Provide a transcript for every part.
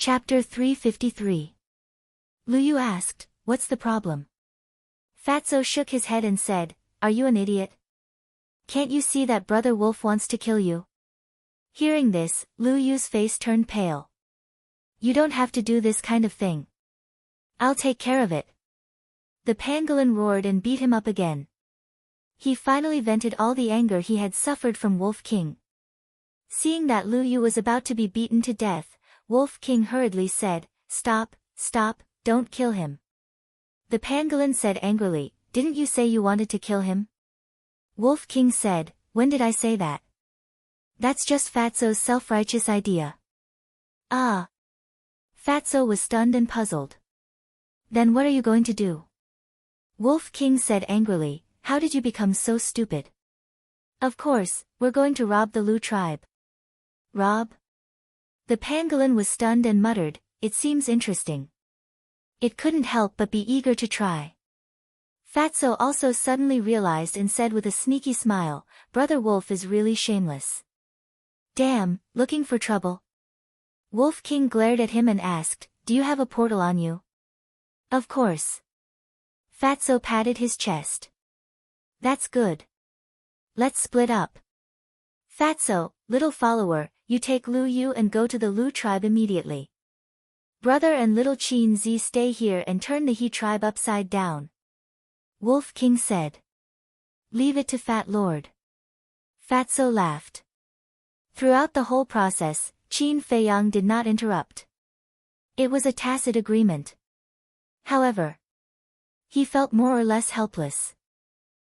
Chapter 353. Lu Yu asked, "What's the problem?" Fatso shook his head and said, "Are you an idiot? Can't you see that Brother Wolf wants to kill you?" Hearing this, Lu Yu's face turned pale. "You don't have to do this kind of thing. I'll take care of it." The pangolin roared and beat him up again. He finally vented all the anger he had suffered from Wolf King. Seeing that Lu Yu was about to be beaten to death, Wolf King hurriedly said, "Stop, stop, don't kill him." The pangolin said angrily, "Didn't you say you wanted to kill him?" Wolf King said, "When did I say that? That's just Fatso's self-righteous idea." Ah! Fatso was stunned and puzzled. "Then what are you going to do?" Wolf King said angrily, "How did you become so stupid?" "Of course, we're going to rob the Lu tribe." "Rob?" The pangolin was stunned and muttered, "It seems interesting." It couldn't help but be eager to try. Fatso also suddenly realized and said with a sneaky smile, "Brother Wolf is really shameless." "Damn, looking for trouble?" Wolf King glared at him and asked, "Do you have a portal on you?" "Of course." Fatso patted his chest. "That's good. Let's split up. Fatso, little follower, you take Lu Yu and go to the Lu tribe immediately. Brother and little Qin Zi stay here and turn the He tribe upside down." Wolf King said. "Leave it to Fat Lord." Fatso laughed. Throughout the whole process, Qin Feiyang did not interrupt. It was a tacit agreement. However, he felt more or less helpless.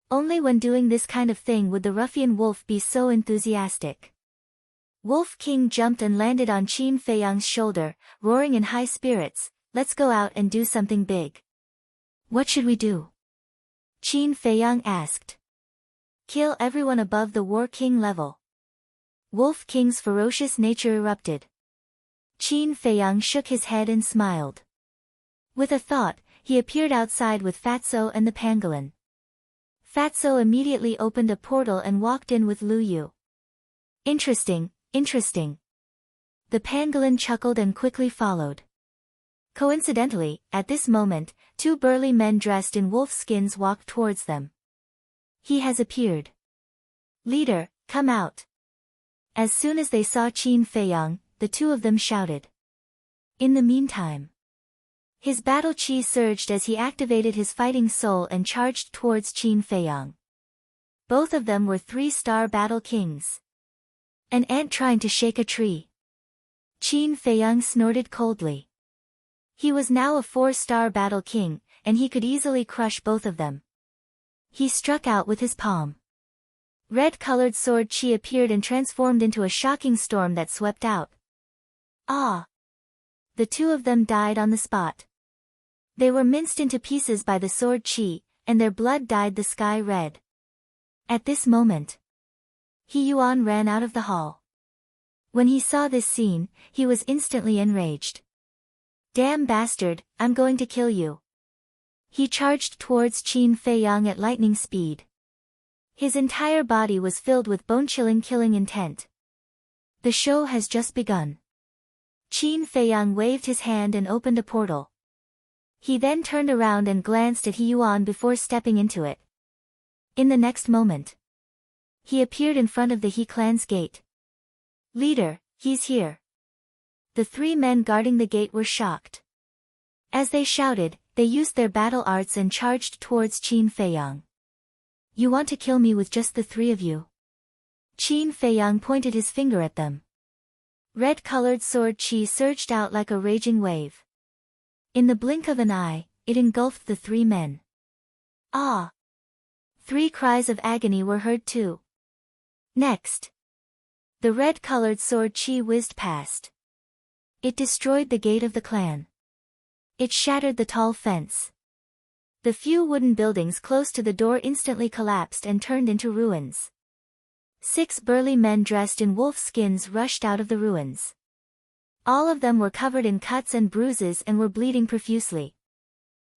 Only when doing this kind of thing would the ruffian wolf be so enthusiastic. Wolf King jumped and landed on Qin Feiyang's shoulder, roaring in high spirits, "Let's go out and do something big." "What should we do?" Qin Feiyang asked. "Kill everyone above the War King level." Wolf King's ferocious nature erupted. Qin Feiyang shook his head and smiled. With a thought, he appeared outside with Fatso and the pangolin. Fatso immediately opened a portal and walked in with Lu Yu. "Interesting, interesting." The pangolin chuckled and quickly followed. Coincidentally, at this moment, two burly men dressed in wolf skins walked towards them. "He has appeared. Leader, come out." As soon as they saw Qin Feiyang, the two of them shouted. In the meantime, his battle chi surged as he activated his fighting soul and charged towards Qin Feiyang. Both of them were 3-star battle kings. An ant trying to shake a tree. Qin Feiyang snorted coldly. He was now a 4-star battle king, and he could easily crush both of them. He struck out with his palm. Red-colored sword chi appeared and transformed into a shocking storm that swept out. Ah! The two of them died on the spot. They were minced into pieces by the sword chi, and their blood dyed the sky red. At this moment, He Yuan ran out of the hall. When he saw this scene, he was instantly enraged. "Damn bastard, I'm going to kill you." He charged towards Qin Feiyang at lightning speed. His entire body was filled with bone-chilling killing intent. The show has just begun. Qin Feiyang waved his hand and opened a portal. He then turned around and glanced at He Yuan before stepping into it. In the next moment, he appeared in front of the He clan's gate. "Leader, he's here." The 3 men guarding the gate were shocked. As they shouted, they used their battle arts and charged towards Qin Feiyang. "You want to kill me with just the 3 of you?" Qin Feiyang pointed his finger at them. Red-colored sword chi surged out like a raging wave. In the blink of an eye, it engulfed the 3 men. Ah! 3 cries of agony were heard too. Next, the red-colored sword chi whizzed past. It destroyed the gate of the clan. It shattered the tall fence. The few wooden buildings close to the door instantly collapsed and turned into ruins. 6 burly men dressed in wolf skins rushed out of the ruins. All of them were covered in cuts and bruises and were bleeding profusely.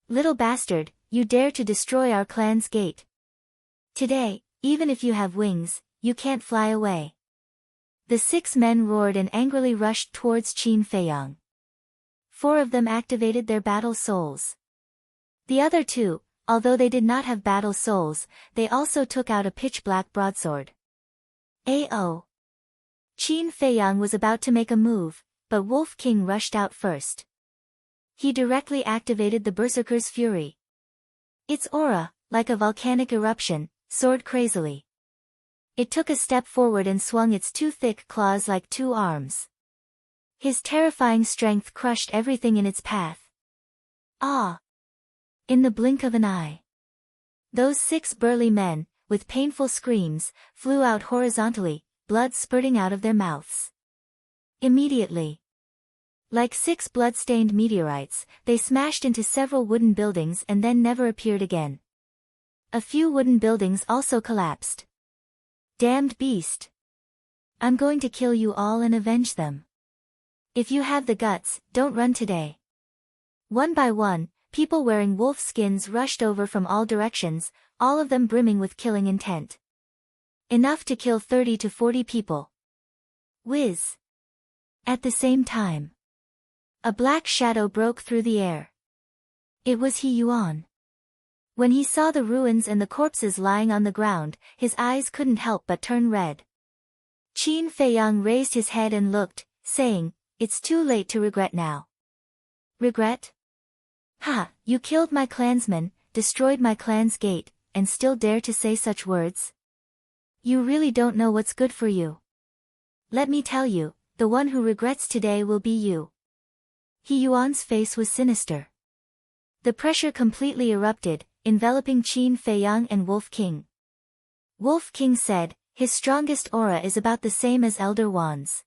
"Little bastard, you dare to destroy our clan's gate. Today, even if you have wings, you can't fly away." The 6 men roared and angrily rushed towards Qin Feiyang. 4 of them activated their battle souls. The other 2, although they did not have battle souls, they also took out a pitch-black broadsword. AO. Qin Feiyang was about to make a move, but Wolf King rushed out first. He directly activated the Berserker's Fury. Its aura, like a volcanic eruption, soared crazily. It took a step forward and swung its 2 thick claws like 2 arms. His terrifying strength crushed everything in its path. Ah! In the blink of an eye. Those 6 burly men, with painful screams, flew out horizontally, blood spurting out of their mouths. Immediately. Like 6 blood-stained meteorites, they smashed into several wooden buildings and then never appeared again. A few wooden buildings also collapsed. Damned beast! I'm going to kill you all and avenge them. If you have the guts, don't run today. One by one, people wearing wolf skins rushed over from all directions, all of them brimming with killing intent. Enough to kill 30 to 40 people. Whiz! At the same time, a black shadow broke through the air. It was He Yuan. When he saw the ruins and the corpses lying on the ground, his eyes couldn't help but turn red. Qin Feiyang raised his head and looked, saying, "It's too late to regret now." Regret? Ha! You killed my clansmen, destroyed my clan's gate, and still dare to say such words? You really don't know what's good for you. Let me tell you, the one who regrets today will be you. He Yuan's face was sinister. The pressure completely erupted, enveloping Qin Feiyang and Wolf King. Wolf King said, "His strongest aura is about the same as Elder Wan's."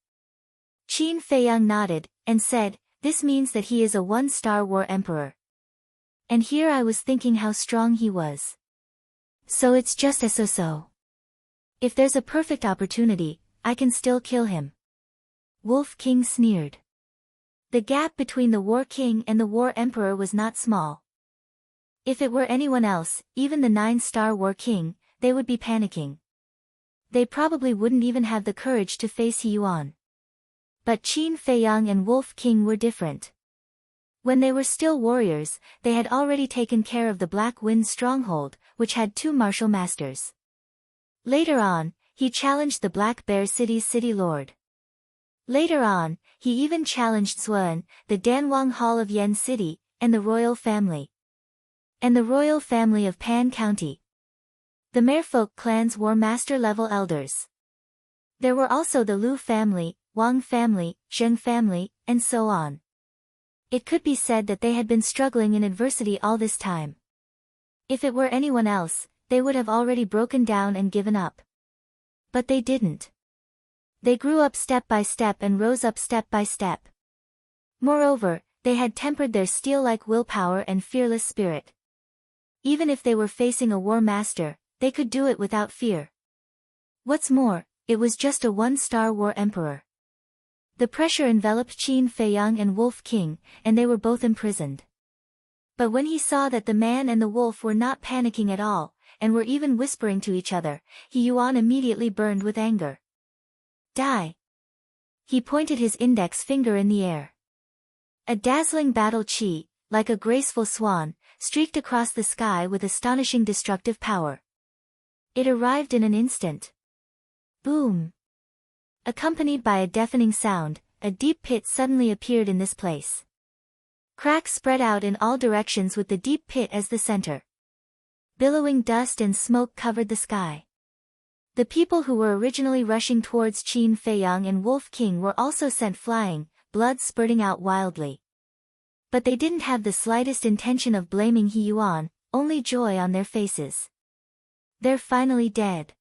Qin Feiyang nodded, and said, "This means that he is a 1-star war emperor. And here I was thinking how strong he was. So it's just a so-so. If there's a perfect opportunity, I can still kill him." Wolf King sneered. The gap between the War King and the War Emperor was not small. If it were anyone else, even the 9-star War King, they would be panicking. They probably wouldn't even have the courage to face He Yuan. But Qin Feiyang and Wolf King were different. When they were still warriors, they had already taken care of the Black Wind stronghold, which had 2 martial masters. Later on, he challenged the Black Bear City's city lord. Later on, he even challenged Zuan, the Danwang Hall of Yen City, and the royal family. And the royal family of Pan County. The Merfolk clan's War Master level elders. There were also the Lu family, Wang family, Zheng family, and so on. It could be said that they had been struggling in adversity all this time. If it were anyone else, they would have already broken down and given up. But they didn't. They grew up step by step and rose up step by step. Moreover, they had tempered their steel-like willpower and fearless spirit. Even if they were facing a war master, they could do it without fear. What's more, it was just a 1-star war emperor. The pressure enveloped Qin Feiyang and Wolf King, and they were both imprisoned. But when he saw that the man and the wolf were not panicking at all, and were even whispering to each other, He Yuan immediately burned with anger. Die! He pointed his index finger in the air. A dazzling battle chi, like a graceful swan, streaked across the sky with astonishing destructive power. It arrived in an instant. Boom! Accompanied by a deafening sound, a deep pit suddenly appeared in this place. Cracks spread out in all directions with the deep pit as the center. Billowing dust and smoke covered the sky. The people who were originally rushing towards Qin Feiyang and Wolf King were also sent flying, blood spurting out wildly. But they didn't have the slightest intention of blaming He Yuan, only joy on their faces. They're finally dead.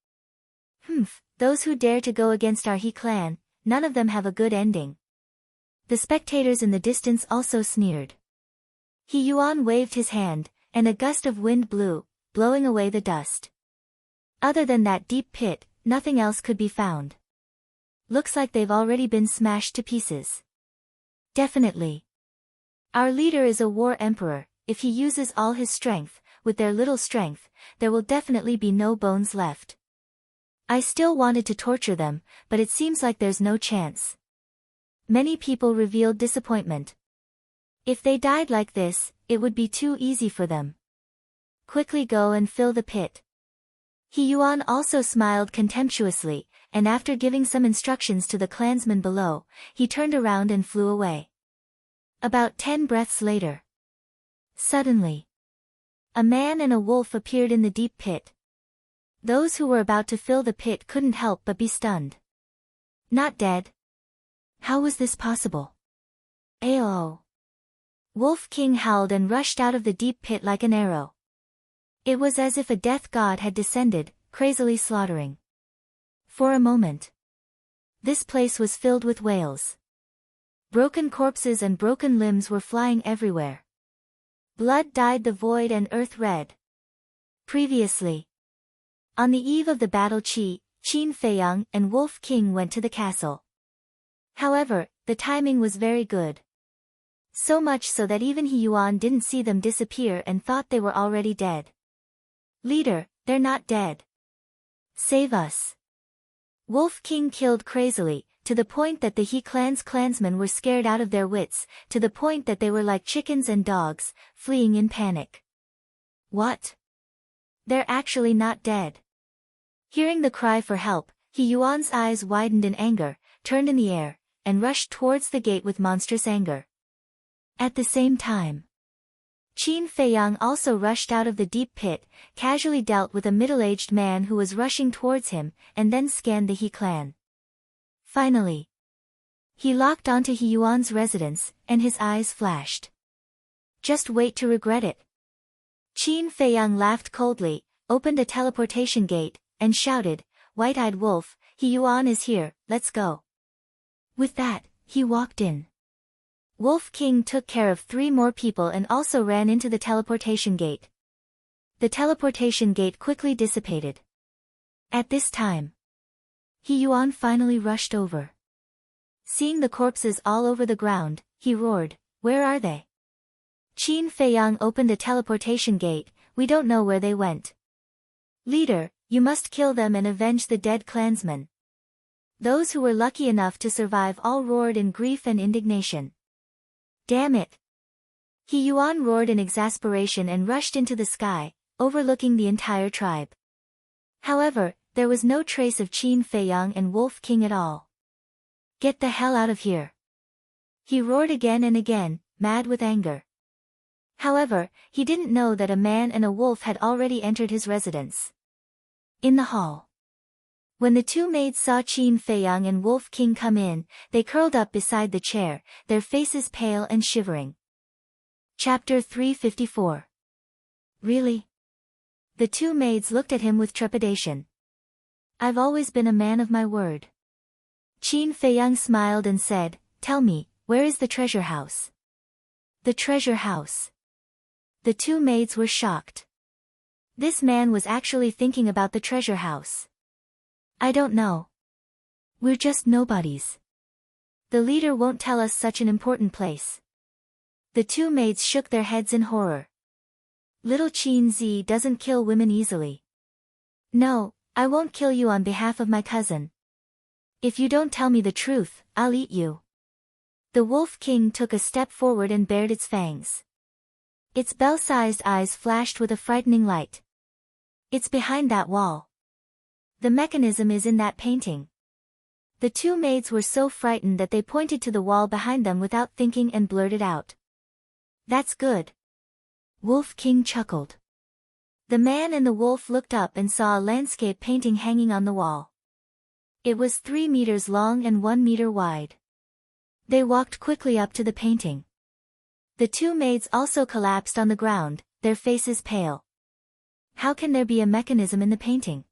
Those who dare to go against our He clan, none of them have a good ending. The spectators in the distance also sneered. He Yuan waved his hand, and a gust of wind blew, blowing away the dust. Other than that deep pit, nothing else could be found. Looks like they've already been smashed to pieces. Definitely. Our leader is a war emperor. If he uses all his strength, with their little strength, there will definitely be no bones left. I still wanted to torture them, but it seems like there's no chance. Many people revealed disappointment. If they died like this, it would be too easy for them. Quickly go and fill the pit. He Yuan also smiled contemptuously, and after giving some instructions to the clansmen below, he turned around and flew away. About 10 breaths later. Suddenly, a man and a wolf appeared in the deep pit. Those who were about to fill the pit couldn't help but be stunned. Not dead? How was this possible? Ayo! Wolf King howled and rushed out of the deep pit like an arrow. It was as if a death god had descended, crazily slaughtering. For a moment, this place was filled with wails. Broken corpses and broken limbs were flying everywhere. Blood dyed the void and earth red. Previously, on the eve of the battle, Qin Feiyang and Wolf King went to the castle. However, the timing was very good. So much so that even He Yuan didn't see them disappear and thought they were already dead. Leader, they're not dead. Save us. Wolf King killed crazily, to the point that the He clan's clansmen were scared out of their wits, to the point that they were like chickens and dogs, fleeing in panic. What? They're actually not dead. Hearing the cry for help, He Yuan's eyes widened in anger, turned in the air, and rushed towards the gate with monstrous anger. At the same time, Qin Feiyang also rushed out of the deep pit, casually dealt with a middle-aged man who was rushing towards him, and then scanned the He clan. Finally, he locked onto He Yuan's residence, and his eyes flashed. Just wait to regret it. Qin Feiyang laughed coldly, opened a teleportation gate, and shouted, "White-eyed wolf, He Yuan is here, let's go." With that, he walked in. Wolf King took care of 3 more people and also ran into the teleportation gate. The teleportation gate quickly dissipated. At this time, He Yuan finally rushed over. Seeing the corpses all over the ground, he roared, "Where are they?" Qin Feiyang opened a teleportation gate, "We don't know where they went." Leader, you must kill them and avenge the dead clansmen. Those who were lucky enough to survive all roared in grief and indignation. Damn it! He Yuan roared in exasperation and rushed into the sky, overlooking the entire tribe. However, there was no trace of Qin Feiyang and Wolf King at all. Get the hell out of here! He roared again and again, mad with anger. However, he didn't know that a man and a wolf had already entered his residence. In the hall, when the 2 maids saw Qin Feiyang and Wolf King come in, they curled up beside the chair, their faces pale and shivering. Chapter 354. Really? The 2 maids looked at him with trepidation. I've always been a man of my word. Qin Feiyang smiled and said, "Tell me, where is the treasure house?" The treasure house. The 2 maids were shocked. This man was actually thinking about the treasure house. I don't know. We're just nobodies. The leader won't tell us such an important place. The 2 maids shook their heads in horror. Little Qin Zi doesn't kill women easily. No, I won't kill you on behalf of my cousin. If you don't tell me the truth, I'll eat you. The Wolf King took a step forward and bared its fangs. Its bell-sized eyes flashed with a frightening light. It's behind that wall. The mechanism is in that painting. The 2 maids were so frightened that they pointed to the wall behind them without thinking and blurted out. That's good. Wolf King chuckled. The man and the wolf looked up and saw a landscape painting hanging on the wall. It was 3 meters long and 1 meter wide. They walked quickly up to the painting. The 2 maids also collapsed on the ground, their faces pale. How can there be a mechanism in the painting?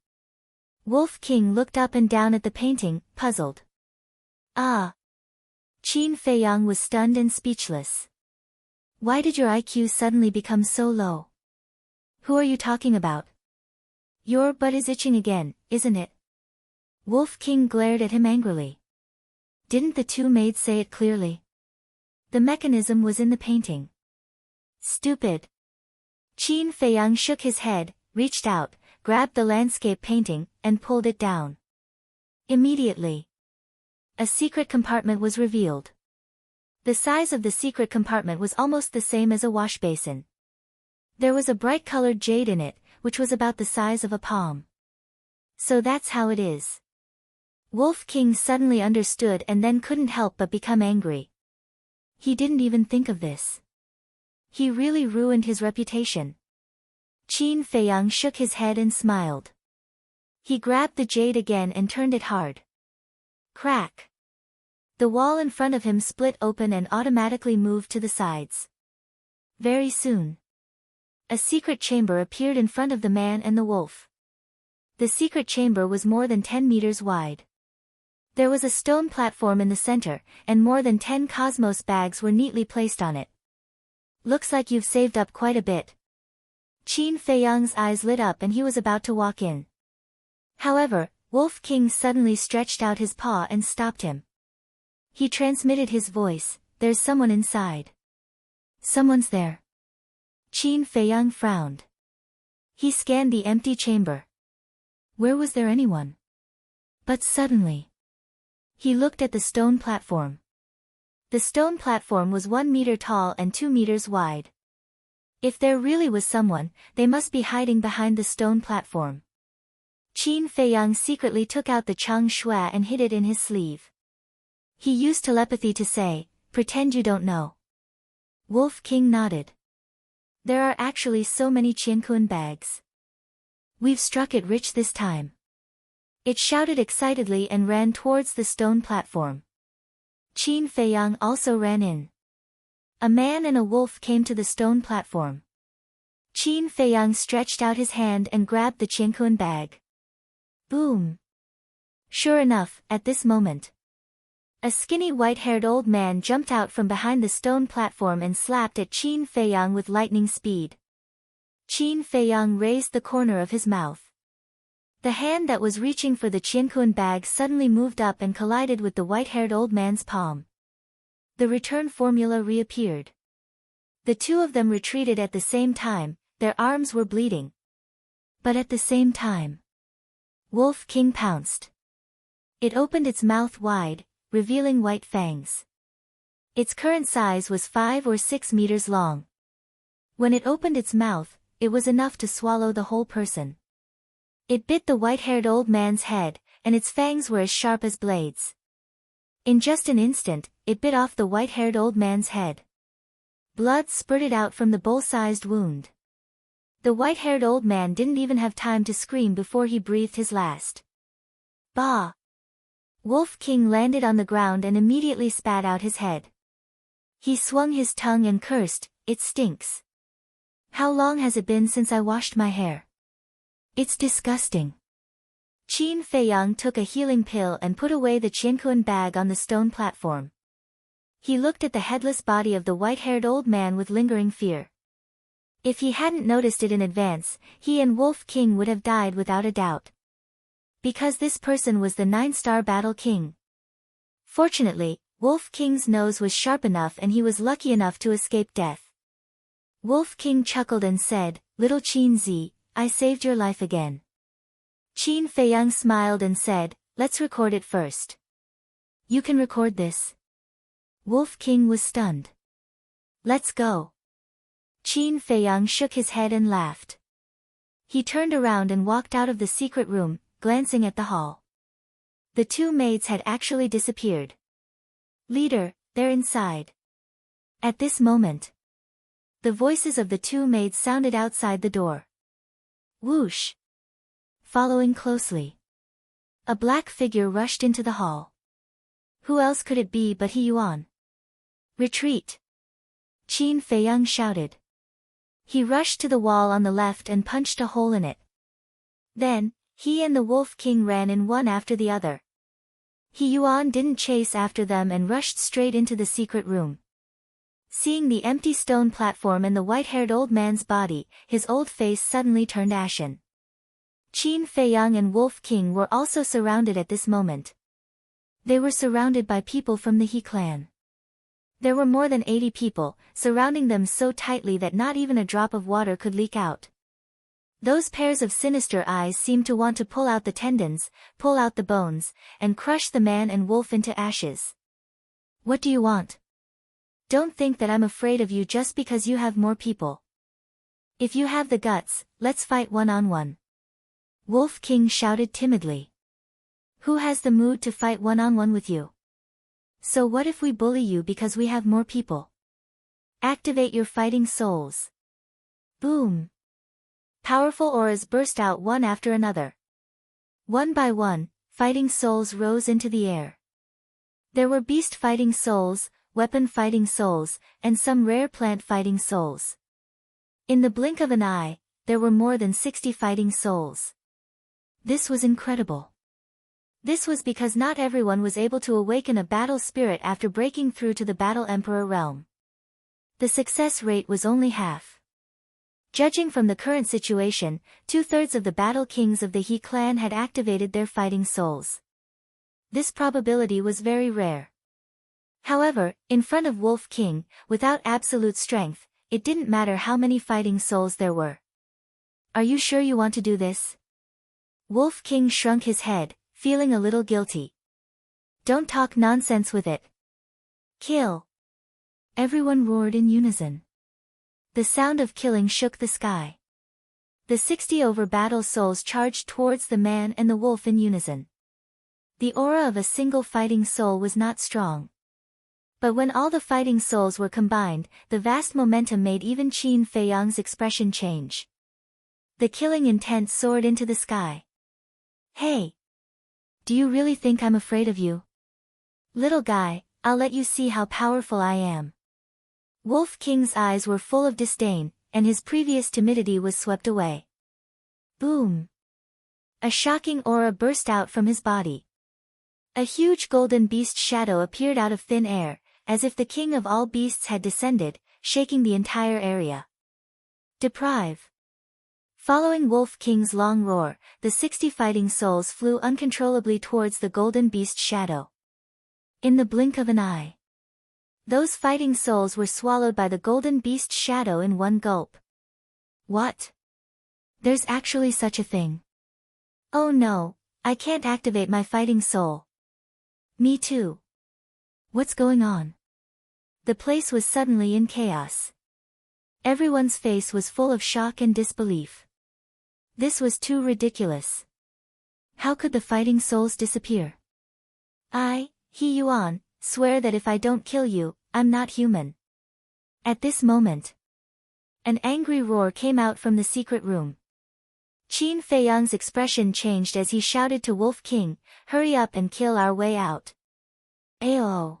Wolf King looked up and down at the painting, puzzled. Ah! Qin Feiyang was stunned and speechless. Why did your IQ suddenly become so low? Who are you talking about? Your butt is itching again, isn't it? Wolf King glared at him angrily. Didn't the 2 maids say it clearly? The mechanism was in the painting. Stupid. Qin Feiyang shook his head, reached out, grabbed the landscape painting, and pulled it down. Immediately, a secret compartment was revealed. The size of the secret compartment was almost the same as a wash basin. There was a bright-colored jade in it, which was about the size of a palm. So that's how it is. Wolf King suddenly understood and then couldn't help but become angry. He didn't even think of this. He really ruined his reputation. Qin Feiyang shook his head and smiled. He grabbed the jade again and turned it hard. Crack! The wall in front of him split open and automatically moved to the sides. Very soon, a secret chamber appeared in front of the man and the wolf. The secret chamber was more than 10 meters wide. There was a stone platform in the center, and more than 10 cosmos bags were neatly placed on it. Looks like you've saved up quite a bit. Qin Feiyang's eyes lit up and he was about to walk in. However, Wolf King suddenly stretched out his paw and stopped him. He transmitted his voice, "There's someone inside." "Someone's there." Qin Feiyang frowned. He scanned the empty chamber. Where was there anyone? But suddenly, he looked at the stone platform. The stone platform was 1 meter tall and 2 meters wide. If there really was someone, they must be hiding behind the stone platform. Qin Feiyang secretly took out the Chang Shui and hid it in his sleeve. He used telepathy to say, "Pretend you don't know." Wolf King nodded. There are actually so many Qiankun bags. We've struck it rich this time. It shouted excitedly and ran towards the stone platform. Qin Feiyang also ran in. A man and a wolf came to the stone platform. Qin Feiyang stretched out his hand and grabbed the Qiankun bag. Boom! Sure enough, at this moment, a skinny white-haired old man jumped out from behind the stone platform and slapped at Qin Feiyang with lightning speed. Qin Feiyang raised the corner of his mouth. The hand that was reaching for the Qiankun bag suddenly moved up and collided with the white-haired old man's palm. The return formula reappeared. The two of them retreated at the same time, their arms were bleeding. But at the same time, Wolf King pounced. It opened its mouth wide, revealing white fangs. Its current size was 5 or 6 meters long. When it opened its mouth, it was enough to swallow the whole person. It bit the white-haired old man's head, and its fangs were as sharp as blades. In just an instant, it bit off the white-haired old man's head. Blood spurted out from the bowl-sized wound. The white-haired old man didn't even have time to scream before he breathed his last. Bah! Wolf King landed on the ground and immediately spat out his head. He swung his tongue and cursed, "It stinks. How long has it been since I washed my hair? It's disgusting." Qin Feiyang took a healing pill and put away the Qiankun bag on the stone platform. He looked at the headless body of the white-haired old man with lingering fear. If he hadn't noticed it in advance, he and Wolf King would have died without a doubt. Because this person was the 9-star battle king. Fortunately, Wolf King's nose was sharp enough and he was lucky enough to escape death. Wolf King chuckled and said, "Little Qin Zi, I saved your life again." Qin Feiyang smiled and said, "Let's record it first." "You can record this?" Wolf King was stunned. "Let's go." Qin Feiyang shook his head and laughed. He turned around and walked out of the secret room, glancing at the hall. The two maids had actually disappeared. "Leader, they're inside." At this moment, the voices of the two maids sounded outside the door. Whoosh! Following closely, a black figure rushed into the hall. Who else could it be but He Yuan? "Retreat!" Qin Feiyang shouted. He rushed to the wall on the left and punched a hole in it. Then, he and the Wolf King ran in one after the other. He Yuan didn't chase after them and rushed straight into the secret room. Seeing the empty stone platform and the white-haired old man's body, his old face suddenly turned ashen. Qin Feiyang and Wolf King were also surrounded at this moment. They were surrounded by people from the He clan. There were more than 80 people, surrounding them so tightly that not even a drop of water could leak out. Those pairs of sinister eyes seemed to want to pull out the tendons, pull out the bones, and crush the man and wolf into ashes. "What do you want?" Don't think that I'm afraid of you just because you have more people. If you have the guts, let's fight one-on-one. Wolf King shouted timidly. Who has the mood to fight one-on-one with you? So what if we bully you because we have more people? Activate your fighting souls. Boom! Powerful auras burst out one after another. One by one, fighting souls rose into the air. There were beast fighting souls, weapon fighting souls, and some rare plant fighting souls. In the blink of an eye, there were more than 60 fighting souls. This was incredible. This was because not everyone was able to awaken a battle spirit after breaking through to the Battle Emperor realm. The success rate was only half. Judging from the current situation, 2/3 of the Battle Kings of the He clan had activated their fighting souls. This probability was very rare. However, in front of Wolf King, without absolute strength, it didn't matter how many fighting souls there were. Are you sure you want to do this? Wolf King shrunk his head, feeling a little guilty. Don't talk nonsense with it. Kill! Everyone roared in unison. The sound of killing shook the sky. The 60 over battle souls charged towards the man and the wolf in unison. The aura of a single fighting soul was not strong. But when all the fighting souls were combined, the vast momentum made even Qin Feiyang's expression change. The killing intent soared into the sky. Hey! Do you really think I'm afraid of you? Little guy, I'll let you see how powerful I am. Wolf King's eyes were full of disdain, and his previous timidity was swept away. Boom! A shocking aura burst out from his body. A huge golden beast shadow appeared out of thin air, as if the king of all beasts had descended, shaking the entire area. Deprive! Following Wolf King's long roar, the 60 fighting souls flew uncontrollably towards the golden beast shadow. In the blink of an eye, those fighting souls were swallowed by the golden beast shadow in one gulp. What? There's actually such a thing. Oh no, I can't activate my fighting soul. Me too. What's going on? The place was suddenly in chaos. Everyone's face was full of shock and disbelief. This was too ridiculous. How could the fighting souls disappear? I, He Yuan, swear that if I don't kill you, I'm not human. At this moment, an angry roar came out from the secret room. Qin Feiyang's expression changed as he shouted to Wolf King, hurry up and kill our way out. Ayo!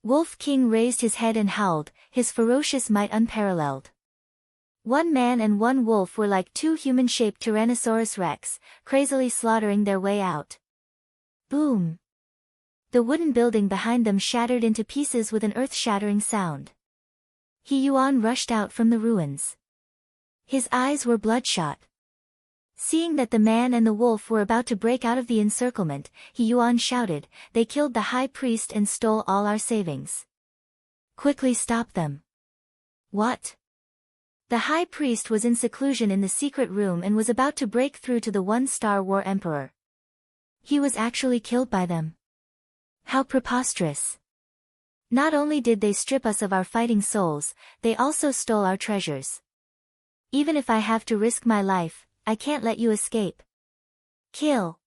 Wolf King raised his head and howled, his ferocious might unparalleled. One man and one wolf were like two human-shaped Tyrannosaurus Rex, crazily slaughtering their way out. Boom! The wooden building behind them shattered into pieces with an earth-shattering sound. He Yuan rushed out from the ruins. His eyes were bloodshot. Seeing that the man and the wolf were about to break out of the encirclement, He Yuan shouted, they killed the high priest and stole all our savings. Quickly stop them. What? The high priest was in seclusion in the secret room and was about to break through to the one-star war emperor. He was actually killed by them. How preposterous. Not only did they strip us of our fighting souls, they also stole our treasures. Even if I have to risk my life, I can't let you escape. Kill.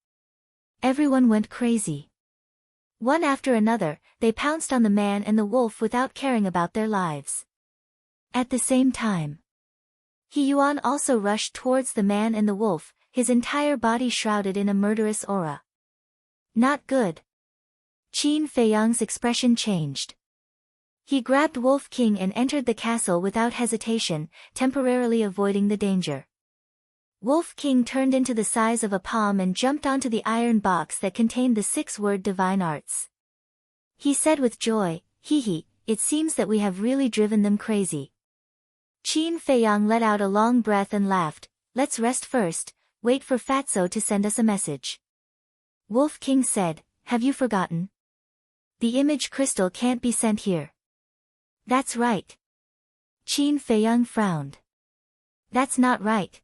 Everyone went crazy. One after another, they pounced on the man and the wolf without caring about their lives. At the same time, He Yuan also rushed towards the man and the wolf, his entire body shrouded in a murderous aura. Not good. Qin Feiyang's expression changed. He grabbed Wolf King and entered the castle without hesitation, temporarily avoiding the danger. Wolf King turned into the size of a palm and jumped onto the iron box that contained the 6-word divine arts. He said with joy, hee, it seems that we have really driven them crazy. Qin Feiyang let out a long breath and laughed, let's rest first, wait for Fatso to send us a message. Wolf King said, have you forgotten? The image crystal can't be sent here. That's right. Qin Feiyang frowned. That's not right.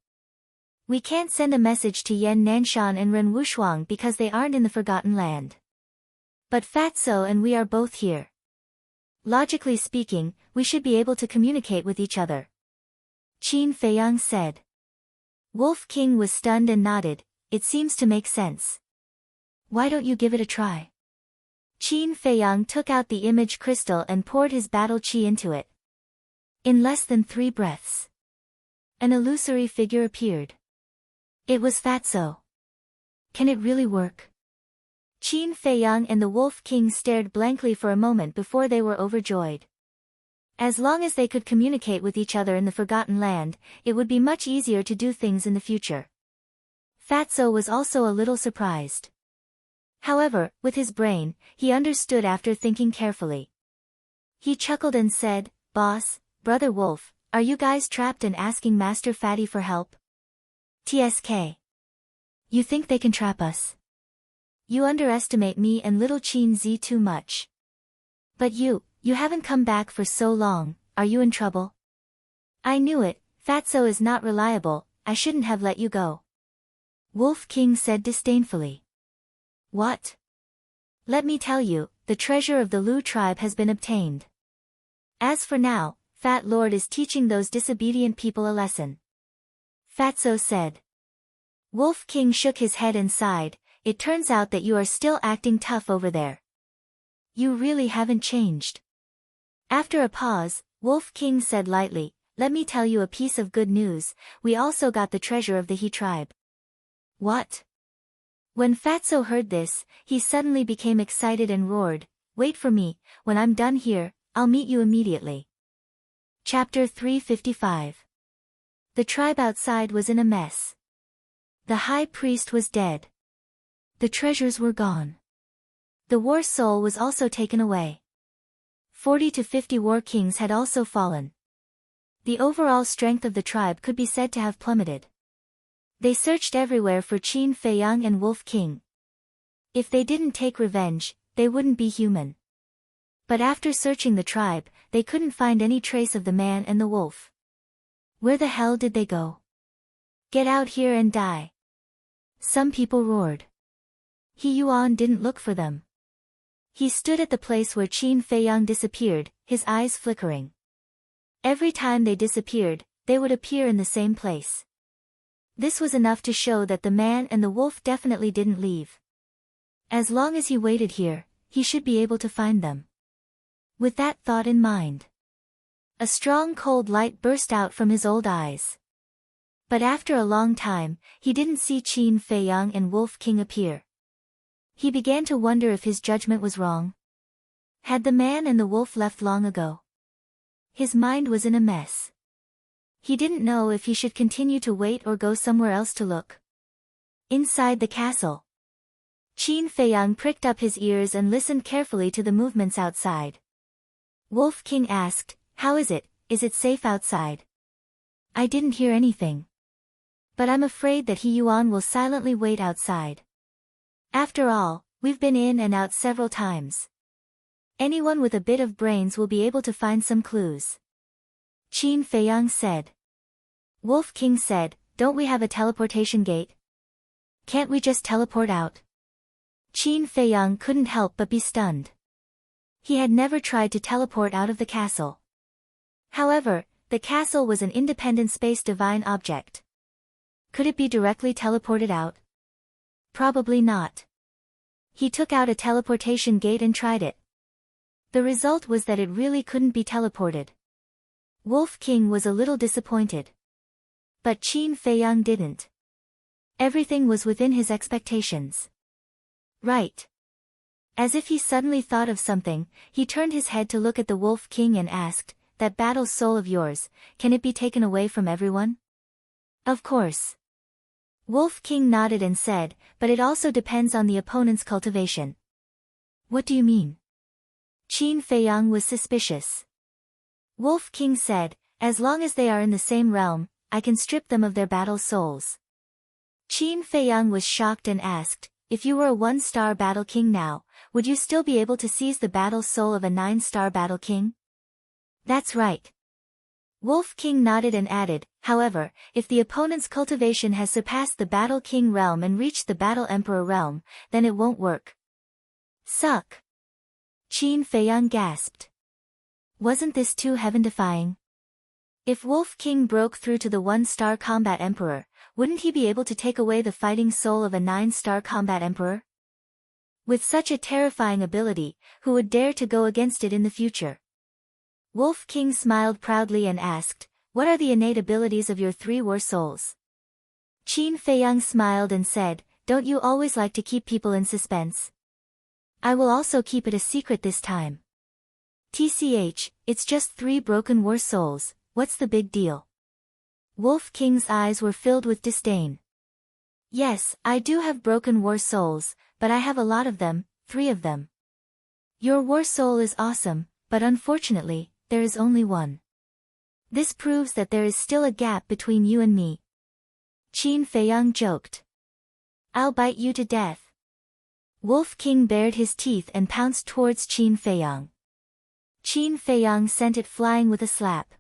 We can't send a message to Yan Nanshan and Ren Wushuang because they aren't in the Forgotten Land. But Fatso and we are both here. Logically speaking, we should be able to communicate with each other. Qin Feiyang said. Wolf King was stunned and nodded. It seems to make sense. Why don't you give it a try? Qin Feiyang took out the image crystal and poured his battle chi into it. In less than 3 breaths, an illusory figure appeared. It was Fatso. Can it really work? Qin Feiyang and the Wolf King stared blankly for a moment before they were overjoyed. As long as they could communicate with each other in the Forgotten Land, it would be much easier to do things in the future. Fatso was also a little surprised. However, with his brain, he understood after thinking carefully. He chuckled and said, "Boss, Brother Wolf, are you guys trapped and asking Master Fatty for help?" TSK. You think they can trap us? You underestimate me and little Qin Z too much. But you haven't come back for so long, are you in trouble? I knew it, Fatso is not reliable, I shouldn't have let you go. Wolf King said disdainfully. What? Let me tell you, the treasure of the Lu tribe has been obtained. As for now, Fat Lord is teaching those disobedient people a lesson. Fatso said. Wolf King shook his head and sighed. It turns out that you are still acting tough over there. You really haven't changed. After a pause, Wolf King said lightly, let me tell you a piece of good news, we also got the treasure of the He tribe. What? When Fatso heard this, he suddenly became excited and roared, wait for me, when I'm done here, I'll meet you immediately. Chapter 355. The tribe outside was in a mess. The high priest was dead. The treasures were gone. The war soul was also taken away. 40 to 50 war kings had also fallen. The overall strength of the tribe could be said to have plummeted. They searched everywhere for Qin Feiyang and Wolf King. If they didn't take revenge, they wouldn't be human. But after searching the tribe, they couldn't find any trace of the man and the wolf. Where the hell did they go? Get out here and die. Some people roared. He Yuan didn't look for them. He stood at the place where Qin Feiyang disappeared, his eyes flickering. Every time they disappeared, they would appear in the same place. This was enough to show that the man and the wolf definitely didn't leave. As long as he waited here, he should be able to find them. With that thought in mind, a strong cold light burst out from his old eyes. But after a long time, he didn't see Qin Feiyang and Wolf King appear. He began to wonder if his judgment was wrong. Had the man and the wolf left long ago? His mind was in a mess. He didn't know if he should continue to wait or go somewhere else to look. Inside the castle, Qin Feiyang pricked up his ears and listened carefully to the movements outside. Wolf King asked, how is it? Is it safe outside? I didn't hear anything. But I'm afraid that He Yuan will silently wait outside. After all, we've been in and out several times. Anyone with a bit of brains will be able to find some clues. Qin Feiyang said. Wolf King said, don't we have a teleportation gate? Can't we just teleport out? Qin Feiyang couldn't help but be stunned. He had never tried to teleport out of the castle. However, the castle was an independent space divine object. Could it be directly teleported out? Probably not. He took out a teleportation gate and tried it. The result was that it really couldn't be teleported. Wolf King was a little disappointed. But Qin Feiyang didn't. Everything was within his expectations. Right. As if he suddenly thought of something, he turned his head to look at the Wolf King and asked, that battle soul of yours, can it be taken away from everyone? Of course. Wolf King nodded and said, but it also depends on the opponent's cultivation. What do you mean? Qin Feiyang was suspicious. Wolf King said, as long as they are in the same realm, I can strip them of their battle souls. Qin Feiyang was shocked and asked, if you were a 1-star battle king now, would you still be able to seize the battle soul of a 9-star battle king? That's right. Wolf King nodded and added, however, if the opponent's cultivation has surpassed the Battle King realm and reached the Battle Emperor realm, then it won't work. Suck. Qin Feiyang gasped. Wasn't this too heaven-defying? If Wolf King broke through to the 1-star combat emperor, wouldn't he be able to take away the fighting soul of a 9-star combat emperor? With such a terrifying ability, who would dare to go against it in the future? Wolf King smiled proudly and asked, "What are the innate abilities of your 3 war souls?" Qin Feiyang smiled and said, "Don't you always like to keep people in suspense? I will also keep it a secret this time. TCH, it's just 3 broken war souls, what's the big deal?" Wolf King's eyes were filled with disdain. "Yes, I do have broken war souls, but I have a lot of them, 3 of them. Your war soul is awesome, but unfortunately, there is only 1. This proves that there is still a gap between you and me." Qin Feiyang joked. "I'll bite you to death." Wolf King bared his teeth and pounced towards Qin Feiyang. Qin Feiyang sent it flying with a slap.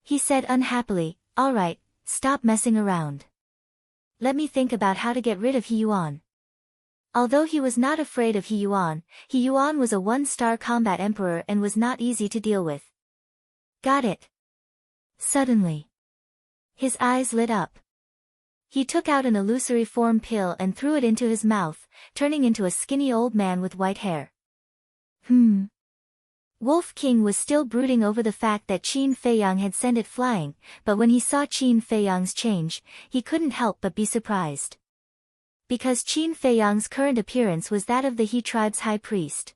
He said unhappily, "All right, stop messing around. Let me think about how to get rid of He Yuan." Although he was not afraid of He Yuan was a 1-star combat emperor and was not easy to deal with. "Got it." Suddenly, his eyes lit up. He took out an illusory form pill and threw it into his mouth, turning into a skinny old man with white hair. Wolf King was still brooding over the fact that Qin Feiyang had sent it flying, but when he saw Qin Feiyang's change, he couldn't help but be surprised. Because Qin Feiyang's current appearance was that of the He tribe's high priest.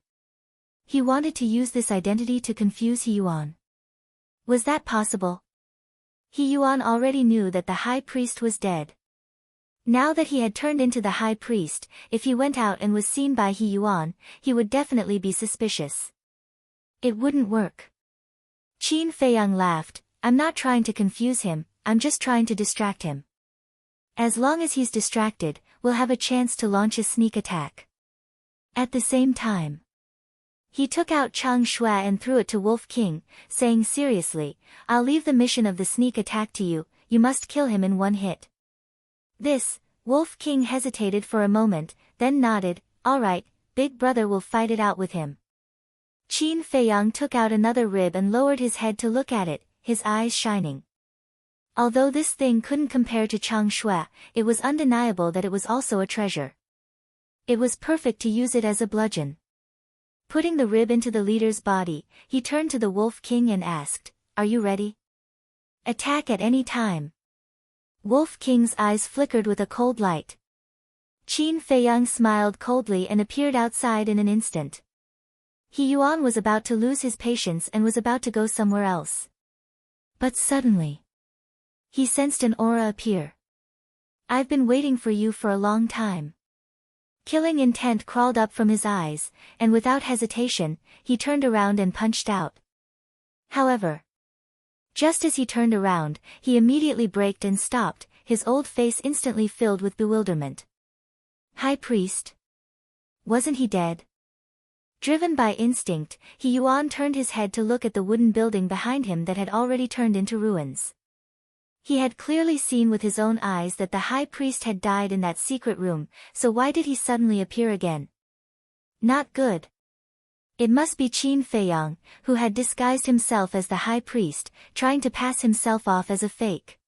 He wanted to use this identity to confuse He Yuan. Was that possible? He Yuan already knew that the high priest was dead. Now that he had turned into the high priest, if he went out and was seen by He Yuan, he would definitely be suspicious. It wouldn't work. Qin Feiyang laughed, "I'm not trying to confuse him, I'm just trying to distract him. As long as he's distracted, we'll have a chance to launch a sneak attack." At the same time, he took out Chang Shui and threw it to Wolf King, saying seriously, "I'll leave the mission of the sneak attack to you, you must kill him in 1 hit. Wolf King hesitated for a moment, then nodded, "All right, big brother will fight it out with him." Qin Feiyang took out another rib and lowered his head to look at it, his eyes shining. Although this thing couldn't compare to Chang Shui, it was undeniable that it was also a treasure. It was perfect to use it as a bludgeon. Putting the rib into the leader's body, he turned to the Wolf King and asked, "Are you ready? Attack at any time." Wolf King's eyes flickered with a cold light. Qin Feiyang smiled coldly and appeared outside in an instant. He Yuan was about to lose his patience and was about to go somewhere else. But suddenly, he sensed an aura appear. "I've been waiting for you for a long time." Killing intent crawled up from his eyes, and without hesitation, he turned around and punched out. However, just as he turned around, he immediately braked and stopped, his old face instantly filled with bewilderment. High Priest? Wasn't he dead? Driven by instinct, He Yuan turned his head to look at the wooden building behind him that had already turned into ruins. He had clearly seen with his own eyes that the high priest had died in that secret room, so why did he suddenly appear again? Not good. It must be Qin Feiyang, who had disguised himself as the high priest, trying to pass himself off as a fake.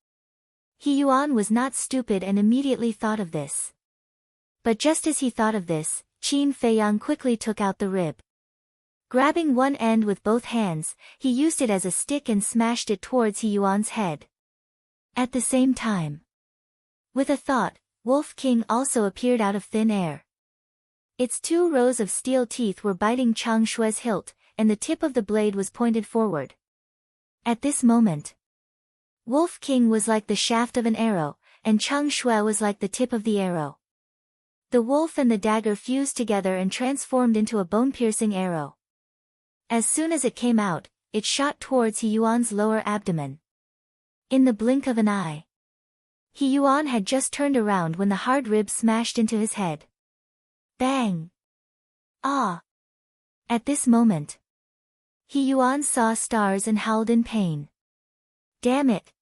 He Yuan was not stupid and immediately thought of this. But just as he thought of this, Qin Feiyang quickly took out the rib. Grabbing one end with both hands, he used it as a stick and smashed it towards He Yuan's head. At the same time, with a thought, Wolf King also appeared out of thin air. Its 2 rows of steel teeth were biting Chang Shui's hilt, and the tip of the blade was pointed forward. At this moment, Wolf King was like the shaft of an arrow, and Chang Shui was like the tip of the arrow. The wolf and the dagger fused together and transformed into a bone-piercing arrow. As soon as it came out, it shot towards He Yuan's lower abdomen. In the blink of an eye, He Yuan had just turned around when the hard rib smashed into his head. Bang! Ah! At this moment, He Yuan saw stars and howled in pain. Damn it!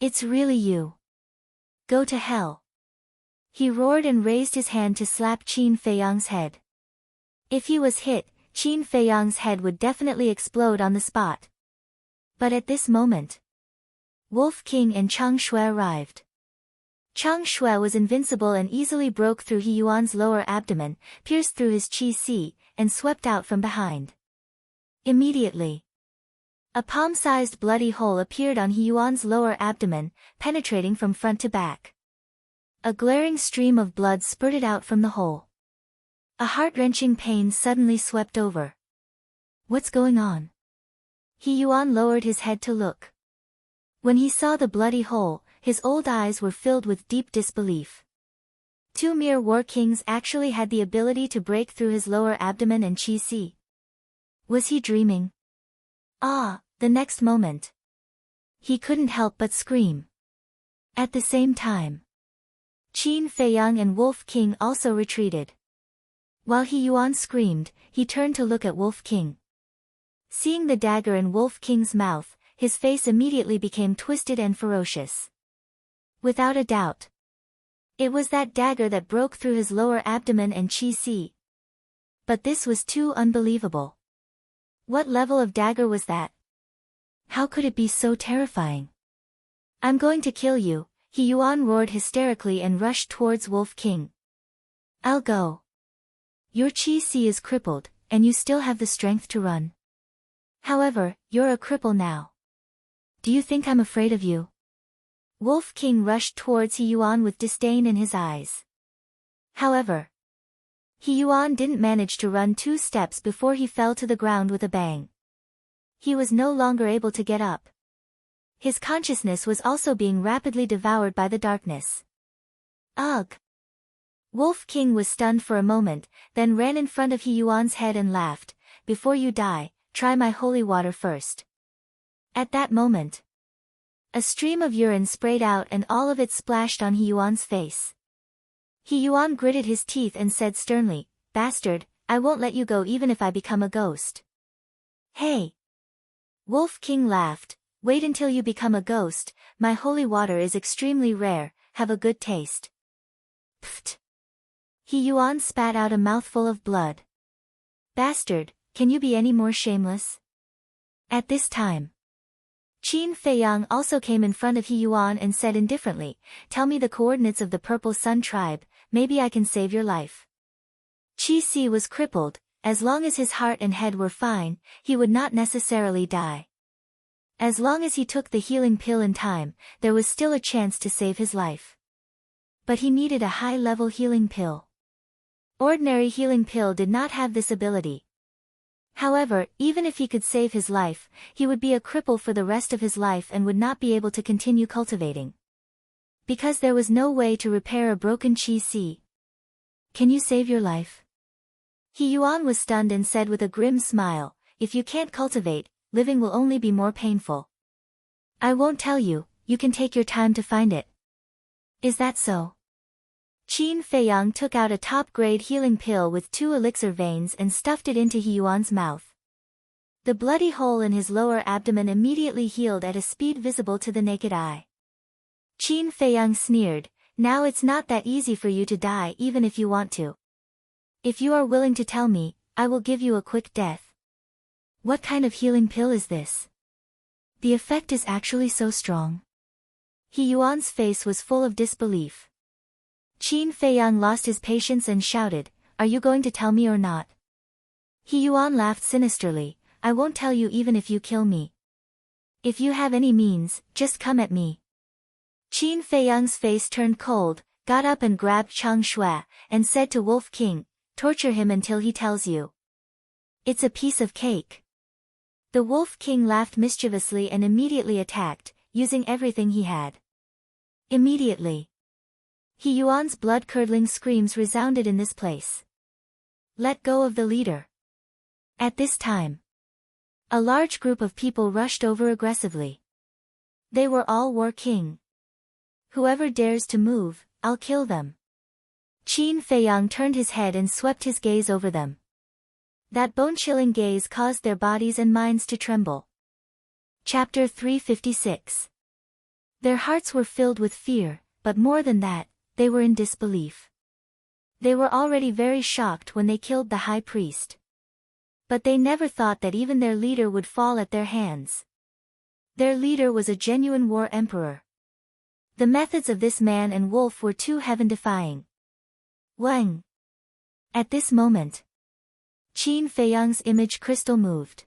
It's really you. Go to hell. He roared and raised his hand to slap Qin Feiyang's head. If he was hit, Qin Feiyang's head would definitely explode on the spot. But at this moment, Wolf King and Chang Shui arrived. Chang Shui was invincible and easily broke through He Yuan's lower abdomen, pierced through his qi, and swept out from behind. Immediately, a palm-sized bloody hole appeared on He Yuan's lower abdomen, penetrating from front to back. A glaring stream of blood spurted out from the hole. A heart-wrenching pain suddenly swept over. What's going on? He Yuan lowered his head to look. When he saw the bloody hole, his old eyes were filled with deep disbelief. Two mere war kings actually had the ability to break through his lower abdomen and qi. Was he dreaming? The next moment, he couldn't help but scream. At the same time, Qin Feiyang and Wolf King also retreated. While He Yuan screamed, he turned to look at Wolf King. Seeing the dagger in Wolf King's mouth, his face immediately became twisted and ferocious. Without a doubt, it was that dagger that broke through his lower abdomen and qi. But this was too unbelievable. What level of dagger was that? How could it be so terrifying? I'm going to kill you, He Yuan roared hysterically and rushed towards Wolf King. I'll go. Your qi is crippled, and you still have the strength to run. However, you're a cripple now. Do you think I'm afraid of you? Wolf King rushed towards He Yuan with disdain in his eyes. However, He Yuan didn't manage to run 2 steps before he fell to the ground with a bang. He was no longer able to get up. His consciousness was also being rapidly devoured by the darkness. Ugh! Wolf King was stunned for a moment, then ran in front of He Yuan's head and laughed, "Before you die, try my holy water first." At that moment, a stream of urine sprayed out and all of it splashed on He Yuan's face. He Yuan gritted his teeth and said sternly, "Bastard, I won't let you go even if I become a ghost." Hey! Wolf King laughed, "Wait until you become a ghost, my holy water is extremely rare, have a good taste." Pfft! He Yuan spat out a mouthful of blood. "Bastard, can you be any more shameless?" At this time, Qin Feiyang also came in front of He Yuan and said indifferently, "Tell me the coordinates of the Purple Sun tribe, maybe I can save your life." Qi was crippled, as long as his heart and head were fine, he would not necessarily die. As long as he took the healing pill in time, there was still a chance to save his life. But he needed a high-level healing pill. Ordinary healing pill did not have this ability. However, even if he could save his life, he would be a cripple for the rest of his life and would not be able to continue cultivating. Because there was no way to repair a broken qi. Can you save your life? He Yuan was stunned and said with a grim smile, "If you can't cultivate, living will only be more painful." "I won't tell you, you can take your time to find it." "Is that so?" Qin Feiyang took out a top-grade healing pill with 2 elixir veins and stuffed it into He Yuan's mouth. The bloody hole in his lower abdomen immediately healed at a speed visible to the naked eye. Qin Feiyang sneered, "Now it's not that easy for you to die even if you want to. If you are willing to tell me, I will give you a quick death." "What kind of healing pill is this? The effect is actually so strong." He Yuan's face was full of disbelief. Qin Feiyang lost his patience and shouted, "Are you going to tell me or not?" He Yuan laughed sinisterly, "I won't tell you even if you kill me. If you have any means, just come at me." Qin Feiyang's face turned cold, got up and grabbed Chang Shui, and said to Wolf King, "Torture him until he tells you. It's a piece of cake." The Wolf King laughed mischievously and immediately attacked, using everything he had. Immediately, He Yuan's blood-curdling screams resounded in this place. "Let go of the leader." At this time, a large group of people rushed over aggressively. They were all War King. "Whoever dares to move, I'll kill them." Qin Feiyang turned his head and swept his gaze over them. That bone-chilling gaze caused their bodies and minds to tremble. Chapter 356. Their hearts were filled with fear, but more than that, they were in disbelief. They were already very shocked when they killed the high priest. But they never thought that even their leader would fall at their hands. Their leader was a genuine war emperor. The methods of this man and wolf were too heaven-defying. Wang. At this moment, Qin Feiyang's image crystal moved.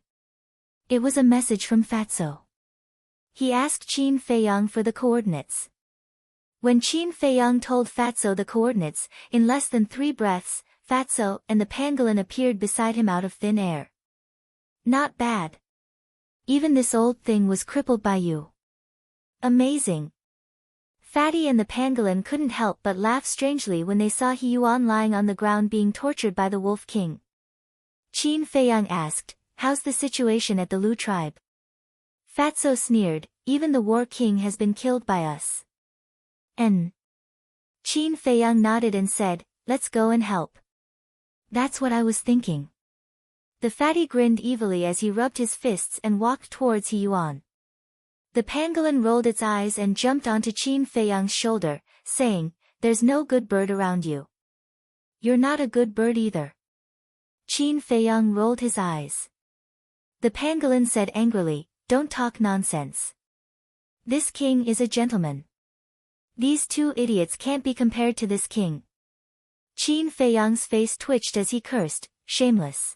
It was a message from Fatso. He asked Qin Feiyang for the coordinates. When Qin Feiyang told Fatso the coordinates, in less than 3 breaths, Fatso and the pangolin appeared beside him out of thin air. Not bad. Even this old thing was crippled by you. Amazing. Fatty and the pangolin couldn't help but laugh strangely when they saw He Yuan lying on the ground being tortured by the Wolf King. Qin Feiyang asked, "How's the situation at the Lu tribe?" Fatso sneered, "Even the War King has been killed by us." Qin Feiyang nodded and said, "Let's go and help." That's what I was thinking. The fatty grinned evilly as he rubbed his fists and walked towards He Yuan. The pangolin rolled its eyes and jumped onto Qin Feiyang's shoulder, saying, "There's no good bird around you. You're not a good bird either." Qin Feiyang rolled his eyes. The pangolin said angrily, "Don't talk nonsense. This king is a gentleman. These 2 idiots can't be compared to this king." Qin Feiyang's face twitched as he cursed, "Shameless."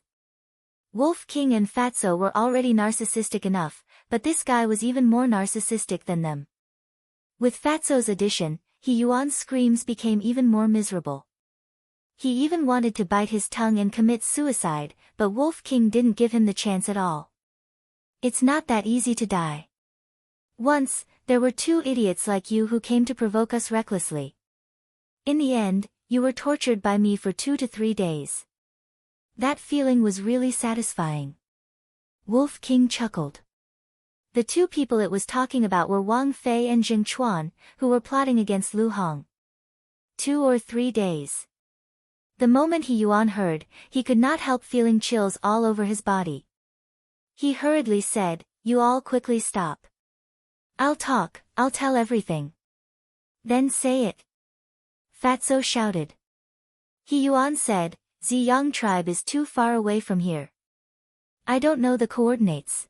Wolf King and Fatso were already narcissistic enough, but this guy was even more narcissistic than them. With Fatso's addition, He Yuan's screams became even more miserable. He even wanted to bite his tongue and commit suicide, but Wolf King didn't give him the chance at all. It's not that easy to die. Once, there were 2 idiots like you who came to provoke us recklessly. In the end, you were tortured by me for 2 to 3 days. That feeling was really satisfying. Wolf King chuckled. The 2 people it was talking about were Wang Fei and Jing Chuan, who were plotting against Lu Hong. 2 or 3 days. The moment He Yuan heard, he could not help feeling chills all over his body. He hurriedly said, "You all quickly stop. I'll talk, I'll tell everything." "Then say it." Fatso shouted. He Yuan said, "Ziyang tribe is too far away from here. I don't know the coordinates."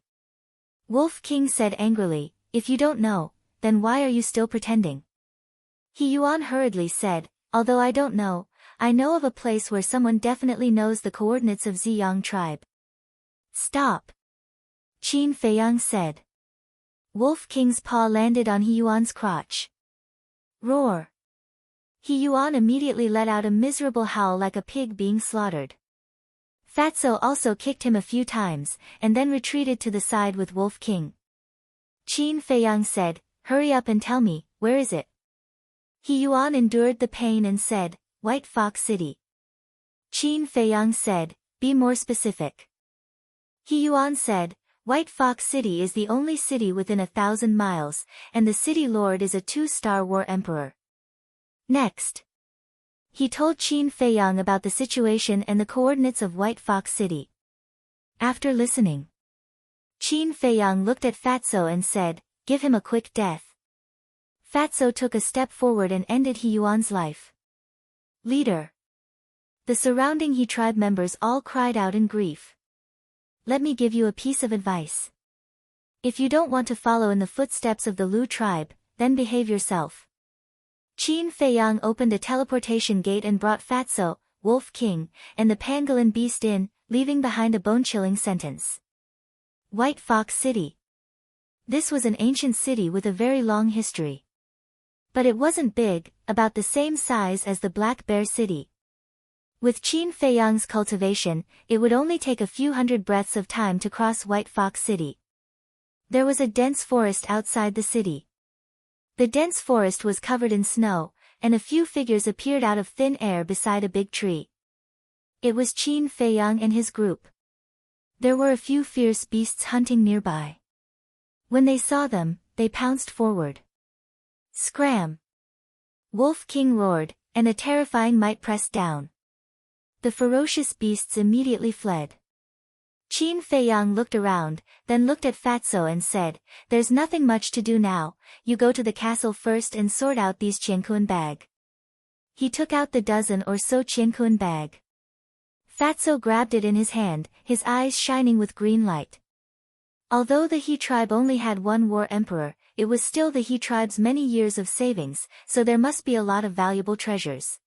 Wolf King said angrily, "If you don't know, then why are you still pretending?" He Yuan hurriedly said, "Although I don't know, I know of a place where someone definitely knows the coordinates of Ziyang tribe." "Stop!" Qin Feiyang said. Wolf King's paw landed on He Yuan's crotch. Roar! He Yuan immediately let out a miserable howl like a pig being slaughtered. Fatso also kicked him a few times, and then retreated to the side with Wolf King. Qin Feiyang said, "Hurry up and tell me, where is it?" He Yuan endured the pain and said, "White Fox City." Qin Feiyang said, "Be more specific." He Yuan said, "White Fox City is the only city within 1,000 miles, and the city lord is a 2-star war emperor." Next, he told Qin Feiyang about the situation and the coordinates of White Fox City. After listening, Qin Feiyang looked at Fatso and said, "Give him a quick death." Fatso took a step forward and ended He Yuan's life. "Leader!" The surrounding He tribe members all cried out in grief. "Let me give you a piece of advice. If you don't want to follow in the footsteps of the Lu tribe, then behave yourself." Qin Feiyang opened a teleportation gate and brought Fatso, Wolf King, and the pangolin beast in, leaving behind a bone-chilling sentence. White Fox City. This was an ancient city with a very long history. But it wasn't big, about the same size as the Black Bear City. With Qin Feiyang's cultivation, it would only take a few hundred breaths of time to cross White Fox City. There was a dense forest outside the city. The dense forest was covered in snow, and a few figures appeared out of thin air beside a big tree. It was Qin Feiyang and his group. There were a few fierce beasts hunting nearby. When they saw them, they pounced forward. Scram! Wolf King roared, and a terrifying might pressed down. The ferocious beasts immediately fled. Qin Feiyang looked around, then looked at Fatso and said, "There's nothing much to do now, you go to the castle first and sort out these Qiankuan bag." He took out the dozen or so Qiankuan bag. Fatso grabbed it in his hand, his eyes shining with green light. Although the He tribe only had one war emperor, it was still the He tribe's many years of savings, so there must be a lot of valuable treasures.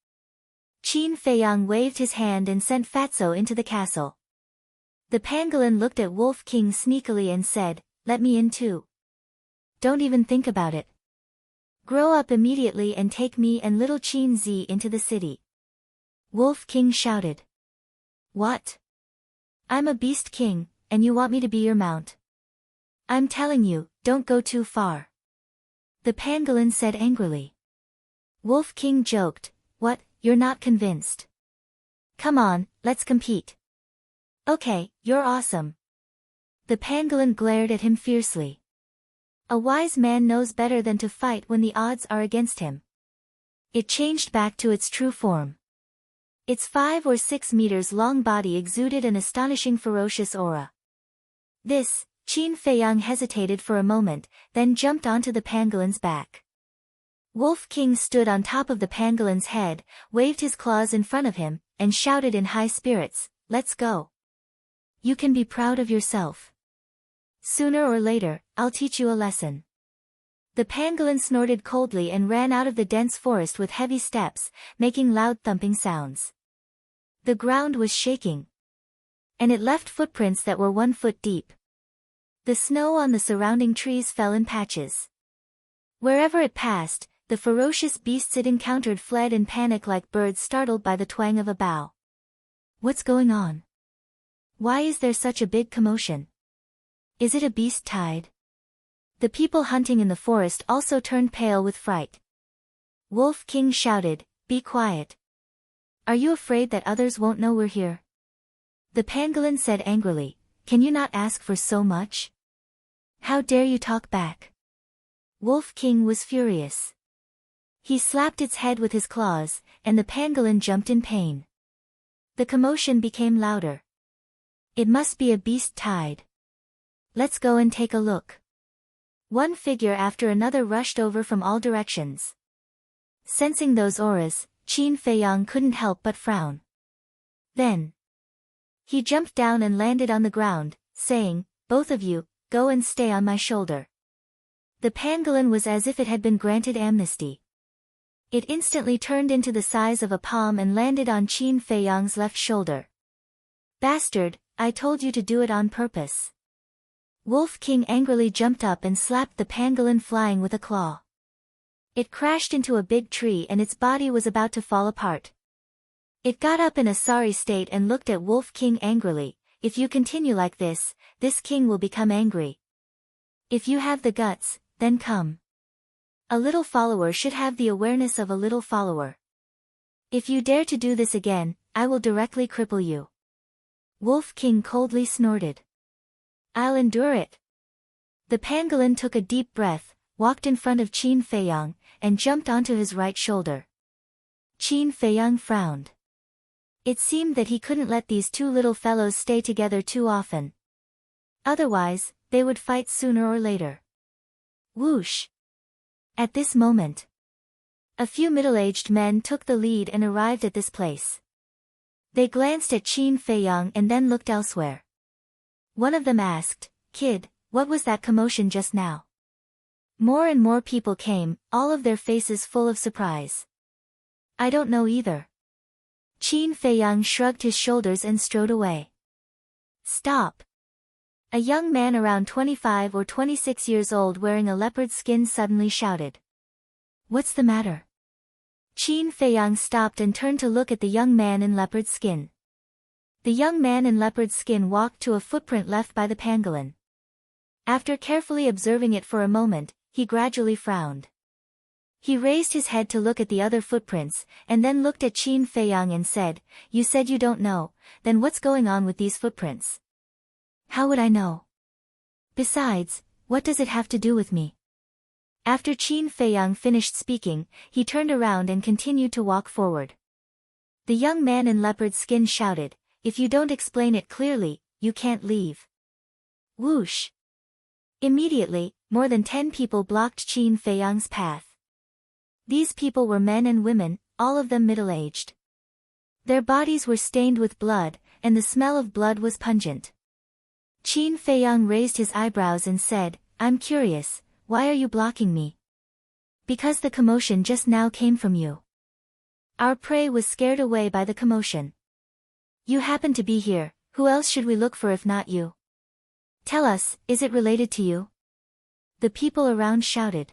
Qin Feiyang waved his hand and sent Fatso into the castle. The pangolin looked at Wolf King sneakily and said, "Let me in too. Don't even think about it. Grow up immediately and take me and little Qin Zi into the city." Wolf King shouted. "What? I'm a beast king, and you want me to be your mount? I'm telling you, don't go too far." The pangolin said angrily. Wolf King joked, "What, you're not convinced? Come on, let's compete." "Okay, you're awesome." The pangolin glared at him fiercely. A wise man knows better than to fight when the odds are against him. It changed back to its true form. Its 5 or 6 meters long body exuded an astonishing ferocious aura. This, Qin Feiyang hesitated for a moment, then jumped onto the pangolin's back. Wolf King stood on top of the pangolin's head, waved his claws in front of him, and shouted in high spirits, "Let's go. You can be proud of yourself. Sooner or later, I'll teach you a lesson." The pangolin snorted coldly and ran out of the dense forest with heavy steps, making loud thumping sounds. The ground was shaking. And it left footprints that were 1 foot deep. The snow on the surrounding trees fell in patches. Wherever it passed, the ferocious beasts it encountered fled in panic like birds startled by the twang of a bow. What's going on? Why is there such a big commotion? Is it a beast tide? The people hunting in the forest also turned pale with fright. Wolf King shouted, "Be quiet. Are you afraid that others won't know we're here?" The pangolin said angrily, "Can you not ask for so much? How dare you talk back?" Wolf King was furious. He slapped its head with his claws, and the pangolin jumped in pain. The commotion became louder. "It must be a beast tide. Let's go and take a look." One figure after another rushed over from all directions. Sensing those auras, Qin Feiyang couldn't help but frown. Then he jumped down and landed on the ground, saying, "Both of you, go and stay on my shoulder." The pangolin was as if it had been granted amnesty. It instantly turned into the size of a palm and landed on Qin Feiyang's left shoulder. "Bastard, I told you to do it on purpose." Wolf King angrily jumped up and slapped the pangolin flying with a claw. It crashed into a big tree and its body was about to fall apart. It got up in a sorry state and looked at Wolf King angrily. "If you continue like this king will become angry. If you have the guts, then come. A little follower should have the awareness of a little follower. If you dare to do this again, I will directly cripple you." Wolf King coldly snorted. "I'll endure it." The pangolin took a deep breath, walked in front of Qin Feiyang, and jumped onto his right shoulder. Qin Feiyang frowned. It seemed that he couldn't let these two little fellows stay together too often. Otherwise, they would fight sooner or later. Whoosh! At this moment, a few middle-aged men took the lead and arrived at this place. They glanced at Qin Feiyang and then looked elsewhere. One of them asked, "Kid, what was that commotion just now?" More and more people came, all of their faces full of surprise. "I don't know either." Qin Feiyang shrugged his shoulders and strode away. "Stop!" A young man around 25 or 26 years old wearing a leopard skin suddenly shouted. "What's the matter?" Qin Feiyang stopped and turned to look at the young man in leopard skin. The young man in leopard skin walked to a footprint left by the pangolin. After carefully observing it for a moment, he gradually frowned. He raised his head to look at the other footprints, and then looked at Qin Feiyang and said, "You said you don't know, then what's going on with these footprints?" "How would I know? Besides, what does it have to do with me?" After Qin Feiyang finished speaking, he turned around and continued to walk forward. The young man in leopard skin shouted, "If you don't explain it clearly, you can't leave." Whoosh! Immediately, more than 10 people blocked Qin Feiyang's path. These people were men and women, all of them middle-aged. Their bodies were stained with blood, and the smell of blood was pungent. Qin Feiyang raised his eyebrows and said, I'm curious, why are you blocking me? Because the commotion just now came from you. Our prey was scared away by the commotion. You happen to be here, who else should we look for if not you? Tell us, is it related to you? The people around shouted.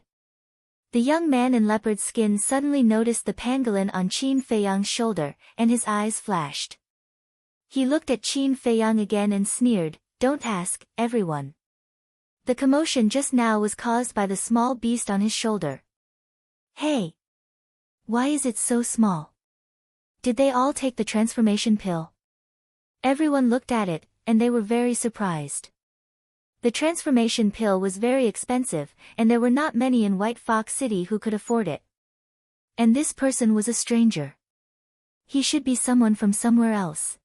The young man in leopard skin suddenly noticed the pangolin on Qin Feiyang's shoulder, and his eyes flashed. He looked at Qin Feiyang again and sneered, Don't ask, everyone. The commotion just now was caused by the small beast on his shoulder. Hey! Why is it so small? Did they all take the transformation pill? Everyone looked at it, and they were very surprised. The transformation pill was very expensive, and there were not many in White Fox City who could afford it. And this person was a stranger. He should be someone from somewhere else.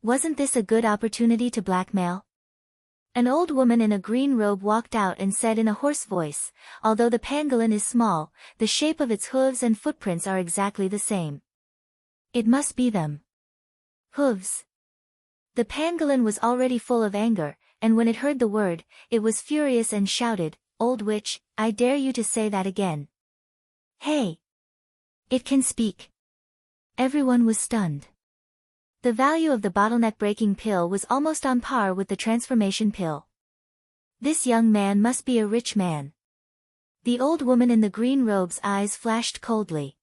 Wasn't this a good opportunity to blackmail? An old woman in a green robe walked out and said in a hoarse voice, although the pangolin is small, the shape of its hooves and footprints are exactly the same. It must be them. Hooves. The pangolin was already full of anger, and when it heard the word, it was furious and shouted, Old witch, I dare you to say that again. Hey! It can speak. Everyone was stunned. The value of the bottleneck-breaking pill was almost on par with the transformation pill. This young man must be a rich man. The old woman in the green robe's eyes flashed coldly.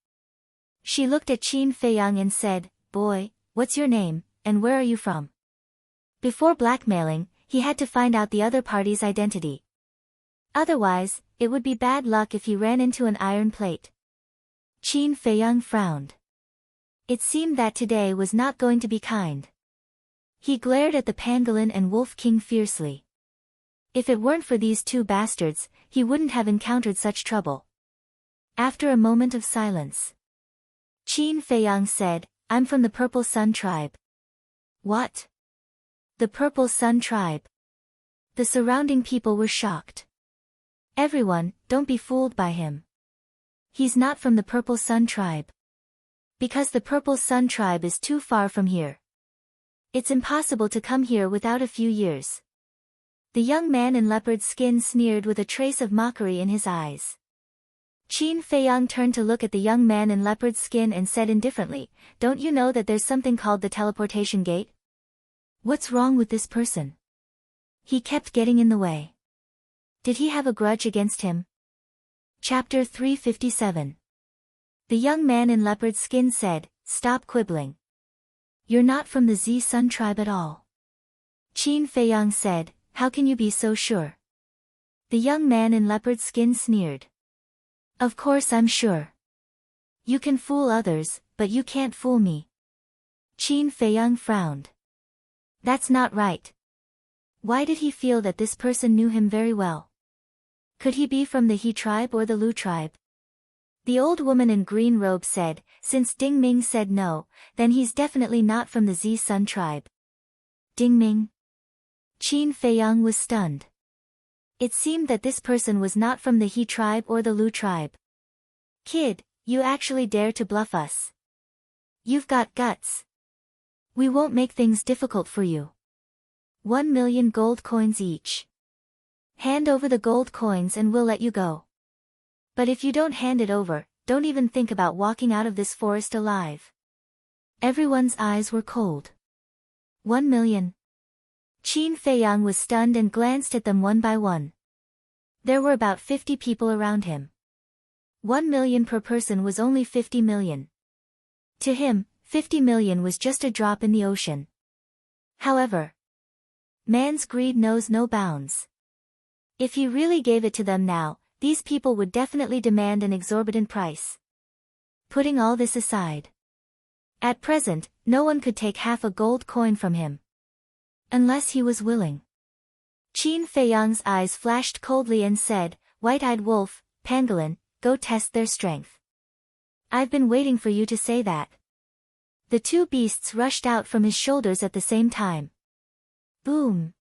She looked at Qin Feiyang and said, Boy, what's your name, and where are you from? Before blackmailing, he had to find out the other party's identity. Otherwise, it would be bad luck if he ran into an iron plate. Qin Feiyang frowned. It seemed that today was not going to be kind. He glared at the pangolin and Wolf King fiercely. If it weren't for these two bastards, he wouldn't have encountered such trouble. After a moment of silence, Qin Feiyang said, I'm from the Purple Sun tribe. What? The Purple Sun tribe? The surrounding people were shocked. Everyone, don't be fooled by him. He's not from the Purple Sun tribe. Because the Purple Sun tribe is too far from here. It's impossible to come here without a few years. The young man in leopard skin sneered with a trace of mockery in his eyes. Qin Feiyang turned to look at the young man in leopard skin and said indifferently, Don't you know that there's something called the teleportation gate? What's wrong with this person? He kept getting in the way. Did he have a grudge against him? Chapter 357. The young man in leopard skin said, Stop quibbling. You're not from the Z Sun tribe at all. Qin Feiyang said, How can you be so sure? The young man in leopard skin sneered. Of course I'm sure. You can fool others, but you can't fool me. Qin Feiyang frowned. That's not right. Why did he feel that this person knew him very well? Could he be from the He tribe or the Lu tribe? The old woman in green robe said, Since Ding Ming said no, then he's definitely not from the Z Sun tribe. Ding Ming? Qin Feiyang was stunned. It seemed that this person was not from the He tribe or the Lu tribe. Kid, you actually dare to bluff us. You've got guts. We won't make things difficult for you. 1 million gold coins each. Hand over the gold coins and we'll let you go. But if you don't hand it over, don't even think about walking out of this forest alive. Everyone's eyes were cold. 1 million. Qin Feiyang was stunned and glanced at them one by one. There were about 50 people around him. 1 million per person was only 50 million. To him, 50 million was just a drop in the ocean. However, man's greed knows no bounds. If he really gave it to them now, these people would definitely demand an exorbitant price. Putting all this aside, at present, no one could take half a gold coin from him. Unless he was willing. Qin Feiyang's eyes flashed coldly and said, White-eyed wolf, pangolin, go test their strength. I've been waiting for you to say that. The two beasts rushed out from his shoulders at the same time. Boom!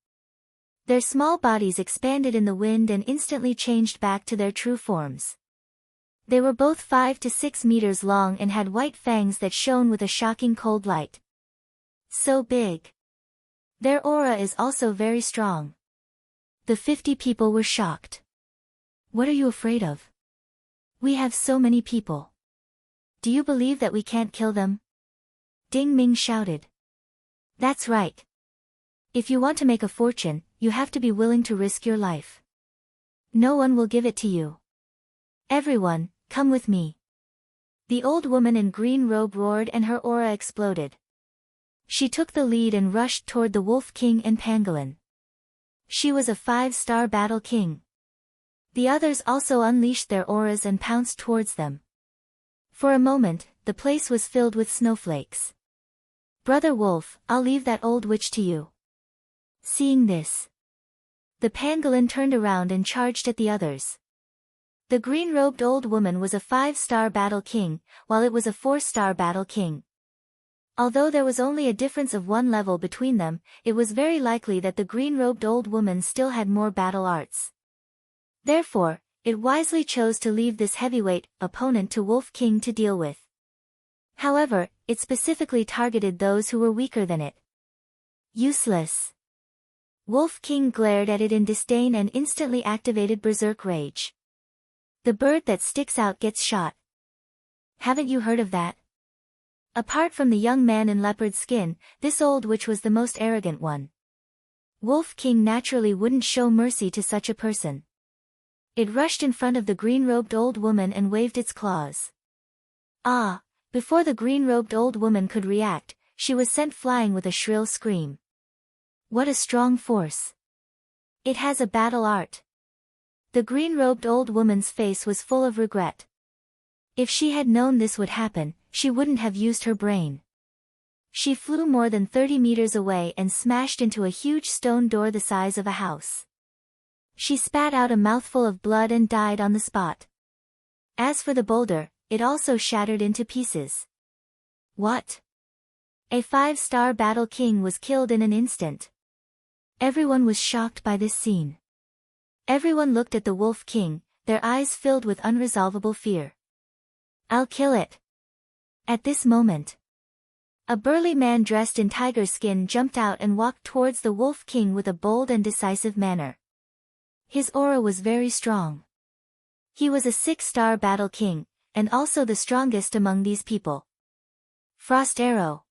Their small bodies expanded in the wind and instantly changed back to their true forms. They were both 5 to 6 meters long and had white fangs that shone with a shocking cold light. So big. Their aura is also very strong. The 50 people were shocked. What are you afraid of? We have so many people. Do you believe that we can't kill them? Ding Ming shouted. That's right. If you want to make a fortune, you have to be willing to risk your life. No one will give it to you. Everyone, come with me. The old woman in green robe roared and her aura exploded. She took the lead and rushed toward the Wolf King and Pangolin. She was a 5-star battle king. The others also unleashed their auras and pounced towards them. For a moment, the place was filled with snowflakes. Brother Wolf, I'll leave that old witch to you. Seeing this, the pangolin turned around and charged at the others. The green-robed old woman was a 5-star battle king, while it was a 4-star battle king. Although there was only a difference of 1 level between them, it was very likely that the green-robed old woman still had more battle arts. Therefore, it wisely chose to leave this heavyweight opponent to Wolf King to deal with. However, it specifically targeted those who were weaker than it. Useless. Wolf King glared at it in disdain and instantly activated Berserk Rage. The bird that sticks out gets shot. Haven't you heard of that? Apart from the young man in leopard skin, this old witch was the most arrogant one. Wolf King naturally wouldn't show mercy to such a person. It rushed in front of the green-robed old woman and waved its claws. Ah! Before the green-robed old woman could react, she was sent flying with a shrill scream. What a strong force! It has a battle art. The green-robed old woman's face was full of regret. If she had known this would happen, she wouldn't have used her brain. She flew more than 30 meters away and smashed into a huge stone door the size of a house. She spat out a mouthful of blood and died on the spot. As for the boulder, it also shattered into pieces. What? A 5-star battle king was killed in an instant. Everyone was shocked by this scene. Everyone looked at the Wolf King, their eyes filled with unresolvable fear. I'll kill it. At this moment, a burly man dressed in tiger skin jumped out and walked towards the Wolf King with a bold and decisive manner. His aura was very strong. He was a 6-star battle king, and also the strongest among these people. Frost Arrow.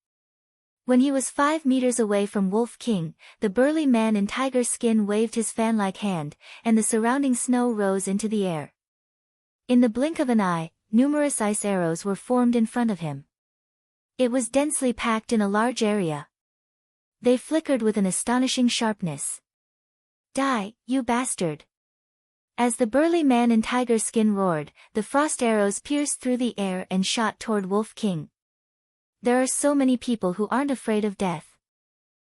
When he was 5 meters away from Wolf King, the burly man in tiger skin waved his fan-like hand, and the surrounding snow rose into the air. In the blink of an eye, numerous ice arrows were formed in front of him. It was densely packed in a large area. They flickered with an astonishing sharpness. Die, you bastard! As the burly man in tiger skin roared, the frost arrows pierced through the air and shot toward Wolf King. There are so many people who aren't afraid of death.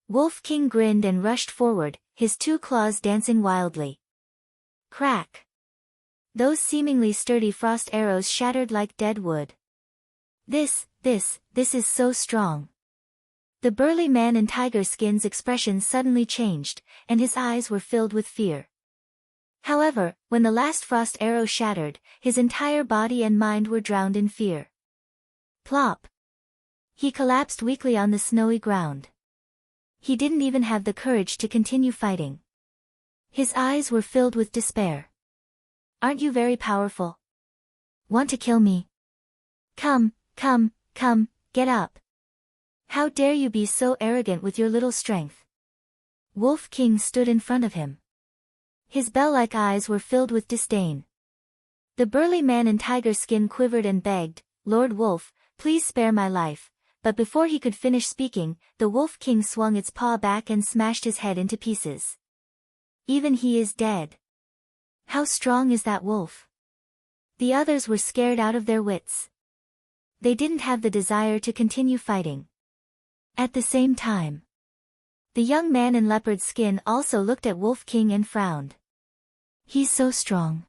Wolf King grinned and rushed forward, his 2 claws dancing wildly. Crack! Those seemingly sturdy frost arrows shattered like dead wood. This is so strong. The burly man in tiger skin's expression suddenly changed, and his eyes were filled with fear. However, when the last frost arrow shattered, his entire body and mind were drowned in fear. Plop! He collapsed weakly on the snowy ground. He didn't even have the courage to continue fighting. His eyes were filled with despair. Aren't you very powerful? Want to kill me? Come, get up. How dare you be so arrogant with your little strength? Wolf King stood in front of him. His bell-like eyes were filled with disdain. The burly man in tiger skin quivered and begged, Lord Wolf, please spare my life. But before he could finish speaking, the Wolf King swung its paw back and smashed his head into pieces. Even he is dead. How strong is that wolf? The others were scared out of their wits. They didn't have the desire to continue fighting. At the same time, the young man in leopard skin also looked at Wolf King and frowned. He's so strong.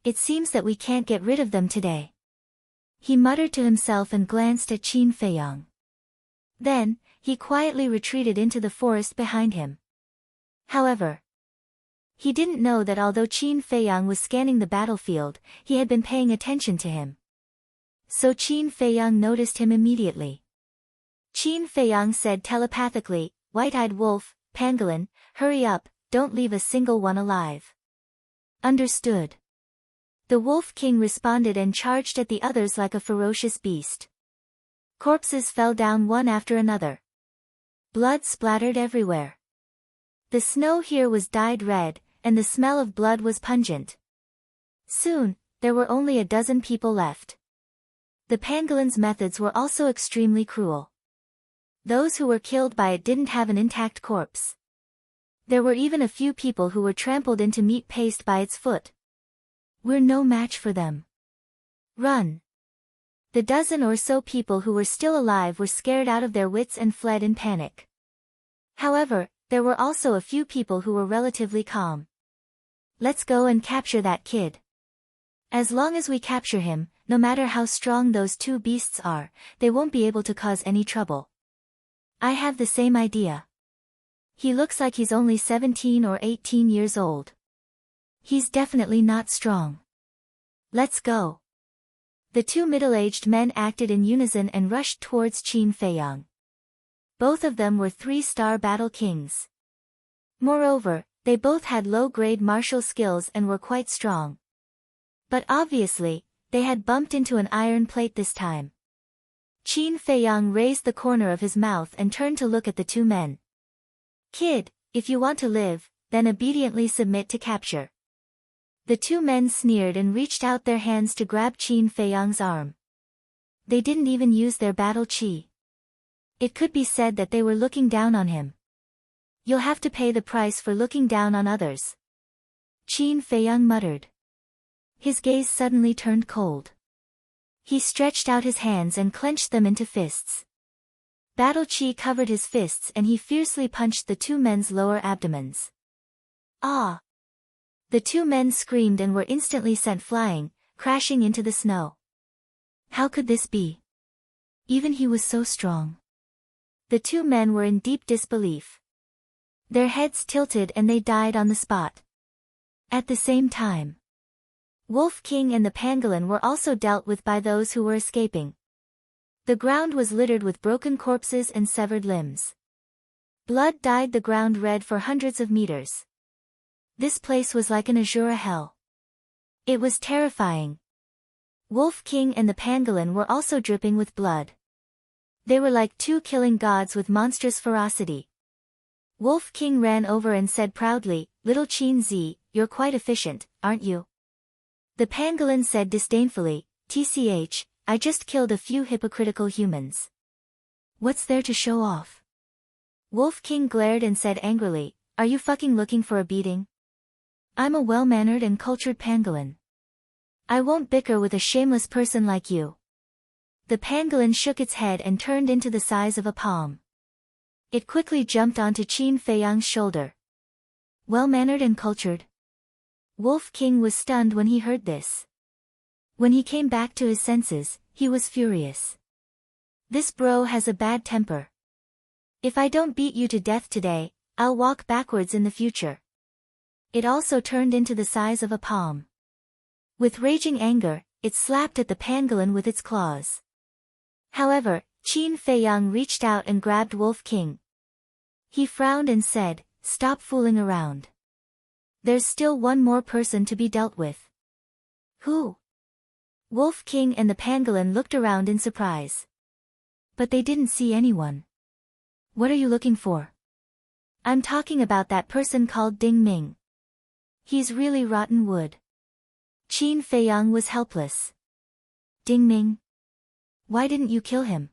It seems that we can't get rid of them today. He muttered to himself and glanced at Qin Feiyang. Then, he quietly retreated into the forest behind him. However, He didn't know that although Qin Feiyang was scanning the battlefield, he had been paying attention to him. So Qin Feiyang noticed him immediately. Qin Feiyang said telepathically, "White-eyed wolf, pangolin, hurry up, don't leave a single one alive." Understood. The Wolf King responded and charged at the others like a ferocious beast. Corpses fell down one after another. Blood splattered everywhere. The snow here was dyed red, and the smell of blood was pungent. Soon, there were only a dozen people left. The pangolin's methods were also extremely cruel. Those who were killed by it didn't have an intact corpse. There were even a few people who were trampled into meat paste by its foot. "We're no match for them. Run!" The dozen or so people who were still alive were scared out of their wits and fled in panic. However, there were also a few people who were relatively calm. "Let's go and capture that kid. As long as we capture him, no matter how strong those two beasts are, they won't be able to cause any trouble." "I have the same idea. He looks like he's only 17 or 18 years old. He's definitely not strong. Let's go." The two middle-aged men acted in unison and rushed towards Qin Feiyang. Both of them were 3-star battle kings. Moreover, they both had low-grade martial skills and were quite strong. But obviously, they had bumped into an iron plate this time. Qin Feiyang raised the corner of his mouth and turned to look at the two men. "Kid, if you want to live, then obediently submit to capture." The two men sneered and reached out their hands to grab Qin Feiyang's arm. They didn't even use their battle chi. It could be said that they were looking down on him. "You'll have to pay the price for looking down on others," Qin Feiyang muttered. His gaze suddenly turned cold. He stretched out his hands and clenched them into fists. Battle chi covered his fists and he fiercely punched the two men's lower abdomens. "Ah!" The two men screamed and were instantly sent flying, crashing into the snow. How could this be? Even he was so strong. The two men were in deep disbelief. Their heads tilted and they died on the spot. At the same time, Wolf King and the pangolin were also dealt with by those who were escaping. The ground was littered with broken corpses and severed limbs. Blood dyed the ground red for hundreds of meters. This place was like an Azura hell. It was terrifying. Wolf King and the pangolin were also dripping with blood. They were like two killing gods with monstrous ferocity. Wolf King ran over and said proudly, "Little Qin Zi, you're quite efficient, aren't you?" The pangolin said disdainfully, "TCH, I just killed a few hypocritical humans. What's there to show off?" Wolf King glared and said angrily, "Are you fucking looking for a beating? I'm a well-mannered and cultured pangolin. I won't bicker with a shameless person like you." The pangolin shook its head and turned into the size of a palm. It quickly jumped onto Qin Feiyang's shoulder. Well-mannered and cultured? Wolf King was stunned when he heard this. When he came back to his senses, he was furious. This bro has a bad temper. "If I don't beat you to death today, I'll walk backwards in the future." It also turned into the size of a palm. With raging anger, it slapped at the pangolin with its claws. However, Qin Feiyang reached out and grabbed Wolf King. He frowned and said, "Stop fooling around. There's still one more person to be dealt with." "Who?" Wolf King and the pangolin looked around in surprise. But they didn't see anyone. "What are you looking for?" "I'm talking about that person called Ding Ming. He's really rotten wood." Qin Feiyang was helpless. "Ding Ming? Why didn't you kill him?"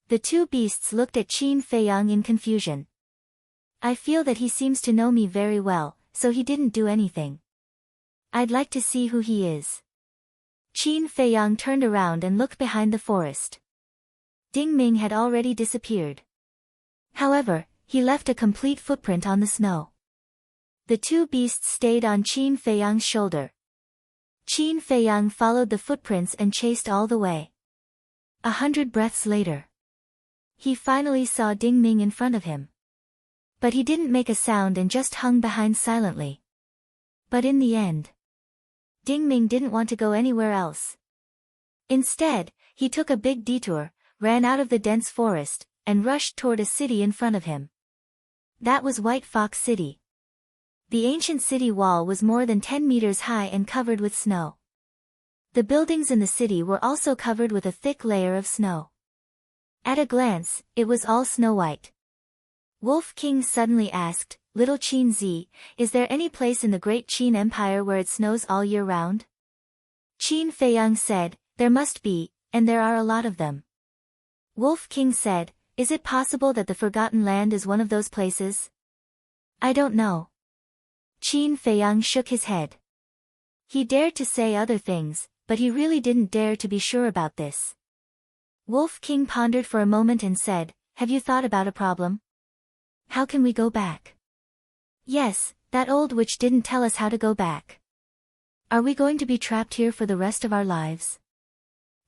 The two beasts looked at Qin Feiyang in confusion. "I feel that he seems to know me very well, so he didn't do anything. I'd like to see who he is." Qin Feiyang turned around and looked behind the forest. Ding Ming had already disappeared. However, he left a complete footprint on the snow. The two beasts stayed on Qin Feiyang's shoulder. Qin Feiyang followed the footprints and chased all the way. 100 breaths later, he finally saw Ding Ming in front of him. But he didn't make a sound and just hung behind silently. But in the end, Ding Ming didn't want to go anywhere else. Instead, he took a big detour, ran out of the dense forest, and rushed toward a city in front of him. That was White Fox City. The ancient city wall was more than 10 meters high and covered with snow. The buildings in the city were also covered with a thick layer of snow. At a glance, it was all snow-white. Wolf King suddenly asked, "Little Qin Zi, is there any place in the great Qin Empire where it snows all year round?" Qin Feiyang said, "There must be, and there are a lot of them." Wolf King said, "Is it possible that the Forgotten Land is one of those places?" "I don't know." Qin Feiyang shook his head. He dared to say other things, but he really didn't dare to be sure about this. Wolf King pondered for a moment and said, "Have you thought about a problem? How can we go back?" "Yes, that old witch didn't tell us how to go back." "Are we going to be trapped here for the rest of our lives?"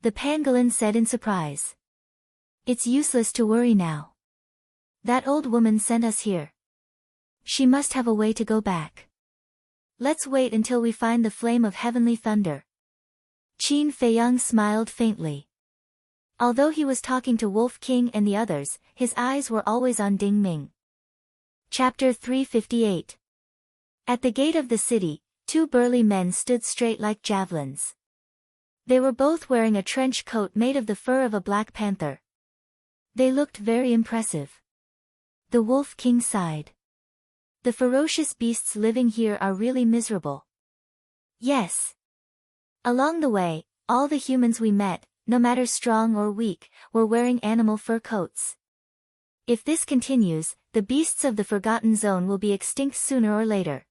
The pangolin said in surprise. "It's useless to worry now. That old woman sent us here. She must have a way to go back. Let's wait until we find the flame of heavenly thunder." Qin Feiyang smiled faintly. Although he was talking to Wolf King and the others, his eyes were always on Ding Ming. Chapter 358. At the gate of the city, two burly men stood straight like javelins. They were both wearing a trench coat made of the fur of a black panther. They looked very impressive. The Wolf King sighed. "The ferocious beasts living here are really miserable." "Yes." Along the way, all the humans we met, no matter strong or weak, were wearing animal fur coats. If this continues, the beasts of the Forgotten Zone will be extinct sooner or later.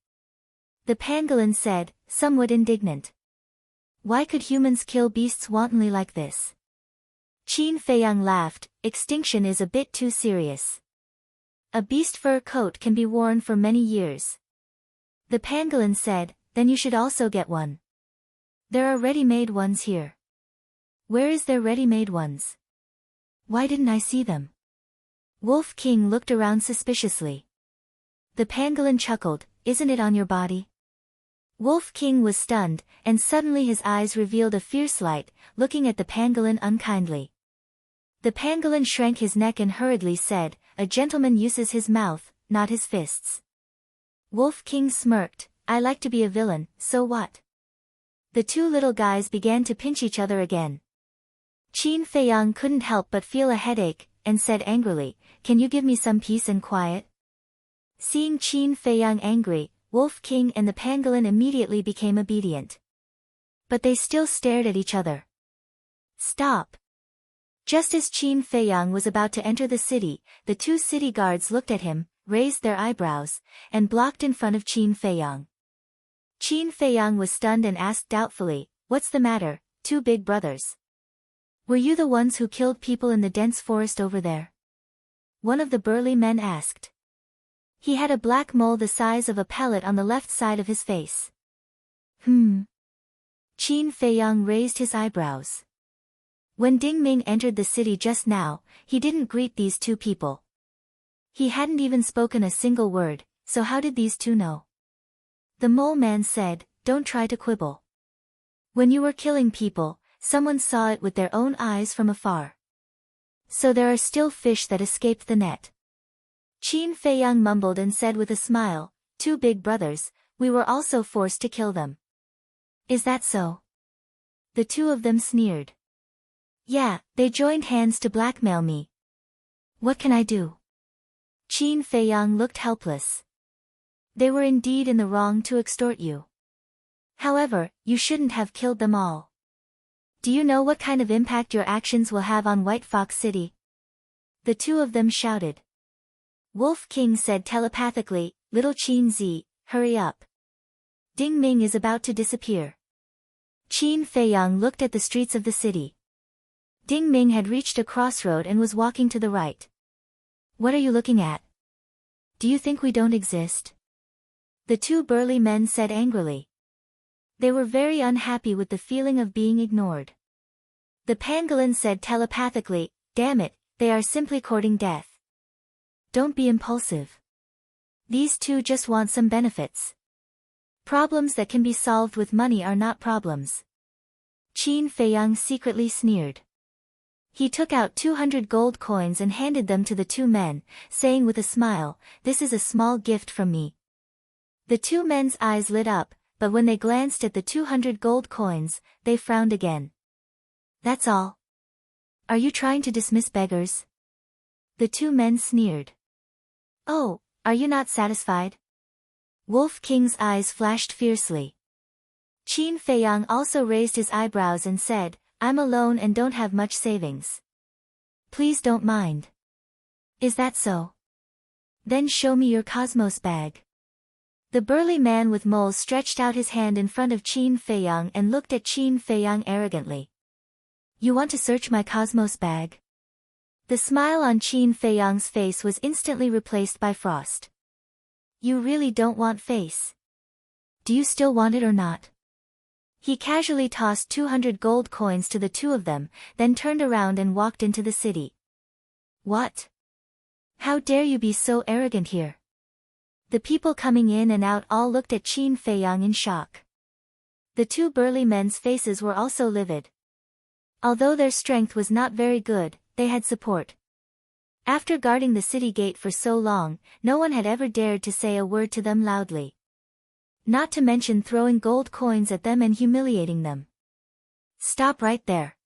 The pangolin said, somewhat indignant. Why could humans kill beasts wantonly like this? Qin Feiyang laughed, "Extinction is a bit too serious. A beast fur coat can be worn for many years." The pangolin said, "Then you should also get one. There are ready-made ones here." "Where is there ready-made ones? Why didn't I see them?" Wolf King looked around suspiciously. The pangolin chuckled, "Isn't it on your body?" Wolf King was stunned, and suddenly his eyes revealed a fierce light, looking at the pangolin unkindly. The pangolin shrank his neck and hurriedly said, "A gentleman uses his mouth, not his fists." Wolf King smirked, "I like to be a villain, so what?" The two little guys began to pinch each other again. Qin Feiyang couldn't help but feel a headache, and said angrily, "Can you give me some peace and quiet?" Seeing Qin Feiyang angry, Wolf King and the pangolin immediately became obedient. But they still stared at each other. "Stop!" Just as Qin Feiyang was about to enter the city, the two city guards looked at him, raised their eyebrows, and blocked in front of Qin Feiyang. Qin Feiyang was stunned and asked doubtfully, "What's the matter, two big brothers? Were you the ones who killed people in the dense forest over there?" One of the burly men asked. He had a black mole the size of a pellet on the left side of his face. Qin Feiyang raised his eyebrows. When Ding Ming entered the city just now, he didn't greet these two people. He hadn't even spoken a single word, so how did these two know? The mole man said, "Don't try to quibble. When you were killing people, someone saw it with their own eyes from afar. So there are still fish that escaped the net." Qin Feiyang mumbled and said with a smile, "Two big brothers, we were also forced to kill them." "Is that so?" The two of them sneered. "Yeah, they joined hands to blackmail me. What can I do?" Qin Feiyang looked helpless. They were indeed in the wrong to extort you. However, you shouldn't have killed them all. Do you know what kind of impact your actions will have on White Fox City? The two of them shouted. Wolf King said telepathically, "Little Qin Zi, hurry up. Ding Ming is about to disappear." Qin Feiyang looked at the streets of the city. Ding Ming had reached a crossroad and was walking to the right. "What are you looking at? Do you think we don't exist?" The two burly men said angrily. They were very unhappy with the feeling of being ignored. The pangolin said telepathically, "Damn it, they are simply courting death. Don't be impulsive. These two just want some benefits." Problems that can be solved with money are not problems. Qin Feiyang secretly sneered. He took out 200 gold coins and handed them to the two men, saying with a smile, "This is a small gift from me." The two men's eyes lit up, but when they glanced at the 200 gold coins, they frowned again. "That's all? Are you trying to dismiss beggars?" The two men sneered. "Oh, are you not satisfied?" Wolf King's eyes flashed fiercely. Qin Feiyang also raised his eyebrows and said, "I'm alone and don't have much savings. Please don't mind." "Is that so? Then show me your cosmos bag." The burly man with moles stretched out his hand in front of Qin Feiyang and looked at Qin Feiyang arrogantly. "You want to search my cosmos bag?" The smile on Qin Feiyang's face was instantly replaced by frost. "You really don't want face? Do you still want it or not?" He casually tossed 200 gold coins to the two of them, then turned around and walked into the city. "What? How dare you be so arrogant here?" The people coming in and out all looked at Qin Feiyang in shock. The two burly men's faces were also livid. Although their strength was not very good, they had support. After guarding the city gate for so long, no one had ever dared to say a word to them loudly. Not to mention throwing gold coins at them and humiliating them. "Stop right there!"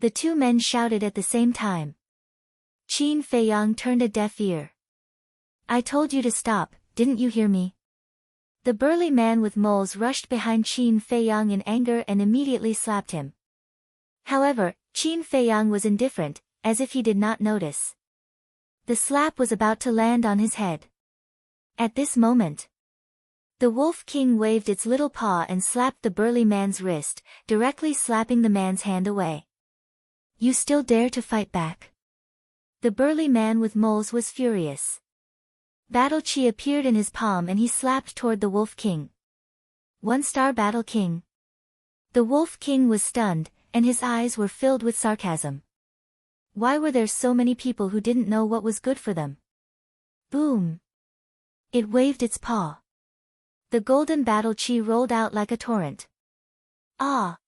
The two men shouted at the same time. Qin Feiyang turned a deaf ear. "I told you to stop, didn't you hear me?" The burly man with moles rushed behind Qin Feiyang in anger and immediately slapped him. However, Qin Feiyang was indifferent, as if he did not notice. The slap was about to land on his head. At this moment, the Wolf King waved its little paw and slapped the burly man's wrist, directly slapping the man's hand away. "You still dare to fight back?" The burly man with moles was furious. Battle Chi appeared in his palm and he slapped toward the Wolf King. "One-star Battle King." The Wolf King was stunned, and his eyes were filled with sarcasm. Why were there so many people who didn't know what was good for them? Boom! It waved its paw. The golden Battle Chi rolled out like a torrent. "Ah!"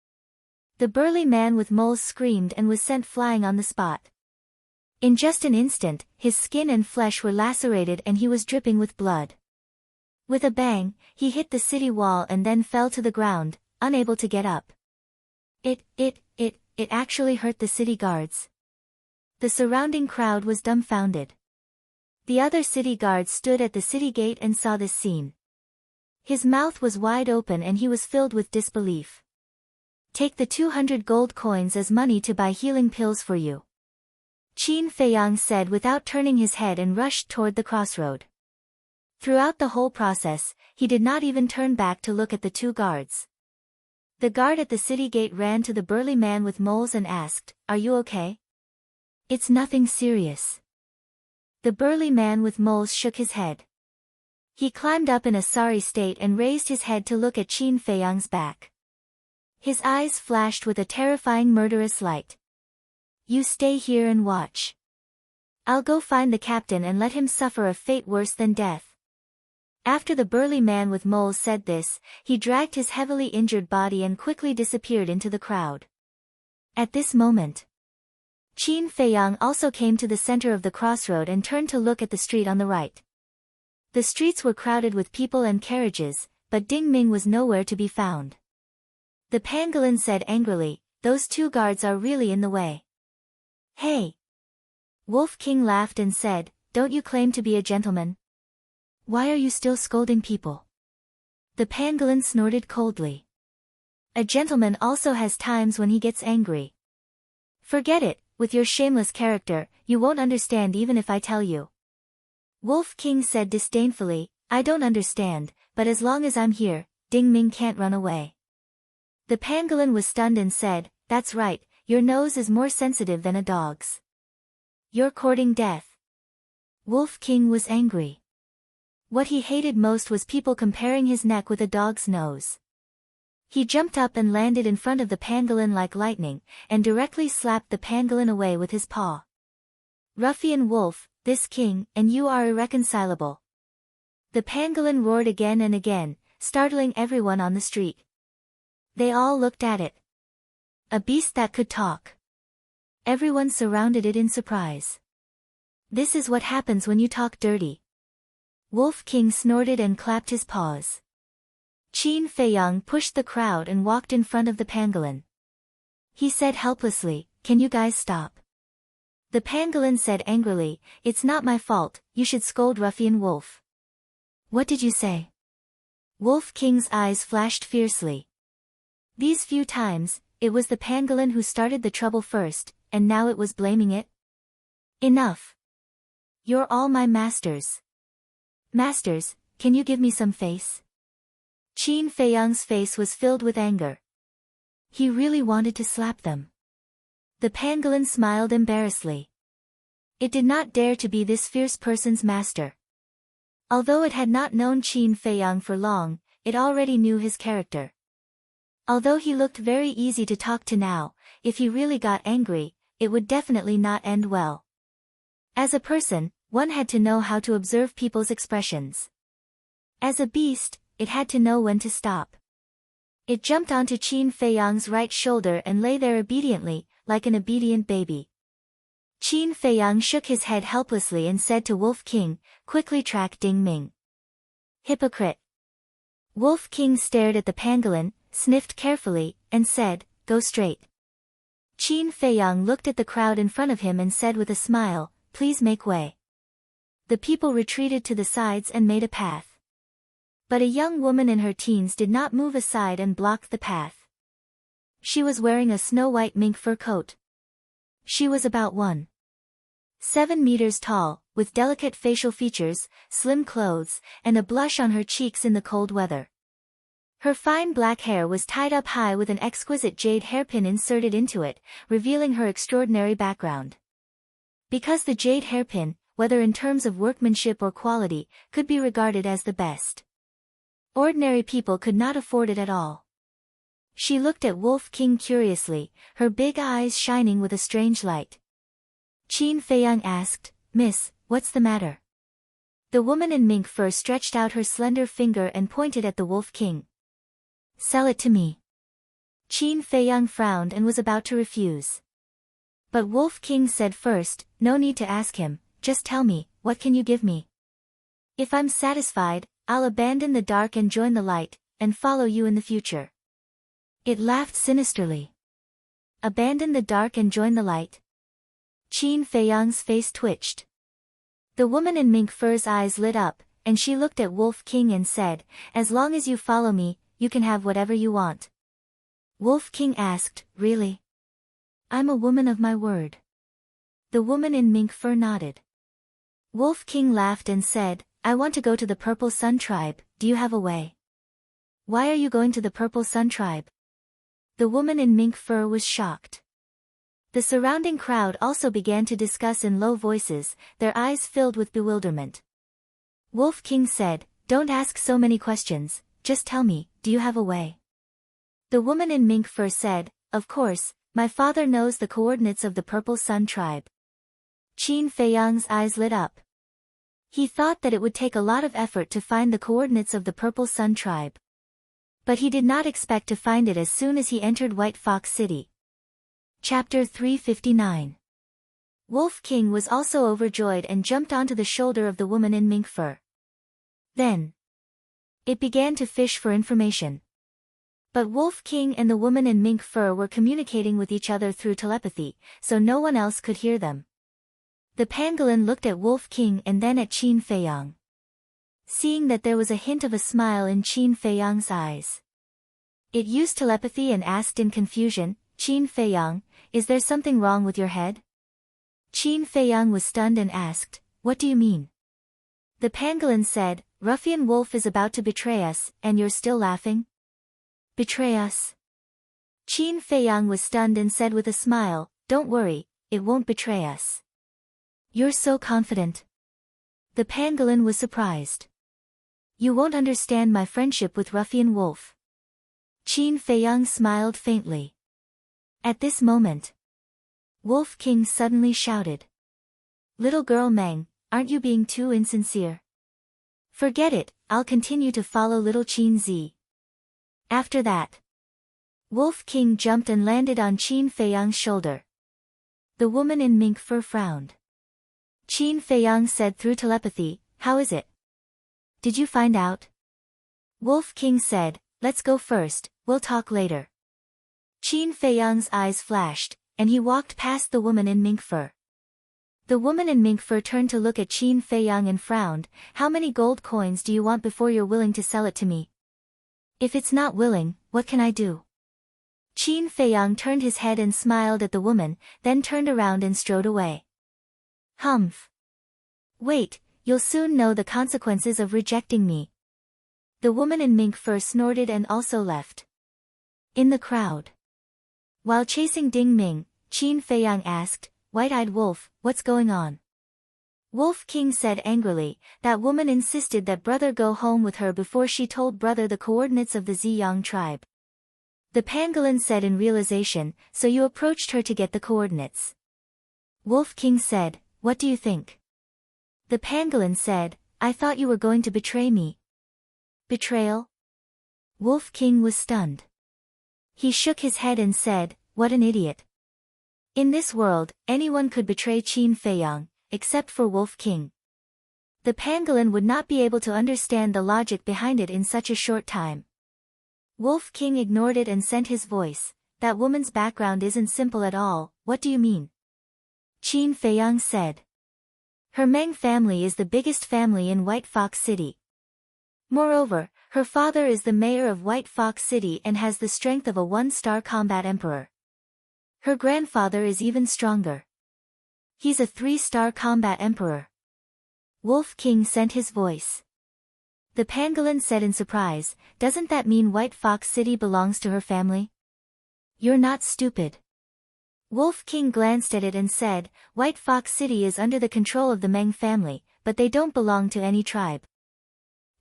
The burly man with moles screamed and was sent flying on the spot. In just an instant, his skin and flesh were lacerated and he was dripping with blood. With a bang, he hit the city wall and then fell to the ground, unable to get up. It actually hurt the city guards. The surrounding crowd was dumbfounded. The other city guards stood at the city gate and saw this scene. His mouth was wide open and he was filled with disbelief. "Take the 200 gold coins as money to buy healing pills for you," Qin Feiyang said without turning his head and rushed toward the crossroad. Throughout the whole process, he did not even turn back to look at the two guards. The guard at the city gate ran to the burly man with moles and asked, "Are you okay?" "It's nothing serious." The burly man with moles shook his head. He climbed up in a sorry state and raised his head to look at Qin Feiyang's back. His eyes flashed with a terrifying murderous light. "You stay here and watch. I'll go find the captain and let him suffer a fate worse than death." After the burly man with moles said this, he dragged his heavily injured body and quickly disappeared into the crowd. At this moment, Qin Feiyang also came to the center of the crossroad and turned to look at the street on the right. The streets were crowded with people and carriages, but Ding Ming was nowhere to be found. The pangolin said angrily, "Those two guards are really in the way." "Hey!" Wolf King laughed and said, "Don't you claim to be a gentleman? Why are you still scolding people?" The pangolin snorted coldly. "A gentleman also has times when he gets angry. Forget it, with your shameless character, you won't understand even if I tell you." Wolf King said disdainfully, "I don't understand, but as long as I'm here, Ding Ming can't run away." The pangolin was stunned and said, "That's right, your nose is more sensitive than a dog's. You're courting death." Wolf King was angry. What he hated most was people comparing his neck with a dog's nose. He jumped up and landed in front of the pangolin like lightning, and directly slapped the pangolin away with his paw. "Ruffian wolf, this king, and you are irreconcilable." The pangolin roared again and again, startling everyone on the street. They all looked at it. A beast that could talk. Everyone surrounded it in surprise. This is what happens when you talk dirty. Wolf King snorted and clapped his paws. Qin Feiyang pushed the crowd and walked in front of the pangolin. He said helplessly, "Can you guys stop?" The pangolin said angrily, "It's not my fault, you should scold ruffian wolf." "What did you say?" Wolf King's eyes flashed fiercely. These few times, it was the pangolin who started the trouble first, and now it was blaming it. "Enough. You're all my masters. Masters, can you give me some face?" Qin Feiyang's face was filled with anger. He really wanted to slap them. The pangolin smiled embarrassedly. It did not dare to be this fierce person's master. Although it had not known Qin Feiyang for long, it already knew his character. Although he looked very easy to talk to now, if he really got angry, it would definitely not end well. As a person, one had to know how to observe people's expressions. As a beast, it had to know when to stop. It jumped onto Qin Feiyang's right shoulder and lay there obediently, like an obedient baby. Qin Feiyang shook his head helplessly and said to Wolf King, "Quickly track Ding Ming." "Hypocrite." Wolf King stared at the pangolin, sniffed carefully, and said, "Go straight." Qin Feiyang looked at the crowd in front of him and said with a smile, "Please make way." The people retreated to the sides and made a path. But a young woman in her teens did not move aside and blocked the path. She was wearing a snow-white mink fur coat. She was about 1.7 meters tall, with delicate facial features, slim clothes, and a blush on her cheeks in the cold weather. Her fine black hair was tied up high with an exquisite jade hairpin inserted into it, revealing her extraordinary background. Because the jade hairpin, whether in terms of workmanship or quality, could be regarded as the best. Ordinary people could not afford it at all. She looked at Wolf King curiously, her big eyes shining with a strange light. Qin Feiyang asked, "Miss, what's the matter?" The woman in mink fur stretched out her slender finger and pointed at the Wolf King. "Sell it to me." Qin Feiyang frowned and was about to refuse. But Wolf King said first, "No need to ask him, just tell me, what can you give me? If I'm satisfied, I'll abandon the dark and join the light, and follow you in the future." It laughed sinisterly. Abandon the dark and join the light? Qin Feiyang's face twitched. The woman in mink fur's eyes lit up, and she looked at Wolf King and said, "As long as you follow me, you can have whatever you want." Wolf King asked, "Really?" "I'm a woman of my word." The woman in mink fur nodded. Wolf King laughed and said, "I want to go to the Purple Sun Tribe, do you have a way?" "Why are you going to the Purple Sun Tribe?" The woman in mink fur was shocked. The surrounding crowd also began to discuss in low voices, their eyes filled with bewilderment. Wolf King said, "Don't ask so many questions, just tell me, do you have a way?" The woman in mink fur said, "Of course, my father knows the coordinates of the Purple Sun Tribe." Qin Feiyang's eyes lit up. He thought that it would take a lot of effort to find the coordinates of the Purple Sun Tribe. But he did not expect to find it as soon as he entered White Fox City. Chapter 359. Wolf King was also overjoyed and jumped onto the shoulder of the woman in mink fur. Then it began to fish for information. But Wolf King and the woman in mink fur were communicating with each other through telepathy, so no one else could hear them. The pangolin looked at Wolf King and then at Qin Feiyang. Seeing that there was a hint of a smile in Qin Feiyang's eyes, it used telepathy and asked in confusion, "Qin Feiyang, is there something wrong with your head?" Qin Feiyang was stunned and asked, "What do you mean?" The pangolin said, "Ruffian wolf is about to betray us, and you're still laughing?" "Betray us?" Qin Feiyang was stunned and said with a smile, "Don't worry, it won't betray us." "You're so confident." The pangolin was surprised. "You won't understand my friendship with Ruffian Wolf." Qin Feiyang smiled faintly. At this moment, Wolf King suddenly shouted, "Little girl Meng, aren't you being too insincere? Forget it, I'll continue to follow little Qin Zi. After that, Wolf King jumped and landed on Qin Feiyang's shoulder. The woman in mink fur frowned. Qin Feiyang said through telepathy, "How is it? Did you find out?" Wolf King said, "Let's go first, we'll talk later." Qin Feiyang's eyes flashed, and he walked past the woman in mink fur. The woman in mink fur turned to look at Qin Feiyang and frowned, "How many gold coins do you want before you're willing to sell it to me? If it's not willing, what can I do?" Qin Feiyang turned his head and smiled at the woman, then turned around and strode away. "Humph. Wait, you'll soon know the consequences of rejecting me." The woman in mink fur snorted and also left. In the crowd, while chasing Ding Ming, Qin Feiyang asked, "White-eyed wolf, what's going on?" Wolf King said angrily, "That woman insisted that brother go home with her before she told brother the coordinates of the Ziyang tribe." The pangolin said in realization, "So you approached her to get the coordinates?" Wolf King said, "What do you think?" The pangolin said, "I thought you were going to betray me." Betrayal? Wolf King was stunned. He shook his head and said, "What an idiot. In this world, anyone could betray Qin Feiyang, except for Wolf King." The pangolin would not be able to understand the logic behind it in such a short time. Wolf King ignored it and sent his voice, "That woman's background isn't simple at all, what do you mean?" Qin Feiyang said, "Her Meng family is the biggest family in White Fox City. Moreover, her father is the mayor of White Fox City and has the strength of a one-star combat emperor. Her grandfather is even stronger. He's a 3-star combat emperor." Wolf King sent his voice. The pangolin said in surprise, "Doesn't that mean White Fox City belongs to her family?" "You're not stupid." Wolf King glanced at it and said, "White Fox City is under the control of the Meng family, but they don't belong to any tribe.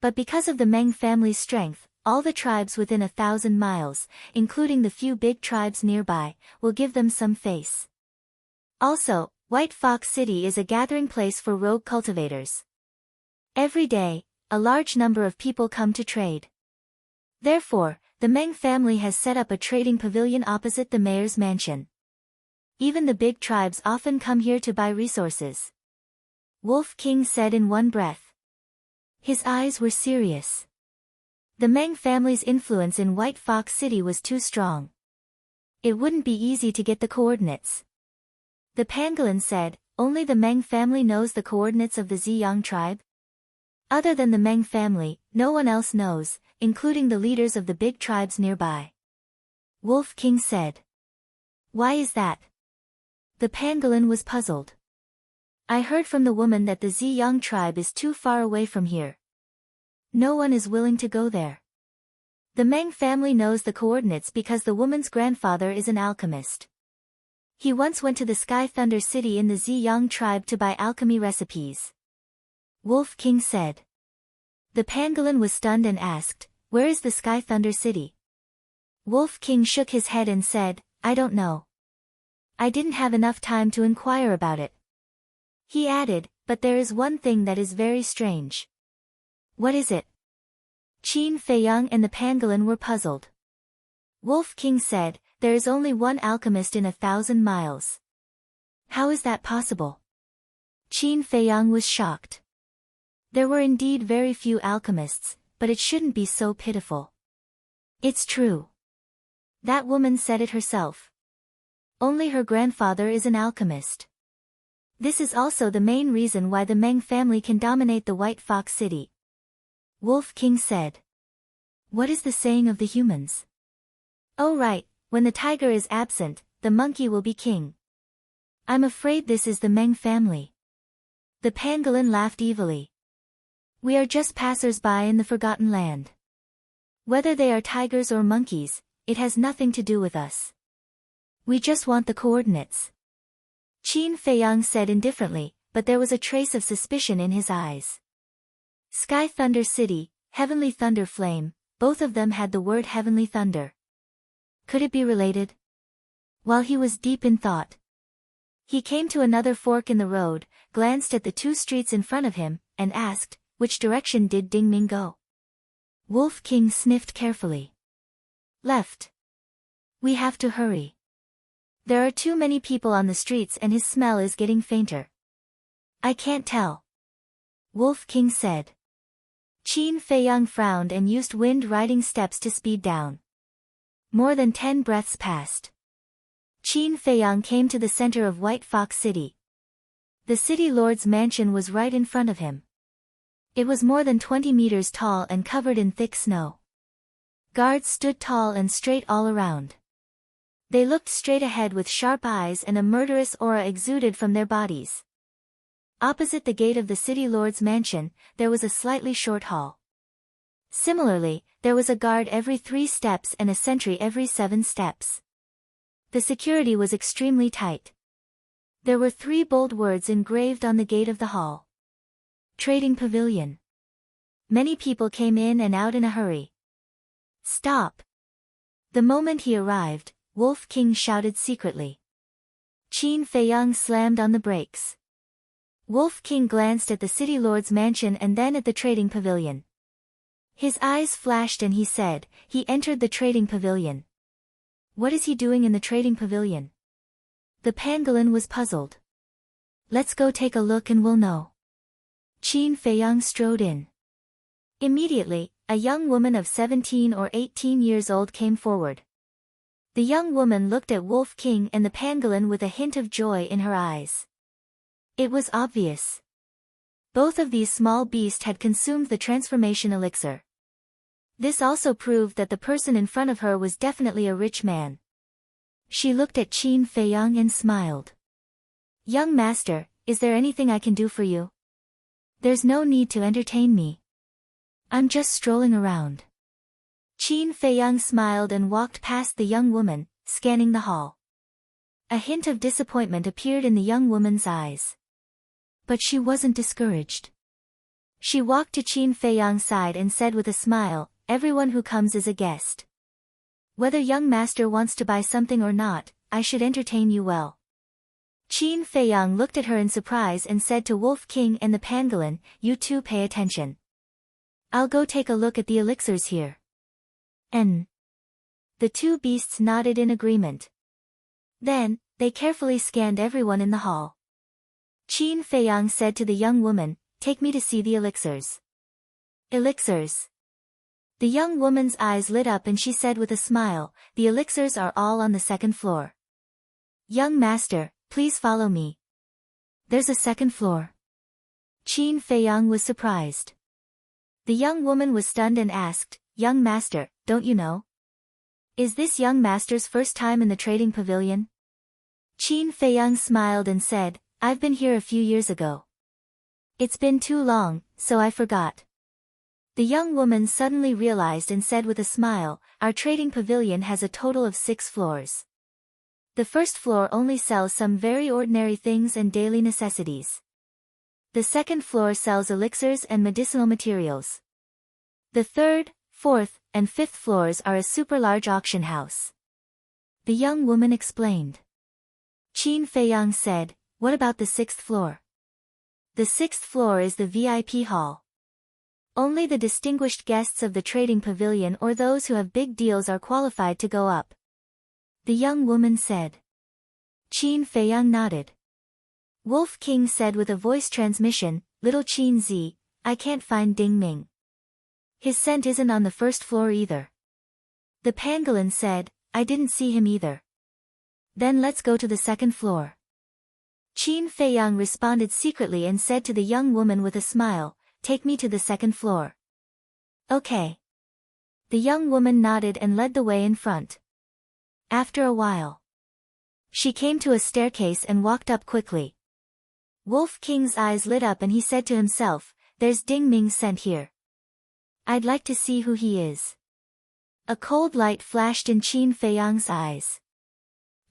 But because of the Meng family's strength, all the tribes within 1,000 miles, including the few big tribes nearby, will give them some face. Also, White Fox City is a gathering place for rogue cultivators. Every day, a large number of people come to trade. Therefore, the Meng family has set up a trading pavilion opposite the mayor's mansion. Even the big tribes often come here to buy resources." Wolf King said in one breath. His eyes were serious. The Meng family's influence in White Fox City was too strong. It wouldn't be easy to get the coordinates. The pangolin said, "Only the Meng family knows the coordinates of the Ziyang tribe? Other than the Meng family, no one else knows, including the leaders of the big tribes nearby." Wolf King said. "Why is that?" The pangolin was puzzled. "I heard from the woman that the Ziyang tribe is too far away from here. No one is willing to go there. The Meng family knows the coordinates because the woman's grandfather is an alchemist. He once went to the Sky Thunder City in the Ziyang tribe to buy alchemy recipes." Wolf King said. The pangolin was stunned and asked, "Where is the Sky Thunder City?" Wolf King shook his head and said, "I don't know. I didn't have enough time to inquire about it." He added, "But there is one thing that is very strange." "What is it?" Qin Feiyang and the pangolin were puzzled. Wolf King said, "There is only one alchemist in 1,000 miles. How is that possible?" Qin Feiyang was shocked. There were indeed very few alchemists, but it shouldn't be so pitiful. "It's true. That woman said it herself. Only her grandfather is an alchemist. This is also the main reason why the Meng family can dominate the White Fox City." Wolf King said. "What is the saying of the humans?" "Oh right, when the tiger is absent, the monkey will be king. I'm afraid this is the Meng family." The pangolin laughed evilly. "We are just passers-by in the Forgotten Land. Whether they are tigers or monkeys, it has nothing to do with us. We just want the coordinates." Qin Feiyang said indifferently, but there was a trace of suspicion in his eyes. Sky Thunder City, Heavenly Thunder Flame, both of them had the word Heavenly Thunder. Could it be related? While he was deep in thought, he came to another fork in the road, glanced at the two streets in front of him, and asked, which direction did Ding Ming go? Wolf King sniffed carefully. Left. We have to hurry. There are too many people on the streets and his smell is getting fainter. I can't tell. Wolf King said. Qin Feiyang frowned and used wind-riding steps to speed down. More than 10 breaths passed. Qin Feiyang came to the center of White Fox City. The city lord's mansion was right in front of him. It was more than 20 meters tall and covered in thick snow. Guards stood tall and straight all around. They looked straight ahead with sharp eyes and a murderous aura exuded from their bodies. Opposite the gate of the city lord's mansion, there was a slightly short hall. Similarly, there was a guard every 3 steps and a sentry every 7 steps. The security was extremely tight. There were 3 bold words engraved on the gate of the hall. Trading Pavilion. Many people came in and out in a hurry. Stop! The moment he arrived, Wolf King shouted secretly. Qin Feiyang slammed on the brakes. Wolf King glanced at the city lord's mansion and then at the trading pavilion. His eyes flashed and he said, he entered the trading pavilion. What is he doing in the trading pavilion? The pangolin was puzzled. Let's go take a look and we'll know. Qin Feiyang strode in. Immediately, a young woman of 17 or 18 years old came forward. The young woman looked at Wolf King and the pangolin with a hint of joy in her eyes. It was obvious. Both of these small beasts had consumed the transformation elixir. This also proved that the person in front of her was definitely a rich man. She looked at Qin Feiyang and smiled. Young master, is there anything I can do for you? There's no need to entertain me. I'm just strolling around. Qin Feiyang smiled and walked past the young woman, scanning the hall. A hint of disappointment appeared in the young woman's eyes. But she wasn't discouraged. She walked to Qin Feiyang's side and said with a smile, everyone who comes is a guest. Whether young master wants to buy something or not, I should entertain you well. Qin Feiyang looked at her in surprise and said to Wolf King and the pangolin, you two pay attention. I'll go take a look at the elixirs here. The 2 beasts nodded in agreement. Then, they carefully scanned everyone in the hall. Qin Feiyang said to the young woman, take me to see the elixirs. Elixirs. The young woman's eyes lit up and she said with a smile, the elixirs are all on the 2nd floor. Young master, please follow me. There's a 2nd floor. Qin Feiyang was surprised. The young woman was stunned and asked, young master, don't you know? Is this young master's first time in the trading pavilion? Qin Feiyang smiled and said, I've been here a few years ago. It's been too long, so I forgot. The young woman suddenly realized and said with a smile, our trading pavilion has a total of 6 floors. The 1st floor only sells some very ordinary things and daily necessities. The 2nd floor sells elixirs and medicinal materials. The 3rd, 4th, and 5th floors are a super large auction house. The young woman explained. Qin Feiyang said, what about the 6th floor? The 6th floor is the VIP hall. Only the distinguished guests of the trading pavilion or those who have big deals are qualified to go up. The young woman said. Qin Feiyang nodded. Wolf King said with a voice transmission, little Qin Z, I can't find Ding Ming. His scent isn't on the 1st floor either. The pangolin said, I didn't see him either. Then let's go to the 2nd floor. Qin Feiyang responded secretly and said to the young woman with a smile, take me to the 2nd floor. Okay. The young woman nodded and led the way in front. After a while, she came to a staircase and walked up quickly. Wolf King's eyes lit up and he said to himself, there's Ding Ming's scent here. I'd like to see who he is. A cold light flashed in Qin Feiyang's eyes.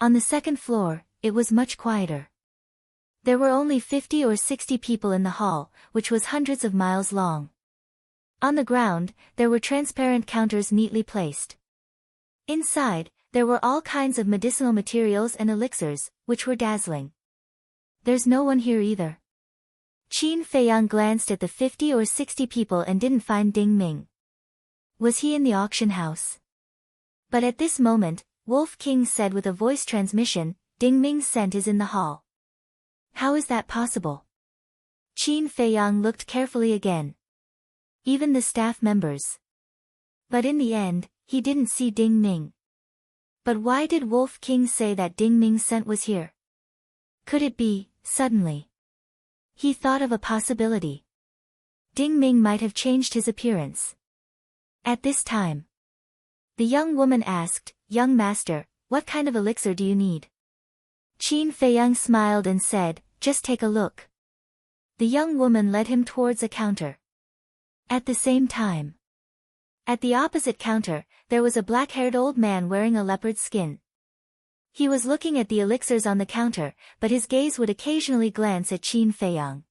On the 2nd floor, it was much quieter. There were only 50 or 60 people in the hall, which was hundreds of miles long. On the ground, there were transparent counters neatly placed. Inside, there were all kinds of medicinal materials and elixirs, which were dazzling. There's no one here either. Qin Feiyang glanced at the 50 or 60 people and didn't find Ding Ming. Was he in the auction house? But at this moment, Wolf King said with a voice transmission, Ding Ming's scent is in the hall. How is that possible? Qin Feiyang looked carefully again. Even the staff members. But in the end, he didn't see Ding Ming. But why did Wolf King say that Ding Ming's scent was here? Could it be, suddenly? He thought of a possibility. Ding Ming might have changed his appearance. At this time, the young woman asked, Young master, what kind of elixir do you need? Qin Feiyang smiled and said, Just take a look. The young woman led him towards a counter. At the same time, at the opposite counter, there was a black-haired old man wearing a leopard skin. He was looking at the elixirs on the counter, but his gaze would occasionally glance at Qin Feiyang.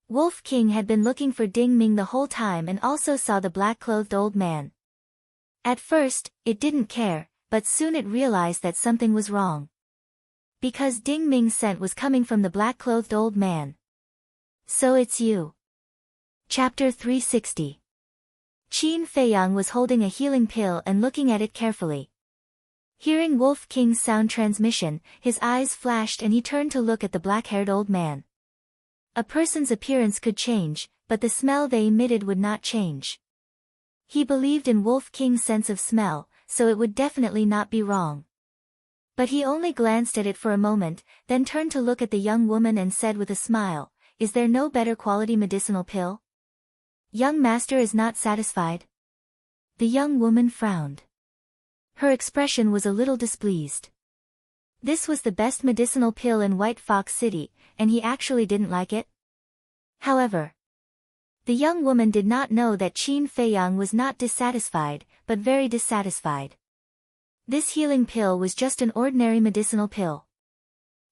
Wolf King had been looking for Ding Ming the whole time and also saw the black-clothed old man. At first, it didn't care, but soon it realized that something was wrong. Because Ding Ming's scent was coming from the black-clothed old man. So it's you. Chapter 360. Qin Feiyang was holding a healing pill and looking at it carefully. Hearing Wolf King's sound transmission, his eyes flashed and he turned to look at the black-haired old man. A person's appearance could change, but the smell they emitted would not change. He believed in Wolf King's sense of smell, so it would definitely not be wrong. But he only glanced at it for a moment, then turned to look at the young woman and said with a smile, Is there no better quality medicinal pill? Young master is not satisfied? The young woman frowned. Her expression was a little displeased. This was the best medicinal pill in White Fox City, and he actually didn't like it? However, the young woman did not know that Qin Feiyang was not dissatisfied, but very dissatisfied. This healing pill was just an ordinary medicinal pill.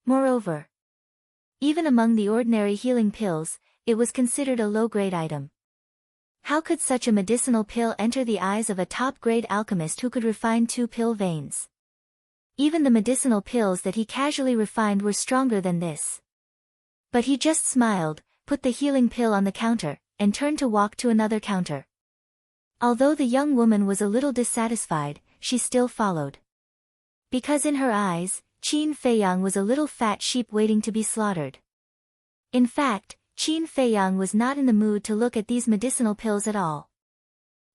Moreover, even among the ordinary healing pills, it was considered a low-grade item. How could such a medicinal pill enter the eyes of a top-grade alchemist who could refine 2 pill veins? Even the medicinal pills that he casually refined were stronger than this. But he just smiled, put the healing pill on the counter, and turned to walk to another counter. Although the young woman was a little dissatisfied, she still followed. Because in her eyes, Qin Feiyang was a little fat sheep waiting to be slaughtered. In fact, Qin Feiyang was not in the mood to look at these medicinal pills at all.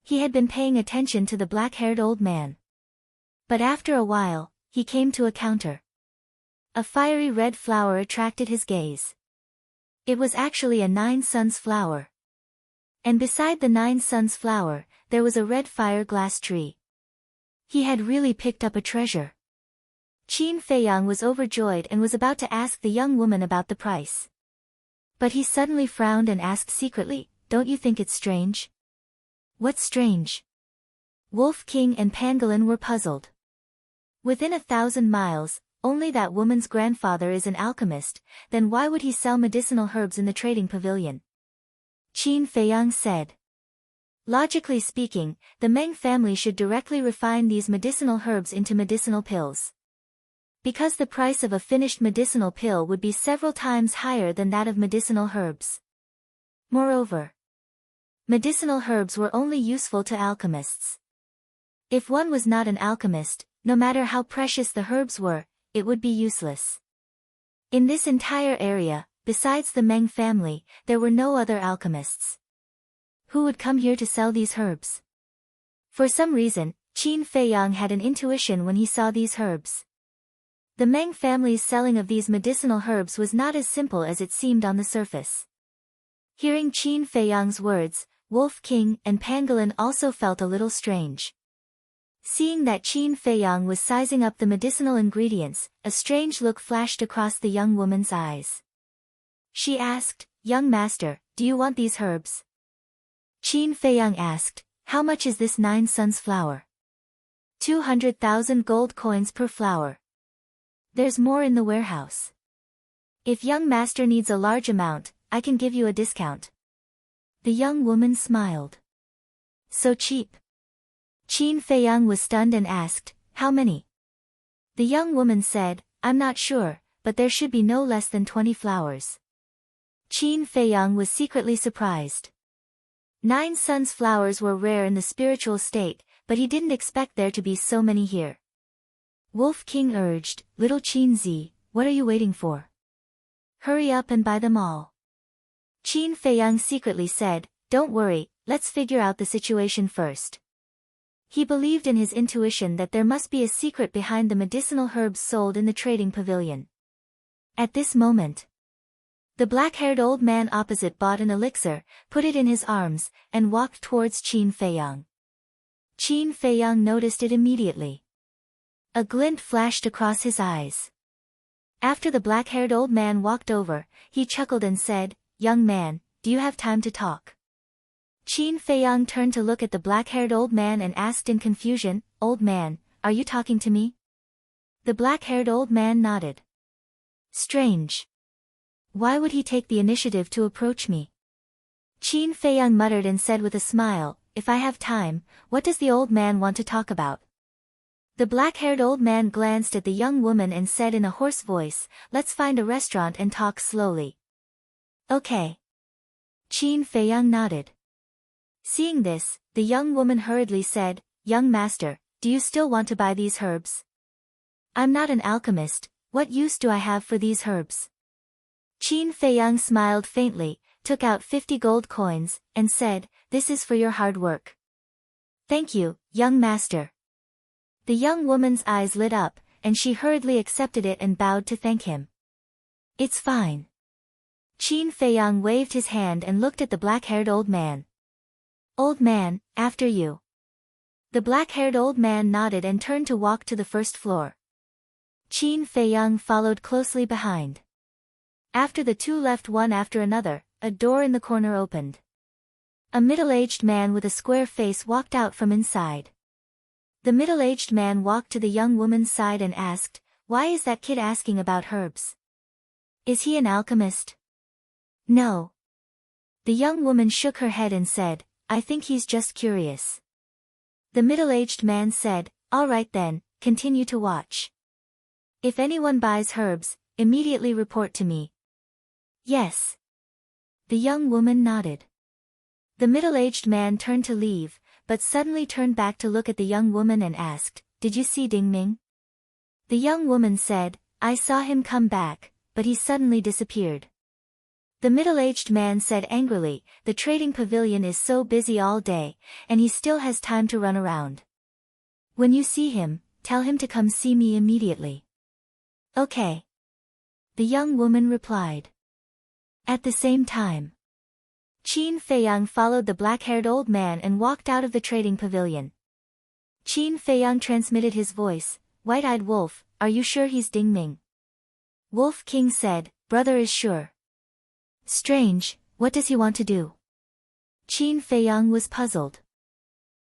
He had been paying attention to the black-haired old man. But after a while, he came to a counter. A fiery red flower attracted his gaze. It was actually a 9 suns flower. And beside the 9 suns flower, there was a red fire glass tree. He had really picked up a treasure. Qin Feiyang was overjoyed and was about to ask the young woman about the price. But he suddenly frowned and asked secretly, Don't you think it's strange? What's strange? Wolf King and Pangolin were puzzled. Within 1,000 miles, only that woman's grandfather is an alchemist, then why would he sell medicinal herbs in the trading pavilion? Qin Feiyang said. Logically speaking, the Meng family should directly refine these medicinal herbs into medicinal pills. Because the price of a finished medicinal pill would be several times higher than that of medicinal herbs. Moreover, medicinal herbs were only useful to alchemists. If one was not an alchemist, no matter how precious the herbs were, it would be useless. In this entire area, besides the Meng family, there were no other alchemists. Who would come here to sell these herbs? For some reason, Qin Feiyang had an intuition when he saw these herbs. The Meng family's selling of these medicinal herbs was not as simple as it seemed on the surface. Hearing Qin Feiyang's words, Wolf King and Pangolin also felt a little strange. Seeing that Qin Feiyang was sizing up the medicinal ingredients, a strange look flashed across the young woman's eyes. She asked, Young master, do you want these herbs? Qin Feiyang asked, How much is this 9 suns flower? 200,000 gold coins per flower. There's more in the warehouse. If young master needs a large amount, I can give you a discount. The young woman smiled. So cheap. Qin Feiyang was stunned and asked, How many? The young woman said, I'm not sure, but there should be no less than 20 flowers. Qin Feiyang was secretly surprised. 9 Suns flowers were rare in the spiritual state, but he didn't expect there to be so many here. Wolf King urged, "Little Qin Zi, what are you waiting for? Hurry up and buy them all." Qin Feiyang secretly said, "Don't worry, let's figure out the situation first." He believed in his intuition that there must be a secret behind the medicinal herbs sold in the trading pavilion. At this moment, the black-haired old man opposite bought an elixir, put it in his arms, and walked towards Qin Feiyang. Qin Feiyang noticed it immediately. A glint flashed across his eyes. After the black-haired old man walked over, he chuckled and said, "Young man, do you have time to talk?" Qin Feiyang turned to look at the black-haired old man and asked in confusion, "Old man, are you talking to me?" The black-haired old man nodded. "Strange. Why would he take the initiative to approach me?" Qin Feiyang muttered and said with a smile, "If I have time, what does the old man want to talk about?" The black-haired old man glanced at the young woman and said in a hoarse voice, "Let's find a restaurant and talk slowly." "Okay." Qin Feiyang nodded. Seeing this, the young woman hurriedly said, "Young master, do you still want to buy these herbs? I'm not an alchemist, what use do I have for these herbs?" Qin Feiyang smiled faintly, took out 50 gold coins, and said, "This is for your hard work." "Thank you, young master." The young woman's eyes lit up, and she hurriedly accepted it and bowed to thank him. "It's fine." Qin Feiyang waved his hand and looked at the black-haired old man. "Old man, after you." The black-haired old man nodded and turned to walk to the first floor. Qin Feiyang followed closely behind. After the two left one after another, a door in the corner opened. A middle-aged man with a square face walked out from inside. The middle-aged man walked to the young woman's side and asked, "Why is that kid asking about herbs? Is he an alchemist?" "No." The young woman shook her head and said, "I think he's just curious." The middle-aged man said, "All right then, continue to watch. If anyone buys herbs, immediately report to me." "Yes." The young woman nodded. The middle-aged man turned to leave, but suddenly turned back to look at the young woman and asked, "Did you see Ding Ming?" The young woman said, "I saw him come back, but he suddenly disappeared." The middle-aged man said angrily, "The trading pavilion is so busy all day, and he still has time to run around. When you see him, tell him to come see me immediately." "Okay." The young woman replied. At the same time, Qin Feiyang followed the black-haired old man and walked out of the trading pavilion. Qin Feiyang transmitted his voice, "White-eyed wolf, are you sure he's Ding Ming?" Wolf King said, "Brother is sure." "Strange, what does he want to do?" Qin Feiyang was puzzled.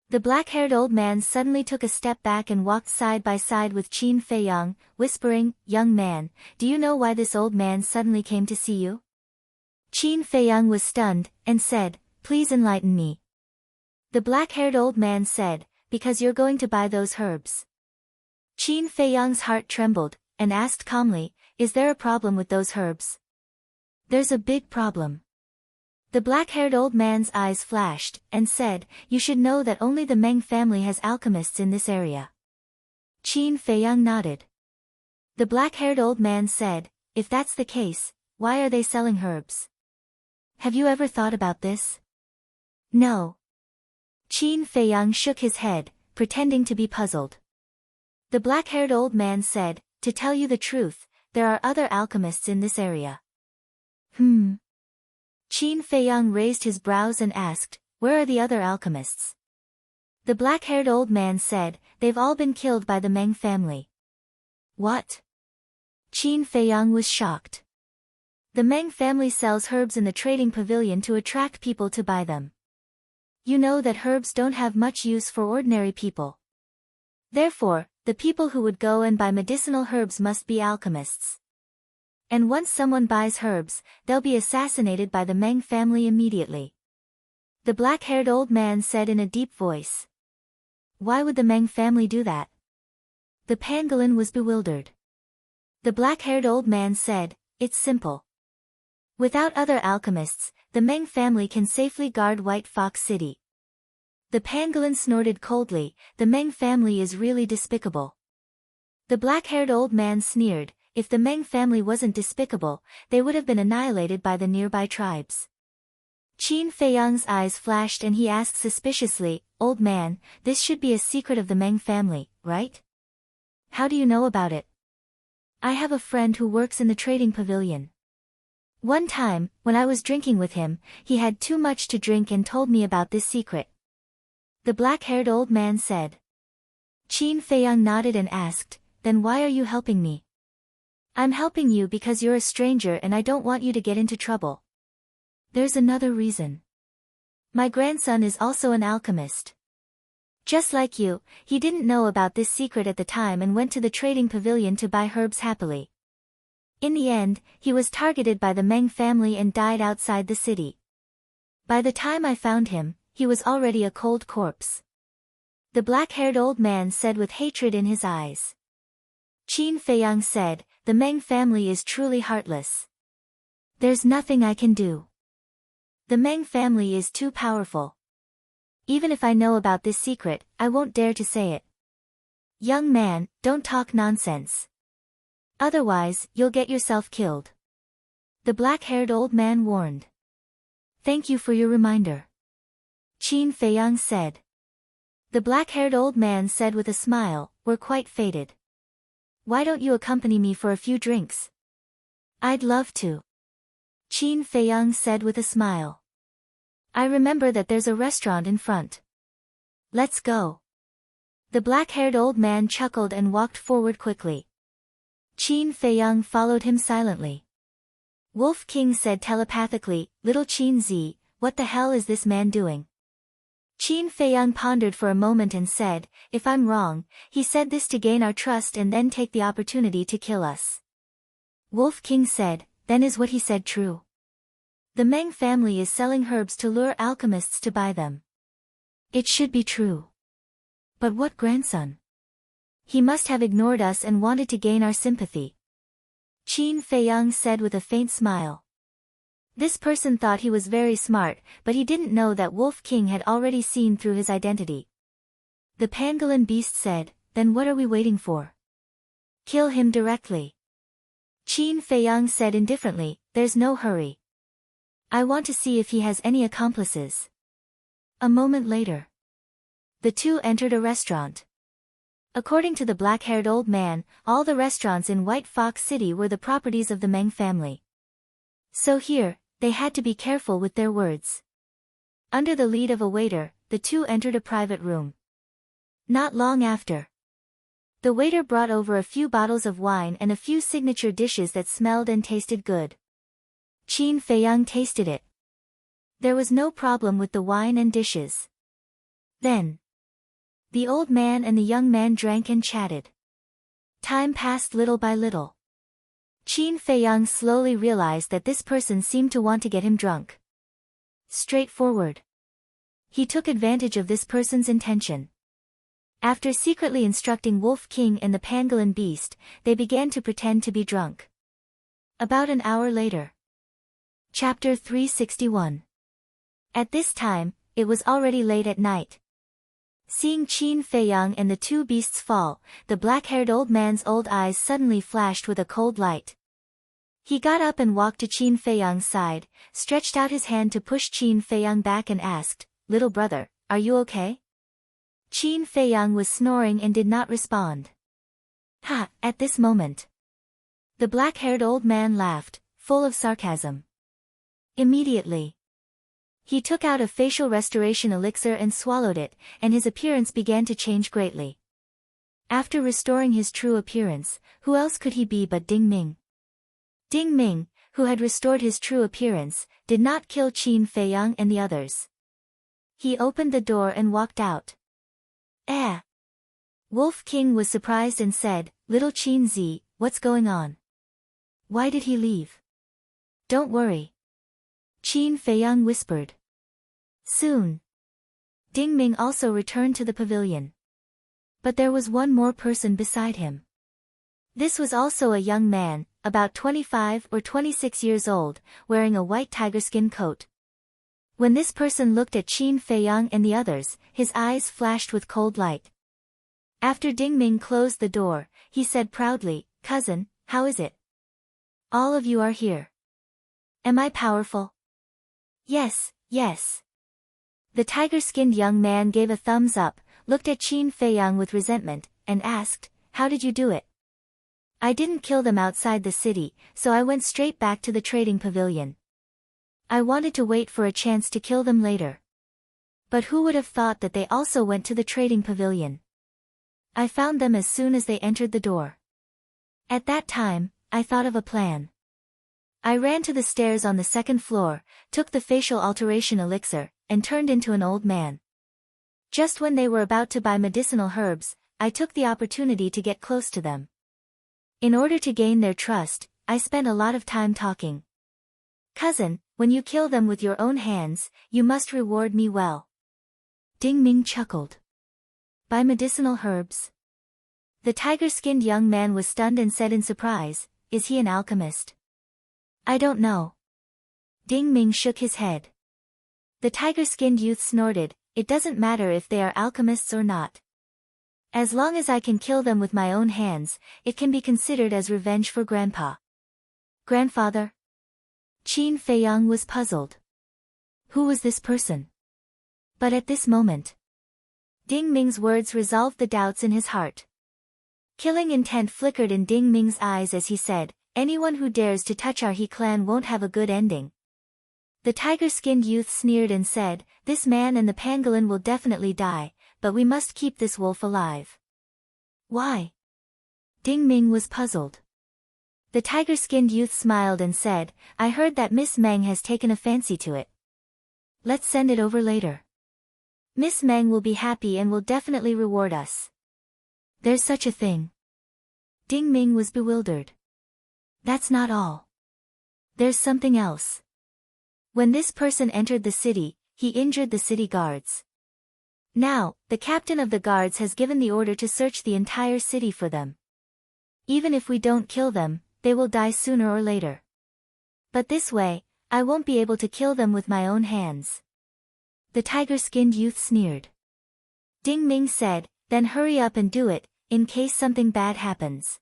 The black-haired old man suddenly took a step back and walked side by side with Qin Feiyang, whispering, "Young man, do you know why this old man suddenly came to see you?" Qin Feiyang was stunned, and said, "Please enlighten me." The black-haired old man said, "Because you're going to buy those herbs." Qin Feiyang's heart trembled, and asked calmly, "Is there a problem with those herbs?" "There's a big problem." The black-haired old man's eyes flashed, and said, "You should know that only the Meng family has alchemists in this area." Qin Feiyang nodded. The black-haired old man said, "If that's the case, why are they selling herbs? Have you ever thought about this?" "No." Qin Feiyang shook his head, pretending to be puzzled. The black-haired old man said, "To tell you the truth, there are other alchemists in this area." Qin Feiyang raised his brows and asked, "Where are the other alchemists?" The black-haired old man said, "They've all been killed by the Meng family." "What?" Qin Feiyang was shocked. The Meng family sells herbs in the trading pavilion to attract people to buy them. You know that herbs don't have much use for ordinary people. Therefore, the people who would go and buy medicinal herbs must be alchemists. And once someone buys herbs, they'll be assassinated by the Meng family immediately." The black-haired old man said in a deep voice. "Why would the Meng family do that?" The pangolin was bewildered. The black-haired old man said, "It's simple. Without other alchemists, the Meng family can safely guard White Fox City. The pangolin snorted coldly, the Meng family is really despicable. The black-haired old man sneered, if the Meng family wasn't despicable, they would have been annihilated by the nearby tribes. Qin Feiyang's eyes flashed and he asked suspiciously, Old man, this should be a secret of the Meng family, right? How do you know about it? I have a friend who works in the trading pavilion. One time, when I was drinking with him, he had too much to drink and told me about this secret. The black-haired old man said. Qin Feiyang nodded and asked, Then why are you helping me? I'm helping you because you're a stranger and I don't want you to get into trouble. There's another reason. My grandson is also an alchemist. Just like you, he didn't know about this secret at the time and went to the trading pavilion to buy herbs happily. In the end, he was targeted by the Meng family and died outside the city. By the time I found him, he was already a cold corpse. The black-haired old man said with hatred in his eyes. Qin Feiyang said, The Meng family is truly heartless. There's nothing I can do. The Meng family is too powerful. Even if I know about this secret, I won't dare to say it. Young man, don't talk nonsense. Otherwise, you'll get yourself killed. The black-haired old man warned. Thank you for your reminder. Qin Feiyang said. The black-haired old man said with a smile, We're quite fated. Why don't you accompany me for a few drinks? I'd love to. Qin Feiyang said with a smile. I remember that there's a restaurant in front. Let's go. The black-haired old man chuckled and walked forward quickly. Qin Feiyang followed him silently. Wolf King said telepathically, Little Qin Zi, what the hell is this man doing? Qin Feiyang pondered for a moment and said, If I'm wrong, he said this to gain our trust and then take the opportunity to kill us. Wolf King said, Then is what he said true? The Meng family is selling herbs to lure alchemists to buy them. It should be true. But what grandson? He must have ignored us and wanted to gain our sympathy. Qin Feiyang said with a faint smile. This person thought he was very smart, but he didn't know that Wolf King had already seen through his identity. The pangolin beast said, Then what are we waiting for? Kill him directly. Qin Feiyang said indifferently, There's no hurry. I want to see if he has any accomplices. A moment later. The two entered a restaurant. According to the black-haired old man, all the restaurants in White Fox City were the properties of the Meng family. So here, they had to be careful with their words. Under the lead of a waiter, the two entered a private room. Not long after. The waiter brought over a few bottles of wine and a few signature dishes that smelled and tasted good. Qin Feiyang tasted it. There was no problem with the wine and dishes. Then, the old man and the young man drank and chatted. Time passed little by little. Qin Feiyang slowly realized that this person seemed to want to get him drunk. Straightforward. He took advantage of this person's intention. After secretly instructing Wolf King and the pangolin beast, they began to pretend to be drunk. About an hour later. Chapter 361. At this time, it was already late at night. Seeing Qin Feiyang and the two beasts fall, the black-haired old man's old eyes suddenly flashed with a cold light. He got up and walked to Qin Feiyang's side, stretched out his hand to push Qin Feiyang back and asked, Little brother, are you okay? Qin Feiyang was snoring and did not respond. Ha! At this moment. The black-haired old man laughed, full of sarcasm. Immediately. He took out a facial restoration elixir and swallowed it, and his appearance began to change greatly. After restoring his true appearance, who else could he be but Ding Ming? Ding Ming, who had restored his true appearance, did not kill Qin Feiyang and the others. He opened the door and walked out. Wolf King was surprised and said, Little Qin Zi, what's going on? Why did he leave? Don't worry. Qin Feiyang whispered. Soon. Ding Ming also returned to the pavilion. But there was one more person beside him. This was also a young man, about 25 or 26 years old, wearing a white tiger skin coat. When this person looked at Qin Feiyang and the others, his eyes flashed with cold light. After Ding Ming closed the door, he said proudly, "Cousin, how is it? All of you are here. Am I powerful?" "Yes, yes." The tiger-skinned young man gave a thumbs up, looked at Qin Feiyang with resentment, and asked, "How did you do it?" "I didn't kill them outside the city, so I went straight back to the trading pavilion. I wanted to wait for a chance to kill them later. But who would have thought that they also went to the trading pavilion? I found them as soon as they entered the door. At that time, I thought of a plan. I ran to the stairs on the second floor, took the facial alteration elixir, and turned into an old man. Just when they were about to buy medicinal herbs, I took the opportunity to get close to them. In order to gain their trust, I spent a lot of time talking. Cousin, when you kill them with your own hands, you must reward me well." Ding Ming chuckled. "Buy medicinal herbs?" The tiger-skinned young man was stunned and said in surprise, "Is he an alchemist?" "I don't know." Ding Ming shook his head. The tiger-skinned youth snorted, "It doesn't matter if they are alchemists or not. As long as I can kill them with my own hands, it can be considered as revenge for Grandpa." "Grandfather?" Qin Feiyang was puzzled. Who was this person? But at this moment, Ding Ming's words resolved the doubts in his heart. Killing intent flickered in Ding Ming's eyes as he said, "Anyone who dares to touch our He clan won't have a good ending." The tiger-skinned youth sneered and said, "This man and the pangolin will definitely die, but we must keep this wolf alive." "Why?" Ding Ming was puzzled. The tiger-skinned youth smiled and said, "I heard that Miss Meng has taken a fancy to it. Let's send it over later. Miss Meng will be happy and will definitely reward us." "There's such a thing?" Ding Ming was bewildered. "That's not all. There's something else. When this person entered the city, he injured the city guards. Now, the captain of the guards has given the order to search the entire city for them. Even if we don't kill them, they will die sooner or later. But this way, I won't be able to kill them with my own hands." The tiger-skinned youth sneered. Ding Ming said, "Then hurry up and do it, in case something bad happens."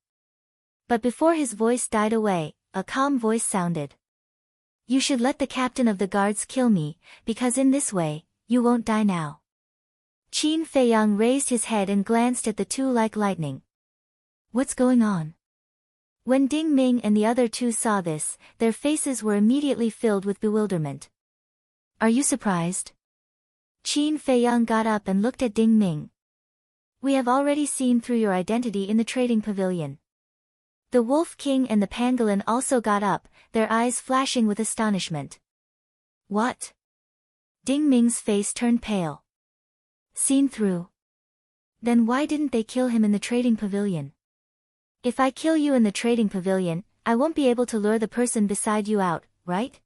But before his voice died away, a calm voice sounded. "You should let the captain of the guards kill me, because in this way, you won't die now." Qin Feiyang raised his head and glanced at the two like lightning. "What's going on?" When Ding Ming and the other two saw this, their faces were immediately filled with bewilderment. "Are you surprised?" Qin Feiyang got up and looked at Ding Ming. "We have already seen through your identity in the trading pavilion." The Wolf King and the pangolin also got up, their eyes flashing with astonishment. "What?" Ding Ming's face turned pale. "Seen through? Then why didn't they kill him in the trading pavilion?" "If I kill you in the trading pavilion, I won't be able to lure the person beside you out, right?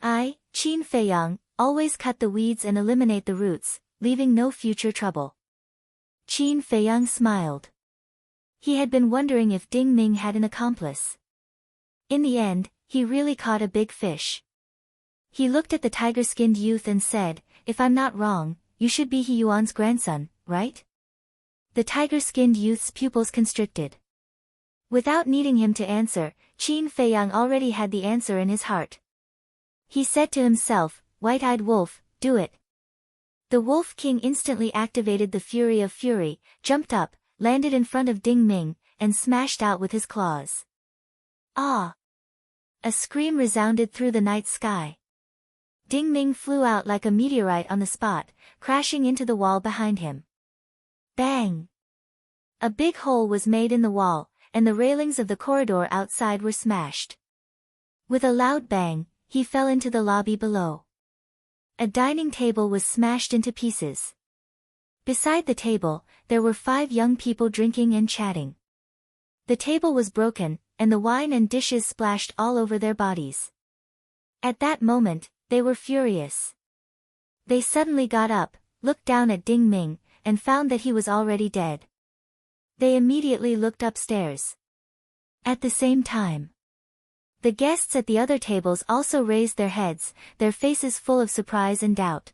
I, Qin Feiyang, always cut the weeds and eliminate the roots, leaving no future trouble." Qin Feiyang smiled. He had been wondering if Ding Ming had an accomplice. In the end, he really caught a big fish. He looked at the tiger-skinned youth and said, "If I'm not wrong, you should be He Yuan's grandson, right?" The tiger-skinned youth's pupils constricted. Without needing him to answer, Qin Feiyang already had the answer in his heart. He said to himself, "White-eyed wolf, do it." The Wolf King instantly activated the Fury of Fury, jumped up, landed in front of Ding Ming, and smashed out with his claws. "Ah!" A scream resounded through the night sky. Ding Ming flew out like a meteorite on the spot, crashing into the wall behind him. Bang! A big hole was made in the wall, and the railings of the corridor outside were smashed. With a loud bang, he fell into the lobby below. A dining table was smashed into pieces. Beside the table, there were 5 young people drinking and chatting. The table was broken, and the wine and dishes splashed all over their bodies. At that moment, they were furious. They suddenly got up, looked down at Ding Ming, and found that he was already dead. They immediately looked upstairs. At the same time, the guests at the other tables also raised their heads, their faces full of surprise and doubt.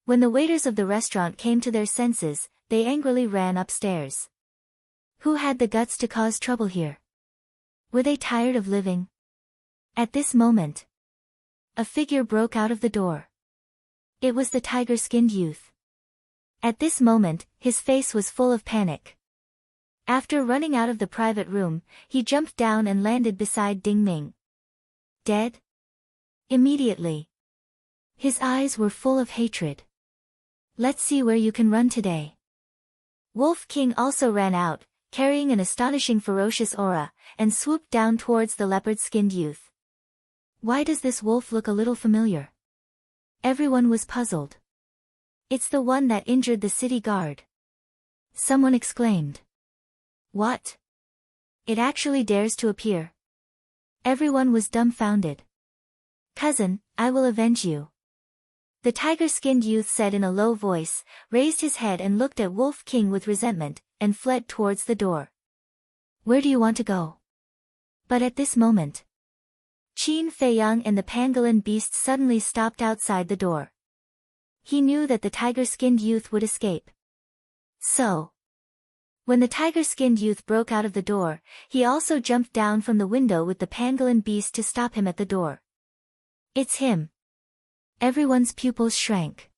When the waiters of the restaurant came to their senses, they angrily ran upstairs. Who had the guts to cause trouble here? Were they tired of living? At this moment, a figure broke out of the door. It was the tiger-skinned youth. At this moment, his face was full of panic. After running out of the private room, he jumped down and landed beside Ding Ming. Dead? Immediately. His eyes were full of hatred. Let's see where you can run today. Wolf King also ran out, carrying an astonishing ferocious aura, and swooped down towards the leopard-skinned youth. Why does this wolf look a little familiar? Everyone was puzzled. It's the one that injured the city guard. Someone exclaimed. What? It actually dares to appear. Everyone was dumbfounded. Cousin, I will avenge you. The tiger-skinned youth said in a low voice, raised his head and looked at Wolf King with resentment, and fled towards the door. Where do you want to go? But at this moment, Qin Feiyang and the pangolin beast suddenly stopped outside the door. He knew that the tiger-skinned youth would escape. So, when the tiger-skinned youth broke out of the door, he also jumped down from the window with the pangolin beast to stop him at the door. It's him. Everyone's pupils shrank.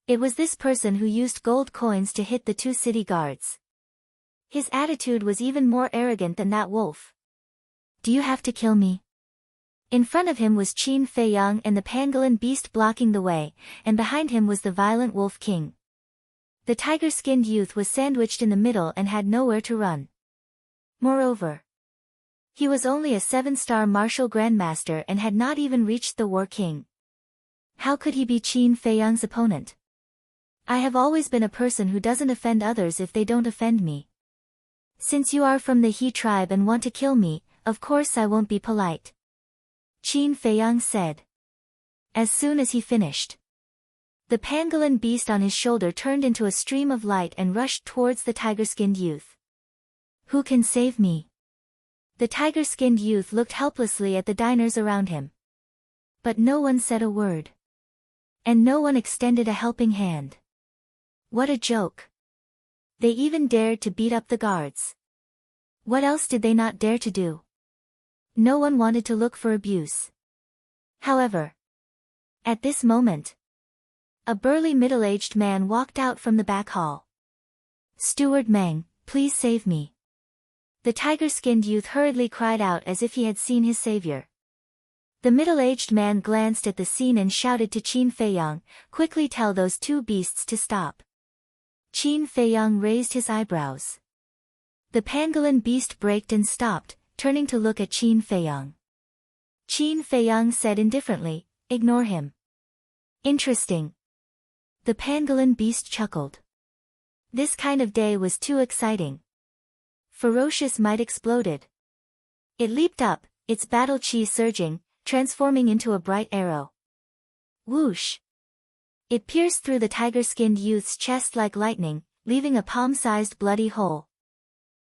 It was this person who used gold coins to hit the two city guards. His attitude was even more arrogant than that wolf. Do you have to kill me? In front of him was Qin Feiyang and the pangolin beast blocking the way, and behind him was the violent Wolf King. The tiger-skinned youth was sandwiched in the middle and had nowhere to run. Moreover, he was only a 7-star martial grandmaster and had not even reached the War King. How could he be Qin Feiyang's opponent? I have always been a person who doesn't offend others if they don't offend me. Since you are from the He tribe and want to kill me, of course I won't be polite. Qin Feiyang said. As soon as he finished, the pangolin beast on his shoulder turned into a stream of light and rushed towards the tiger-skinned youth. Who can save me? The tiger-skinned youth looked helplessly at the diners around him. But no one said a word. And no one extended a helping hand. What a joke. They even dared to beat up the guards. What else did they not dare to do? No one wanted to look for abuse. However, at this moment, a burly middle-aged man walked out from the back hall. Steward Meng, please save me. The tiger-skinned youth hurriedly cried out as if he had seen his savior. The middle-aged man glanced at the scene and shouted to Qin Feiyang, quickly tell those two beasts to stop. Qin Feiyang raised his eyebrows. The pangolin beast braked and stopped, turning to look at Qin Feiyang. Qin Feiyang said indifferently, ignore him. Interesting. The pangolin beast chuckled. This kind of day was too exciting. Ferocious might exploded. It leaped up, its battle chi surging, transforming into a bright arrow. Whoosh! It pierced through the tiger-skinned youth's chest like lightning, leaving a palm-sized bloody hole.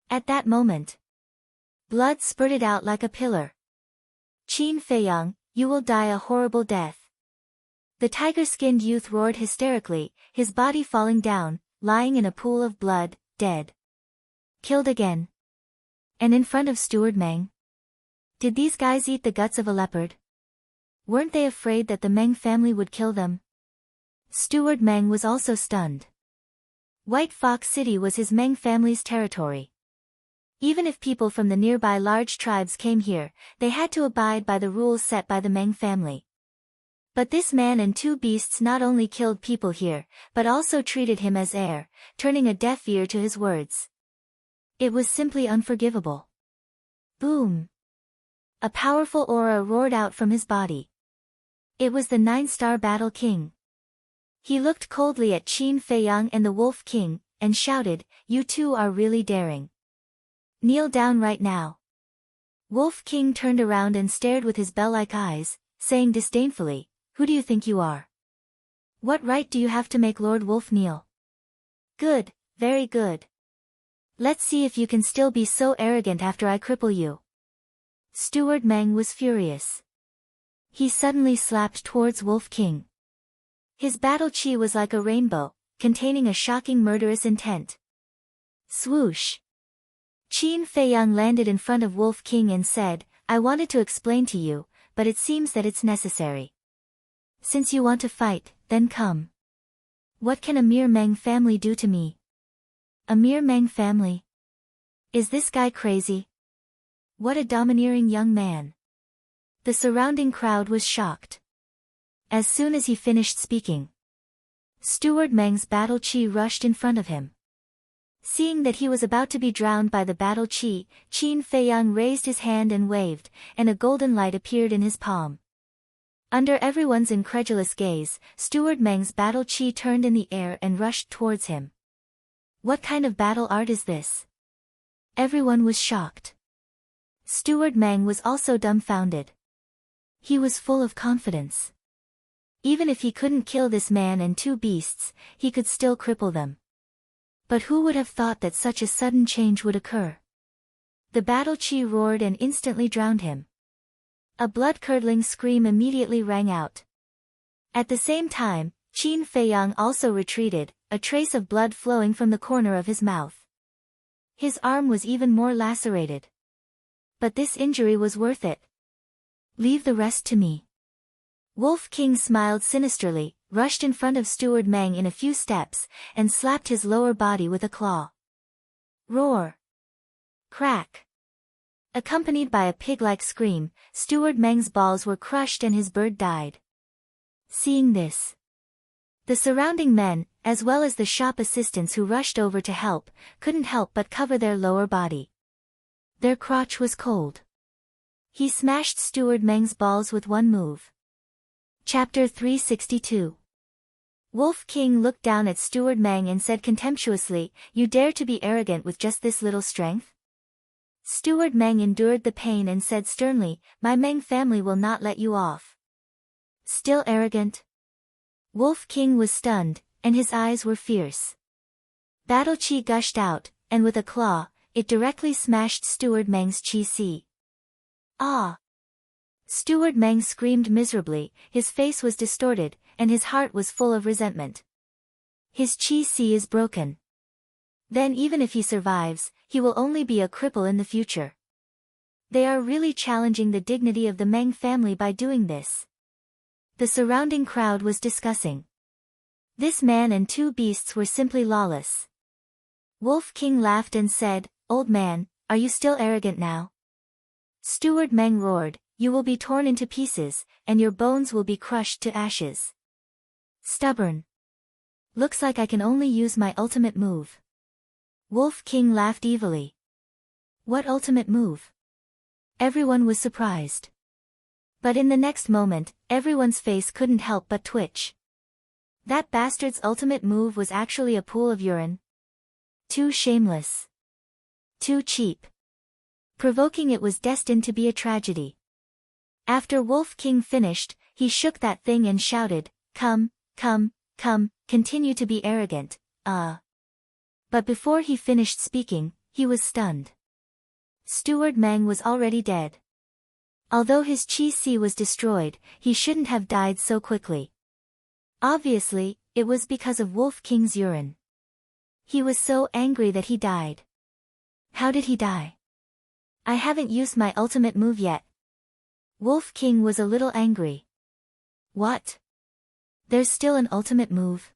At that moment, blood spurted out like a pillar. Qin Feiyang, you will die a horrible death. The tiger-skinned youth roared hysterically, his body falling down, lying in a pool of blood, dead. Killed again. And in front of Steward Meng? Did these guys eat the guts of a leopard? Weren't they afraid that the Meng family would kill them? Steward Meng was also stunned. White Fox City was his Meng family's territory. Even if people from the nearby large tribes came here, they had to abide by the rules set by the Meng family. But this man and two beasts not only killed people here, but also treated him as heir, turning a deaf ear to his words. It was simply unforgivable. Boom! A powerful aura roared out from his body. It was the 9-star Battle King. He looked coldly at Qin Feiyang and the Wolf King, and shouted, you two are really daring. Kneel down right now. Wolf King turned around and stared with his bell-like eyes, saying disdainfully, who do you think you are? What right do you have to make Lord Wolf kneel? Good, very good. Let's see if you can still be so arrogant after I cripple you. Steward Meng was furious. He suddenly slapped towards Wolf King. His battle chi was like a rainbow, containing a shocking murderous intent. Swoosh! Qin Feiyang landed in front of Wolf King and said, I wanted to explain to you, but it seems that it's necessary. Since you want to fight, then come. What can a mere Meng family do to me? A mere Meng family? Is this guy crazy? What a domineering young man. The surrounding crowd was shocked. As soon as he finished speaking, Steward Meng's battle chi rushed in front of him. Seeing that he was about to be drowned by the battle chi, Qin Feiyang raised his hand and waved, and a golden light appeared in his palm. Under everyone's incredulous gaze, Steward Meng's battle chi turned in the air and rushed towards him. What kind of battle art is this? Everyone was shocked. Steward Meng was also dumbfounded. He was full of confidence. Even if he couldn't kill this man and two beasts, he could still cripple them. But who would have thought that such a sudden change would occur? The battle chi roared and instantly drowned him. A blood-curdling scream immediately rang out. At the same time, Qin Feiyang also retreated, a trace of blood flowing from the corner of his mouth. His arm was even more lacerated. But this injury was worth it. Leave the rest to me. Wolf King smiled sinisterly, rushed in front of Steward Meng in a few steps, and slapped his lower body with a claw. Roar! Crack! Accompanied by a pig-like scream, Steward Meng's balls were crushed and his bird died. Seeing this, the surrounding men, as well as the shop assistants who rushed over to help, couldn't help but cover their lower body. Their crotch was cold. He smashed Steward Meng's balls with one move. Chapter 362. Wolf King looked down at Steward Meng and said contemptuously, You dare to be arrogant with just this little strength? Steward Meng endured the pain and said sternly, My Meng family will not let you off. Still arrogant? Wolf King was stunned, and his eyes were fierce. Battle chi gushed out, and with a claw, it directly smashed Steward Meng's chi. Ah! Steward Meng screamed miserably, his face was distorted, and his heart was full of resentment. His chi is broken. Then even if he survives, he will only be a cripple in the future. They are really challenging the dignity of the Meng family by doing this. The surrounding crowd was discussing. This man and two beasts were simply lawless. Wolf King laughed and said, Old man, are you still arrogant now? Steward Meng roared, You will be torn into pieces, and your bones will be crushed to ashes. Stubborn. Looks like I can only use my ultimate move. Wolf King laughed evilly. What ultimate move? Everyone was surprised. But in the next moment, everyone's face couldn't help but twitch. That bastard's ultimate move was actually a pool of urine. Too shameless. Too cheap. Provoking it was destined to be a tragedy. After Wolf King finished, he shook that thing and shouted, Come, continue to be arrogant, But before he finished speaking, he was stunned. Steward Meng was already dead. Although his chi was destroyed, he shouldn't have died so quickly. Obviously, it was because of Wolf King's urine. He was so angry that he died. How did he die? I haven't used my ultimate move yet. Wolf King was a little angry. What? There's still an ultimate move?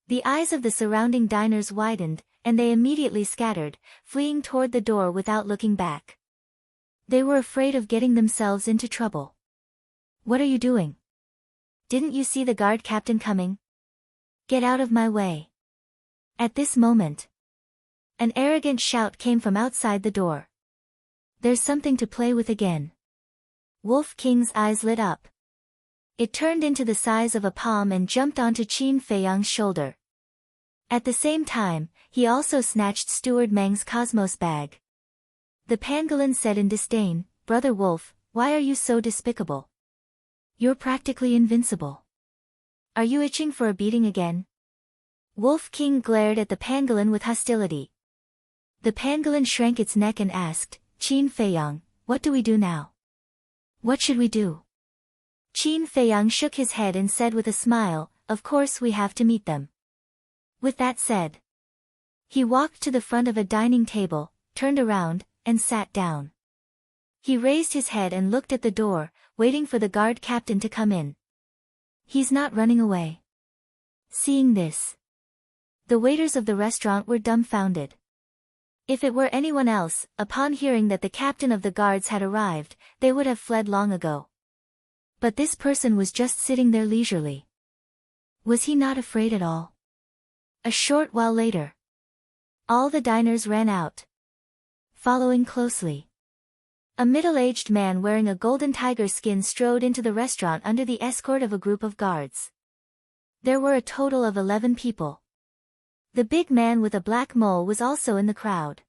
The eyes of the surrounding diners widened, and they immediately scattered, fleeing toward the door without looking back. They were afraid of getting themselves into trouble. What are you doing? Didn't you see the guard captain coming? Get out of my way. At this moment, an arrogant shout came from outside the door. There's something to play with again. Wolf King's eyes lit up. It turned into the size of a palm and jumped onto Qin Feiyang's shoulder. At the same time, he also snatched Steward Meng's Cosmos bag. The pangolin said in disdain, Brother Wolf, why are you so despicable? You're practically invincible. Are you itching for a beating again? Wolf King glared at the pangolin with hostility. The pangolin shrank its neck and asked, Qin Feiyang, what do we do now? What should we do? Qin Feiyang shook his head and said with a smile, of course we have to meet them. With that said, he walked to the front of a dining table, turned around, and sat down. He raised his head and looked at the door, waiting for the guard captain to come in. He's not running away. Seeing this, the waiters of the restaurant were dumbfounded. If it were anyone else, upon hearing that the captain of the guards had arrived, they would have fled long ago. But this person was just sitting there leisurely. Was he not afraid at all? A short while later, all the diners ran out. Following closely, a middle-aged man wearing a golden tiger skin strode into the restaurant under the escort of a group of guards. There were a total of 11 people. The big man with a black mole was also in the crowd.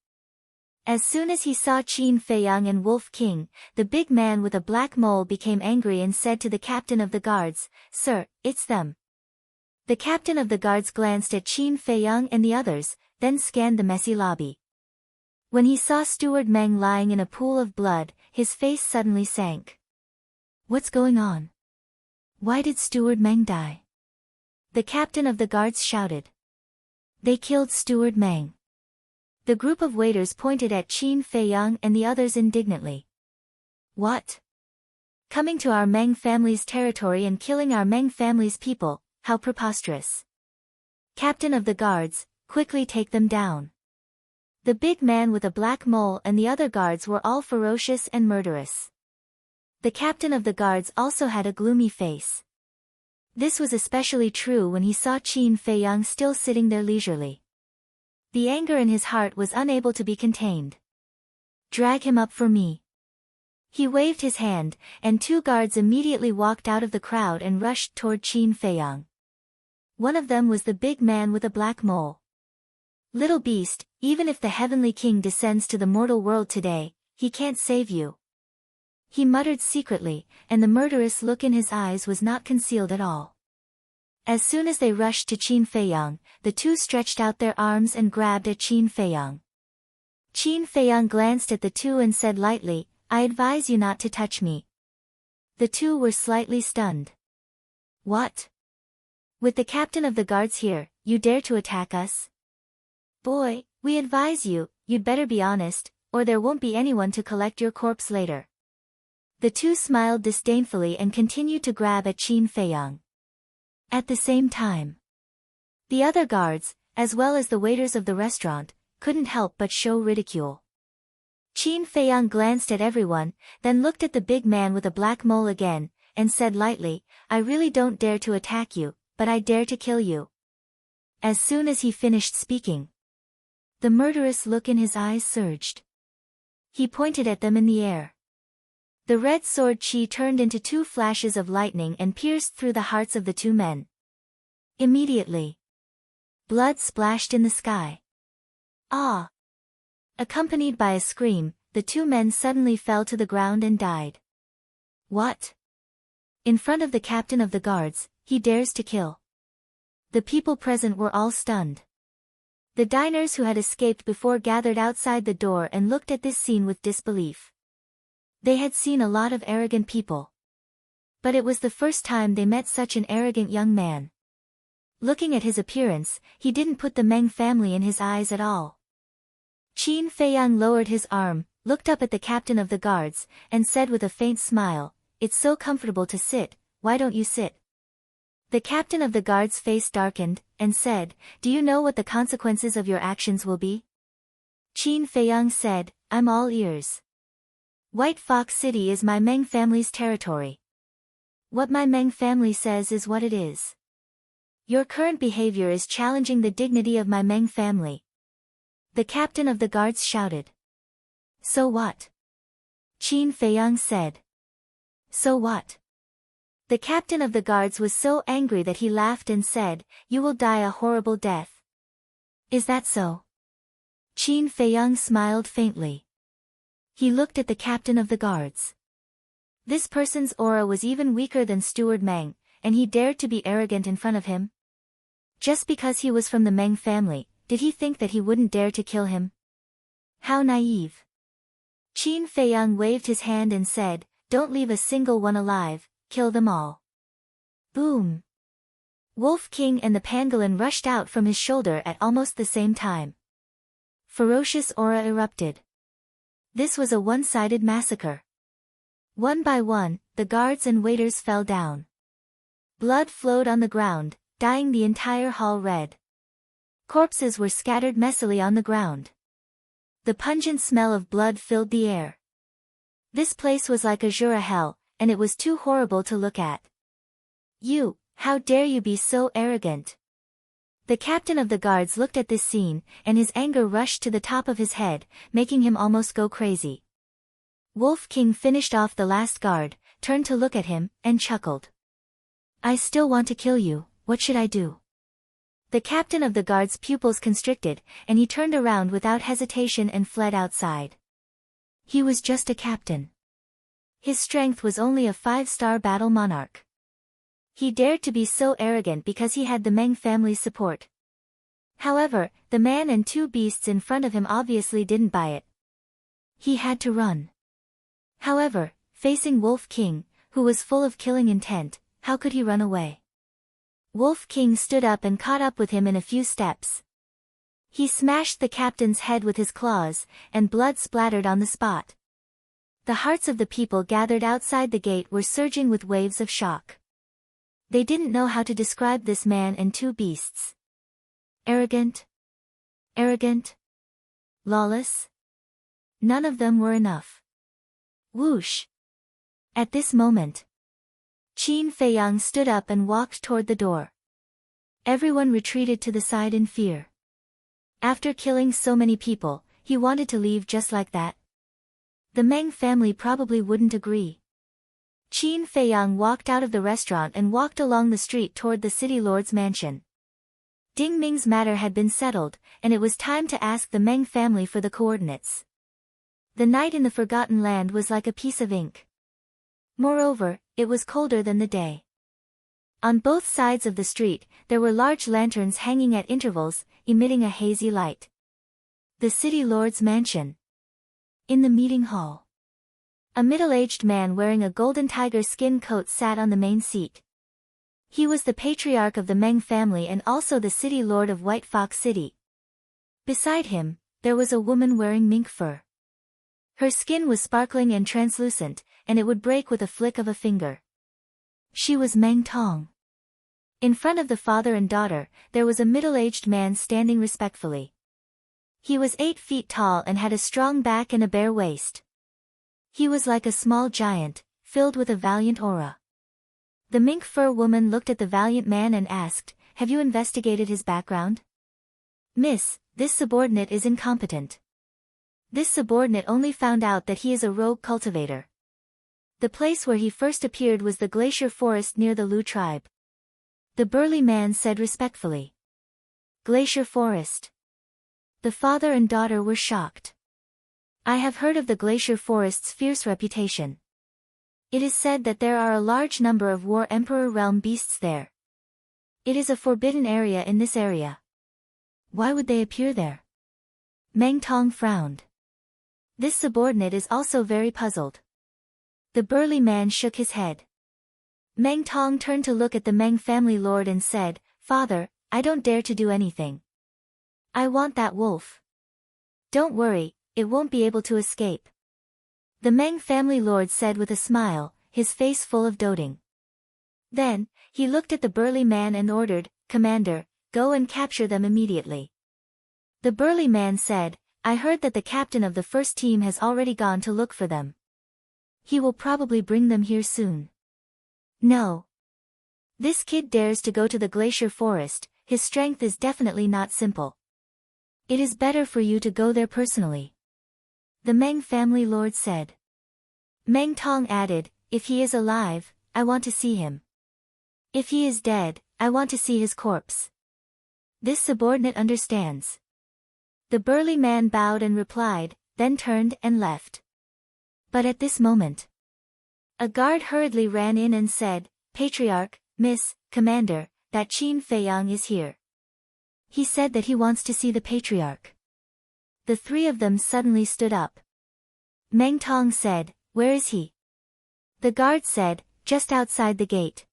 As soon as he saw Qin Feiyang and Wolf King, the big man with a black mole became angry and said to the captain of the guards, Sir, it's them. The captain of the guards glanced at Qin Feiyang and the others, then scanned the messy lobby. When he saw Steward Meng lying in a pool of blood, his face suddenly sank. What's going on? Why did Steward Meng die? The captain of the guards shouted. They killed Steward Meng. The group of waiters pointed at Qin Feiyang and the others indignantly. What? Coming to our Meng family's territory and killing our Meng family's people, how preposterous. Captain of the guards, quickly take them down. The big man with a black mole and the other guards were all ferocious and murderous. The captain of the guards also had a gloomy face. This was especially true when he saw Qin Feiyang still sitting there leisurely. The anger in his heart was unable to be contained. Drag him up for me. He waved his hand, and 2 guards immediately walked out of the crowd and rushed toward Qin Feiyang. One of them was the big man with a black mole. Little beast, even if the Heavenly King descends to the mortal world today, he can't save you. He muttered secretly, and the murderous look in his eyes was not concealed at all. As soon as they rushed to Qin Feiyang, the 2 stretched out their arms and grabbed at Qin Feiyang. Qin Feiyang glanced at the 2 and said lightly, I advise you not to touch me. The 2 were slightly stunned. What? With the captain of the guards here, you dare to attack us? Boy, we advise you, you'd better be honest, or there won't be anyone to collect your corpse later. The 2 smiled disdainfully and continued to grab at Qin Feiyang. At the same time, the other guards, as well as the waiters of the restaurant, couldn't help but show ridicule. Qin Feiyang glanced at everyone, then looked at the big man with a black mole again, and said lightly, I really don't dare to attack you, but I dare to kill you. As soon as he finished speaking, the murderous look in his eyes surged. He pointed at them in the air. The red sword chi turned into 2 flashes of lightning and pierced through the hearts of the 2 men. Immediately, blood splashed in the sky. Ah! Accompanied by a scream, the 2 men suddenly fell to the ground and died. What? In front of the captain of the guards, he dares to kill. The people present were all stunned. The diners who had escaped before gathered outside the door and looked at this scene with disbelief. They had seen a lot of arrogant people, but it was the first time they met such an arrogant young man. Looking at his appearance, he didn't put the Meng family in his eyes at all. Qin Feiyang lowered his arm, looked up at the captain of the guards, and said with a faint smile, It's so comfortable to sit, why don't you sit? The captain of the guard's face darkened, and said, Do you know what the consequences of your actions will be? Qin Feiyang said, I'm all ears. White Fox City is my Meng family's territory. What my Meng family says is what it is. Your current behavior is challenging the dignity of my Meng family. The captain of the guards shouted. So what? Qin Feiyang said. So what? The captain of the guards was so angry that he laughed and said, You will die a horrible death. Is that so? Qin Feiyang smiled faintly. He looked at the captain of the guards. This person's aura was even weaker than Steward Meng, and he dared to be arrogant in front of him. Just because he was from the Meng family, did he think that he wouldn't dare to kill him? How naive. Qin Feiyang waved his hand and said, don't leave a single one alive, kill them all. Boom. Wolf King and the pangolin rushed out from his shoulder at almost the same time. Ferocious aura erupted. This was a one-sided massacre. One by one, the guards and waiters fell down. Blood flowed on the ground, dyeing the entire hall red. Corpses were scattered messily on the ground. The pungent smell of blood filled the air. This place was like Azura hell, and it was too horrible to look at. You, how dare you be so arrogant? The captain of the guards looked at this scene, and his anger rushed to the top of his head, making him almost go crazy. Wolf King finished off the last guard, turned to look at him, and chuckled. I still want to kill you, what should I do? The captain of the guard's pupils constricted, and he turned around without hesitation and fled outside. He was just a captain. His strength was only a 5-star battle monarch. He dared to be so arrogant because he had the Meng family's support. However, the man and 2 beasts in front of him obviously didn't buy it. He had to run. However, facing Wolf King, who was full of killing intent, how could he run away? Wolf King stood up and caught up with him in a few steps. He smashed the captain's head with his claws, and blood splattered on the spot. The hearts of the people gathered outside the gate were surging with waves of shock. They didn't know how to describe this man and 2 beasts. Arrogant? Arrogant? Lawless? None of them were enough. Whoosh! At this moment, Qin Feiyang stood up and walked toward the door. Everyone retreated to the side in fear. After killing so many people, he wanted to leave just like that. The Meng family probably wouldn't agree. Qin Feiyang walked out of the restaurant and walked along the street toward the city lord's mansion. Ding Ming's matter had been settled, and it was time to ask the Meng family for the coordinates. The night in the Forgotten Land was like a piece of ink. Moreover, it was colder than the day. On both sides of the street, there were large lanterns hanging at intervals, emitting a hazy light. The city lord's mansion. In the meeting hall, a middle-aged man wearing a golden tiger skin coat sat on the main seat. He was the patriarch of the Meng family and also the city lord of White Fox City. Beside him, there was a woman wearing mink fur. Her skin was sparkling and translucent, and it would break with a flick of a finger. She was Meng Tong. In front of the father and daughter, there was a middle-aged man standing respectfully. He was 8 feet tall and had a strong back and a bare waist. He was like a small giant, filled with a valiant aura. The mink fur woman looked at the valiant man and asked, "Have you investigated his background?" "Miss, this subordinate is incompetent. This subordinate only found out that he is a rogue cultivator. The place where he first appeared was the glacier forest near the Lu tribe." The burly man said respectfully. Glacier forest. The father and daughter were shocked. I have heard of the glacier forest's fierce reputation. It is said that there are a large number of War Emperor realm beasts there. It is a forbidden area in this area. Why would they appear there? Meng Tong frowned. This subordinate is also very puzzled. The burly man shook his head. Meng Tong turned to look at the Meng family lord and said, "Father, I don't dare to do anything. I want that wolf. Don't worry, it won't be able to escape." The Meng family lord said with a smile, his face full of doting. Then, he looked at the burly man and ordered, "Commander, go and capture them immediately." The burly man said, "I heard that the captain of the first team has already gone to look for them. He will probably bring them here soon." "No. This kid dares to go to the glacier forest, his strength is definitely not simple. It is better for you to go there personally," the Meng family lord said. Meng Tong added, "If he is alive, I want to see him. If he is dead, I want to see his corpse. This subordinate understands." The burly man bowed and replied, then turned and left. But at this moment, a guard hurriedly ran in and said, "Patriarch, Miss, Commander, that Qin Feiyang is here. He said that he wants to see the patriarch." The three of them suddenly stood up. Meng Tong said, "Where is he?" The guard said, "Just outside the gate."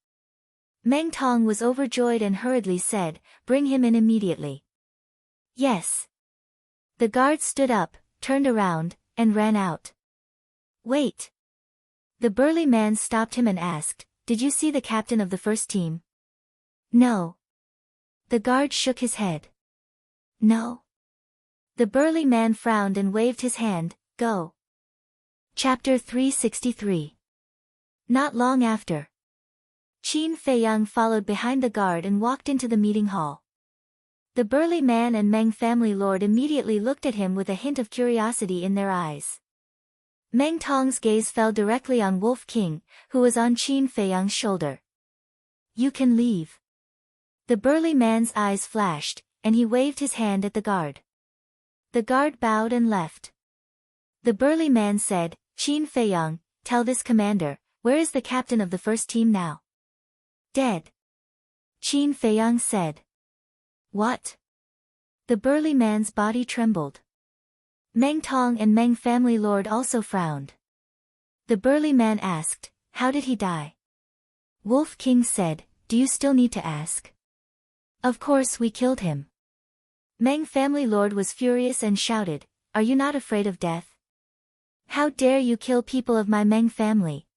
Meng Tong was overjoyed and hurriedly said, "Bring him in immediately." "Yes." The guard stood up, turned around, and ran out. "Wait." The burly man stopped him and asked, "Did you see the captain of the first team?" "No." The guard shook his head. "No." The burly man frowned and waved his hand, "Go." Chapter 363. Not long after. Qin Feiyang followed behind the guard and walked into the meeting hall. The burly man and Meng family lord immediately looked at him with a hint of curiosity in their eyes. Meng Tong's gaze fell directly on Wolf King, who was on Qin Feiyang's shoulder. "You can leave." The burly man's eyes flashed, and he waved his hand at the guard. The guard bowed and left. The burly man said, "Qin Feiyang, tell this commander, where is the captain of the first team now?" "Dead." Qin Feiyang said. "What?" The burly man's body trembled. Meng Tong and Meng family lord also frowned. The burly man asked, "How did he die?" Wolf King said, "Do you still need to ask?" "Of course we killed him." Meng family lord was furious and shouted, "Are you not afraid of death? How dare you kill people of my Meng family?"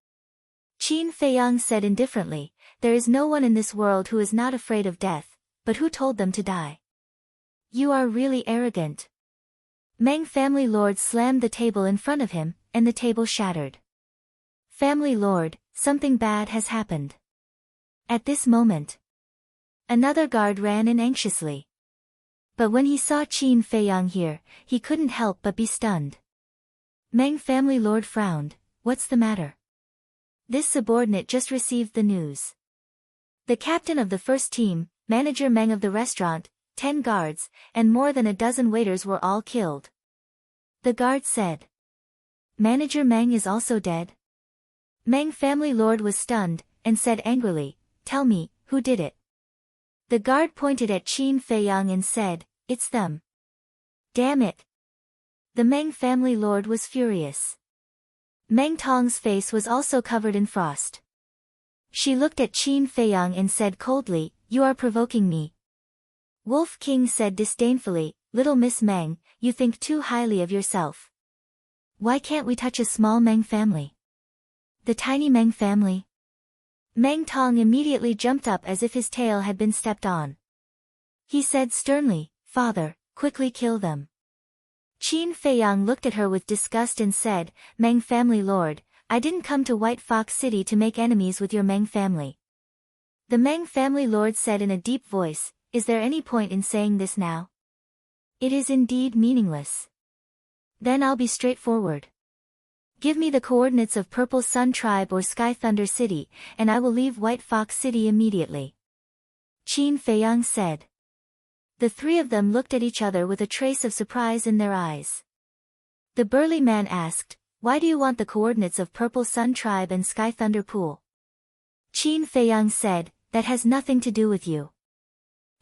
Qin Feiyang said indifferently, "There is no one in this world who is not afraid of death, but who told them to die? You are really arrogant." Meng family lord slammed the table in front of him, and the table shattered. "Family lord, something bad has happened." At this moment, another guard ran in anxiously. But when he saw Qin Feiyang here, he couldn't help but be stunned. Meng family lord frowned, "What's the matter?" This subordinate just received the news. The captain of the first team, manager Meng of the restaurant, 10 guards, and more than a dozen waiters were all killed. The guard said, "Manager Meng is also dead?" Meng family lord was stunned, and said angrily, "Tell me, who did it?" The guard pointed at Qin Feiyang and said, "It's them." "Damn it." The Meng family lord was furious. Meng Tong's face was also covered in frost. She looked at Qin Feiyang and said coldly, "You are provoking me." Wolf King said disdainfully, "Little Miss Meng, you think too highly of yourself. Why can't we touch a small Meng family? The tiny Meng family?" Meng Tong immediately jumped up as if his tail had been stepped on. He said sternly, "Father, quickly kill them." Qin Feiyang looked at her with disgust and said, "Meng family lord, I didn't come to White Fox City to make enemies with your Meng family." The Meng family lord said in a deep voice, "Is there any point in saying this now? It is indeed meaningless. Then I'll be straightforward. Give me the coordinates of Purple Sun Tribe or Sky Thunder City, and I will leave White Fox City immediately." Qin Feiyang said. The three of them looked at each other with a trace of surprise in their eyes. The burly man asked, "Why do you want the coordinates of Purple Sun Tribe and Sky Thunder Pool?" Qin Feiyang said, "That has nothing to do with you.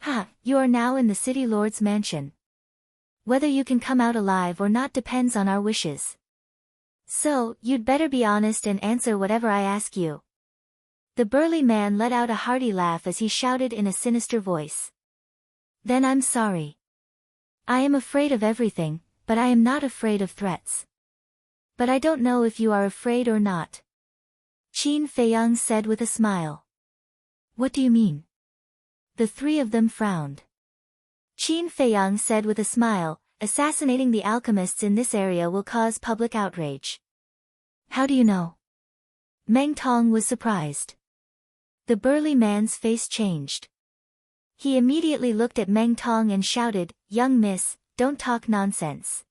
Ha, you are now in the city lord's mansion. Whether you can come out alive or not depends on our wishes. So, you'd better be honest and answer whatever I ask you." The burly man let out a hearty laugh as he shouted in a sinister voice, "Then I'm sorry. I am afraid of everything, but I am not afraid of threats. But I don't know if you are afraid or not." Qin Feiyang said with a smile. "What do you mean?" The three of them frowned. Qin Feiyang said with a smile, "Assassinating the alchemists in this area will cause public outrage." "How do you know?" Meng Tong was surprised. The burly man's face changed. He immediately looked at Meng Tong and shouted, "Young miss, don't talk nonsense."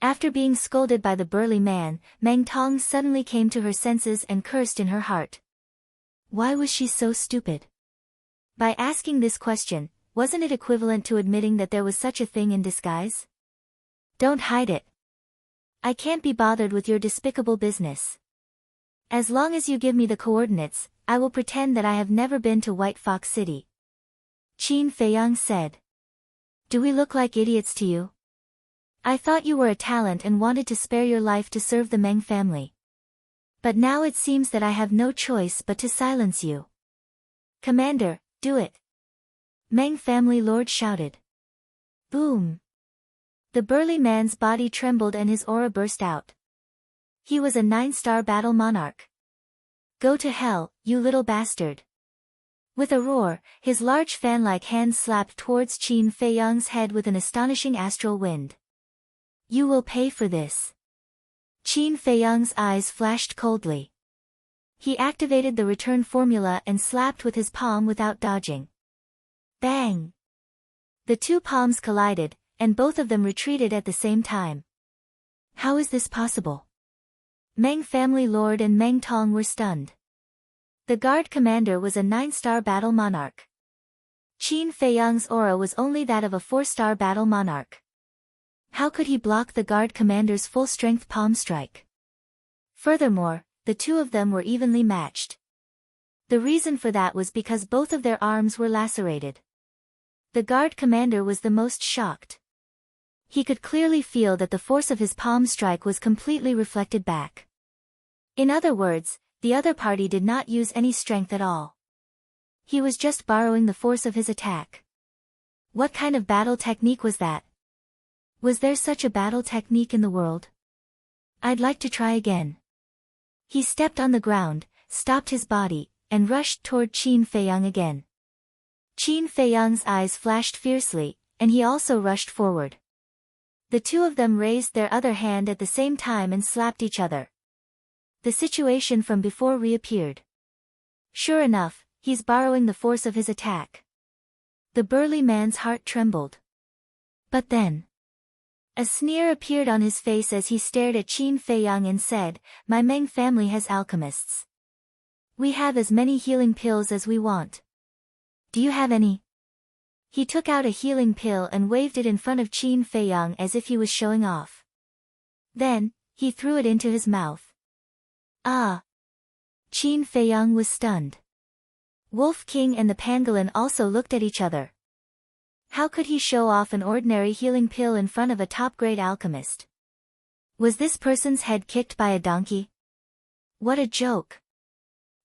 After being scolded by the burly man, Meng Tong suddenly came to her senses and cursed in her heart. Why was she so stupid? By asking this question, wasn't it equivalent to admitting that there was such a thing in disguise? Don't hide it. I can't be bothered with your despicable business. As long as you give me the coordinates, I will pretend that I have never been to White Fox City. Qin Feiyang said. Do we look like idiots to you? I thought you were a talent and wanted to spare your life to serve the Meng family. But now it seems that I have no choice but to silence you. Commander, do it. Meng family lord shouted. Boom. The burly man's body trembled and his aura burst out. He was a 9-star battle monarch. Go to hell, you little bastard. With a roar, his large fan-like hand slapped towards Qin Feiyang's head with an astonishing astral wind. You will pay for this. Qin Feiyang's eyes flashed coldly. He activated the return formula and slapped with his palm without dodging. Bang! The two palms collided, and both of them retreated at the same time. How is this possible? Meng family lord and Meng Tong were stunned. The guard commander was a 9-star battle monarch. Qin Feiyang's aura was only that of a 4-star battle monarch. How could he block the guard commander's full-strength palm strike? Furthermore, the two of them were evenly matched. The reason for that was because both of their arms were lacerated. The guard commander was the most shocked. He could clearly feel that the force of his palm strike was completely reflected back. In other words, the other party did not use any strength at all. He was just borrowing the force of his attack. What kind of battle technique was that? Was there such a battle technique in the world? I'd like to try again. He stepped on the ground, stopped his body, and rushed toward Qin Feiyang again. Qin Feiyang's eyes flashed fiercely, and he also rushed forward. The two of them raised their other hand at the same time and slapped each other. The situation from before reappeared. Sure enough, he's borrowing the force of his attack. The burly man's heart trembled. But then, a sneer appeared on his face as he stared at Qin Feiyang and said, My Meng family has alchemists. We have as many healing pills as we want. Do you have any? He took out a healing pill and waved it in front of Qin Feiyang as if he was showing off. Then, he threw it into his mouth. Ah! Qin Feiyang was stunned. Wolf King and the pangolin also looked at each other. How could he show off an ordinary healing pill in front of a top-grade alchemist? Was this person's head kicked by a donkey? What a joke!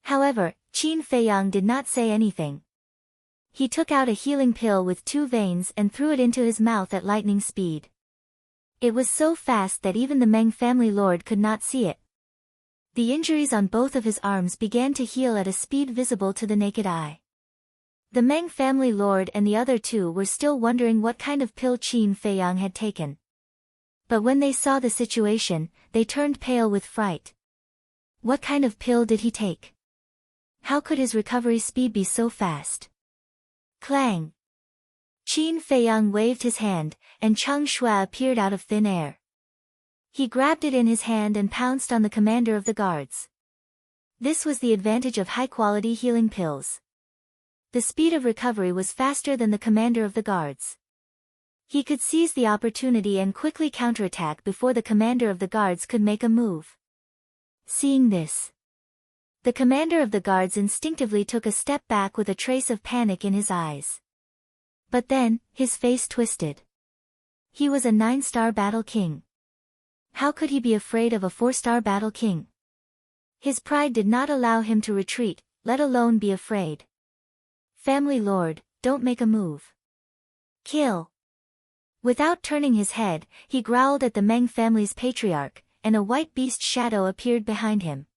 However, Qin Feiyang did not say anything. He took out a healing pill with 2 veins and threw it into his mouth at lightning speed. It was so fast that even the Meng family lord could not see it. The injuries on both of his arms began to heal at a speed visible to the naked eye. The Meng family lord and the other two were still wondering what kind of pill Qin Feiyang had taken. But when they saw the situation, they turned pale with fright. What kind of pill did he take? How could his recovery speed be so fast? Clang! Qin Feiyang waved his hand, and Cheng Shui appeared out of thin air. He grabbed it in his hand and pounced on the commander of the guards. This was the advantage of high-quality healing pills. The speed of recovery was faster than the commander of the guards. He could seize the opportunity and quickly counterattack before the commander of the guards could make a move. Seeing this, the commander of the guards instinctively took a step back with a trace of panic in his eyes. But then, his face twisted. He was a 9-star battle king. How could he be afraid of a 4-star battle king? His pride did not allow him to retreat, let alone be afraid. Family lord, don't make a move. Kill. Without turning his head, he growled at the Meng family's patriarch, and a white beast shadow appeared behind him.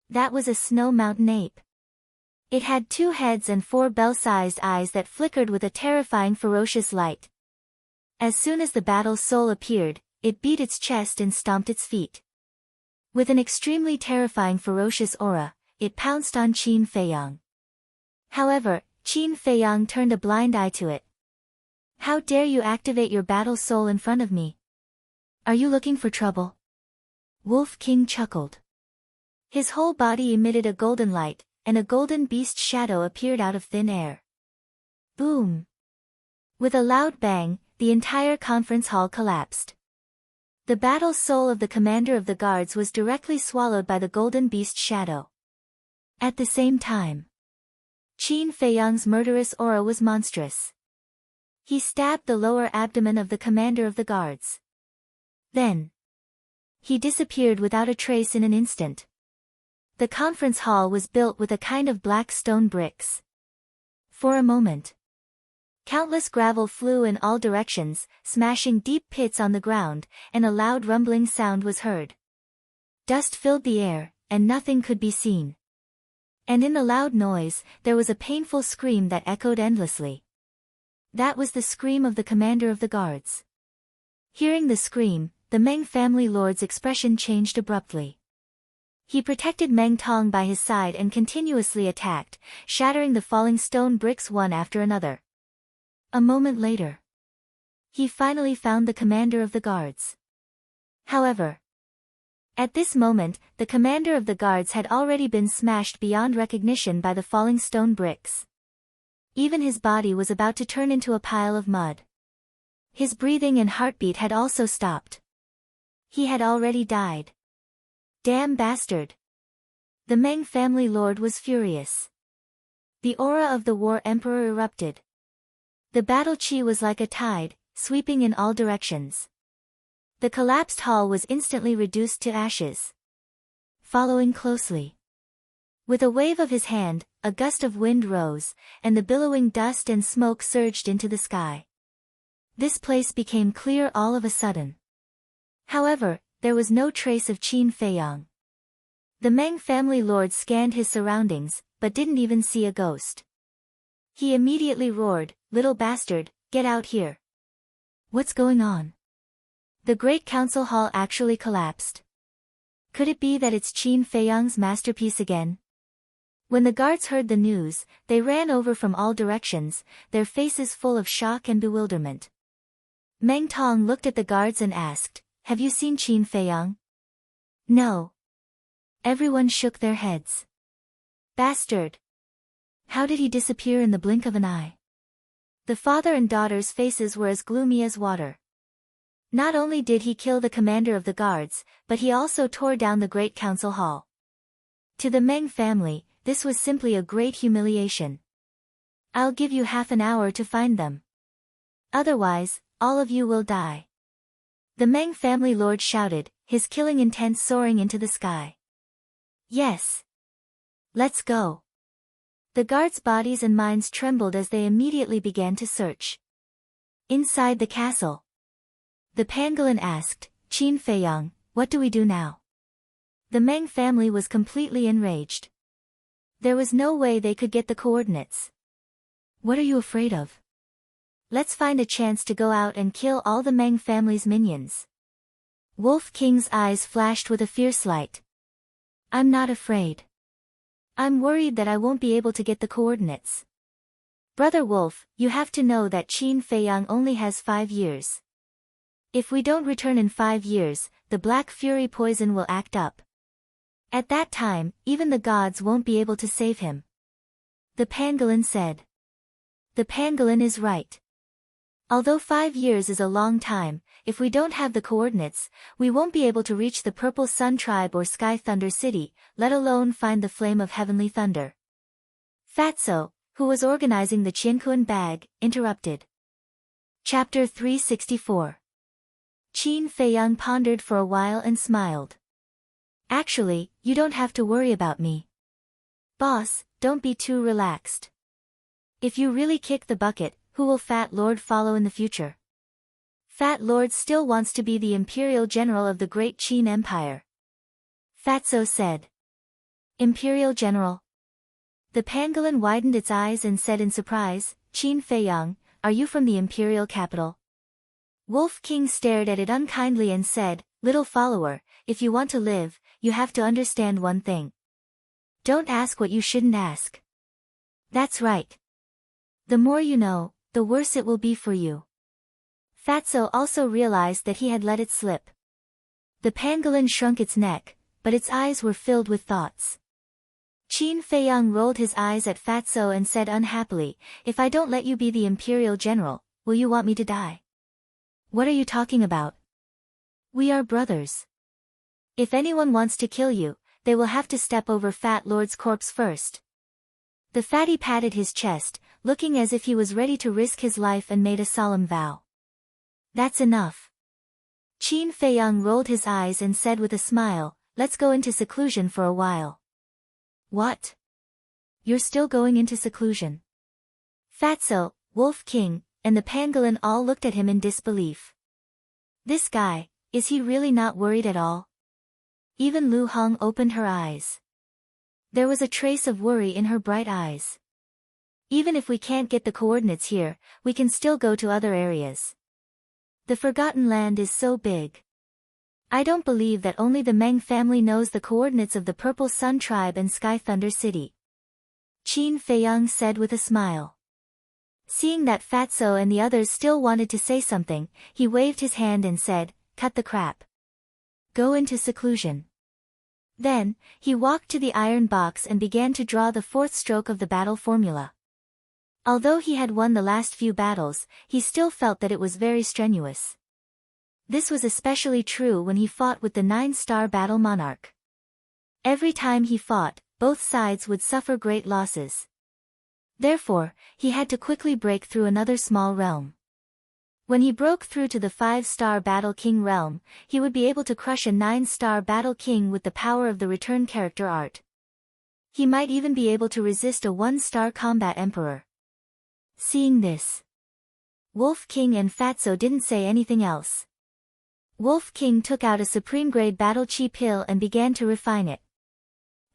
That was a snow mountain ape. It had 2 heads and 4 bell-sized eyes that flickered with a terrifying ferocious light. As soon as the battle soul appeared, it beat its chest and stomped its feet. With an extremely terrifying ferocious aura, it pounced on Qin Feiyang. However, Qin Feiyang turned a blind eye to it. How dare you activate your battle soul in front of me? Are you looking for trouble? Wolf King chuckled. His whole body emitted a golden light, and a golden beast shadow appeared out of thin air. Boom! With a loud bang, the entire conference hall collapsed. The battle soul of the commander of the guards was directly swallowed by the golden beast shadow. At the same time, Qin Feiyang's murderous aura was monstrous. He stabbed the lower abdomen of the commander of the guards. Then he disappeared without a trace in an instant. The conference hall was built with a kind of black stone bricks. For a moment, countless gravel flew in all directions, smashing deep pits on the ground, and a loud rumbling sound was heard. Dust filled the air, and nothing could be seen. And in the loud noise, there was a painful scream that echoed endlessly. That was the scream of the commander of the guards. Hearing the scream, the Meng family lord's expression changed abruptly. He protected Meng Tong by his side and continuously attacked, shattering the falling stone bricks one after another. A moment later, he finally found the commander of the guards. However, at this moment, the commander of the guards had already been smashed beyond recognition by the falling stone bricks. Even his body was about to turn into a pile of mud. His breathing and heartbeat had also stopped. He had already died. Damn bastard! The Meng family lord was furious. The aura of the war emperor erupted. The battle chi was like a tide, sweeping in all directions. The collapsed hall was instantly reduced to ashes. Following closely, with a wave of his hand, a gust of wind rose, and the billowing dust and smoke surged into the sky. This place became clear all of a sudden. However, there was no trace of Qin Feiyang. The Meng family lord scanned his surroundings, but didn't even see a ghost. He immediately roared, "Little bastard, get out here! What's going on?" The great council hall actually collapsed. Could it be that it's Qin Feiyang's masterpiece again? When the guards heard the news, they ran over from all directions, their faces full of shock and bewilderment. Meng Tong looked at the guards and asked, "Have you seen Qin Feiyang?" "No." Everyone shook their heads. "Bastard! How did he disappear in the blink of an eye?" The father and daughter's faces were as gloomy as water. Not only did he kill the commander of the guards, but he also tore down the great council hall. To the Meng family, this was simply a great humiliation. "I'll give you half an hour to find them. Otherwise, all of you will die." The Meng family lord shouted, his killing intent soaring into the sky. "Yes. Let's go." The guards' bodies and minds trembled as they immediately began to search. Inside the castle, the pangolin asked, "Qin Feiyang, what do we do now?" The Meng family was completely enraged. There was no way they could get the coordinates. "What are you afraid of? Let's find a chance to go out and kill all the Meng family's minions." Wolf King's eyes flashed with a fierce light. "I'm not afraid. I'm worried that I won't be able to get the coordinates. Brother Wolf, you have to know that Qin Feiyang only has 5 years. If we don't return in 5 years, the Black Fury poison will act up. At that time, even the gods won't be able to save him." The pangolin said. The pangolin is right. Although 5 years is a long time, if we don't have the coordinates, we won't be able to reach the Purple Sun Tribe or Sky Thunder City, let alone find the Flame of Heavenly Thunder. Fatso, who was organizing the Qiankuan bag, interrupted. Chapter 364. Qin Feiyang pondered for a while and smiled. "Actually, you don't have to worry about me. Boss, don't be too relaxed. If you really kick the bucket, who will Fat Lord follow in the future? Fat Lord still wants to be the imperial general of the great Qin Empire." Fatso said. "Imperial general?" The pangolin widened its eyes and said in surprise, "Qin Feiyang, are you from the imperial capital?" Wolf King stared at it unkindly and said, "Little follower, if you want to live, you have to understand one thing. Don't ask what you shouldn't ask." "That's right. The more you know, the worse it will be for you." Fatso also realized that he had let it slip. The pangolin shrunk its neck, but its eyes were filled with thoughts. Qin Feiyang rolled his eyes at Fatso and said unhappily, "If I don't let you be the imperial general, will you want me to die?" "What are you talking about? We are brothers. If anyone wants to kill you, they will have to step over Fat Lord's corpse first." The fatty patted his chest, looking as if he was ready to risk his life and made a solemn vow. "That's enough. Qin Feiyang rolled his eyes and said with a smile, let's go into seclusion for a while. What? You're still going into seclusion? Fatso, Wolf King, and the pangolin all looked at him in disbelief. This guy, is he really not worried at all? Even Lu Hong opened her eyes. There was a trace of worry in her bright eyes. Even if we can't get the coordinates here, we can still go to other areas. The Forgotten Land is so big. I don't believe that only the Meng family knows the coordinates of the Purple Sun Tribe and Sky Thunder City. Qin Feiyang said with a smile. Seeing that Fatso and the others still wanted to say something, he waved his hand and said, cut the crap. Go into seclusion. Then, he walked to the iron box and began to draw the fourth stroke of the battle formula. Although he had won the last few battles, he still felt that it was very strenuous. This was especially true when he fought with the 9-star battle monarch. Every time he fought, both sides would suffer great losses. Therefore, he had to quickly break through another small realm. When he broke through to the 5-star Battle King realm, he would be able to crush a 9-star Battle King with the power of the return character art. He might even be able to resist a 1-star Combat Emperor. Seeing this, Wolf King and Fatso didn't say anything else. Wolf King took out a supreme-grade battle chi pill and began to refine it.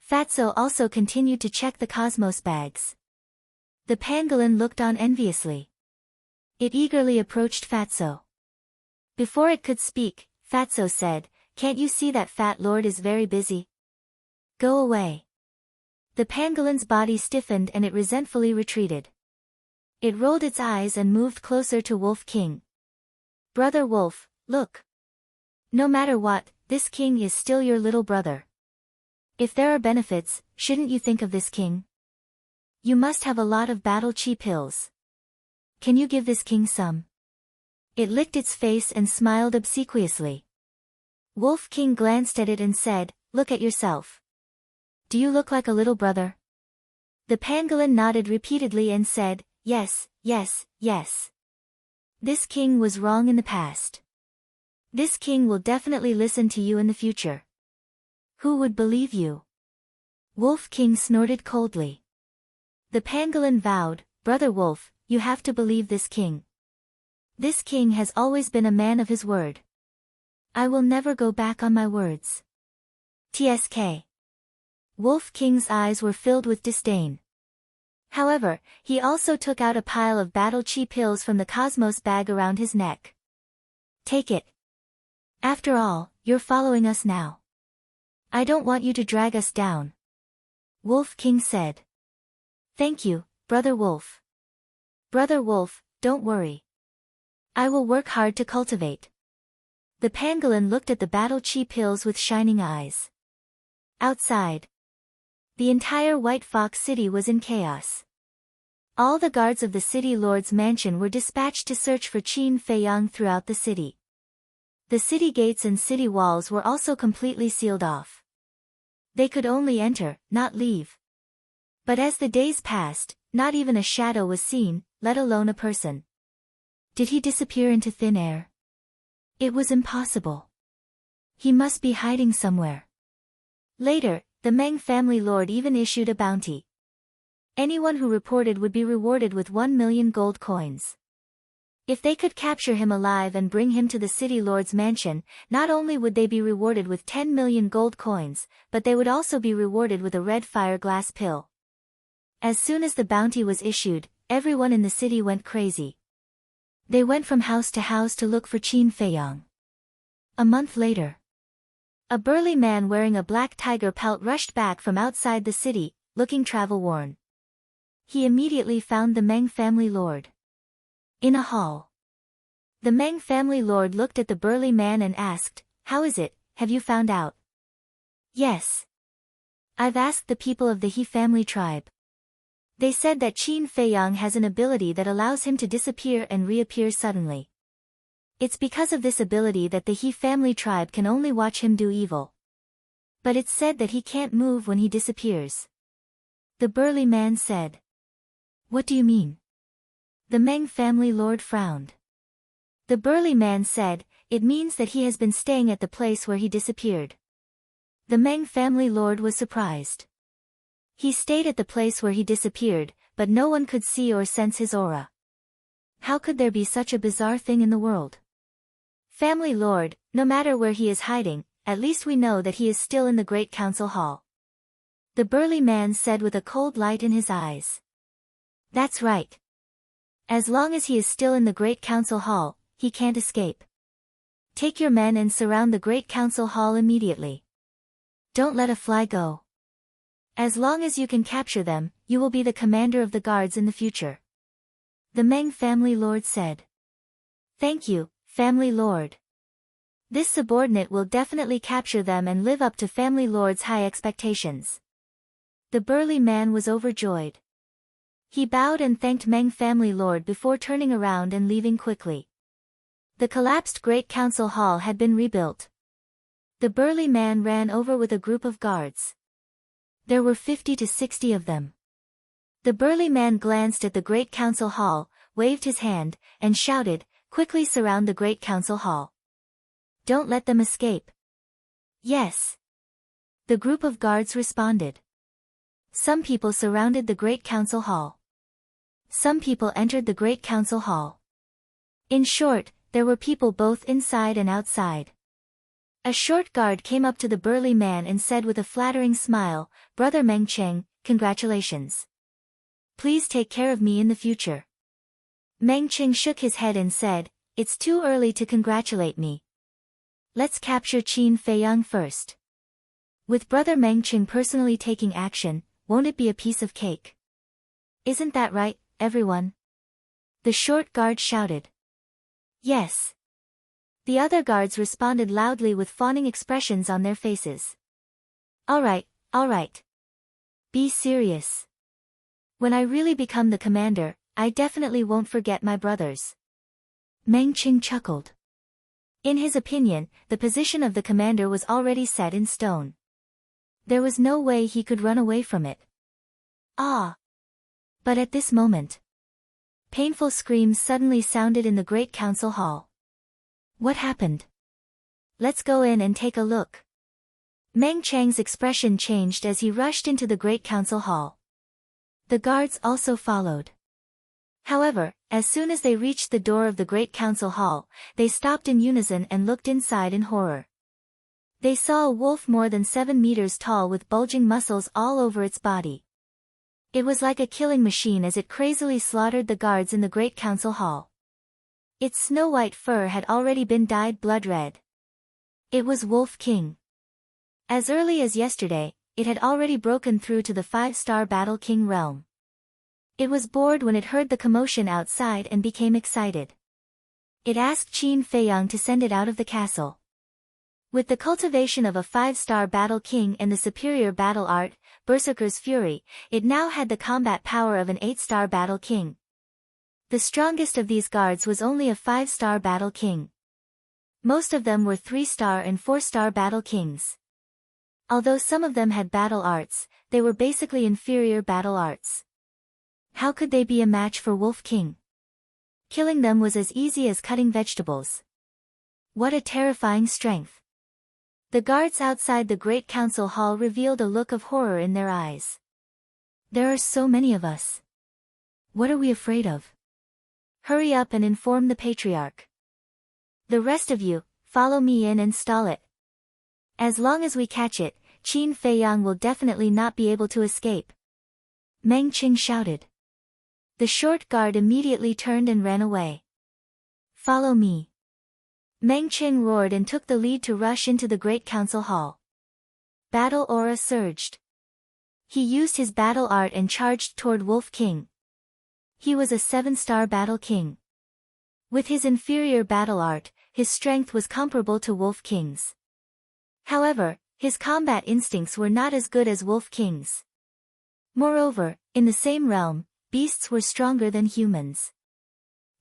Fatso also continued to check the Cosmos bags. The pangolin looked on enviously. It eagerly approached Fatso. Before it could speak, Fatso said, can't you see that Fat Lord is very busy? Go away. The pangolin's body stiffened and it resentfully retreated. It rolled its eyes and moved closer to Wolf King. Brother Wolf, look. No matter what, this king is still your little brother. If there are benefits, shouldn't you think of this king? You must have a lot of battle chi pills. Can you give this king some? It licked its face and smiled obsequiously. Wolf King glanced at it and said, look at yourself. Do you look like a little brother? The pangolin nodded repeatedly and said, yes, yes, yes. This king was wrong in the past. This king will definitely listen to you in the future. Who would believe you? Wolf King snorted coldly. The pangolin vowed, Brother Wolf, you have to believe this king. This king has always been a man of his word. I will never go back on my words. TSK. Wolf King's eyes were filled with disdain. However, he also took out a pile of battle chi pills from the Cosmos bag around his neck. Take it. After all, you're following us now. I don't want you to drag us down. Wolf King said. Thank you, Brother Wolf. Brother Wolf, don't worry. I will work hard to cultivate. The pangolin looked at the battle chi pills with shining eyes. Outside, the entire White Fox City was in chaos. All the guards of the city lord's mansion were dispatched to search for Qin Feiyang throughout the city. The city gates and city walls were also completely sealed off. They could only enter, not leave. But as the days passed, not even a shadow was seen, let alone a person. Did he disappear into thin air? It was impossible. He must be hiding somewhere. Later, the Meng family lord even issued a bounty. Anyone who reported would be rewarded with 1 million gold coins. If they could capture him alive and bring him to the city lord's mansion, not only would they be rewarded with 10 million gold coins, but they would also be rewarded with a red fire glass pill. As soon as the bounty was issued, everyone in the city went crazy. They went from house to house to look for Qin Feiyang. A month later, a burly man wearing a black tiger pelt rushed back from outside the city, looking travel-worn. He immediately found the Meng family lord. In a hall. The Meng family lord looked at the burly man and asked, how is it, have you found out? Yes. I've asked the people of the He family tribe. They said that Qin Feiyang has an ability that allows him to disappear and reappear suddenly. It's because of this ability that the He family tribe can only watch him do evil. But it's said that he can't move when he disappears. The burly man said. What do you mean? The Meng family lord frowned. The burly man said, it means that he has been staying at the place where he disappeared. The Meng family lord was surprised. He stayed at the place where he disappeared, but no one could see or sense his aura. How could there be such a bizarre thing in the world? Family lord, no matter where he is hiding, at least we know that he is still in the Great Council Hall. The burly man said with a cold light in his eyes. That's right. As long as he is still in the Great Council Hall, he can't escape. Take your men and surround the Great Council Hall immediately. Don't let a fly go. As long as you can capture them, you will be the commander of the guards in the future. The Meng family lord said. Thank you, family lord. This subordinate will definitely capture them and live up to family lord's high expectations. The burly man was overjoyed. He bowed and thanked Meng family lord before turning around and leaving quickly. The collapsed Great Council Hall had been rebuilt. The burly man ran over with a group of guards. There were 50 to 60 of them. The burly man glanced at the Great Council Hall, waved his hand, and shouted, "Quickly surround the Great Council Hall. Don't let them escape." Yes. The group of guards responded. Some people surrounded the Great Council Hall. Some people entered the Great Council Hall. In short, there were people both inside and outside. A short guard came up to the burly man and said with a flattering smile, "Brother Meng Cheng, congratulations. Please take care of me in the future." Meng Cheng shook his head and said, "It's too early to congratulate me. Let's capture Qin Feiyang first. With Brother Meng Cheng personally taking action, won't it be a piece of cake? Isn't that right, everyone?" The short guard shouted. Yes. The other guards responded loudly with fawning expressions on their faces. All right. Be serious. When I really become the commander, I definitely won't forget my brothers. Meng Cheng chuckled. In his opinion, the position of the commander was already set in stone. There was no way he could run away from it. Ah! But at this moment, painful screams suddenly sounded in the Great Council Hall. What happened? Let's go in and take a look. Meng Cheng's expression changed as he rushed into the Great Council Hall. The guards also followed. However, as soon as they reached the door of the Great Council Hall, they stopped in unison and looked inside in horror. They saw a wolf more than 7 meters tall with bulging muscles all over its body. It was like a killing machine as it crazily slaughtered the guards in the Great Council Hall. Its snow-white fur had already been dyed blood red. It was Wolf King. As early as yesterday, it had already broken through to the 5-star Battle King realm. It was bored when it heard the commotion outside and became excited. It asked Qin Feiyang to send it out of the castle. With the cultivation of a 5-star Battle King and the superior battle art, Berserker's Fury, it now had the combat power of an 8-star Battle King. The strongest of these guards was only a 5-star Battle King. Most of them were 3-star and 4-star Battle Kings. Although some of them had battle arts, they were basically inferior battle arts. How could they be a match for Wolf King? Killing them was as easy as cutting vegetables. What a terrifying strength. The guards outside the Great Council Hall revealed a look of horror in their eyes. There are so many of us. What are we afraid of? Hurry up and inform the Patriarch. The rest of you, follow me in and stall it. As long as we catch it, Qin Feiyang will definitely not be able to escape. Meng Cheng shouted. The short guard immediately turned and ran away. Follow me. Meng Cheng roared and took the lead to rush into the Great Council Hall. Battle aura surged. He used his battle art and charged toward Wolf King. He was a 7-star Battle King. With his inferior battle art, his strength was comparable to Wolf King's. However, his combat instincts were not as good as Wolf King's. Moreover, in the same realm, beasts were stronger than humans.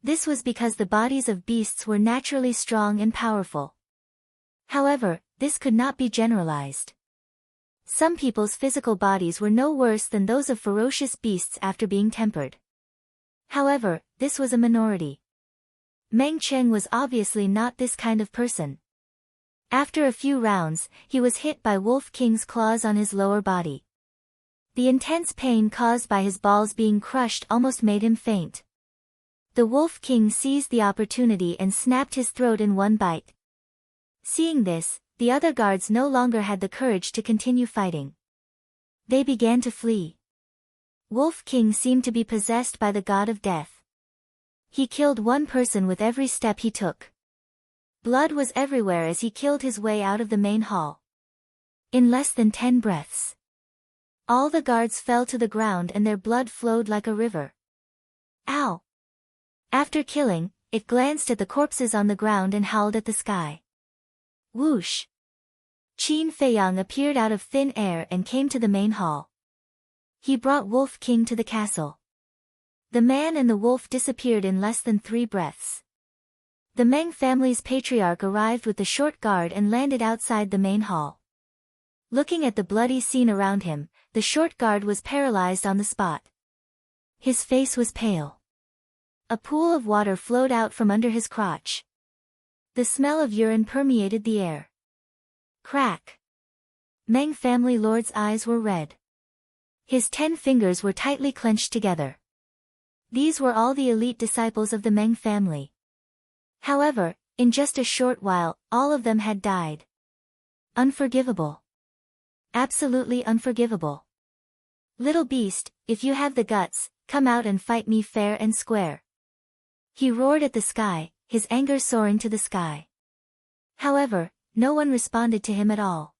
This was because the bodies of beasts were naturally strong and powerful. However, this could not be generalized. Some people's physical bodies were no worse than those of ferocious beasts after being tempered. However, this was a minority. Meng Cheng was obviously not this kind of person. After a few rounds, he was hit by Wolf King's claws on his lower body. The intense pain caused by his balls being crushed almost made him faint. The Wolf King seized the opportunity and snapped his throat in one bite. Seeing this, the other guards no longer had the courage to continue fighting. They began to flee. Wolf King seemed to be possessed by the god of death. He killed one person with every step he took. Blood was everywhere as he killed his way out of the main hall. In less than 10 breaths, all the guards fell to the ground and their blood flowed like a river. Ow! After killing, it glanced at the corpses on the ground and howled at the sky. Whoosh! Qin Feiyang appeared out of thin air and came to the main hall. He brought Wolf King to the castle. The man and the wolf disappeared in less than 3 breaths. The Meng family's patriarch arrived with the short guard and landed outside the main hall. Looking at the bloody scene around him, the short guard was paralyzed on the spot. His face was pale. A pool of water flowed out from under his crotch. The smell of urine permeated the air. Crack! Meng family lord's eyes were red. His 10 fingers were tightly clenched together. These were all the elite disciples of the Meng family. However, in just a short while, all of them had died. Unforgivable. Absolutely unforgivable. Little beast, if you have the guts, come out and fight me fair and square. He roared at the sky, his anger soaring to the sky. However, no one responded to him at all.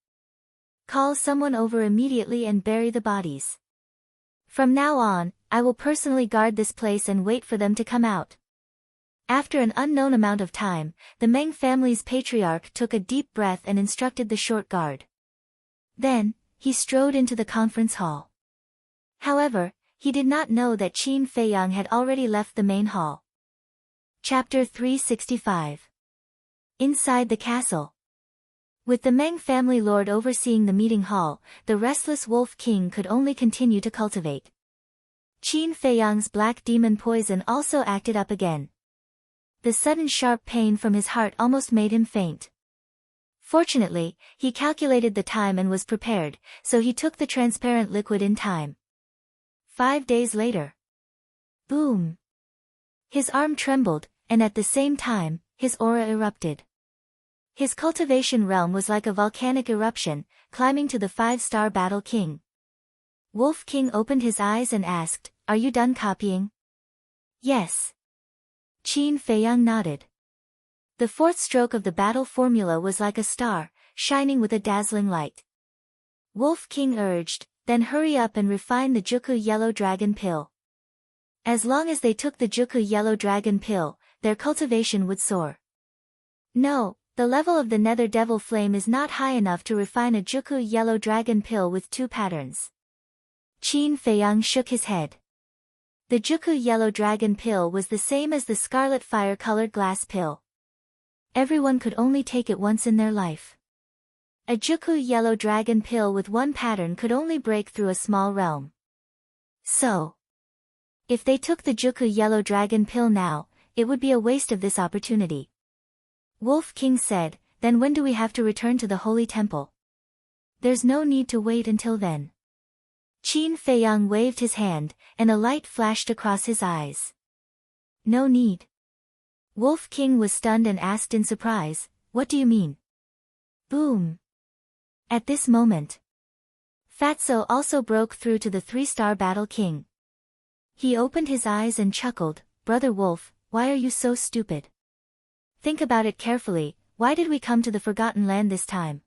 Call someone over immediately and bury the bodies. From now on, I will personally guard this place and wait for them to come out. After an unknown amount of time, the Meng family's patriarch took a deep breath and instructed the short guard. Then, he strode into the conference hall. However, he did not know that Qin Feiyang had already left the main hall. Chapter 365. Inside the castle. With the Meng family lord overseeing the meeting hall, the restless Wolf King could only continue to cultivate. Qin Feiyang's black demon poison also acted up again. The sudden sharp pain from his heart almost made him faint. Fortunately, he calculated the time and was prepared, so he took the transparent liquid in time. 5 days later. Boom! His arm trembled, and at the same time, his aura erupted. His cultivation realm was like a volcanic eruption, climbing to the 5-star battle king. Wolf King opened his eyes and asked, "Are you done copying?" "Yes." Qin Feiyang nodded. The 4th stroke of the battle formula was like a star, shining with a dazzling light. Wolf King urged, "Then hurry up and refine the Juku Yellow Dragon Pill." As long as they took the Juku Yellow Dragon Pill, their cultivation would soar. No, the level of the Nether Devil Flame is not high enough to refine a Juku Yellow Dragon Pill with 2 patterns. Qin Feiyang shook his head. The Juku Yellow Dragon Pill was the same as the Scarlet Fire-colored glass pill. Everyone could only take it once in their life. A Juku Yellow Dragon Pill with 1 pattern could only break through a small realm. So, if they took the Juku Yellow Dragon Pill now, it would be a waste of this opportunity. Wolf King said, "Then when do we have to return to the Holy Temple?" "There's no need to wait until then." Qin Feiyang waved his hand, and a light flashed across his eyes. "No need." Wolf King was stunned and asked in surprise, "What do you mean?" Boom! At this moment, Fatso also broke through to the 3-star battle king. He opened his eyes and chuckled, "Brother Wolf, why are you so stupid? Think about it carefully, why did we come to the Forgotten Land this time?"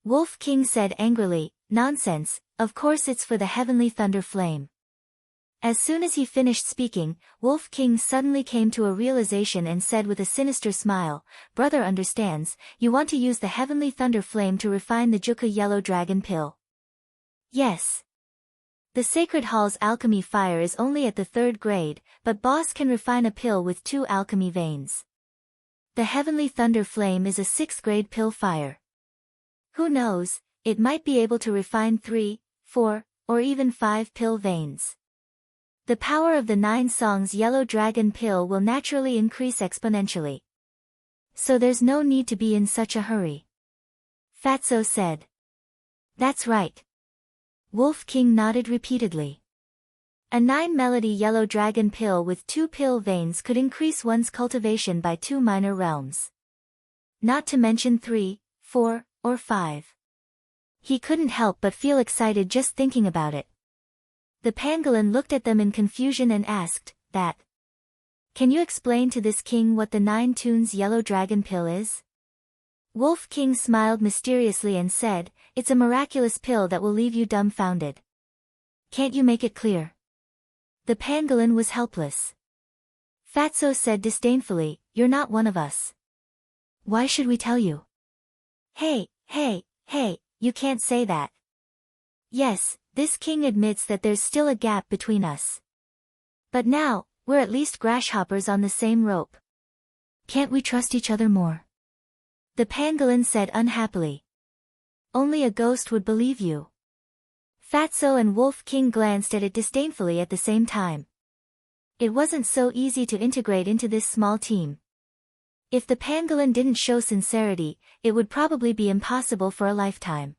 Wolf King said angrily, "Nonsense, of course it's for the Heavenly Thunder Flame." As soon as he finished speaking, Wolf King suddenly came to a realization and said with a sinister smile, "Brother understands, you want to use the Heavenly Thunder Flame to refine the Juku Yellow Dragon Pill." "Yes. The Sacred Hall's alchemy fire is only at the 3rd grade, but boss can refine a pill with 2 alchemy veins. The Heavenly Thunder Flame is a 6th grade pill fire. Who knows, it might be able to refine 3, 4, or even 5 pill veins." The power of the 9 songs yellow dragon pill will naturally increase exponentially. So there's no need to be in such a hurry. Fatso said. That's right. Wolf King nodded repeatedly. A 9-melody yellow dragon pill with 2 pill veins could increase one's cultivation by 2 minor realms. Not to mention 3, 4, or 5. He couldn't help but feel excited just thinking about it. The pangolin looked at them in confusion and asked, "That? Can you explain to this king what the 9 tunes yellow dragon pill is?" Wolf King smiled mysteriously and said, "It's a miraculous pill that will leave you dumbfounded. Can't you make it clear?" The pangolin was helpless. Fatso said disdainfully, "You're not one of us. Why should we tell you?" Hey, you can't say that. Yes, this king admits that there's still a gap between us. But now, we're at least grasshoppers on the same rope. Can't we trust each other more? The pangolin said unhappily. Only a ghost would believe you. Fatso and Wolf King glanced at it disdainfully at the same time. It wasn't so easy to integrate into this small team. If the pangolin didn't show sincerity, it would probably be impossible for a lifetime.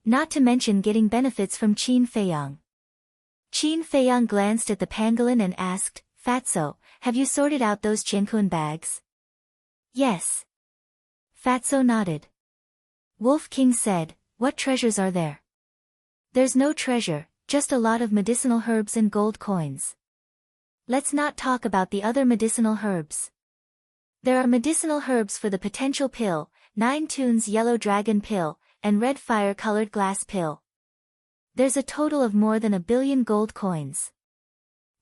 Not to mention getting benefits from Qin Feiyang. Qin Feiyang glanced at the pangolin and asked, "Fatso, have you sorted out those Qiankun bags?" "Yes." Fatso nodded. Wolf King said, "What treasures are there?" "There's no treasure, just a lot of medicinal herbs and gold coins." "Let's not talk about the other medicinal herbs. There are medicinal herbs for the potential pill, 9 tunes yellow dragon pill, and red fire-colored glass pill. There's a total of more than 1 billion gold coins.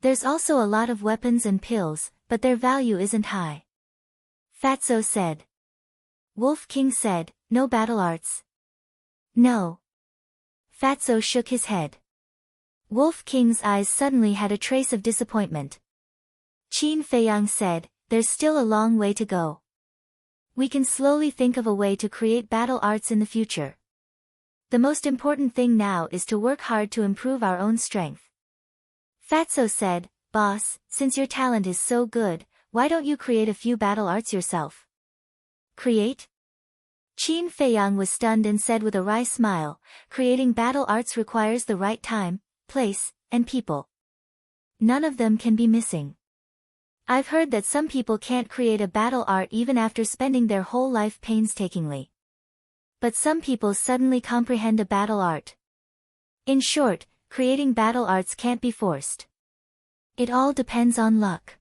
There's also a lot of weapons and pills, but their value isn't high." Fatso said. Wolf King said, "No battle arts?" "No." Fatso shook his head. Wolf King's eyes suddenly had a trace of disappointment. Qin Feiyang said, "There's still a long way to go. We can slowly think of a way to create battle arts in the future. The most important thing now is to work hard to improve our own strength." Fatso said, "Boss, since your talent is so good, why don't you create a few battle arts yourself?" "Create?" Qin Feiyang was stunned and said with a wry smile, "Creating battle arts requires the right time, place, and people. None of them can be missing. I've heard that some people can't create a battle art even after spending their whole life painstakingly. But some people suddenly comprehend a battle art. In short, creating battle arts can't be forced. It all depends on luck."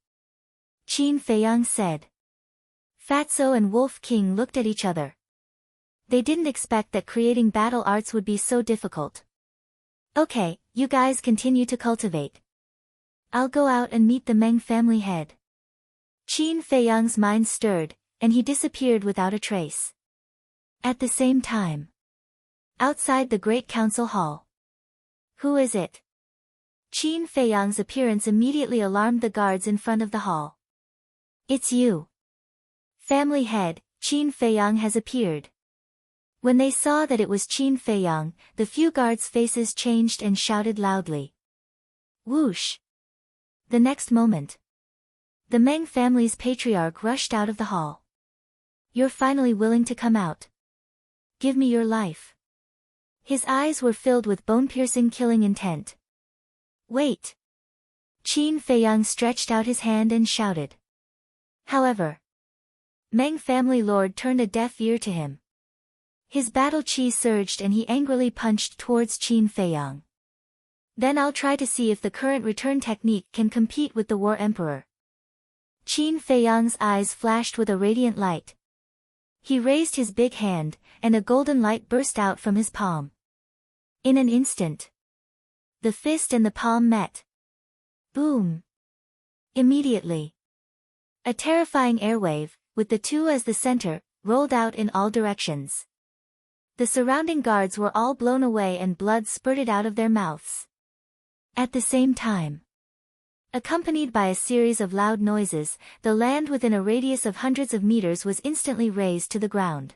Qin Feiyang said. Fatso and Wolf King looked at each other. They didn't expect that creating battle arts would be so difficult. "Okay, you guys continue to cultivate. I'll go out and meet the Meng family head." Qin Feiyang's mind stirred, and he disappeared without a trace. At the same time, outside the Great Council Hall. "Who is it?" Qin Feiyang's appearance immediately alarmed the guards in front of the hall. "It's you. Family head, Qin Feiyang has appeared." When they saw that it was Qin Feiyang, the few guards' faces changed and shouted loudly. Whoosh! The next moment, the Meng family's patriarch rushed out of the hall. "You're finally willing to come out. Give me your life." His eyes were filled with bone-piercing killing intent. "Wait!" Qin Feiyang stretched out his hand and shouted. However, Meng family lord turned a deaf ear to him. His battle chi surged and he angrily punched towards Qin Feiyang. "Then I'll try to see if the current return technique can compete with the War Emperor." Qin Feiyang's eyes flashed with a radiant light. He raised his big hand, and a golden light burst out from his palm. In an instant, the fist and the palm met. Boom! Immediately, a terrifying airwave, with the two as the center, rolled out in all directions. The surrounding guards were all blown away and blood spurted out of their mouths. At the same time, accompanied by a series of loud noises, the land within a radius of hundreds of meters was instantly razed to the ground.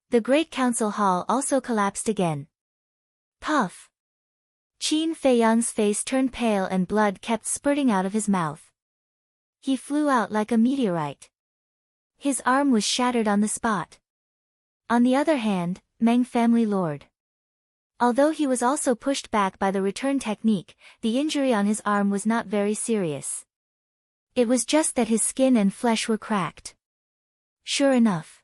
The Great Council Hall also collapsed again. Puff! Qin Feiyang's face turned pale and blood kept spurting out of his mouth. He flew out like a meteorite. His arm was shattered on the spot. On the other hand, Meng family lord. Although he was also pushed back by the return technique, the injury on his arm was not very serious. It was just that his skin and flesh were cracked. Sure enough.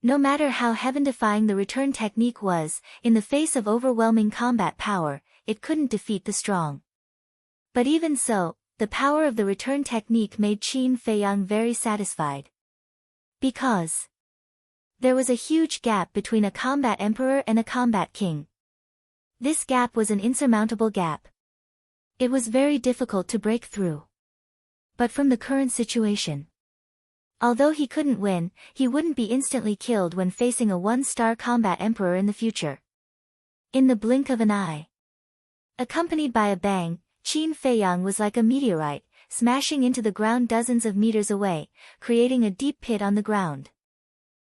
No matter how heaven-defying the return technique was, in the face of overwhelming combat power, it couldn't defeat the strong. But even so, the power of the return technique made Qin Feiyang very satisfied. Because there was a huge gap between a combat emperor and a combat king. This gap was an insurmountable gap. It was very difficult to break through. But from the current situation, although he couldn't win, he wouldn't be instantly killed when facing a one-star combat emperor in the future. In the blink of an eye. Accompanied by a bang, Qin Feiyang was like a meteorite, smashing into the ground dozens of meters away, creating a deep pit on the ground.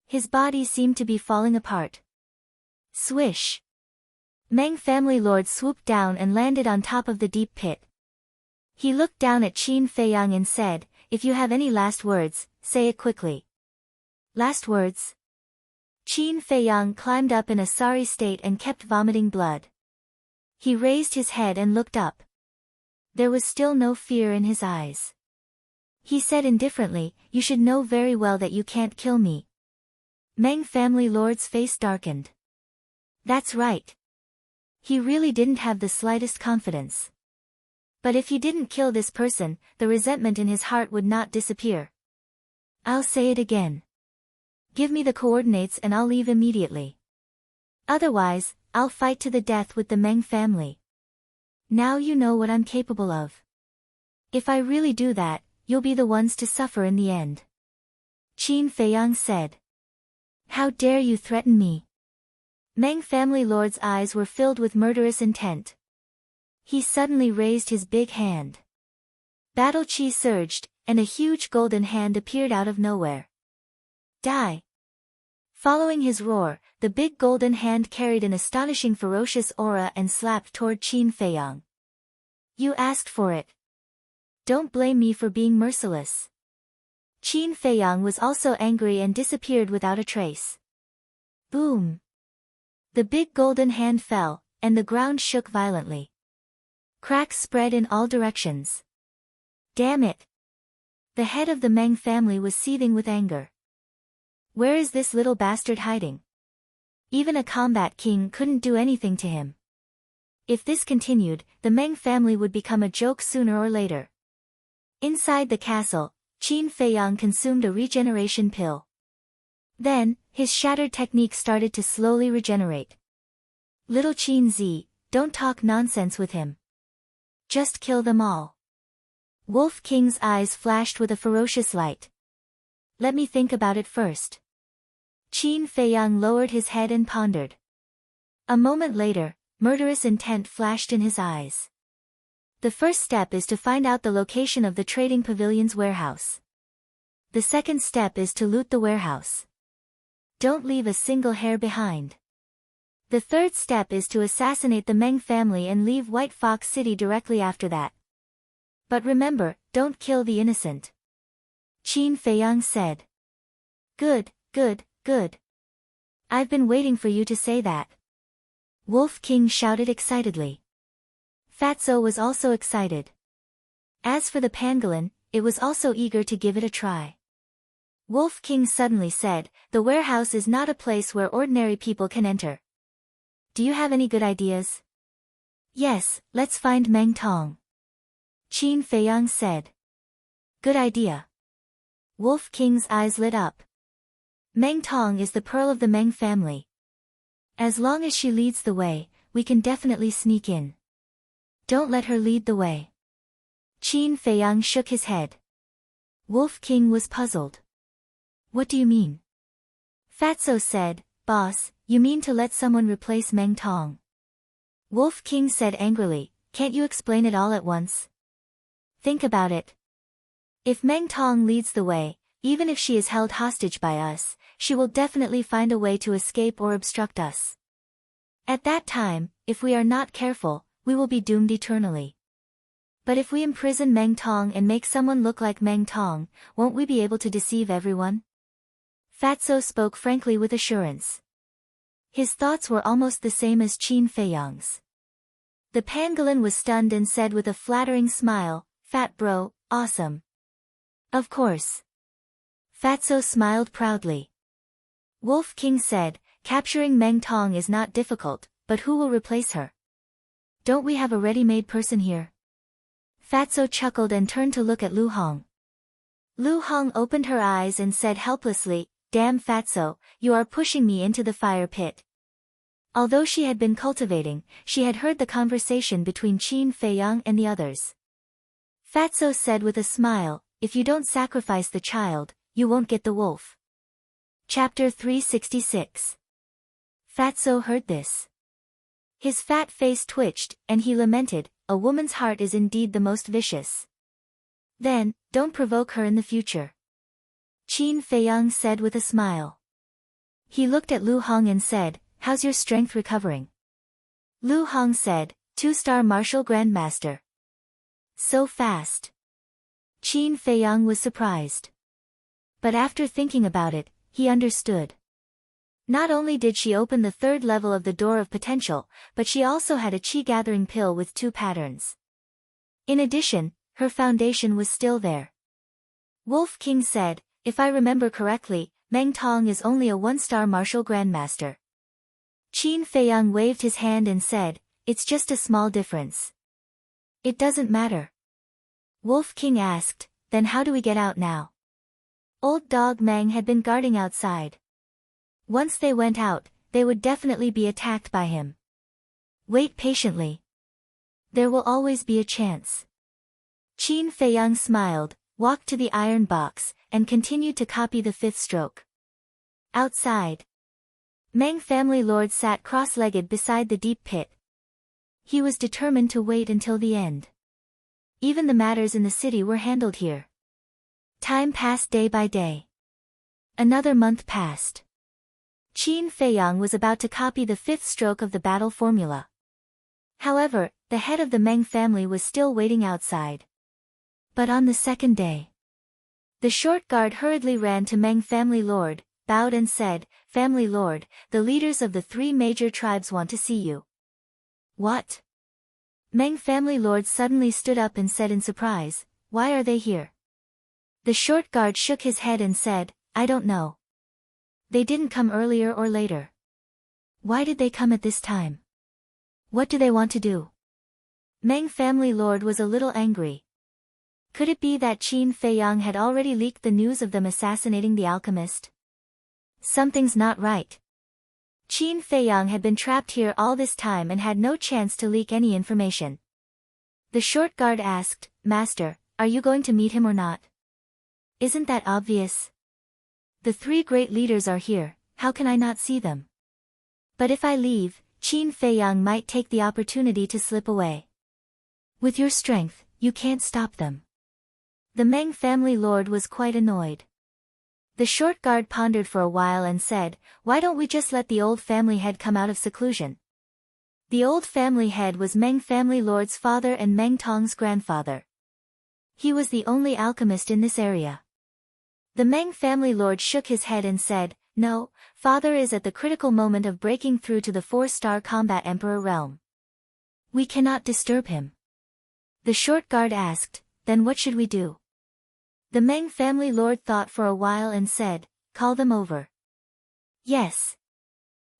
His body seemed to be falling apart. Swish! Meng family lord swooped down and landed on top of the deep pit. He looked down at Qin Feiyang and said, "If you have any last words, say it quickly." Last words? Qin Feiyang climbed up in a sorry state and kept vomiting blood. He raised his head and looked up. There was still no fear in his eyes. He said indifferently, "You should know very well that you can't kill me." Meng family lord's face darkened. That's right. He really didn't have the slightest confidence. But if he didn't kill this person, the resentment in his heart would not disappear. I'll say it again. Give me the coordinates and I'll leave immediately. Otherwise, I'll fight to the death with the Meng family. Now you know what I'm capable of. If I really do that, you'll be the ones to suffer in the end. Qin Feiyang said. How dare you threaten me? Meng family lord's eyes were filled with murderous intent. He suddenly raised his big hand. Battle chi surged, and a huge golden hand appeared out of nowhere. Die! Following his roar, the big golden hand carried an astonishing ferocious aura and slapped toward Qin Feiyang. You asked for it. Don't blame me for being merciless. Qin Feiyang was also angry and disappeared without a trace. Boom! The big golden hand fell, and the ground shook violently. Cracks spread in all directions. Damn it! The head of the Meng family was seething with anger. Where is this little bastard hiding? Even a combat king couldn't do anything to him. If this continued, the Meng family would become a joke sooner or later. Inside the castle, Qin Feiyang consumed a regeneration pill. Then, his shattered technique started to slowly regenerate. Little Qin Z, don't talk nonsense with him. Just kill them all. Wolf King's eyes flashed with a ferocious light. Let me think about it first. Qin Feiyang lowered his head and pondered. A moment later, murderous intent flashed in his eyes. The first step is to find out the location of the trading pavilion's warehouse. The second step is to loot the warehouse. Don't leave a single hair behind. The third step is to assassinate the Meng family and leave White Fox City directly after that. But remember, don't kill the innocent. Qin Feiyang said. Good, good, good. I've been waiting for you to say that. Wolf King shouted excitedly. Fatso was also excited. As for the pangolin, it was also eager to give it a try. Wolf King suddenly said, the warehouse is not a place where ordinary people can enter. Do you have any good ideas? Yes, let's find Meng Tong. Qin Feiyang said. Good idea. Wolf King's eyes lit up. Meng Tong is the pearl of the Meng family. As long as she leads the way, we can definitely sneak in. Don't let her lead the way. Qin Feiyang shook his head. Wolf King was puzzled. What do you mean? Fatso said, Boss, you mean to let someone replace Meng Tong? Wolf King said angrily, can't you explain it all at once? Think about it. If Meng Tong leads the way, even if she is held hostage by us, she will definitely find a way to escape or obstruct us. At that time, if we are not careful, we will be doomed eternally. But if we imprison Meng Tong and make someone look like Meng Tong, won't we be able to deceive everyone? Fatso spoke frankly with assurance. His thoughts were almost the same as Qin Feiyang's. The pangolin was stunned and said with a flattering smile, "Fat bro, awesome." Of course. Fatso smiled proudly. Wolf King said, "Capturing Meng Tong is not difficult, but who will replace her? Don't we have a ready-made person here?" Fatso chuckled and turned to look at Lu Hong. Lu Hong opened her eyes and said helplessly, "Damn Fatso, you are pushing me into the fire pit." Although she had been cultivating, she had heard the conversation between Qin Feiyang and the others. Fatso said with a smile, "If you don't sacrifice the child, you won't get the wolf." Chapter 366. Fatso heard this. His fat face twitched, and he lamented, "A woman's heart is indeed the most vicious." "Then, don't provoke her in the future," Qin Feiyang said with a smile. He looked at Lu Hong and said, "How's your strength recovering?" Lu Hong said, 2-star martial grandmaster. So fast. Qin Feiyang was surprised. But after thinking about it, he understood. Not only did she open the 3rd level of the door of potential, but she also had a chi-gathering pill with 2 patterns. In addition, her foundation was still there. Wolf King said, "If I remember correctly, Meng Tong is only a 1-star martial grandmaster." Qin Feiyang waved his hand and said, "It's just a small difference." "It doesn't matter." Wolf King asked, "Then how do we get out now?" Old dog Meng had been guarding outside. Once they went out, they would definitely be attacked by him. Wait patiently. There will always be a chance. Qin Feiyang smiled, walked to the iron box, and continued to copy the 5th stroke. Outside, Meng family lord sat cross-legged beside the deep pit. He was determined to wait until the end. Even the matters in the city were handled here. Time passed day by day. Another month passed. Qin Feiyang was about to copy the 5th stroke of the battle formula. However, the head of the Meng family was still waiting outside. But on the 2nd day, the short guard hurriedly ran to Meng family lord, bowed and said, "Family lord, the leaders of the 3 major tribes want to see you." "What?" Meng family lord suddenly stood up and said in surprise, "Why are they here?" The short guard shook his head and said, "I don't know. They didn't come earlier or later. Why did they come at this time? What do they want to do?" Meng family lord was a little angry. Could it be that Qin Feiyang had already leaked the news of them assassinating the alchemist? Something's not right. Qin Feiyang had been trapped here all this time and had no chance to leak any information. The short guard asked, "Master, are you going to meet him or not?" "Isn't that obvious? The 3 great leaders are here, how can I not see them? But if I leave, Qin Feiyang might take the opportunity to slip away. With your strength, you can't stop them." The Meng family lord was quite annoyed. The short guard pondered for a while and said, "Why don't we just let the old family head come out of seclusion?" The old family head was Meng family lord's father and Meng Tong's grandfather. He was the only alchemist in this area. The Meng family lord shook his head and said, "No, father is at the critical moment of breaking through to the 4-star combat emperor realm. We cannot disturb him." The short guard asked, "Then what should we do?" The Meng family lord thought for a while and said, "Call them over." "Yes."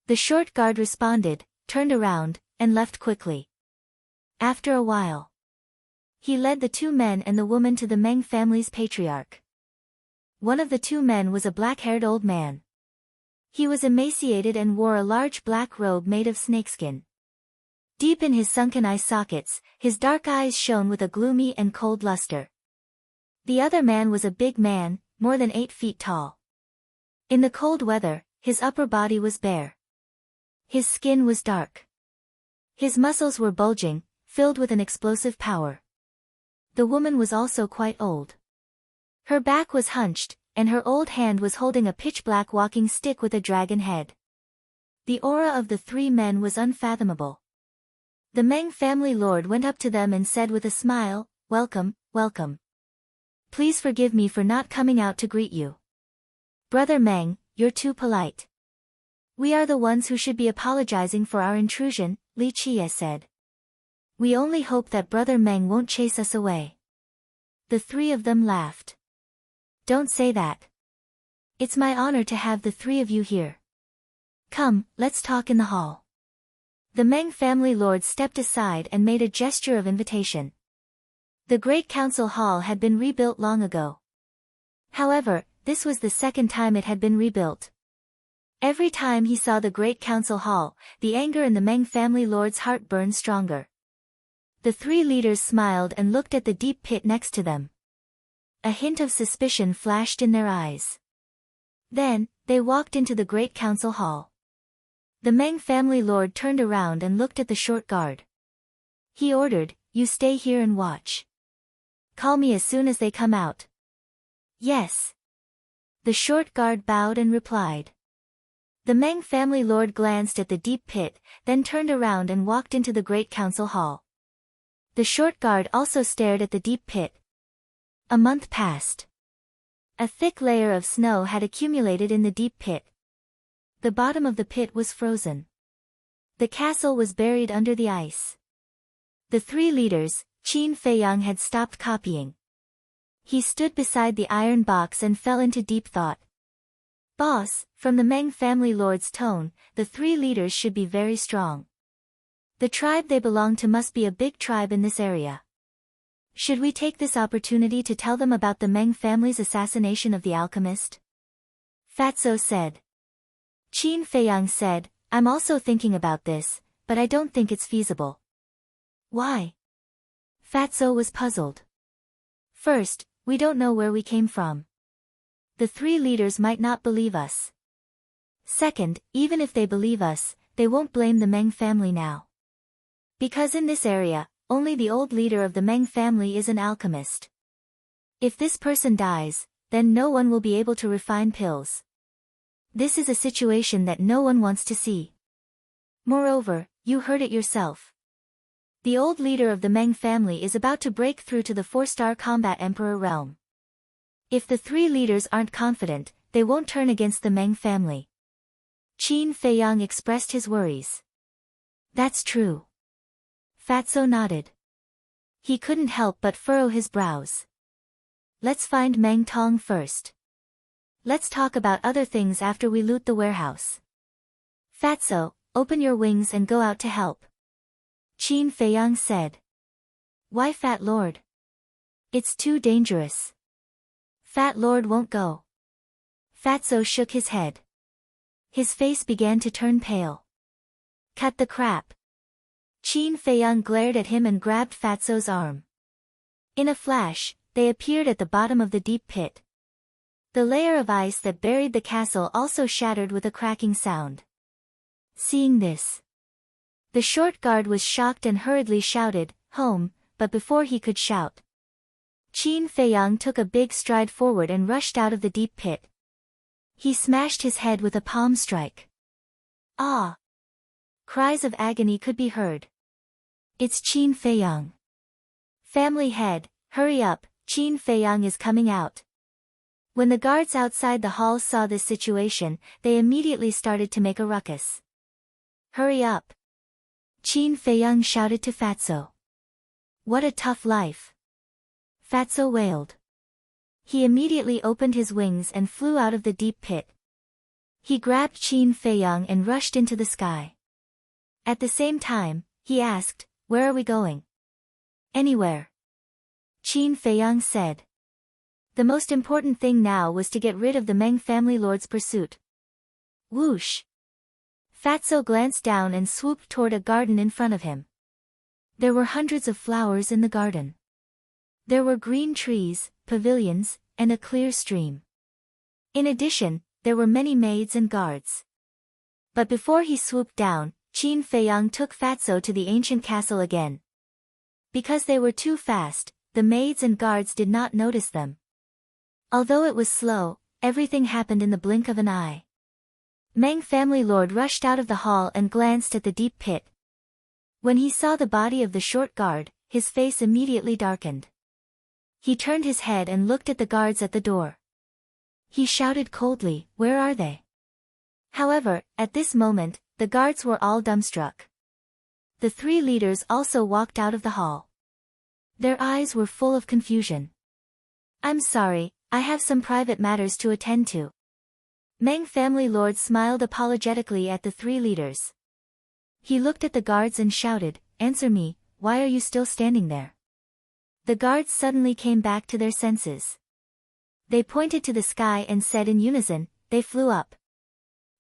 The short guard responded, turned around, and left quickly. After a while, he led the 2 men and the woman to the Meng family's patriarch. One of the 2 men was a black-haired old man. He was emaciated and wore a large black robe made of snakeskin. Deep in his sunken eye sockets, his dark eyes shone with a gloomy and cold luster. The other man was a big man, more than 8 feet tall. In the cold weather, his upper body was bare. His skin was dark. His muscles were bulging, filled with an explosive power. The woman was also quite old. Her back was hunched, and her old hand was holding a pitch-black walking stick with a dragon head. The aura of the 3 men was unfathomable. The Meng family lord went up to them and said with a smile, "Welcome, welcome. Please forgive me for not coming out to greet you. Brother Meng, you're too polite. We are the ones who should be apologizing for our intrusion," Li Qie said. "We only hope that Brother Meng won't chase us away." The three of them laughed. "Don't say that. It's my honor to have the three of you here. Come, let's talk in the hall." The Meng family lord stepped aside and made a gesture of invitation. The Great Council Hall had been rebuilt long ago. However, this was the second time it had been rebuilt. Every time he saw the Great Council Hall, the anger in the Meng family lord's heart burned stronger. The three leaders smiled and looked at the deep pit next to them. A hint of suspicion flashed in their eyes. Then, they walked into the Great Council Hall. The Meng family lord turned around and looked at the short guard. He ordered, "You stay here and watch. Call me as soon as they come out." "Yes." The short guard bowed and replied. The Meng family lord glanced at the deep pit, then turned around and walked into the Great Council Hall. The short guard also stared at the deep pit. A month passed. A thick layer of snow had accumulated in the deep pit. The bottom of the pit was frozen. The castle was buried under the ice. The three leaders, Qin Feiyang had stopped copying. He stood beside the iron box and fell into deep thought. "Boss," from the Meng family lord's tone, the three leaders should be very strong. The tribe they belong to must be a big tribe in this area. Should we take this opportunity to tell them about the Meng family's assassination of the alchemist? Fatso said. Qin Feiyang said, "I'm also thinking about this, but I don't think it's feasible." "Why?" Fatso was puzzled. "First, we don't know where we came from. The three leaders might not believe us. Second, even if they believe us, they won't blame the Meng family now. Because in this area, only the old leader of the Meng family is an alchemist. If this person dies, then no one will be able to refine pills. This is a situation that no one wants to see. Moreover, you heard it yourself. The old leader of the Meng family is about to break through to the 4-star combat emperor realm. If the three leaders aren't confident, they won't turn against the Meng family." Qin Feiyang expressed his worries. "That's true." Fatso nodded. He couldn't help but furrow his brows. "Let's find Meng Tong first. Let's talk about other things after we loot the warehouse. Fatso, open your wings and go out to help." Qin Feiyang said. "Why, Fat Lord? It's too dangerous." "Fat Lord won't go." Fatso shook his head. His face began to turn pale. "Cut the crap." Qin Feiyang glared at him and grabbed Fatso's arm. In a flash, they appeared at the bottom of the deep pit. The layer of ice that buried the castle also shattered with a cracking sound. Seeing this, the short guard was shocked and hurriedly shouted, "Home," but before he could shout, Qin Feiyang took a big stride forward and rushed out of the deep pit. He smashed his head with a palm strike. "Ah!" Cries of agony could be heard. "It's Qin Feiyang. Family head, hurry up, Qin Feiyang is coming out." When the guards outside the hall saw this situation, they immediately started to make a ruckus. "Hurry up!" Qin Feiyang shouted to Fatso. "What a tough life!" Fatso wailed. He immediately opened his wings and flew out of the deep pit. He grabbed Qin Feiyang and rushed into the sky. At the same time, he asked, "Where are we going?" "Anywhere." Qin Feiyang said. The most important thing now was to get rid of the Meng family lord's pursuit. Whoosh! Fatso glanced down and swooped toward a garden in front of him. There were hundreds of flowers in the garden. There were green trees, pavilions, and a clear stream. In addition, there were many maids and guards. But before he swooped down, Qin Feiyang took Fatso to the ancient castle again. Because they were too fast, the maids and guards did not notice them. Although it was slow, everything happened in the blink of an eye. Meng family lord rushed out of the hall and glanced at the deep pit. When he saw the body of the short guard, his face immediately darkened. He turned his head and looked at the guards at the door. He shouted coldly, "Where are they?" However, at this moment, the guards were all dumbstruck. The three leaders also walked out of the hall. Their eyes were full of confusion. "I'm sorry, I have some private matters to attend to." Meng family lord smiled apologetically at the three leaders. He looked at the guards and shouted, "Answer me, why are you still standing there?" The guards suddenly came back to their senses. They pointed to the sky and said in unison, "They flew up."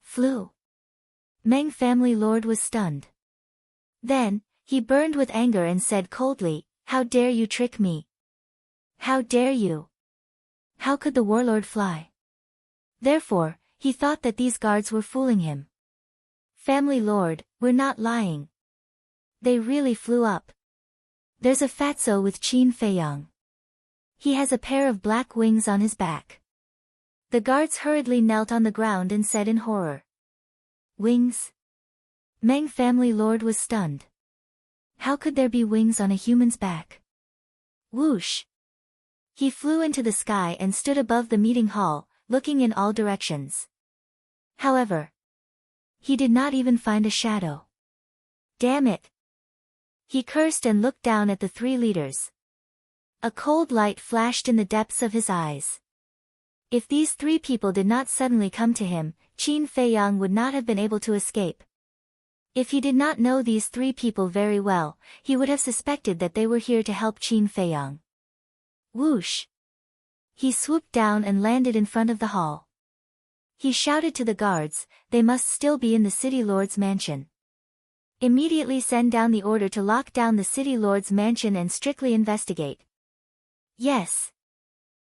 Flew. Meng family lord was stunned. Then, he burned with anger and said coldly, "How dare you trick me? How dare you? How could the warlord fly?" Therefore, he thought that these guards were fooling him. "Family lord, we're not lying. They really flew up. There's a fatso with Qin Feiyang. He has a pair of black wings on his back." The guards hurriedly knelt on the ground and said in horror, "Wings?" Meng family lord was stunned. How could there be wings on a human's back? Whoosh! He flew into the sky and stood above the meeting hall, looking in all directions. However, he did not even find a shadow. Damn it! He cursed and looked down at the three leaders. A cold light flashed in the depths of his eyes. If these three people did not suddenly come to him, Qin Feiyang would not have been able to escape. If he did not know these three people very well, he would have suspected that they were here to help Qin Feiyang. Whoosh! He swooped down and landed in front of the hall. He shouted to the guards, "They must still be in the city lord's mansion. Immediately send down the order to lock down the city lord's mansion and strictly investigate." "Yes."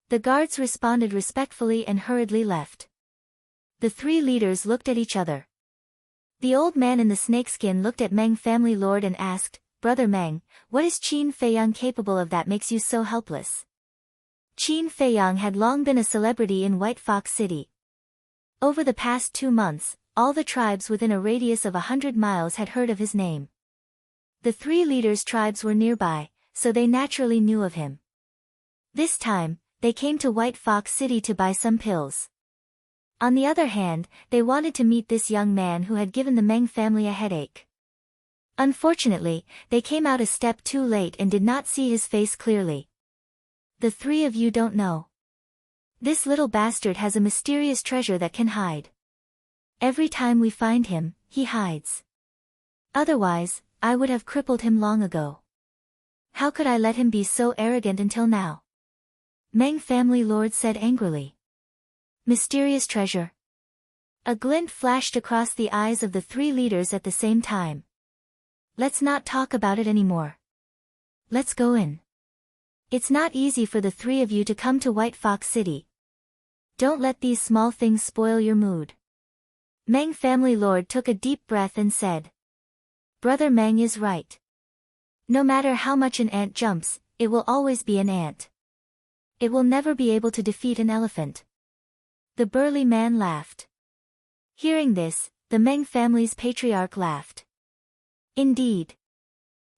The guards responded respectfully and hurriedly left. The three leaders looked at each other. The old man in the snakeskin looked at Meng family lord and asked, "Brother Meng, what is Qin Feiyang capable of that makes you so helpless?" Qin Feiyang had long been a celebrity in White Fox City. Over the past 2 months, all the tribes within a radius of 100 miles had heard of his name. The three leaders' tribes were nearby, so they naturally knew of him. This time, they came to White Fox City to buy some pills. On the other hand, they wanted to meet this young man who had given the Meng family a headache. Unfortunately, they came out a step too late and did not see his face clearly. "The three of you don't know. This little bastard has a mysterious treasure that can hide. Every time we find him, he hides. Otherwise, I would have crippled him long ago. How could I let him be so arrogant until now?" Meng family lord said angrily. "Mysterious treasure?" A glint flashed across the eyes of the three leaders at the same time. "Let's not talk about it anymore. Let's go in. It's not easy for the three of you to come to White Fox City. Don't let these small things spoil your mood." Meng family lord took a deep breath and said, "Brother Meng is right. No matter how much an ant jumps, it will always be an ant. It will never be able to defeat an elephant." The burly man laughed. Hearing this, the Meng family's patriarch laughed. Indeed.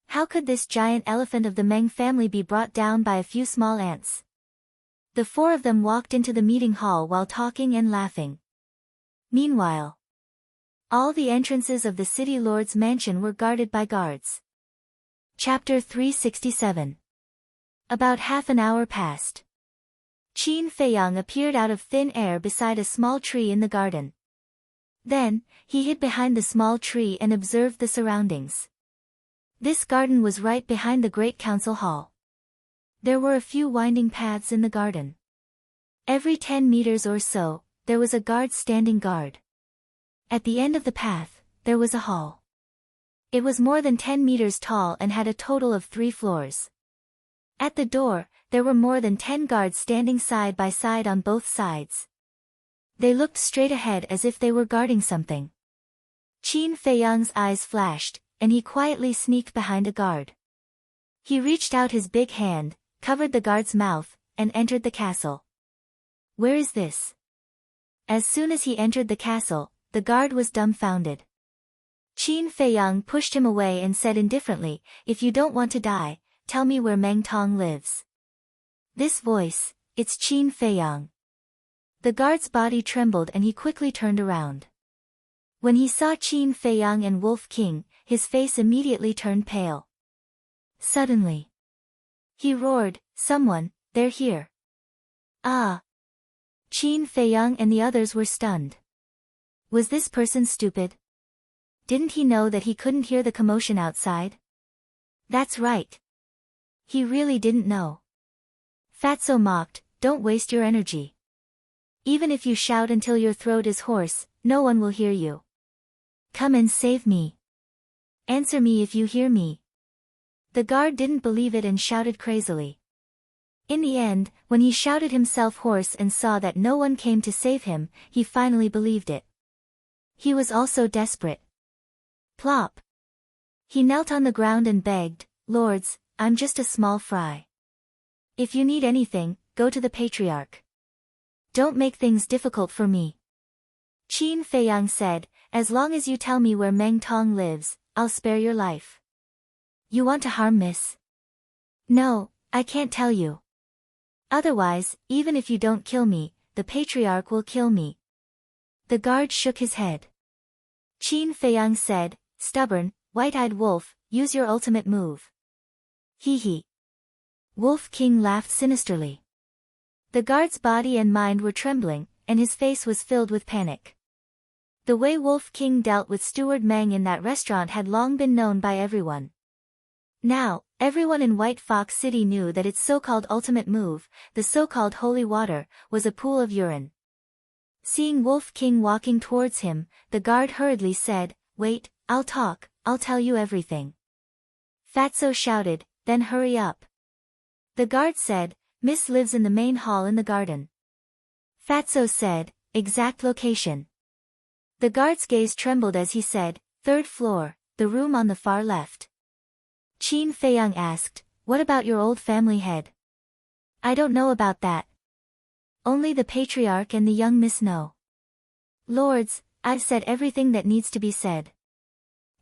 How could this giant elephant of the Meng family be brought down by a few small ants? The four of them walked into the meeting hall while talking and laughing. Meanwhile, all the entrances of the city lord's mansion were guarded by guards. Chapter 367. About half an hour passed. Qin Feiyang appeared out of thin air beside a small tree in the garden. Then, he hid behind the small tree and observed the surroundings. This garden was right behind the great council hall. There were a few winding paths in the garden. Every 10 meters or so, there was a guard standing guard. At the end of the path, there was a hall. It was more than 10 meters tall and had a total of 3 floors. At the door, there were more than 10 guards standing side by side on both sides. They looked straight ahead as if they were guarding something. Qin Feiyang's eyes flashed, and he quietly sneaked behind a guard. He reached out his big hand, covered the guard's mouth, and entered the castle. "Where is this?" As soon as he entered the castle, the guard was dumbfounded. Qin Feiyang pushed him away and said indifferently, if you don't want to die, tell me where Meng Tong lives. This voice, it's Qin Feiyang. The guard's body trembled and he quickly turned around. When he saw Qin Feiyang and Wolf King, his face immediately turned pale. Suddenly, he roared, someone, they're here. Ah! Qin Feiyang and the others were stunned. Was this person stupid? Didn't he know that he couldn't hear the commotion outside? That's right. He really didn't know. Fatso mocked, don't waste your energy. Even if you shout until your throat is hoarse, no one will hear you. Come and save me. Answer me if you hear me. The guard didn't believe it and shouted crazily. In the end, when he shouted himself hoarse and saw that no one came to save him, he finally believed it. He was also desperate. Plop. He knelt on the ground and begged, Lords, I'm just a small fry. If you need anything, go to the Patriarch. Don't make things difficult for me. Qin Feiyang said, as long as you tell me where Meng Tong lives, I'll spare your life. You want to harm Miss? No, I can't tell you. Otherwise, even if you don't kill me, the Patriarch will kill me. The guard shook his head. Qin Feiyang said, stubborn, white-eyed wolf, use your ultimate move. Hee hee. Wolf King laughed sinisterly. The guard's body and mind were trembling, and his face was filled with panic. The way Wolf King dealt with Steward Meng in that restaurant had long been known by everyone. Now, everyone in White Fox City knew that its so-called ultimate move, the so-called holy water, was a pool of urine. Seeing Wolf King walking towards him, the guard hurriedly said, wait, I'll talk, I'll tell you everything. Fatso shouted, then hurry up. The guard said, Miss lives in the main hall in the garden. Fatso said, exact location. The guard's gaze trembled as he said, third floor, the room on the far left. Qin Feiyang asked, what about your old family head? I don't know about that. Only the Patriarch and the young Miss know. Lords, I've said everything that needs to be said.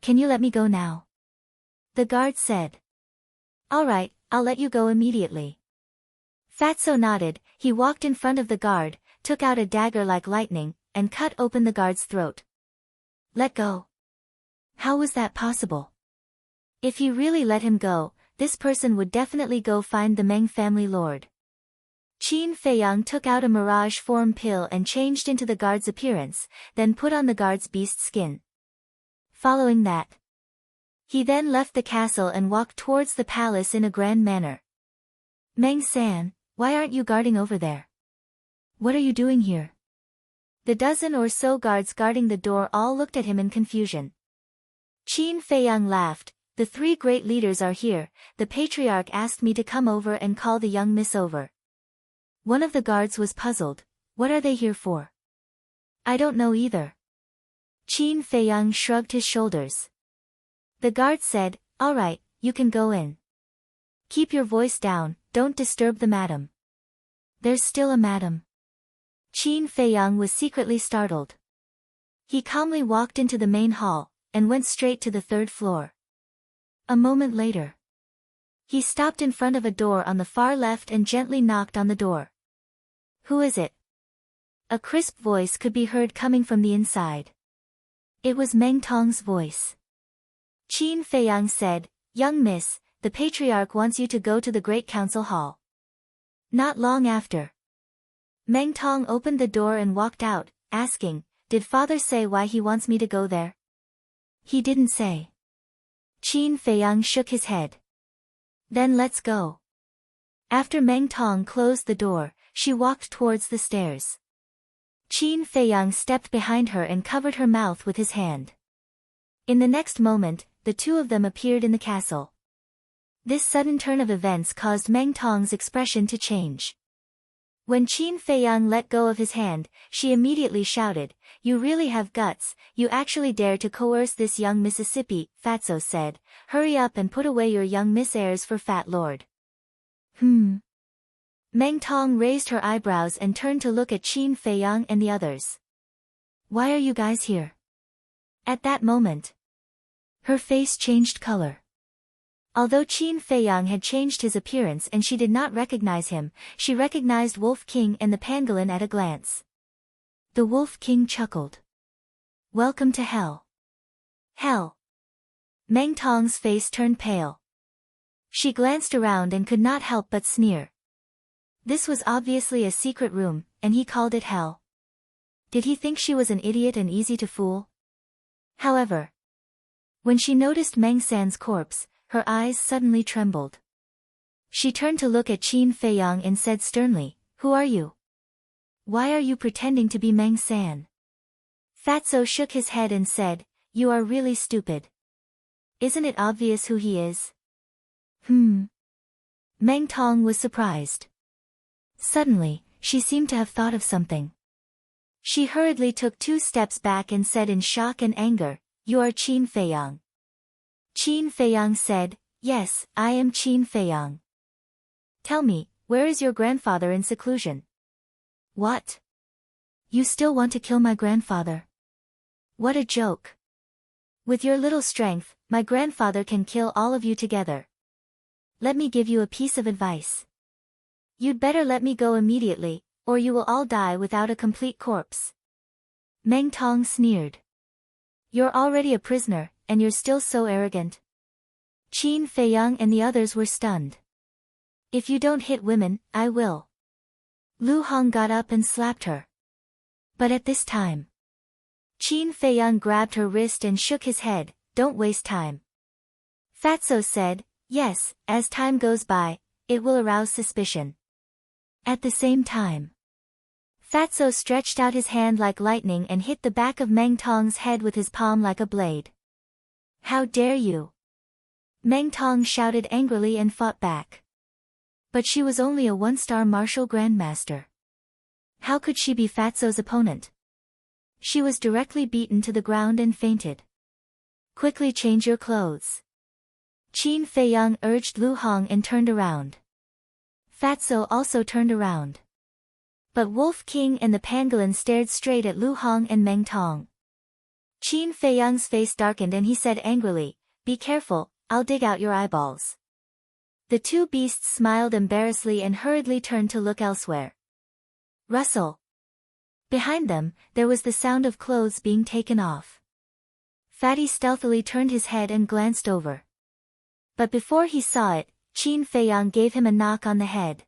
Can you let me go now? The guard said. All right, I'll let you go immediately. Fatso nodded, he walked in front of the guard, took out a dagger like lightning, and cut open the guard's throat. Let go. How was that possible? If he really let him go, this person would definitely go find the Meng family lord. Qin Feiyang took out a mirage form pill and changed into the guard's appearance, then put on the guard's beast skin. Following that, he then left the castle and walked towards the palace in a grand manner. Meng-san, why aren't you guarding over there? What are you doing here? The dozen or so guards guarding the door all looked at him in confusion. Qin Feiyang laughed, the three great leaders are here, the Patriarch asked me to come over and call the young miss over. One of the guards was puzzled, what are they here for? I don't know either. Qin Feiyang shrugged his shoulders. The guard said, all right, you can go in. Keep your voice down, don't disturb the madam. There's still a madam. Qin Feiyang was secretly startled. He calmly walked into the main hall, and went straight to the third floor. A moment later, he stopped in front of a door on the far left and gently knocked on the door. Who is it? A crisp voice could be heard coming from the inside. It was Meng Tong's voice. Qin Feiyang said, young miss, the Patriarch wants you to go to the Great Council Hall. Not long after, Meng Tong opened the door and walked out, asking, did father say why he wants me to go there? He didn't say. Qin Feiyang shook his head. Then let's go. After Meng Tong closed the door, she walked towards the stairs. Qin Feiyang stepped behind her and covered her mouth with his hand. In the next moment, the two of them appeared in the castle. This sudden turn of events caused Meng Tong's expression to change. When Qin Feiyang let go of his hand, she immediately shouted, you really have guts, you actually dare to coerce this young Mississippi, Fatso said, hurry up and put away your young miss airs for Fat Lord. Meng Tong raised her eyebrows and turned to look at Qin Feiyang and the others. Why are you guys here? At that moment, Her face changed color. Although Qin Feiyang had changed his appearance and she did not recognize him, she recognized Wolf King and the pangolin at a glance. The Wolf King chuckled. Welcome to hell. Hell. Meng Tong's face turned pale. She glanced around and could not help but sneer. This was obviously a secret room, and he called it hell. Did he think she was an idiot and easy to fool? However, when she noticed Meng San's corpse, her eyes suddenly trembled. She turned to look at Qin Feiyang and said sternly, "Who are you? Why are you pretending to be Meng San?" Fatso shook his head and said, "You are really stupid. Isn't it obvious who he is?" Meng Tong was surprised. Suddenly, she seemed to have thought of something. She hurriedly took 2 steps back and said in shock and anger, "You are Qin Feiyang." Qin Feiyang said, "Yes, I am Qin Feiyang. Tell me, where is your grandfather in seclusion?" "What? You still want to kill my grandfather? What a joke. With your little strength, my grandfather can kill all of you together. Let me give you a piece of advice. You'd better let me go immediately, or you will all die without a complete corpse." Meng Tong sneered. "You're already a prisoner, and you're still so arrogant." Qin Feiyang and the others were stunned. "If you don't hit women, I will." Lu Hong got up and slapped her. But at this time, Qin Feiyang grabbed her wrist and shook his head, "Don't waste time." Fatso said, "Yes, as time goes by, it will arouse suspicion." At the same time, Fatso stretched out his hand like lightning and hit the back of Meng Tong's head with his palm like a blade. "How dare you!" Meng Tong shouted angrily and fought back. But she was only a 1-star martial grandmaster. How could she be Fatso's opponent? She was directly beaten to the ground and fainted. "Quickly change your clothes." Qin Feiyang urged Lu Hong and turned around. Fatso also turned around. But Wolf King and the pangolin stared straight at Lu Hong and Meng Tong. Qin Feiyang's face darkened and he said angrily, "Be careful, I'll dig out your eyeballs." The 2 beasts smiled embarrassedly and hurriedly turned to look elsewhere. Rustle. Behind them, there was the sound of clothes being taken off. Fatty stealthily turned his head and glanced over. But before he saw it, Qin Feiyang gave him a knock on the head.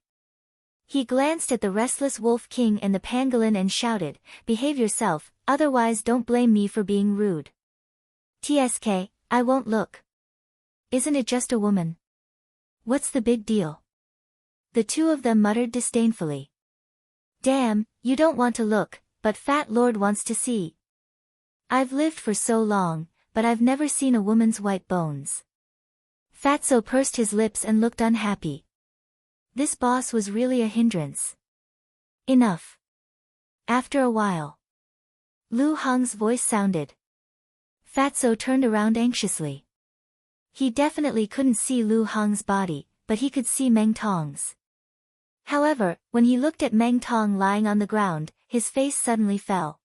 He glanced at the restless Wolf King and the pangolin and shouted, "Behave yourself, otherwise don't blame me for being rude." "TSK, I won't look. Isn't it just a woman? What's the big deal?" The 2 of them muttered disdainfully. "Damn, you don't want to look, but Fat Lord wants to see. I've lived for so long, but I've never seen a woman's white bones." Fatso pursed his lips and looked unhappy. This boss was really a hindrance. Enough. After a while, Lu Hong's voice sounded. Fatso turned around anxiously. He definitely couldn't see Lu Hong's body, but he could see Meng Tong's. However, when he looked at Meng Tong lying on the ground, his face suddenly fell.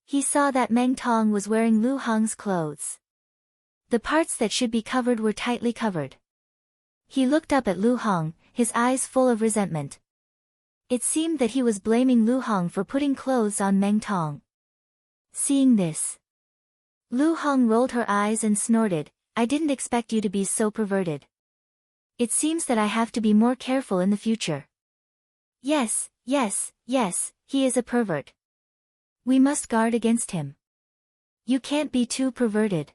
He saw that Meng Tong was wearing Lu Hong's clothes. The parts that should be covered were tightly covered. He looked up at Lu Hong, his eyes full of resentment. It seemed that he was blaming Lu Hong for putting clothes on Meng Tong. Seeing this, Lu Hong rolled her eyes and snorted, "I didn't expect you to be so perverted. It seems that I have to be more careful in the future." Yes, he is a pervert. We must guard against him. You can't be too perverted.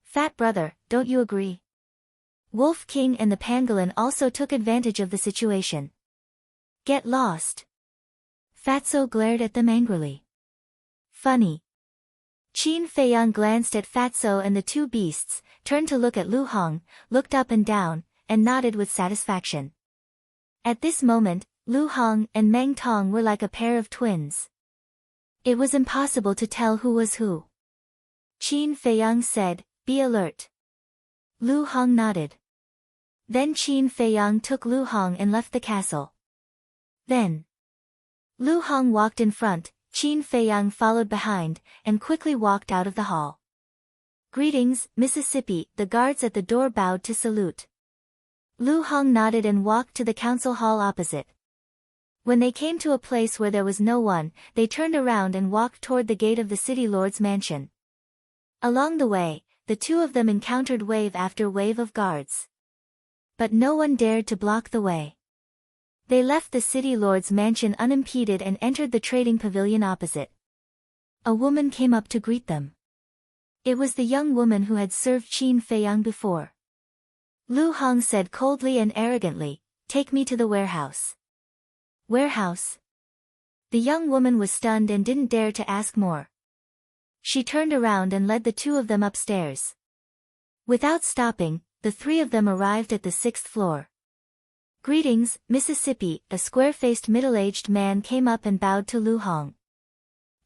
Fat brother, don't you agree? Wolf King and the pangolin also took advantage of the situation. Get lost. Fatso glared at them angrily. Funny. Qin Feiyang glanced at Fatso and the 2 beasts, turned to look at Lu Hong, looked up and down, and nodded with satisfaction. At this moment, Lu Hong and Meng Tong were like a pair of twins. It was impossible to tell who was who. Qin Feiyang said, "Be alert." Lu Hong nodded. Then Qin Feiyang took Lu Hong and left the castle. Then Lu Hong walked in front, Qin Feiyang followed behind, and quickly walked out of the hall. Greetings, Mississippi. The guards at the door bowed to salute. Lu Hong nodded and walked to the council hall opposite. When they came to a place where there was no one, they turned around and walked toward the gate of the city lord's mansion. Along the way, the two of them encountered wave after wave of guards. But no one dared to block the way. They left the city lord's mansion unimpeded and entered the trading pavilion opposite. A woman came up to greet them. It was the young woman who had served Qin Feiyang before. Lu Hong said coldly and arrogantly, "Take me to the warehouse." Warehouse? The young woman was stunned and didn't dare to ask more. She turned around and led the two of them upstairs. Without stopping, the three of them arrived at the 6th floor. Greetings, Mississippi. A square-faced middle-aged man came up and bowed to Lu Hong.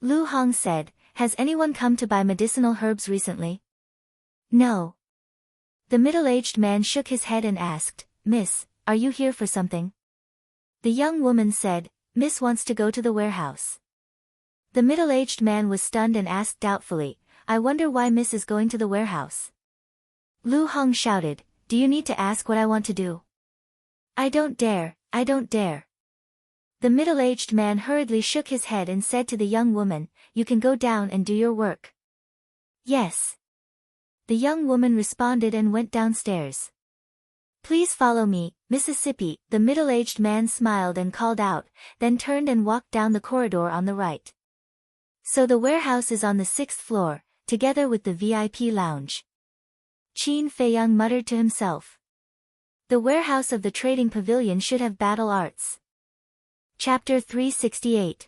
Lu Hong said, "Has anyone come to buy medicinal herbs recently?" "No." The middle-aged man shook his head and asked, "Miss, are you here for something?" The young woman said, "Miss wants to go to the warehouse." The middle-aged man was stunned and asked doubtfully, "I wonder why Miss is going to the warehouse?" Lu Hong shouted, "Do you need to ask what I want to do?" "I don't dare, I don't dare." The middle-aged man hurriedly shook his head and said to the young woman, "You can go down and do your work." "Yes." The young woman responded and went downstairs. "Please follow me, Mississippi." The middle-aged man smiled and called out, then turned and walked down the corridor on the right. So the warehouse is on the 6th floor, together with the VIP lounge. Qin Feiyang muttered to himself. The warehouse of the trading pavilion should have battle arts. Chapter 368.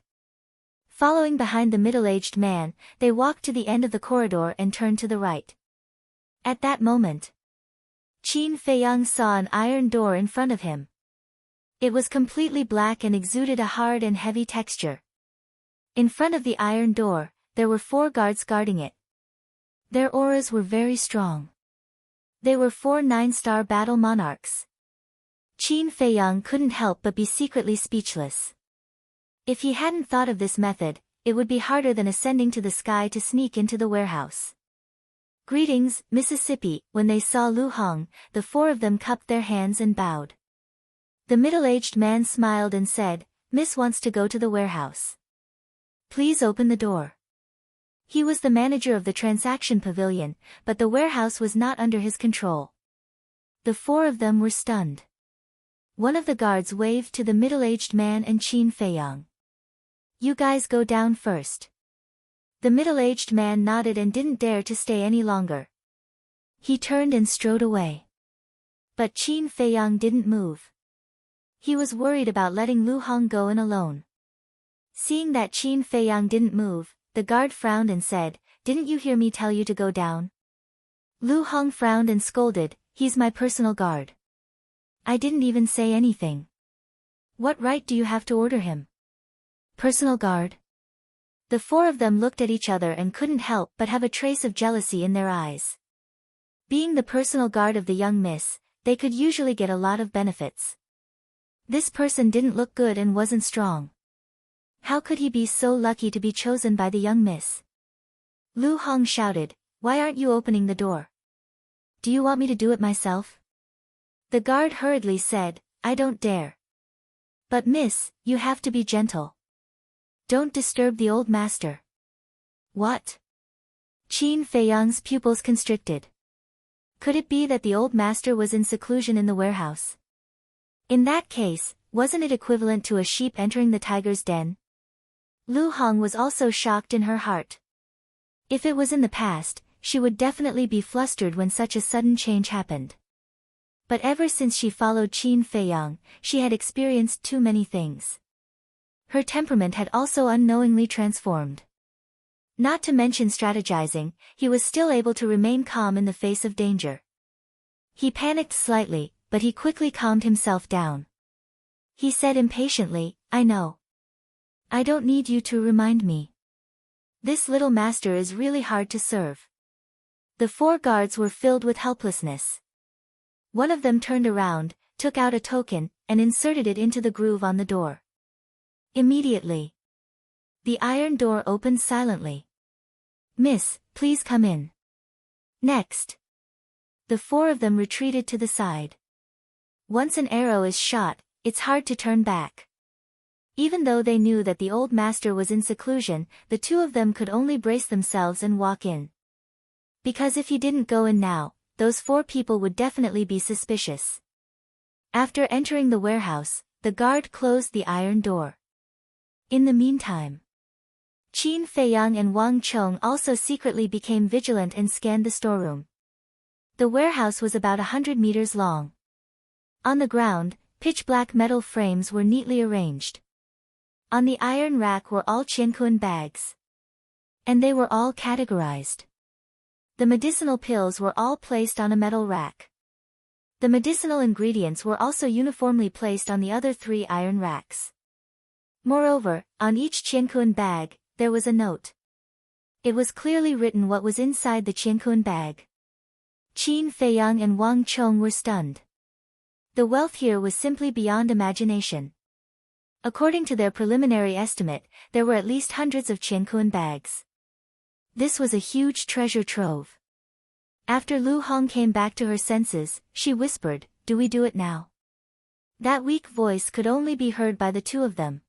Following behind the middle-aged man, they walked to the end of the corridor and turned to the right. At that moment, Qin Feiyang saw an iron door in front of him. It was completely black and exuded a hard and heavy texture. In front of the iron door, there were 4 guards guarding it. Their auras were very strong. They were 4 9-star battle monarchs. Qin Feiyang couldn't help but be secretly speechless. If he hadn't thought of this method, it would be harder than ascending to the sky to sneak into the warehouse. Greetings, Mississippi. When they saw Lu Hong, the 4 of them cupped their hands and bowed. The middle-aged man smiled and said, "Miss wants to go to the warehouse. Please open the door." He was the manager of the transaction pavilion, but the warehouse was not under his control. The 4 of them were stunned. One of the guards waved to the middle-aged man and Qin Feiyang. "You guys go down first." The middle-aged man nodded and didn't dare to stay any longer. He turned and strode away. But Qin Feiyang didn't move. He was worried about letting Lu Hong go in alone. Seeing that Qin Feiyang didn't move, the guard frowned and said, "Didn't you hear me tell you to go down?" Lu Hong frowned and scolded, "He's my personal guard. I didn't even say anything. What right do you have to order him?" "Personal guard?" The 4 of them looked at each other and couldn't help but have a trace of jealousy in their eyes. Being the personal guard of the young miss, they could usually get a lot of benefits. This person didn't look good and wasn't strong. How could he be so lucky to be chosen by the young miss? Lu Hong shouted, "Why aren't you opening the door? Do you want me to do it myself?" The guard hurriedly said, "I don't dare." "But miss, you have to be gentle. Don't disturb the old master." "What?" Qin Feiyang's pupils constricted. Could it be that the old master was in seclusion in the warehouse? In that case, wasn't it equivalent to a sheep entering the tiger's den? Lu Hong was also shocked in her heart. If it was in the past, she would definitely be flustered when such a sudden change happened. But ever since she followed Qin Feiyang, she had experienced too many things. Her temperament had also unknowingly transformed. Not to mention strategizing, he was still able to remain calm in the face of danger. He panicked slightly, but he quickly calmed himself down. He said impatiently, "I know. I don't need you to remind me. This little master is really hard to serve." The 4 guards were filled with helplessness. One of them turned around, took out a token, and inserted it into the groove on the door. Immediately, the iron door opened silently. "Miss, please come in." Next, the four of them retreated to the side. Once an arrow is shot, it's hard to turn back. Even though they knew that the old master was in seclusion, the two of them could only brace themselves and walk in. Because if he didn't go in now, those four people would definitely be suspicious. After entering the warehouse, the guard closed the iron door. In the meantime, Qin Feiyang and Wang Chong also secretly became vigilant and scanned the storeroom. The warehouse was about 100 meters long. On the ground, pitch-black metal frames were neatly arranged. On the iron rack were all qiankun bags. And they were all categorized. The medicinal pills were all placed on a metal rack. The medicinal ingredients were also uniformly placed on the other 3 iron racks. Moreover, on each qiankun bag, there was a note. It was clearly written what was inside the qiankun bag. Qin Feiyang and Wang Chong were stunned. The wealth here was simply beyond imagination. According to their preliminary estimate, there were at least hundreds of qiankun bags. This was a huge treasure trove. After Lu Hong came back to her senses, she whispered, "Do we do it now?" That weak voice could only be heard by the two of them.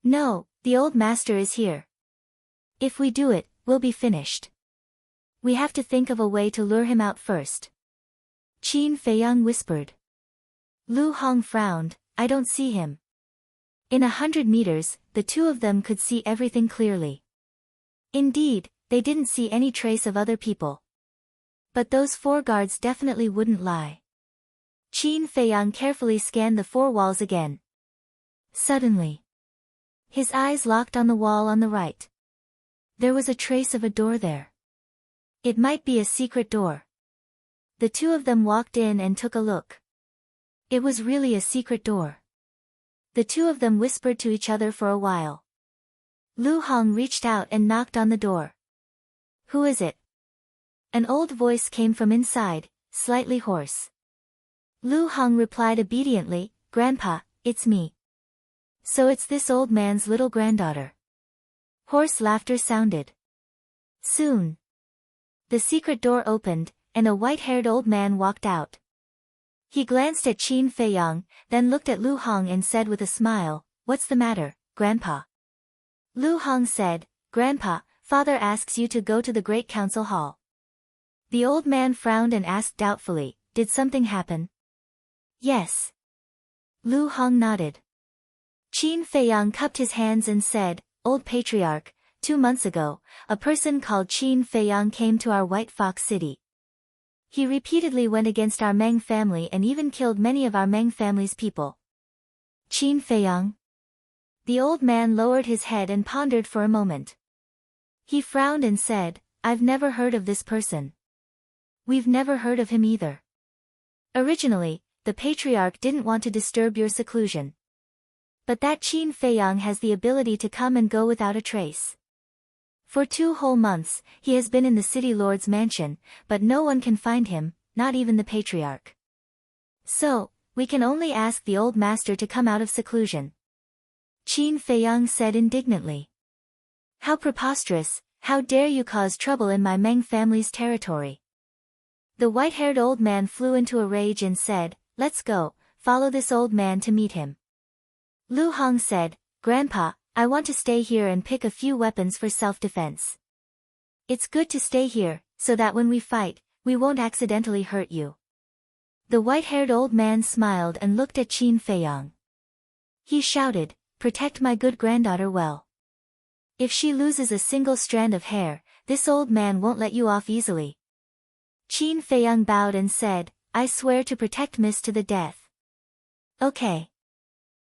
"No, the old master is here. If we do it, we'll be finished. We have to think of a way to lure him out first." Qin Feiyang whispered. Lu Hong frowned, "I don't see him." In 100 meters, the two of them could see everything clearly. Indeed, they didn't see any trace of other people. But those 4 guards definitely wouldn't lie. Qin Feiyang carefully scanned the 4 walls again. Suddenly, his eyes locked on the wall on the right. There was a trace of a door there. It might be a secret door. The two of them walked in and took a look. It was really a secret door. The two of them whispered to each other for a while. Lu Hong reached out and knocked on the door. "Who is it?" An old voice came from inside, slightly hoarse. Lu Hong replied obediently, "Grandpa, it's me." "So it's this old man's little granddaughter." Hoarse laughter sounded. Soon, the secret door opened, and a white-haired old man walked out. He glanced at Qin Feiyang, then looked at Lu Hong and said with a smile, "What's the matter, Grandpa?" Lu Hong said, "Grandpa, Father asks you to go to the Great Council Hall." The old man frowned and asked doubtfully, "Did something happen?" "Yes." Lu Hong nodded. Qin Feiyang cupped his hands and said, "Old Patriarch, 2 months ago, a person called Qin Feiyang came to our White Fox City. He repeatedly went against our Meng family and even killed many of our Meng family's people." Qin Feiyang? The old man lowered his head and pondered for a moment. He frowned and said, "I've never heard of this person." "We've never heard of him either. Originally, the Patriarch didn't want to disturb your seclusion. But that Qin Feiyang has the ability to come and go without a trace. For 2 whole months, he has been in the city lord's mansion, but no one can find him, not even the Patriarch. So, we can only ask the old master to come out of seclusion." Qin Feiyang said indignantly. "How preposterous, how dare you cause trouble in my Meng family's territory." The white-haired old man flew into a rage and said, "Let's go, follow this old man to meet him." Lu Hong said, "Grandpa, I want to stay here and pick a few weapons for self-defense. It's good to stay here, so that when we fight, we won't accidentally hurt you." The white-haired old man smiled and looked at Qin Feiyang. He shouted, "Protect my good granddaughter well. If she loses a single strand of hair, this old man won't let you off easily." Qin Feiyang bowed and said, "I swear to protect Miss to the death." "Okay."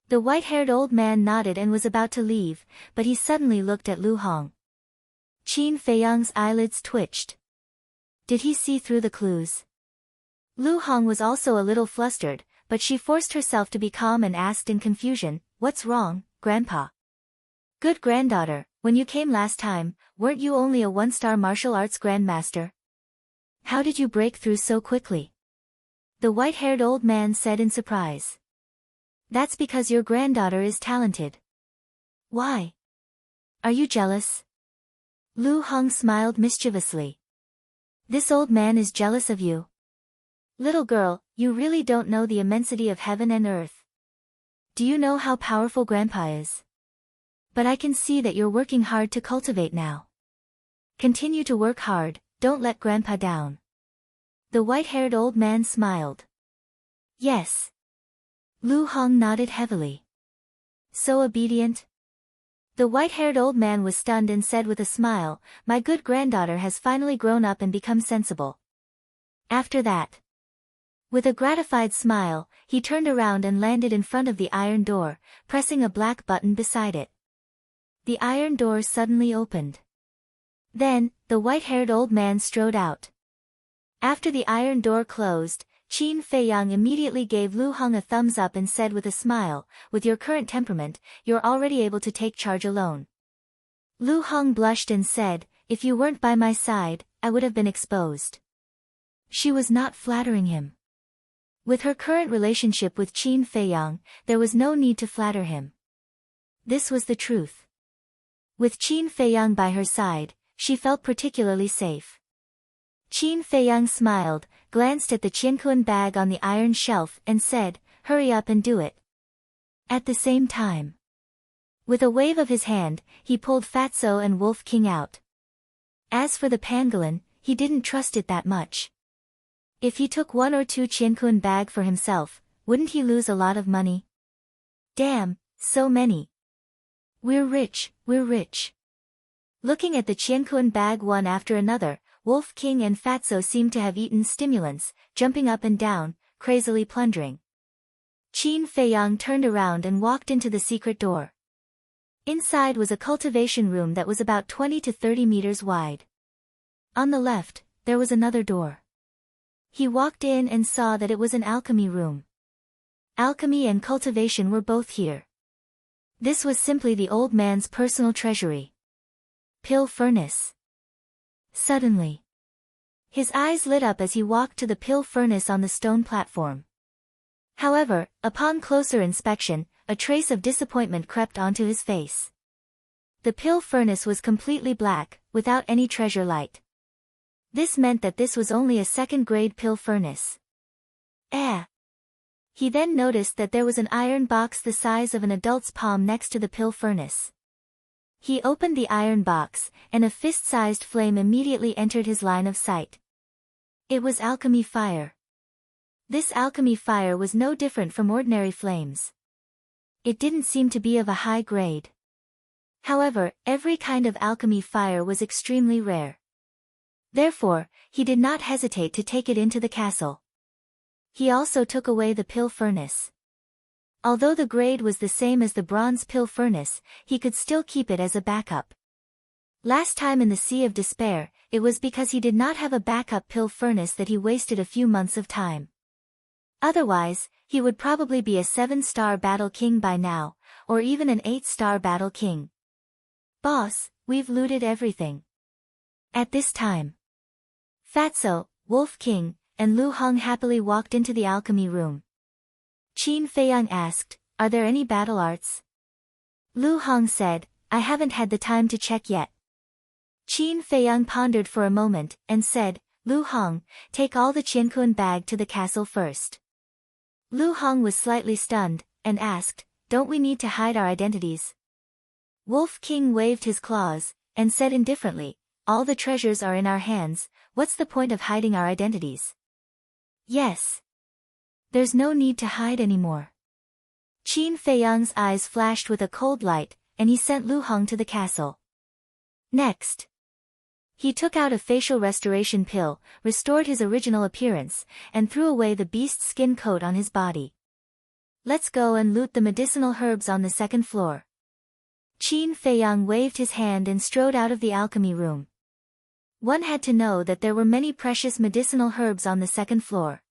The white-haired old man nodded and was about to leave, but he suddenly looked at Lu Hong. Qin Feiyang's eyelids twitched. Did he see through the clues? Lu Hong was also a little flustered, but she forced herself to be calm and asked in confusion, "What's wrong, Grandpa?" "Good granddaughter, when you came last time, weren't you only a 1-star martial arts grandmaster? How did you break through so quickly?" The white-haired old man said in surprise. "That's because your granddaughter is talented." "Why? Are you jealous?" Lu Hong smiled mischievously. This old man is jealous of you. Little girl, you really don't know the immensity of heaven and earth. Do you know how powerful Grandpa is? But I can see that you're working hard to cultivate now. Continue to work hard, don't let Grandpa down. The white-haired old man smiled. Yes. Lu Hong nodded heavily. So obedient? The white-haired old man was stunned and said with a smile, my good granddaughter has finally grown up and become sensible. After that, with a gratified smile, he turned around and landed in front of the iron door, pressing a black button beside it. The iron door suddenly opened. Then, the white-haired old man strode out. After the iron door closed, Qin Feiyang immediately gave Lu Hong a thumbs up and said with a smile, with your current temperament, you're already able to take charge alone. Lu Hong blushed and said, if you weren't by my side, I would have been exposed. She was not flattering him. With her current relationship with Qin Feiyang, there was no need to flatter him. This was the truth. With Qin Feiyang by her side, she felt particularly safe. Qin Feiyang smiled, glanced at the qiankuan bag on the iron shelf and said, hurry up and do it. At the same time, with a wave of his hand, he pulled Fatso and Wolf King out. As for the pangolin, he didn't trust it that much. If he took 1 or 2 qiankuan bag for himself, wouldn't he lose a lot of money? Damn, so many. We're rich, we're rich. Looking at the qiankuan bag one after another, Wolf King and Fatso seemed to have eaten stimulants, jumping up and down, crazily plundering. Qin Feiyang turned around and walked into the secret door. Inside was a cultivation room that was about 20 to 30 meters wide. On the left, there was another door. He walked in and saw that it was an alchemy room. Alchemy and cultivation were both here. This was simply the old man's personal treasury. Pill furnace. Suddenly, his eyes lit up as he walked to the pill furnace on the stone platform. However, upon closer inspection, a trace of disappointment crept onto his face. The pill furnace was completely black, without any treasure light. This meant that this was only a second-grade pill furnace. He then noticed that there was an iron box the size of an adult's palm next to the pill furnace. He opened the iron box, and a fist-sized flame immediately entered his line of sight. It was alchemy fire. This alchemy fire was no different from ordinary flames. It didn't seem to be of a high grade. However, every kind of alchemy fire was extremely rare. Therefore, he did not hesitate to take it into the castle. He also took away the pill furnace. Although the grade was the same as the bronze pill furnace, he could still keep it as a backup. Last time in the Sea of Despair, it was because he did not have a backup pill furnace that he wasted a few months of time. Otherwise, he would probably be a 7-star battle king by now, or even an 8-star battle king. Boss, we've looted everything. At this time, Fatso, Wolf King, and Lu Hong happily walked into the alchemy room. Qin Feiyang asked, are there any battle arts? Lu Hong said, I haven't had the time to check yet. Qin Feiyang pondered for a moment, and said, Lu Hong, take all the qiankuan bag to the castle first. Lu Hong was slightly stunned, and asked, don't we need to hide our identities? Wolf King waved his claws, and said indifferently, all the treasures are in our hands, what's the point of hiding our identities? Yes. There's no need to hide anymore. Qin Feiyang's eyes flashed with a cold light, and he sent Lu Hong to the castle. Next, he took out a facial restoration pill, restored his original appearance, and threw away the beast's skin coat on his body. Let's go and loot the medicinal herbs on the second floor. Qin Feiyang waved his hand and strode out of the alchemy room. One had to know that there were many precious medicinal herbs on the second floor.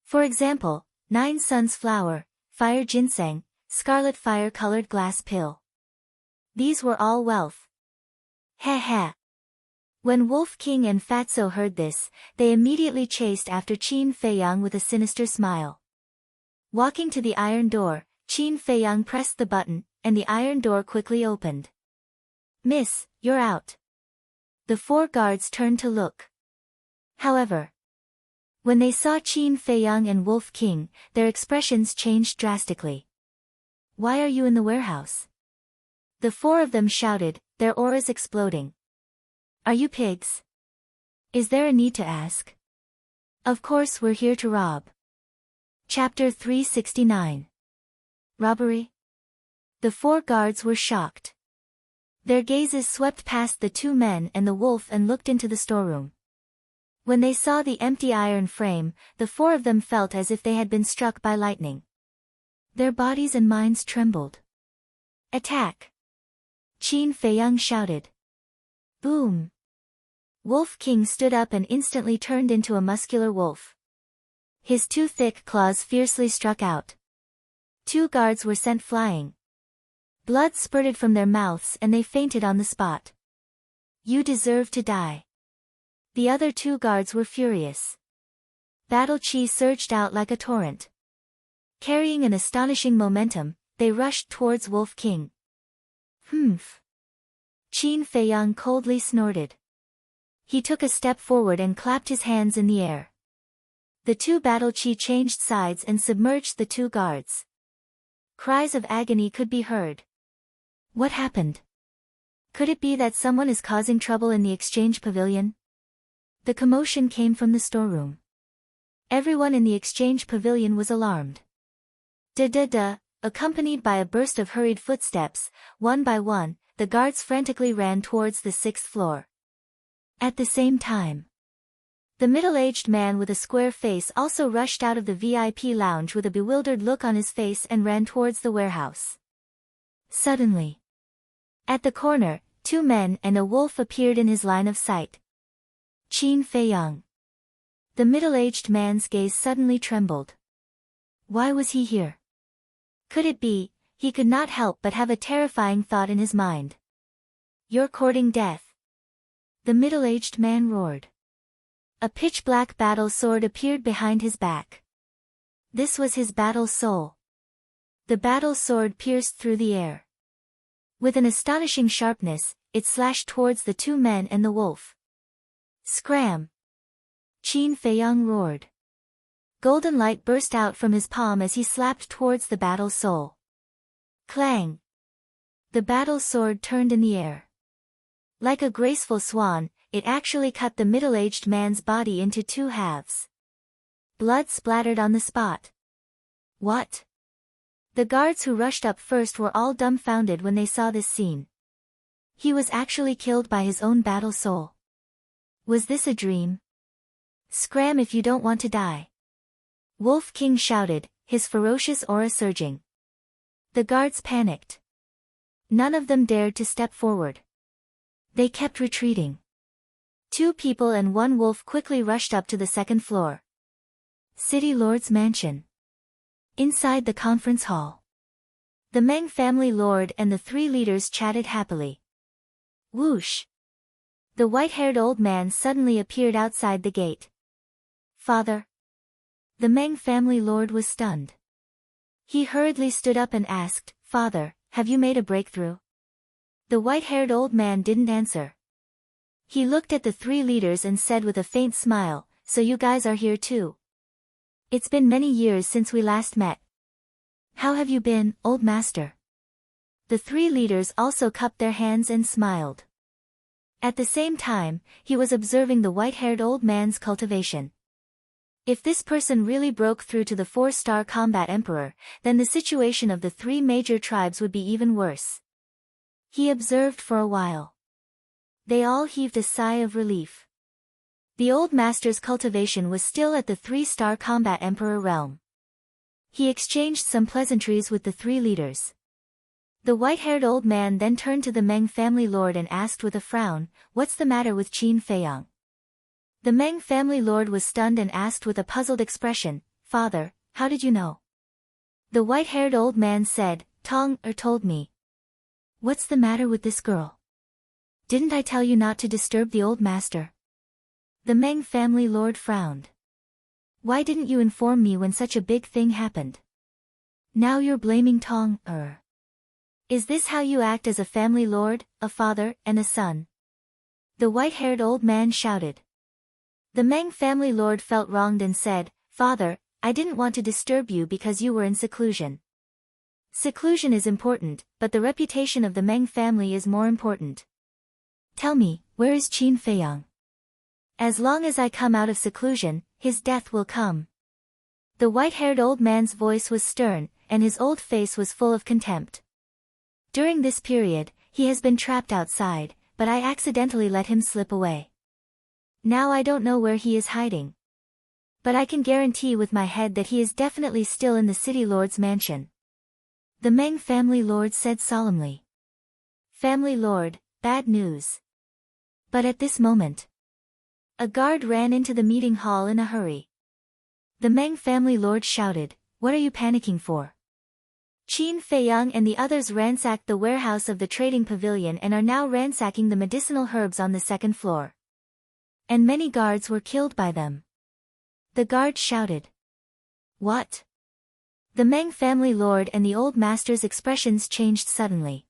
For example, 9 Suns flower, fire ginseng, scarlet fire-colored glass pill. These were all wealth. Ha. When Wolf King and Fatso heard this, they immediately chased after Qin Feiyang with a sinister smile. Walking to the iron door, Qin Feiyang pressed the button, and the iron door quickly opened. Miss, you're out. The 4 guards turned to look. However, when they saw Qin Feiyang and Wolf King, their expressions changed drastically. Why are you in the warehouse? The four of them shouted, their auras exploding. Are you pigs? Is there a need to ask? Of course we're here to rob. Chapter 369. Robbery? The four guards were shocked. Their gazes swept past the two men and the wolf and looked into the storeroom. When they saw the empty iron frame, the four of them felt as if they had been struck by lightning. Their bodies and minds trembled. Attack! Qin Feiyang shouted. Boom! Wolf King stood up and instantly turned into a muscular wolf. His two thick claws fiercely struck out. Two guards were sent flying. Blood spurted from their mouths and they fainted on the spot. You deserve to die. The other two guards were furious. Battle chi surged out like a torrent. Carrying an astonishing momentum, they rushed towards Wolf King. Humph! Qin Feiyang coldly snorted. He took a step forward and clapped his hands in the air. The two battle chi changed sides and submerged the two guards. Cries of agony could be heard. What happened? Could it be that someone is causing trouble in the exchange pavilion? The commotion came from the storeroom. Everyone in the exchange pavilion was alarmed. Da-da-da, accompanied by a burst of hurried footsteps, one by one, the guards frantically ran towards the 6th floor. At the same time, the middle-aged man with a square face also rushed out of the VIP lounge with a bewildered look on his face and ran towards the warehouse. Suddenly, at the corner, two men and a wolf appeared in his line of sight. Qin Feiyang. The middle-aged man's gaze suddenly trembled. Why was he here? Could it be, he could not help but have a terrifying thought in his mind. You're courting death. The middle-aged man roared. A pitch-black battle sword appeared behind his back. This was his battle soul. The battle sword pierced through the air. With an astonishing sharpness, it slashed towards the two men and the wolf. Scram! Qin Feiyang roared. Golden light burst out from his palm as he slapped towards the battle soul. Clang! The battle sword turned in the air. Like a graceful swan, it actually cut the middle-aged man's body into two halves. Blood splattered on the spot. What? The guards who rushed up first were all dumbfounded when they saw this scene. He was actually killed by his own battle soul. Was this a dream? Scram if you don't want to die. Wolf King shouted, his ferocious aura surging. The guards panicked. None of them dared to step forward. They kept retreating. Two people and one wolf quickly rushed up to the 2nd floor. City Lord's mansion. Inside the conference hall, the Meng family lord and the three leaders chatted happily. Whoosh! The white-haired old man suddenly appeared outside the gate. Father? The Meng family lord was stunned. He hurriedly stood up and asked, Father, have you made a breakthrough? The white-haired old man didn't answer. He looked at the three leaders and said with a faint smile, So you guys are here too. It's been many years since we last met. How have you been, old master? The three leaders also cupped their hands and smiled. At the same time, he was observing the white-haired old man's cultivation. If this person really broke through to the 4-star combat emperor, then the situation of the three major tribes would be even worse. He observed for a while. They all heaved a sigh of relief. The old master's cultivation was still at the 3-star combat emperor realm. He exchanged some pleasantries with the three leaders. The white-haired old man then turned to the Meng family lord and asked with a frown, What's the matter with Qin Feiyang? The Meng family lord was stunned and asked with a puzzled expression, Father, how did you know? The white-haired old man said, Tong told me. What's the matter with this girl? Didn't I tell you not to disturb the old master? The Meng family lord frowned. Why didn't you inform me when such a big thing happened? Now you're blaming Tong. Is this how you act as a family lord, a father, and a son? The white-haired old man shouted. The Meng family lord felt wronged and said, "Father, I didn't want to disturb you because you were in seclusion. Seclusion is important, but the reputation of the Meng family is more important. Tell me, where is Qin Feiyang? As long as I come out of seclusion, his death will come." The white-haired old man's voice was stern, and his old face was full of contempt. "During this period, he has been trapped outside, but I accidentally let him slip away. Now I don't know where he is hiding. But I can guarantee with my head that he is definitely still in the city lord's mansion." The Meng family lord said solemnly. "Family lord, bad news." But at this moment, a guard ran into the meeting hall in a hurry. The Meng family lord shouted, "What are you panicking for?" Qin Feiyang and the others ransacked the warehouse of the trading pavilion and are now ransacking the medicinal herbs on the second floor. And many guards were killed by them. The guard shouted. "What?" The Meng family lord and the old master's expressions changed suddenly.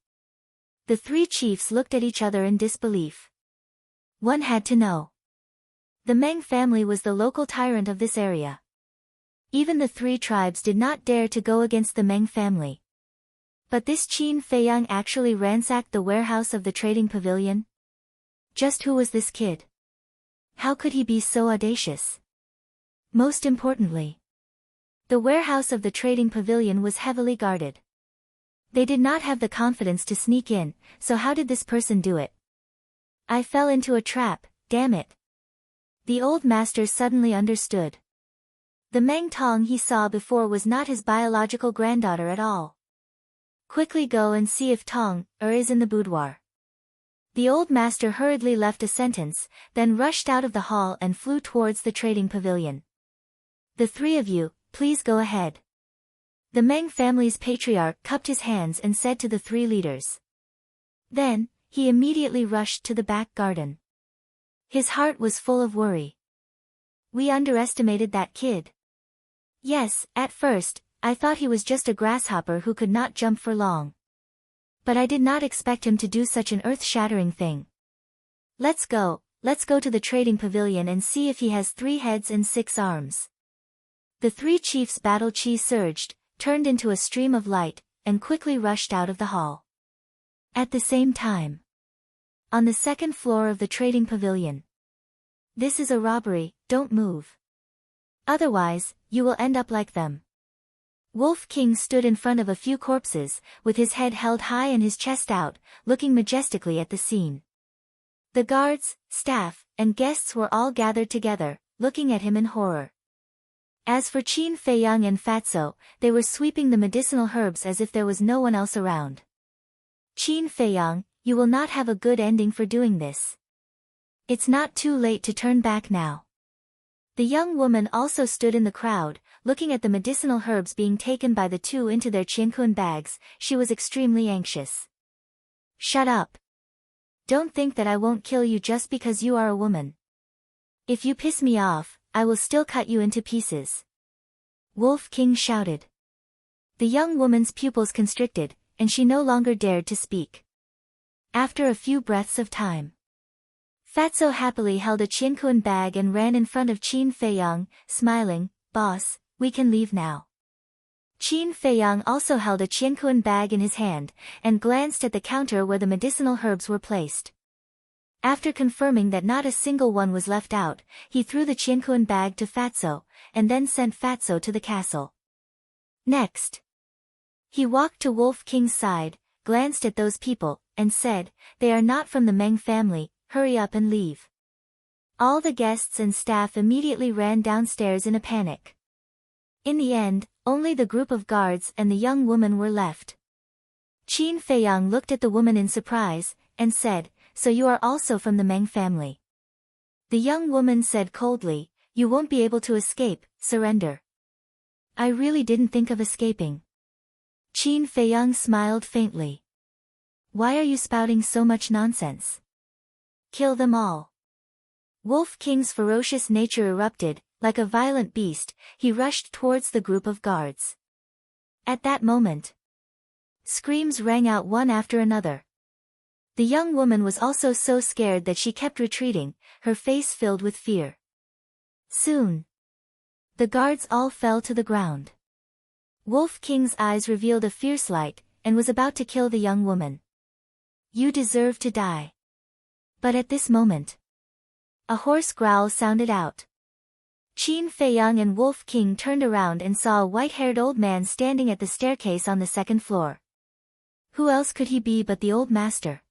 The three chiefs looked at each other in disbelief. One had to know. The Meng family was the local tyrant of this area. Even the three tribes did not dare to go against the Meng family. But this Qin Feiyang actually ransacked the warehouse of the trading pavilion? Just who was this kid? How could he be so audacious? Most importantly, the warehouse of the trading pavilion was heavily guarded. They did not have the confidence to sneak in, so how did this person do it? "I fell into a trap, damn it." The old master suddenly understood. The Meng Tong he saw before was not his biological granddaughter at all. "Quickly go and see if Tong is in the boudoir." The old master hurriedly left a sentence, then rushed out of the hall and flew towards the trading pavilion. "The three of you, please go ahead." The Meng family's patriarch cupped his hands and said to the three leaders. Then, he immediately rushed to the back garden. His heart was full of worry. "We underestimated that kid. Yes, at first, I thought he was just a grasshopper who could not jump for long. But I did not expect him to do such an earth-shattering thing. Let's go to the trading pavilion and see if he has 3 heads and 6 arms." The three chiefs' battle chi surged, turned into a stream of light, and quickly rushed out of the hall. At the same time, on the second floor of the trading pavilion. "This is a robbery, don't move. Otherwise, you will end up like them." Wolf King stood in front of a few corpses, with his head held high and his chest out, looking majestically at the scene. The guards, staff, and guests were all gathered together, looking at him in horror. As for Qin Feiyang and Fatso, they were sweeping the medicinal herbs as if there was no one else around. "Qin Feiyang, you will not have a good ending for doing this. It's not too late to turn back now." The young woman also stood in the crowd, looking at the medicinal herbs being taken by the two into their qiankun bags. She was extremely anxious. "Shut up. Don't think that I won't kill you just because you are a woman. If you piss me off, I will still cut you into pieces." Wolf King shouted. The young woman's pupils constricted, and she no longer dared to speak. After a few breaths of time, Fatso happily held a qiankun bag and ran in front of Qin Feiyang, smiling, "Boss, we can leave now." Qin Feiyang also held a qiankun bag in his hand, and glanced at the counter where the medicinal herbs were placed. After confirming that not a single one was left out, he threw the qiankun bag to Fatso, and then sent Fatso to the castle. Next, he walked to Wolf King's side, glanced at those people, and said, "They are not from the Meng family, hurry up and leave." All the guests and staff immediately ran downstairs in a panic. In the end, only the group of guards and the young woman were left. Qin Feiyang looked at the woman in surprise, and said, "So you are also from the Meng family?" The young woman said coldly, "You won't be able to escape, surrender." "I really didn't think of escaping." Qin Feiyang smiled faintly. "Why are you spouting so much nonsense? Kill them all." Wolf King's ferocious nature erupted, like a violent beast. He rushed towards the group of guards. At that moment, screams rang out one after another. The young woman was also so scared that she kept retreating, her face filled with fear. Soon, the guards all fell to the ground. Wolf King's eyes revealed a fierce light, and was about to kill the young woman. You deserve to die. But at this moment, a hoarse growl sounded out. Qin Feiyang and Wolf King turned around and saw a white-haired old man standing at the staircase on the second floor. Who else could he be but the old master?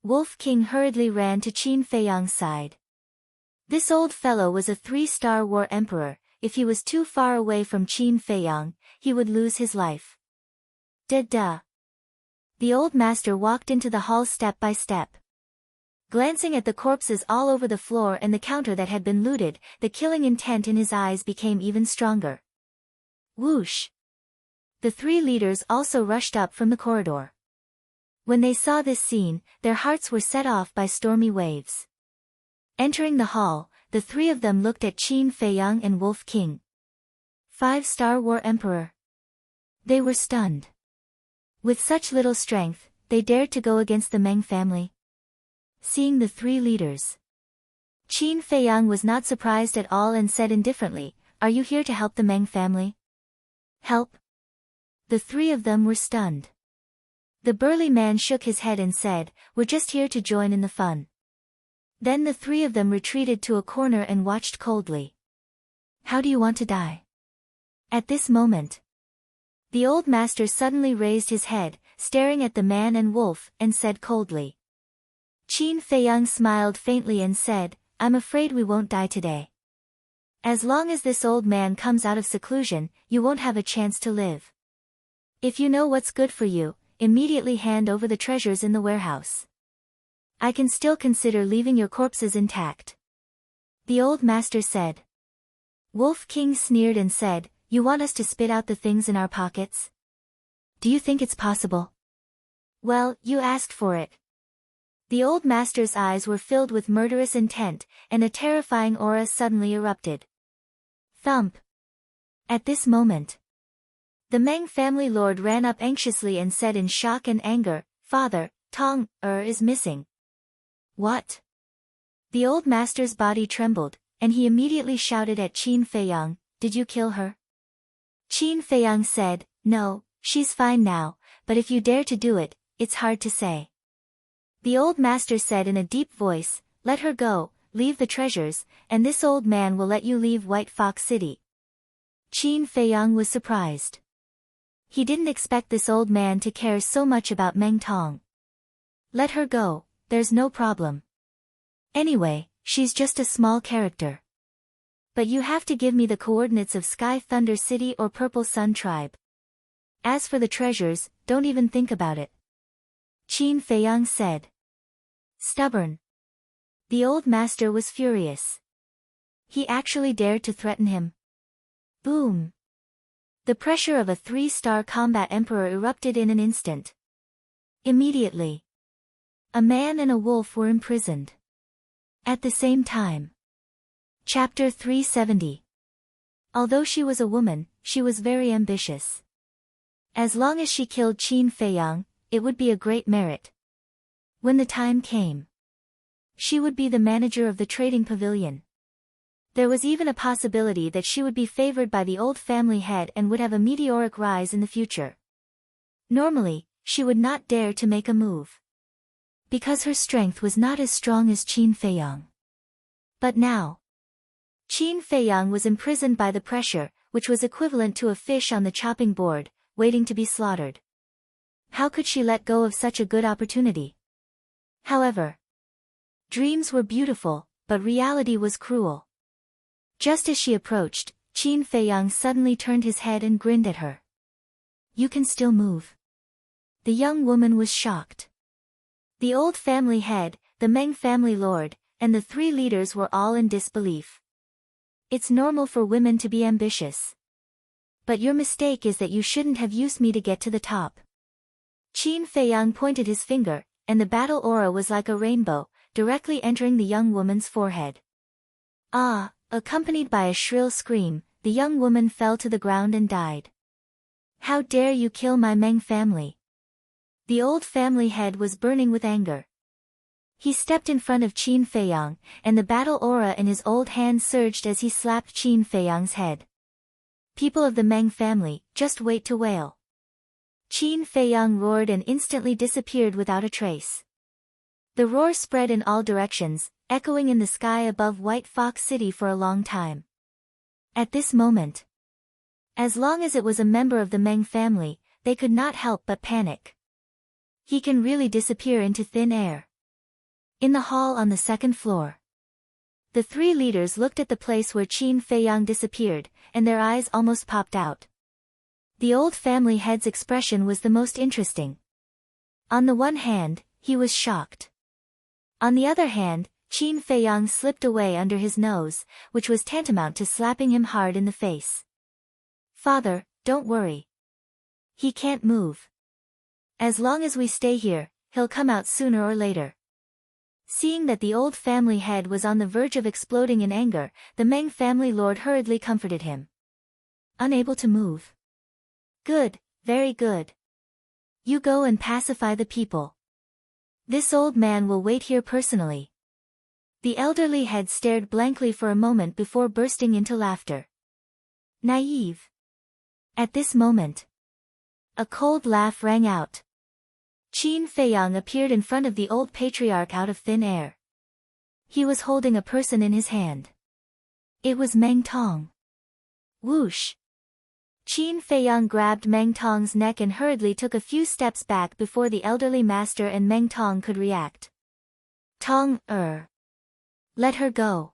Wolf King hurriedly ran to Qin Feiyang's side. This old fellow was a 3-star war emperor. If he was too far away from Qin Feiyang, he would lose his life. Duh. The old master walked into the hall step by step. Glancing at the corpses all over the floor and the counter that had been looted, the killing intent in his eyes became even stronger. Whoosh! The 3 leaders also rushed up from the corridor. When they saw this scene, their hearts were set off by stormy waves. Entering the hall, the 3 of them looked at Qin Feiyang and Wolf King. 5-star war emperor. They were stunned. With such little strength, they dared to go against the Meng family. Seeing the 3 leaders, Qin Feiyang was not surprised at all and said indifferently, "Are you here to help the Meng family?" Help? The 3 of them were stunned. The burly man shook his head and said, "We're just here to join in the fun." Then the 3 of them retreated to a corner and watched coldly. How do you want to die? At this moment, the old master suddenly raised his head, staring at the man and wolf, and said coldly. Qin Feiyang smiled faintly and said, "I'm afraid we won't die today. As long as this old man comes out of seclusion, you won't have a chance to live. If you know what's good for you, immediately hand over the treasures in the warehouse. I can still consider leaving your corpses intact." The old master said. Wolf King sneered and said, "You want us to spit out the things in our pockets? Do you think it's possible?" Well, you asked for it. The old master's eyes were filled with murderous intent, and a terrifying aura suddenly erupted. Thump! At this moment, the Meng family lord ran up anxiously and said in shock and anger, "Father, Tong is missing." What? The old master's body trembled, and he immediately shouted at Qin Feiyang, "Did you kill her?" Qin Feiyang said, "No, she's fine now, but if you dare to do it, it's hard to say." The old master said in a deep voice, "Let her go, leave the treasures, and this old man will let you leave White Fox City." Qin Feiyang was surprised. He didn't expect this old man to care so much about Meng Tong. "Let her go, there's no problem. Anyway, she's just a small character. But you have to give me the coordinates of Sky Thunder City or Purple Sun Tribe. As for the treasures, don't even think about it." Qin Feiyang said. Stubborn. The old master was furious. He actually dared to threaten him. Boom! The pressure of a 3-star combat emperor erupted in an instant. Immediately, a man and a wolf were imprisoned. At the same time. Chapter 370. Although she was a woman, she was very ambitious. As long as she killed Qin Feiyang, it would be a great merit. When the time came, she would be the manager of the trading pavilion. There was even a possibility that she would be favored by the old family head and would have a meteoric rise in the future. Normally, she would not dare to make a move, because her strength was not as strong as Qin Feiyang. But now, Qin Feiyang was imprisoned by the pressure, which was equivalent to a fish on the chopping board, waiting to be slaughtered. How could she let go of such a good opportunity? However, dreams were beautiful, but reality was cruel. Just as she approached, Qin Feiyang suddenly turned his head and grinned at her. "You can still move." The young woman was shocked. The old family head, the Meng family lord, and the 3 leaders were all in disbelief. "It's normal for women to be ambitious. But your mistake is that you shouldn't have used me to get to the top." Qin Feiyang pointed his finger, and the battle aura was like a rainbow, directly entering the young woman's forehead. Ah! Accompanied by a shrill scream, the young woman fell to the ground and died. "How dare you kill my Meng family?" The old family head was burning with anger. He stepped in front of Qin Feiyang, and the battle aura in his old hand surged as he slapped Qin Feiyang's head. People of the Meng family, just wait to wail. Qin Feiyang roared and instantly disappeared without a trace. The roar spread in all directions, echoing in the sky above White Fox City for a long time. At this moment, as long as it was a member of the Meng family, they could not help but panic. He can really disappear into thin air. In the hall on the second floor, the three leaders looked at the place where Qin Feiyang disappeared, and their eyes almost popped out. The old family head's expression was the most interesting. On the one hand, he was shocked. On the other hand, Qin Feiyang slipped away under his nose, which was tantamount to slapping him hard in the face. "Father, don't worry. He can't move. As long as we stay here, he'll come out sooner or later." Seeing that the old family head was on the verge of exploding in anger, the Meng family lord hurriedly comforted him. "Unable to move? Good, very good. You go and pacify the people. This old man will wait here personally." The elderly head stared blankly for a moment before bursting into laughter. Naive. At this moment, a cold laugh rang out. Qin Feiyang appeared in front of the old patriarch out of thin air. He was holding a person in his hand. It was Meng Tong. Whoosh! Qin Feiyang grabbed Meng Tong's neck and hurriedly took a few steps back before the elderly master and Meng Tong could react. "Tong, let her go."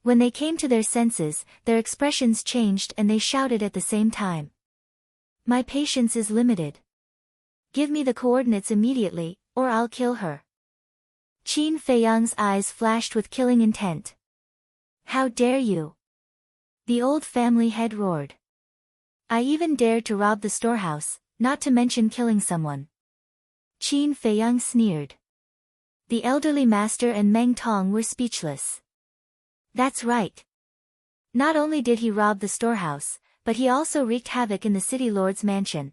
When they came to their senses, their expressions changed and they shouted at the same time. "My patience is limited. Give me the coordinates immediately, or I'll kill her." Qin Feiyang's eyes flashed with killing intent. "How dare you?" the old family head roared. "I even dared to rob the storehouse, not to mention killing someone." Qin Feiyang sneered. The elderly master and Meng Tong were speechless. That's right. Not only did he rob the storehouse, but he also wreaked havoc in the city lord's mansion.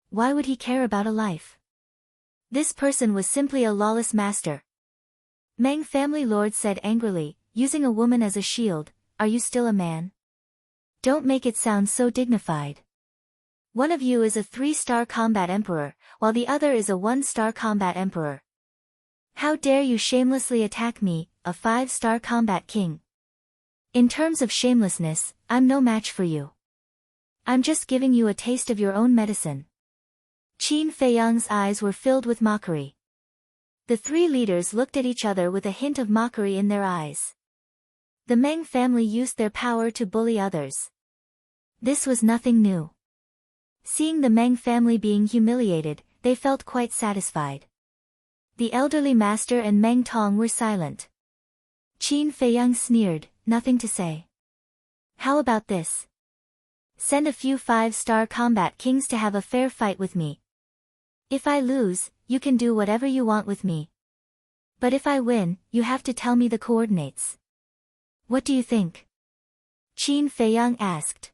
Why would he care about a life? This person was simply a lawless master. Meng family lord said angrily, using a woman as a shield, "Are you still a man? Don't make it sound so dignified. One of you is a 3-star combat emperor, while the other is a 1-star combat emperor. How dare you shamelessly attack me, a 5-star combat king? In terms of shamelessness, I'm no match for you. I'm just giving you a taste of your own medicine." Qin Feiyang's eyes were filled with mockery. The three leaders looked at each other with a hint of mockery in their eyes. The Meng family used their power to bully others. This was nothing new. Seeing the Meng family being humiliated, they felt quite satisfied. The elderly master and Meng Tong were silent. Qin Feiyang sneered, "Nothing to say. How about this? Send a few 5-star combat kings to have a fair fight with me. If I lose, you can do whatever you want with me. But if I win, you have to tell me the coordinates. What do you think?" Qin Feiyang asked.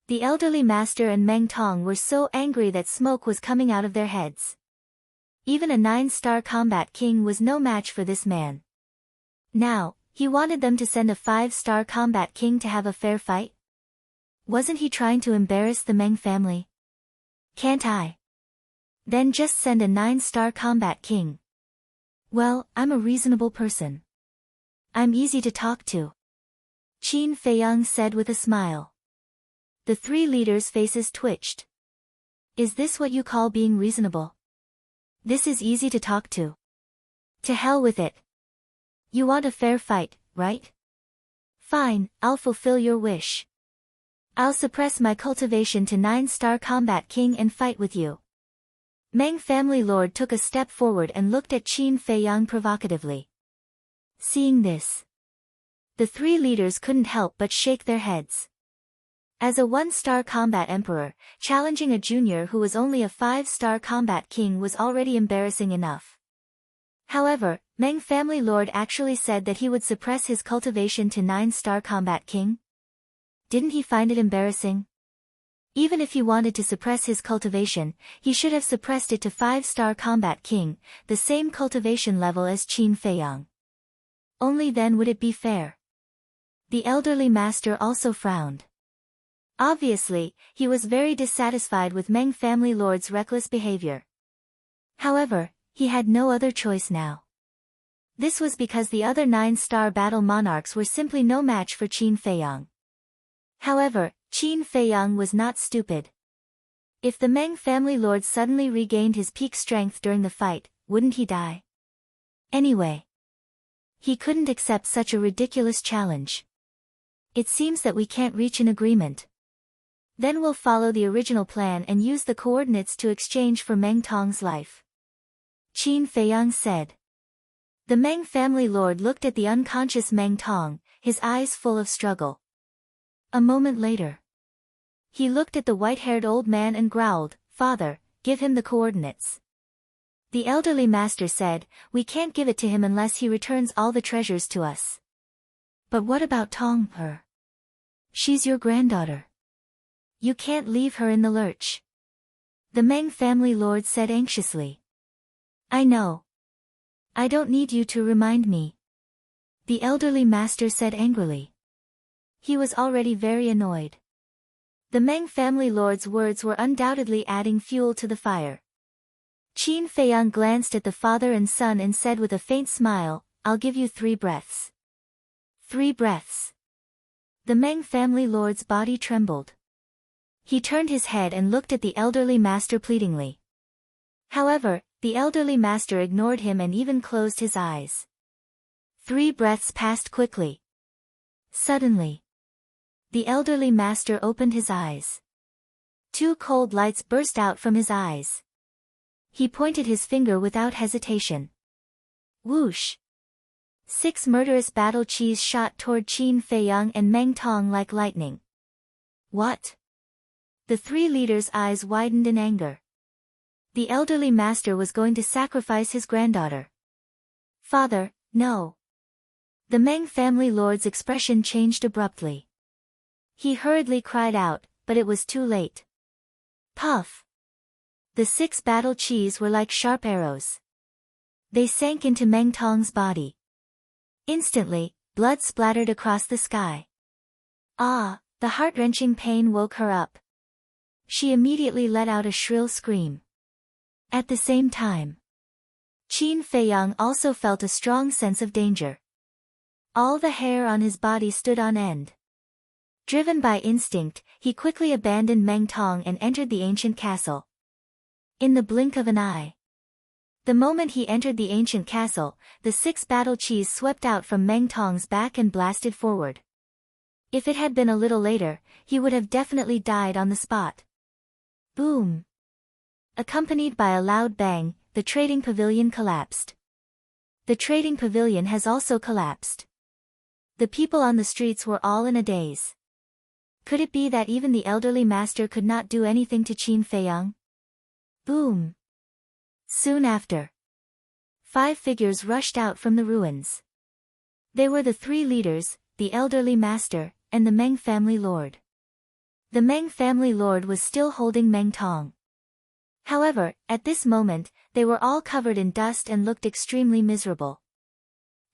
The elderly master and Meng Tong were so angry that smoke was coming out of their heads. Even a 9-star combat king was no match for this man. Now, he wanted them to send a 5-star combat king to have a fair fight? Wasn't he trying to embarrass the Meng family? Can't I? Then just send a 9-star combat king. Well, I'm a reasonable person. I'm easy to talk to. Qin Feiyang said with a smile. The three leaders' faces twitched. Is this what you call being reasonable? This is easy to talk to. To hell with it. You want a fair fight, right? Fine, I'll fulfill your wish. I'll suppress my cultivation to 9-star combat king and fight with you. Meng family lord took a step forward and looked at Qin Feiyang provocatively. Seeing this, the three leaders couldn't help but shake their heads. As a 1-star combat emperor, challenging a junior who was only a 5-star combat king was already embarrassing enough. However, Meng family lord actually said that he would suppress his cultivation to 9-star combat king. Didn't he find it embarrassing? Even if he wanted to suppress his cultivation, he should have suppressed it to 5-star combat king, the same cultivation level as Qin Feiyang. Only then would it be fair. The elderly master also frowned. Obviously, he was very dissatisfied with Meng family lord's reckless behavior. However, he had no other choice now. This was because the other 9-star battle monarchs were simply no match for Qin Feiyang. However, Qin Feiyang was not stupid. If the Meng family lord suddenly regained his peak strength during the fight, wouldn't he die? Anyway, he couldn't accept such a ridiculous challenge. It seems that we can't reach an agreement. Then we'll follow the original plan and use the coordinates to exchange for Meng Tong's life. Qin Feiyang said. The Meng family lord looked at the unconscious Meng Tong, his eyes full of struggle. A moment later, he looked at the white-haired old man and growled, "Father, give him the coordinates." The elderly master said, "We can't give it to him unless he returns all the treasures to us." "But what about Tong, her? She's your granddaughter. You can't leave her in the lurch." The Meng family lord said anxiously. "I know. I don't need you to remind me," the elderly master said angrily. He was already very annoyed. The Meng family lord's words were undoubtedly adding fuel to the fire. Qin Feiyang glanced at the father and son and said with a faint smile, "I'll give you 3 breaths. 3 breaths. The Meng family lord's body trembled. He turned his head and looked at the elderly master pleadingly. However, the elderly master ignored him and even closed his eyes. 3 breaths passed quickly. Suddenly, the elderly master opened his eyes. 2 cold lights burst out from his eyes. He pointed his finger without hesitation. Whoosh! 6 murderous battle chis shot toward Qin Feiyang and Meng Tong like lightning. What? The 3 leaders' eyes widened in anger. The elderly master was going to sacrifice his granddaughter. "Father, no." The Meng family lord's expression changed abruptly. He hurriedly cried out, but it was too late. Puff! The 6 battle chis were like sharp arrows. They sank into Meng Tong's body. Instantly, blood splattered across the sky. Ah, the heart-wrenching pain woke her up. She immediately let out a shrill scream. At the same time, Qin Feiyang also felt a strong sense of danger. All the hair on his body stood on end. Driven by instinct, he quickly abandoned Meng Tong and entered the ancient castle. In the blink of an eye. The moment he entered the ancient castle, the 6 battle chis swept out from Meng Tong's back and blasted forward. If it had been a little later, he would have definitely died on the spot. Boom! Accompanied by a loud bang, the trading pavilion collapsed. The trading pavilion has also collapsed. The people on the streets were all in a daze. Could it be that even the elderly master could not do anything to Qin Feiyang? Boom! Soon after, 5 figures rushed out from the ruins. They were the 3 leaders, the elderly master, and the Meng family lord. The Meng family lord was still holding Meng Tong. However, at this moment, they were all covered in dust and looked extremely miserable.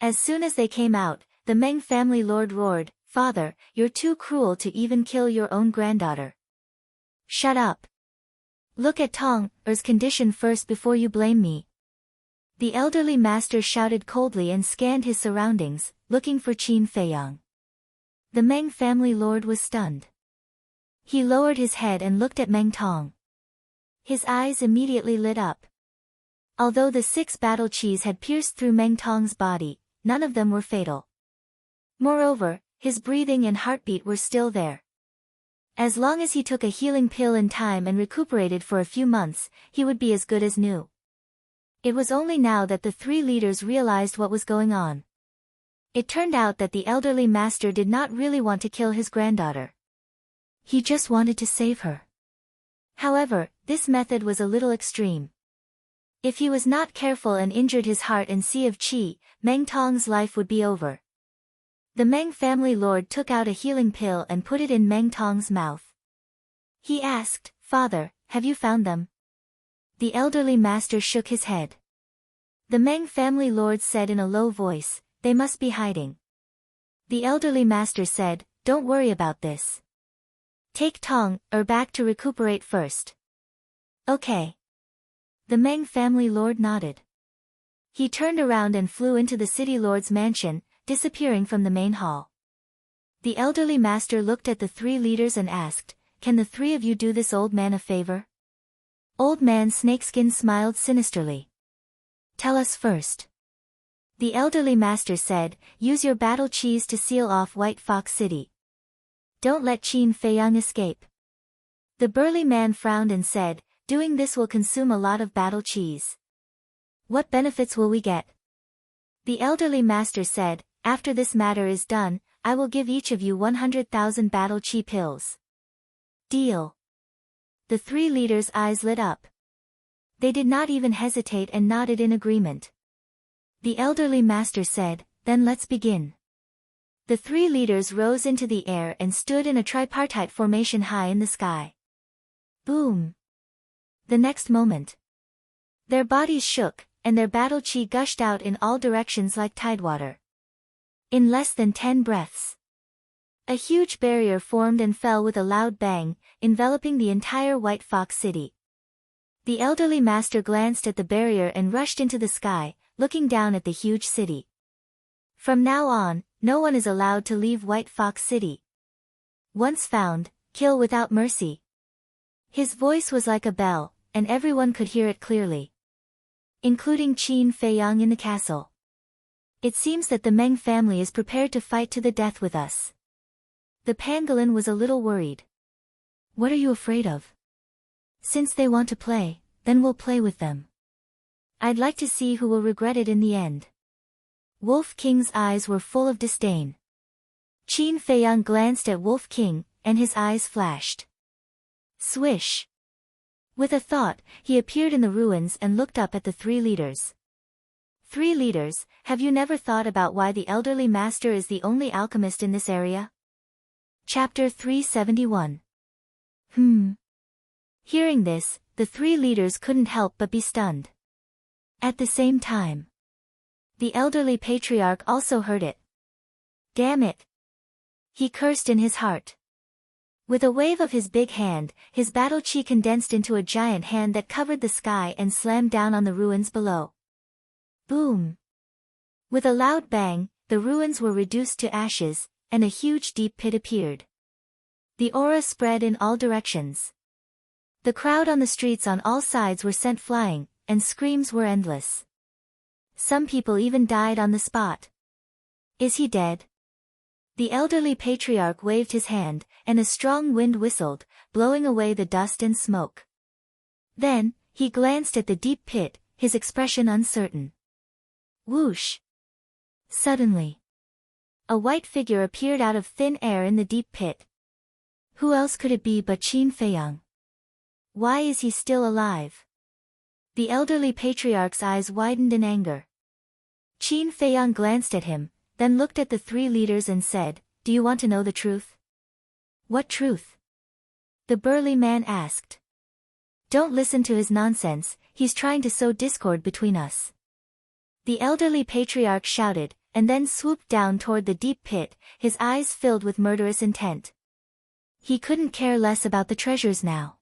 As soon as they came out, the Meng family lord roared, "Father, you're too cruel to even kill your own granddaughter. Shut up. Look at Tong's condition first before you blame me." The elderly master shouted coldly and scanned his surroundings, looking for Qin Feiyang. The Meng family lord was stunned. He lowered his head and looked at Meng Tong. His eyes immediately lit up. Although the 6 battle chis had pierced through Meng Tong's body, none of them were fatal. Moreover, his breathing and heartbeat were still there. As long as he took a healing pill in time and recuperated for a few months, he would be as good as new. It was only now that the 3 leaders realized what was going on. It turned out that the elderly master did not really want to kill his granddaughter. He just wanted to save her. However, this method was a little extreme. If he was not careful and injured his heart and sea of qi, Meng Tong's life would be over. The Meng family lord took out a healing pill and put it in Meng Tong's mouth. He asked, Father, have you found them? The elderly master shook his head. The Meng family lord said in a low voice, they must be hiding. The elderly master said, don't worry about this. Take Tong, back to recuperate first. Okay. The Meng family lord nodded. He turned around and flew into the city lord's mansion, disappearing from the main hall. The elderly master looked at the three leaders and asked, can the three of you do this old man a favor? Old man Snakeskin smiled sinisterly. Tell us first. The elderly master said, use your battle cheese to seal off White Fox City. Don't let Qin Feiyang escape. The burly man frowned and said, doing this will consume a lot of battle cheese. What benefits will we get? The elderly master said, after this matter is done, I will give each of you 100,000 battle chi pills. Deal. The three leaders' eyes lit up. They did not even hesitate and nodded in agreement. The elderly master said, then let's begin. The three leaders rose into the air and stood in a tripartite formation high in the sky. Boom! The next moment, their bodies shook, and their battle chi gushed out in all directions like tidewater. In less than 10 breaths, a huge barrier formed and fell with a loud bang, enveloping the entire White Fox City. The elderly master glanced at the barrier and rushed into the sky, looking down at the huge city. From now on, no one is allowed to leave White Fox City. Once found, kill without mercy. His voice was like a bell, and everyone could hear it clearly, including Qin Feiyang in the castle. It seems that the Meng family is prepared to fight to the death with us. The pangolin was a little worried. What are you afraid of? Since they want to play, then we'll play with them. I'd like to see who will regret it in the end. Wolf King's eyes were full of disdain. Qin Feiyang glanced at Wolf King, and his eyes flashed. Swish! With a thought, he appeared in the ruins and looked up at the three leaders. Three leaders, have you never thought about why the elderly master is the only alchemist in this area? Chapter 371. Hearing this, the three leaders couldn't help but be stunned. At the same time, the elderly patriarch also heard it. Damn it! He cursed in his heart. With a wave of his big hand, his battle chi condensed into a giant hand that covered the sky and slammed down on the ruins below. Boom! With a loud bang, the ruins were reduced to ashes, and a huge deep pit appeared. The aura spread in all directions. The crowd on the streets on all sides were sent flying, and screams were endless. Some people even died on the spot. Is he dead? The elderly patriarch waved his hand, and a strong wind whistled, blowing away the dust and smoke. Then, he glanced at the deep pit, his expression uncertain. Whoosh! Suddenly, a white figure appeared out of thin air in the deep pit. Who else could it be but Qin Feiyang? Why is he still alive? The elderly patriarch's eyes widened in anger. Qin Feiyang glanced at him, then looked at the three leaders and said, do you want to know the truth? What truth? The burly man asked. Don't listen to his nonsense, he's trying to sow discord between us. The elderly patriarch shouted, and then swooped down toward the deep pit, his eyes filled with murderous intent. He couldn't care less about the treasures now.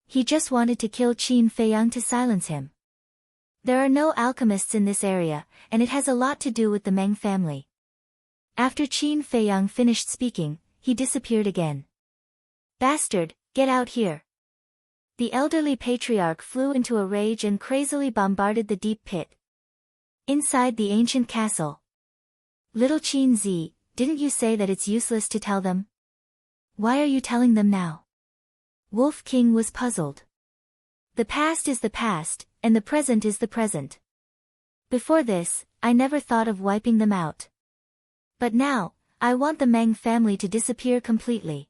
He just wanted to kill Qin Feiyang to silence him. There are no alchemists in this area, and it has a lot to do with the Meng family. After Qin Feiyang finished speaking, he disappeared again. Bastard, get out here! The elderly patriarch flew into a rage and crazily bombarded the deep pit. Inside the ancient castle. Little Qin Zi, didn't you say that it's useless to tell them? Why are you telling them now? Wolf King was puzzled. The past is the past, and the present is the present. Before this, I never thought of wiping them out. But now, I want the Meng family to disappear completely.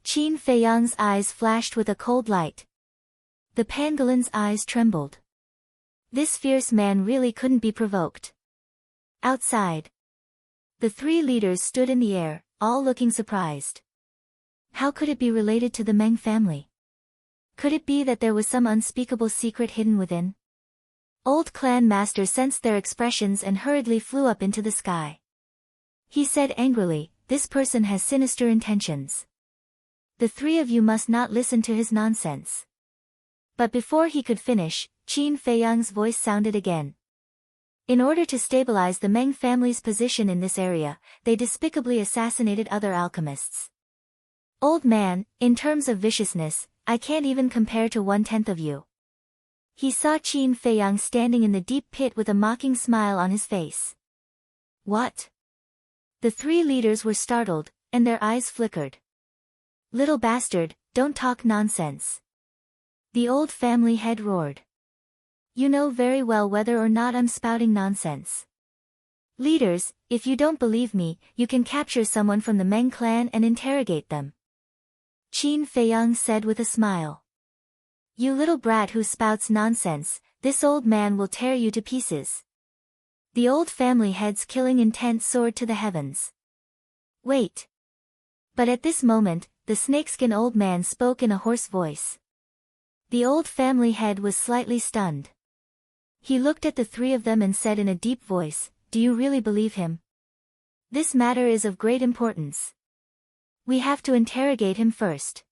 Qin Feiyang's eyes flashed with a cold light. The pangolin's eyes trembled. This fierce man really couldn't be provoked. Outside, the three leaders stood in the air, all looking surprised. How could it be related to the Meng family? Could it be that there was some unspeakable secret hidden within? Old clan master sensed their expressions and hurriedly flew up into the sky. He said angrily, "This person has sinister intentions. The three of you must not listen to his nonsense." But before he could finish, Qin Feiyang's voice sounded again. In order to stabilize the Meng family's position in this area, they despicably assassinated other alchemists. Old man, in terms of viciousness, I can't even compare to 1/10 of you. He saw Qin Feiyang standing in the deep pit with a mocking smile on his face. What? The three leaders were startled, and their eyes flickered. Little bastard, don't talk nonsense. The old family head roared. You know very well whether or not I'm spouting nonsense. Leaders, if you don't believe me, you can capture someone from the Meng clan and interrogate them. Qin Feiyang said with a smile. You little brat who spouts nonsense, this old man will tear you to pieces. The old family head's killing intent soared to the heavens. Wait. But at this moment, the snakeskin old man spoke in a hoarse voice. The old family head was slightly stunned. He looked at the three of them and said in a deep voice, Do you really believe him? This matter is of great importance. We have to interrogate him first.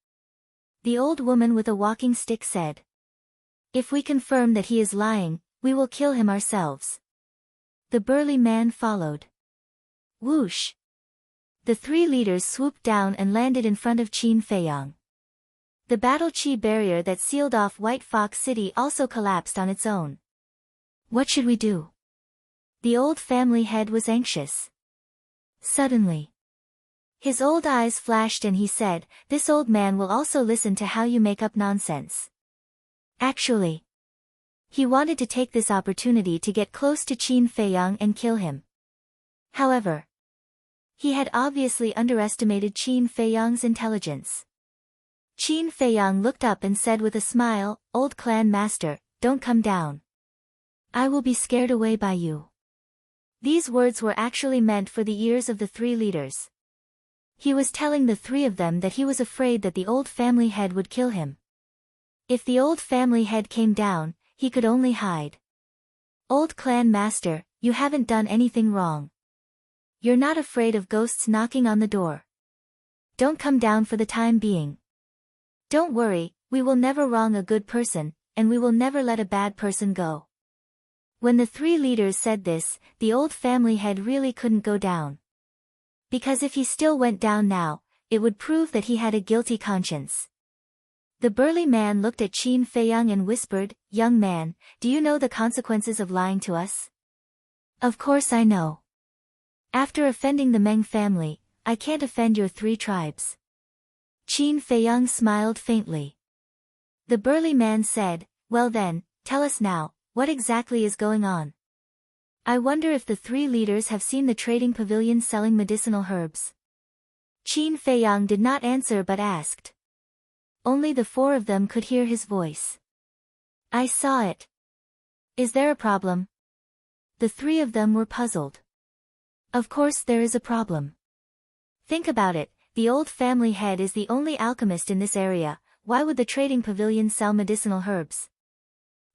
The old woman with a walking stick said. If we confirm that he is lying, we will kill him ourselves. The burly man followed. Whoosh! The three leaders swooped down and landed in front of Qin Feiyang. The battle chi barrier that sealed off White Fox City also collapsed on its own. What should we do? The old family head was anxious. Suddenly, his old eyes flashed and he said, This old man will also listen to how you make up nonsense. Actually, he wanted to take this opportunity to get close to Qin Feiyang and kill him. However, he had obviously underestimated Qin Feiyang's intelligence. Qin Feiyang looked up and said with a smile, Old clan master, don't come down. I will be scared away by you. These words were actually meant for the ears of the three leaders. He was telling the three of them that he was afraid that the old family head would kill him. If the old family head came down, he could only hide. Old clan master, you haven't done anything wrong. You're not afraid of ghosts knocking on the door. Don't come down for the time being. Don't worry, we will never wrong a good person, and we will never let a bad person go. When the three leaders said this, the old family head really couldn't go down. Because if he still went down now, it would prove that he had a guilty conscience. The burly man looked at Qin Feiyang and whispered, Young man, do you know the consequences of lying to us? Of course I know. After offending the Meng family, I can't offend your three tribes. Qin Feiyang smiled faintly. The burly man said, Well then, tell us now, what exactly is going on? I wonder if the three leaders have seen the trading pavilion selling medicinal herbs. Qin Feiyang did not answer but asked. Only the four of them could hear his voice. I saw it. Is there a problem? The three of them were puzzled. Of course there is a problem. Think about it, the old family head is the only alchemist in this area, why would the trading pavilion sell medicinal herbs?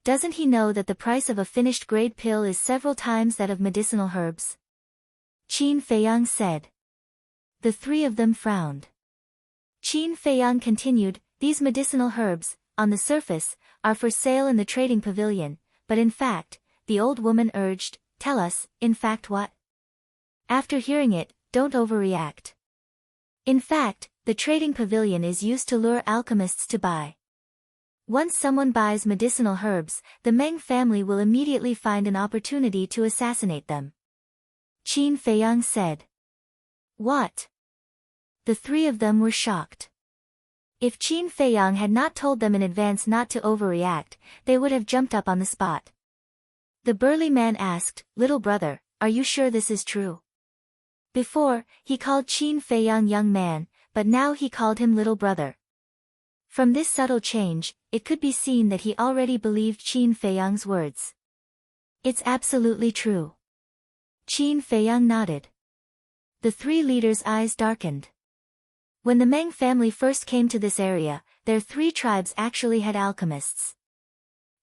Doesn't he know that the price of a finished grade pill is several times that of medicinal herbs? Qin Feiyang said. The three of them frowned. Qin Feiyang continued, These medicinal herbs, on the surface, are for sale in the trading pavilion, but in fact, the old woman urged, Tell us, in fact what? After hearing it, don't overreact. In fact, the trading pavilion is used to lure alchemists to buy. Once someone buys medicinal herbs, the Meng family will immediately find an opportunity to assassinate them. Qin Feiyang said. What? The three of them were shocked. If Qin Feiyang had not told them in advance not to overreact, they would have jumped up on the spot. The burly man asked, Little brother, are you sure this is true? Before, he called Qin Feiyang young man, but now he called him little brother. From this subtle change, it could be seen that he already believed Qin Feiyang's words. It's absolutely true. Qin Feiyang nodded. The three leaders' eyes darkened. When the Meng family first came to this area, their 3 tribes actually had alchemists.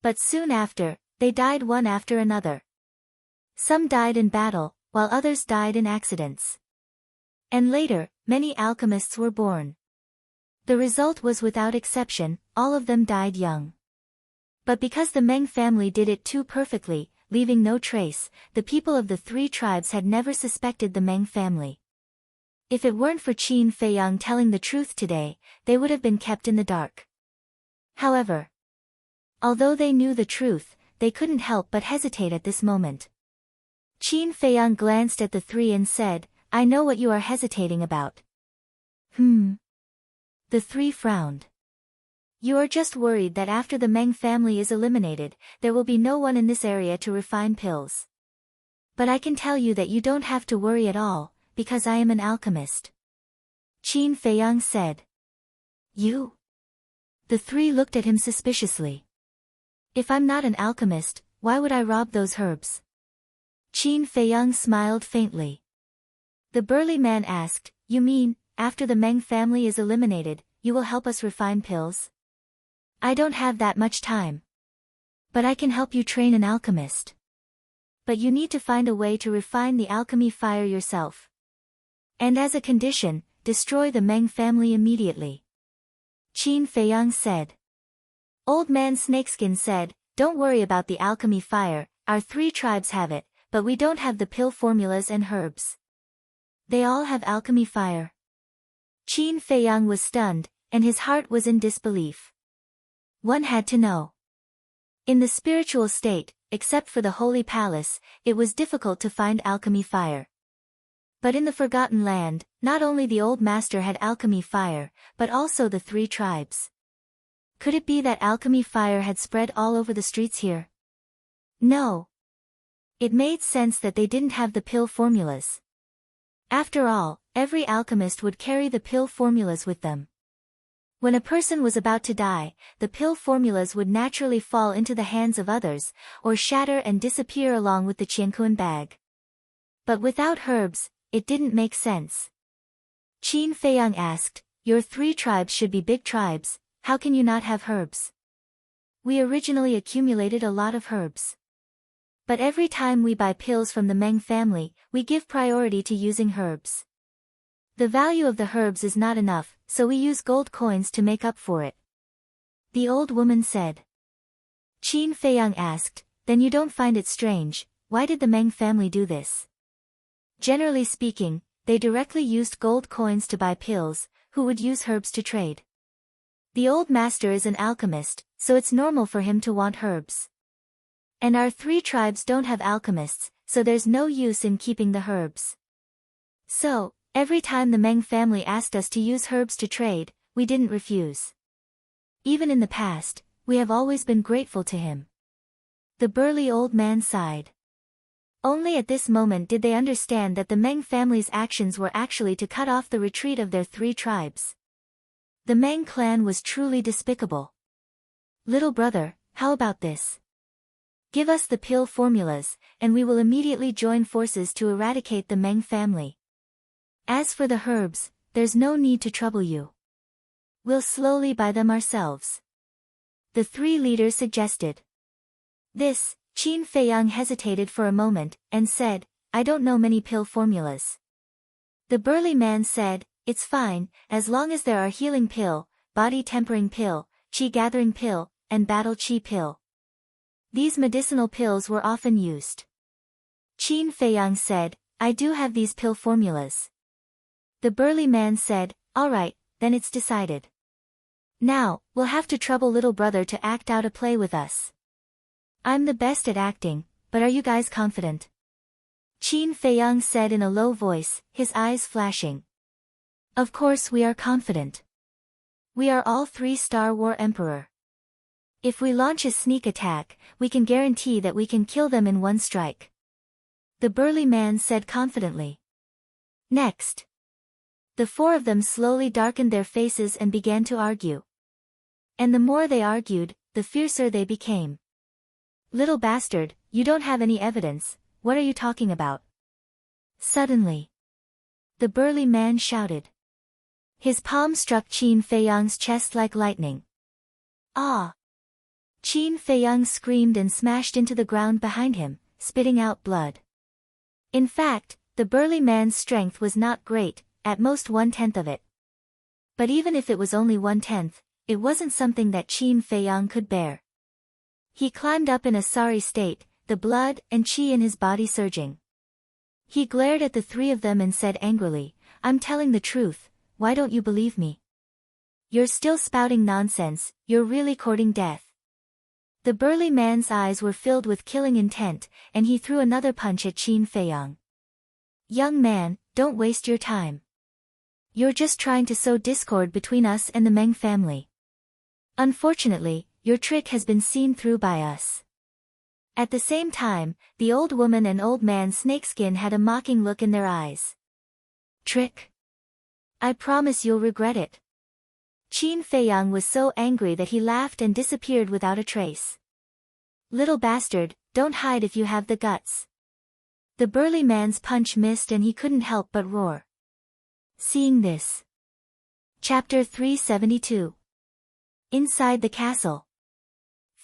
But soon after, they died one after another. Some died in battle, while others died in accidents. And later, many alchemists were born. The result was without exception, all of them died young. But because the Meng family did it too perfectly, leaving no trace, the people of the 3 tribes had never suspected the Meng family. If it weren't for Qin Feiyang telling the truth today, they would have been kept in the dark. However, although they knew the truth, they couldn't help but hesitate at this moment. Qin Feiyang glanced at the 3 and said, "I know what you are hesitating about." The 3 frowned. "You are just worried that after the Meng family is eliminated, there will be no one in this area to refine pills. But I can tell you that you don't have to worry at all, because I am an alchemist." Qin Feiyang said. "You?" The 3 looked at him suspiciously. "If I'm not an alchemist, why would I rob those herbs?" Qin Feiyang smiled faintly. The burly man asked, "You mean, after the Meng family is eliminated, you will help us refine pills?" "I don't have that much time. But I can help you train an alchemist. But you need to find a way to refine the alchemy fire yourself. And as a condition, destroy the Meng family immediately." Qin Feiyang said. Old Man Snakeskin said, "Don't worry about the alchemy fire, our 3 tribes have it, but we don't have the pill formulas and herbs." "They all have alchemy fire?" Qin Feiyang was stunned, and his heart was in disbelief. One had to know. In the spiritual state, except for the Holy Palace, it was difficult to find alchemy fire. But in the Forgotten Land, not only the old master had alchemy fire, but also the 3 tribes. Could it be that alchemy fire had spread all over the streets here? No. It made sense that they didn't have the pill formulas. After all, every alchemist would carry the pill formulas with them. When a person was about to die, the pill formulas would naturally fall into the hands of others, or shatter and disappear along with the qiankuan bag. But without herbs, it didn't make sense. Qin Feiyang asked, "Your 3 tribes should be big tribes, how can you not have herbs?" "We originally accumulated a lot of herbs. But every time we buy pills from the Meng family, we give priority to using herbs. The value of the herbs is not enough, so we use gold coins to make up for it," the old woman said. Qin Feiyang asked, "Then you don't find it strange, why did the Meng family do this?" Generally speaking, they directly used gold coins to buy pills, who would use herbs to trade. The old master is an alchemist, so it's normal for him to want herbs. And our 3 tribes don't have alchemists, so there's no use in keeping the herbs. So, every time the Meng family asked us to use herbs to trade, we didn't refuse. Even in the past, we have always been grateful to him." The burly old man sighed. Only at this moment did they understand that the Meng family's actions were actually to cut off the retreat of their 3 tribes. The Meng clan was truly despicable. "Little brother, how about this? Give us the pill formulas, and we will immediately join forces to eradicate the Meng family. As for the herbs, there's no need to trouble you. We'll slowly buy them ourselves," the 3 leaders suggested. This, Qin Feiyang hesitated for a moment, and said, "I don't know many pill formulas." The burly man said, "It's fine, as long as there are healing pill, body tempering pill, qi gathering pill, and battle qi pill. These medicinal pills were often used." Qin Feiyang said, "I do have these pill formulas." The burly man said, "All right, then it's decided. Now, we'll have to trouble little brother to act out a play with us. I'm the best at acting, but are you guys confident?" Qin Feiyang said in a low voice, his eyes flashing. "Of course we are confident. We are all 3-star war emperor. If we launch a sneak attack, we can guarantee that we can kill them in 1 strike," the burly man said confidently. Next, the 4 of them slowly darkened their faces and began to argue. And the more they argued, the fiercer they became. "Little bastard, you don't have any evidence, what are you talking about?" Suddenly, the burly man shouted. His palm struck Qin Feiyang's chest like lightning. Ah! Qin Feiyang screamed and smashed into the ground behind him, spitting out blood. In fact, the burly man's strength was not great, at most 1/10 of it. But even if it was only 1/10, it wasn't something that Qin Feiyang could bear. He climbed up in a sorry state, the blood and qi in his body surging. He glared at the three of them and said angrily, "I'm telling the truth, why don't you believe me? You're still spouting nonsense, you're really courting death." The burly man's eyes were filled with killing intent, and he threw another punch at Qin Feiyang. "Young man, don't waste your time. You're just trying to sow discord between us and the Meng family. Unfortunately, your trick has been seen through by us." At the same time, the old woman and old man Snakeskin had a mocking look in their eyes. "Trick? I promise you'll regret it." Qin Feiyang was so angry that he laughed and disappeared without a trace. "Little bastard, don't hide if you have the guts." The burly man's punch missed and he couldn't help but roar. Seeing this. Chapter 372. Inside the castle.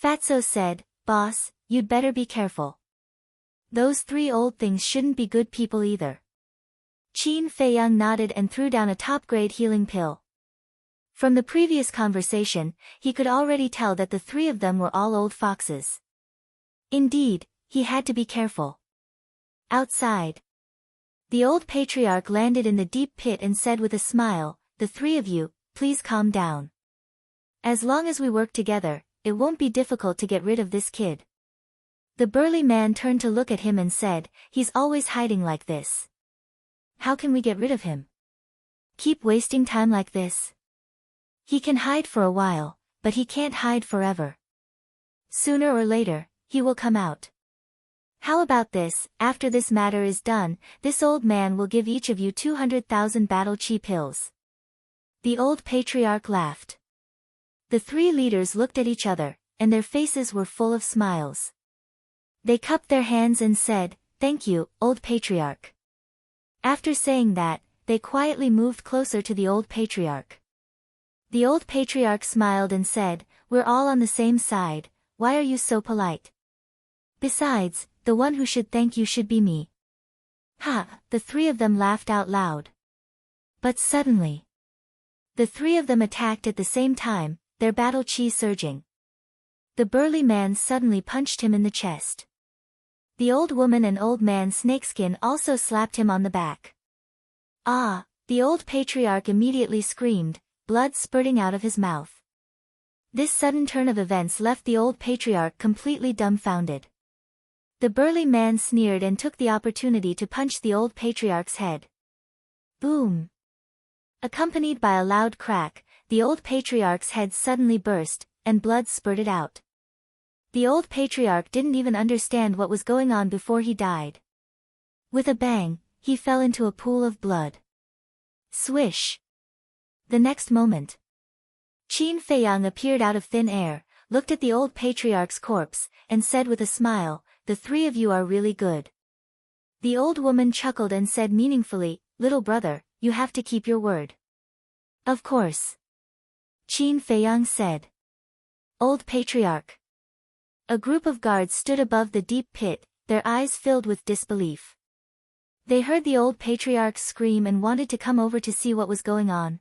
Fatso said, "Boss, you'd better be careful. Those three old things shouldn't be good people either." Qin Feiyang nodded and threw down a top-grade healing pill. From the previous conversation, he could already tell that the three of them were all old foxes. Indeed, he had to be careful. Outside. The old patriarch landed in the deep pit and said with a smile, "The three of you, please calm down. As long as we work together, it won't be difficult to get rid of this kid." The burly man turned to look at him and said, "He's always hiding like this. How can we get rid of him? Keep wasting time like this? He can hide for a while, but he can't hide forever. Sooner or later, he will come out. How about this, after this matter is done, this old man will give each of you 200,000 battle chi pills." The old patriarch laughed. The three leaders looked at each other, and their faces were full of smiles. They cupped their hands and said, "Thank you, old patriarch." After saying that, they quietly moved closer to the old patriarch. The old patriarch smiled and said, "We're all on the same side, why are you so polite? Besides, the one who should thank you should be me." Ha! The three of them laughed out loud. But suddenly, the three of them attacked at the same time, their battle chi surging. The burly man suddenly punched him in the chest. The old woman and old man Snakeskin also slapped him on the back. Ah! The old patriarch immediately screamed, blood spurting out of his mouth. This sudden turn of events left the old patriarch completely dumbfounded. The burly man sneered and took the opportunity to punch the old patriarch's head. Boom! Accompanied by a loud crack, the old patriarch's head suddenly burst, and blood spurted out. The old patriarch didn't even understand what was going on before he died. With a bang, he fell into a pool of blood. Swish! The next moment, Qin Feiyang appeared out of thin air, looked at the old patriarch's corpse, and said with a smile, "The three of you are really good." The old woman chuckled and said meaningfully, "Little brother, you have to keep your word." "Of course," Qin Feiyang said. Old patriarch. A group of guards stood above the deep pit, their eyes filled with disbelief. They heard the old patriarch scream and wanted to come over to see what was going on.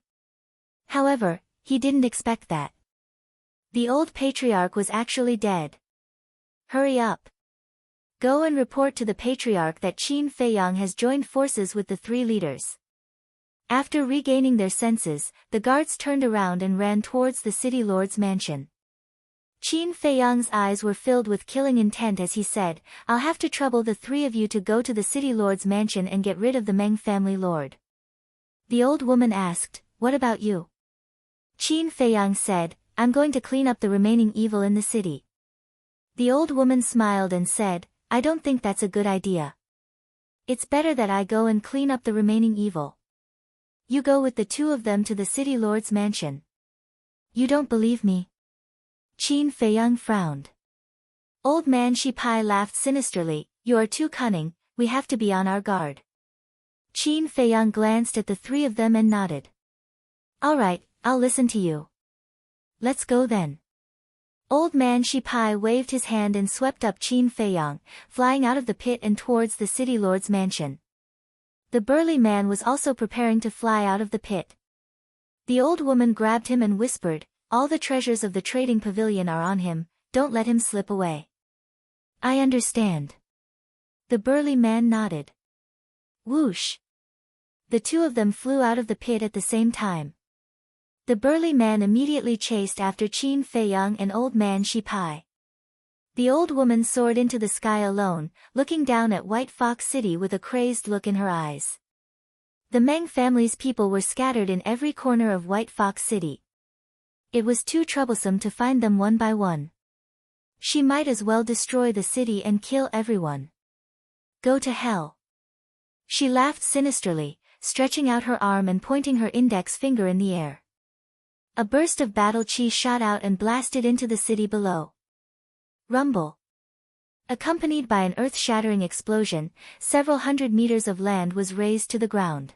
However, he didn't expect that. The old patriarch was actually dead. "Hurry up. Go and report to the patriarch that Qin Feiyang has joined forces with the three leaders." After regaining their senses, the guards turned around and ran towards the city lord's mansion. Qin Feiyang's eyes were filled with killing intent as he said, "I'll have to trouble the three of you to go to the city lord's mansion and get rid of the Meng family lord." The old woman asked, "What about you?" Qin Feiyang said, "I'm going to clean up the remaining evil in the city." The old woman smiled and said, "I don't think that's a good idea. It's better that I go and clean up the remaining evil. You go with the two of them to the city lord's mansion." "You don't believe me?" Qin Feiyang frowned. Old man Shipai laughed sinisterly, "You are too cunning, we have to be on our guard." Qin Feiyang glanced at the three of them and nodded. Alright, I'll listen to you. Let's go then. Old Man Shipai waved his hand and swept up Qin Feiyang, flying out of the pit and towards the city lord's mansion. The burly man was also preparing to fly out of the pit. The old woman grabbed him and whispered, "All the treasures of the trading pavilion are on him, don't let him slip away." "I understand." The burly man nodded. Whoosh! The two of them flew out of the pit at the same time. The burly man immediately chased after Qin Feiyang and Old Man Shipai. The old woman soared into the sky alone, looking down at White Fox City with a crazed look in her eyes. The Meng family's people were scattered in every corner of White Fox City. It was too troublesome to find them one by one. She might as well destroy the city and kill everyone. Go to hell. She laughed sinisterly, stretching out her arm and pointing her index finger in the air. A burst of battle chi shot out and blasted into the city below. Rumble. Accompanied by an earth-shattering explosion, several hundred meters of land was razed to the ground.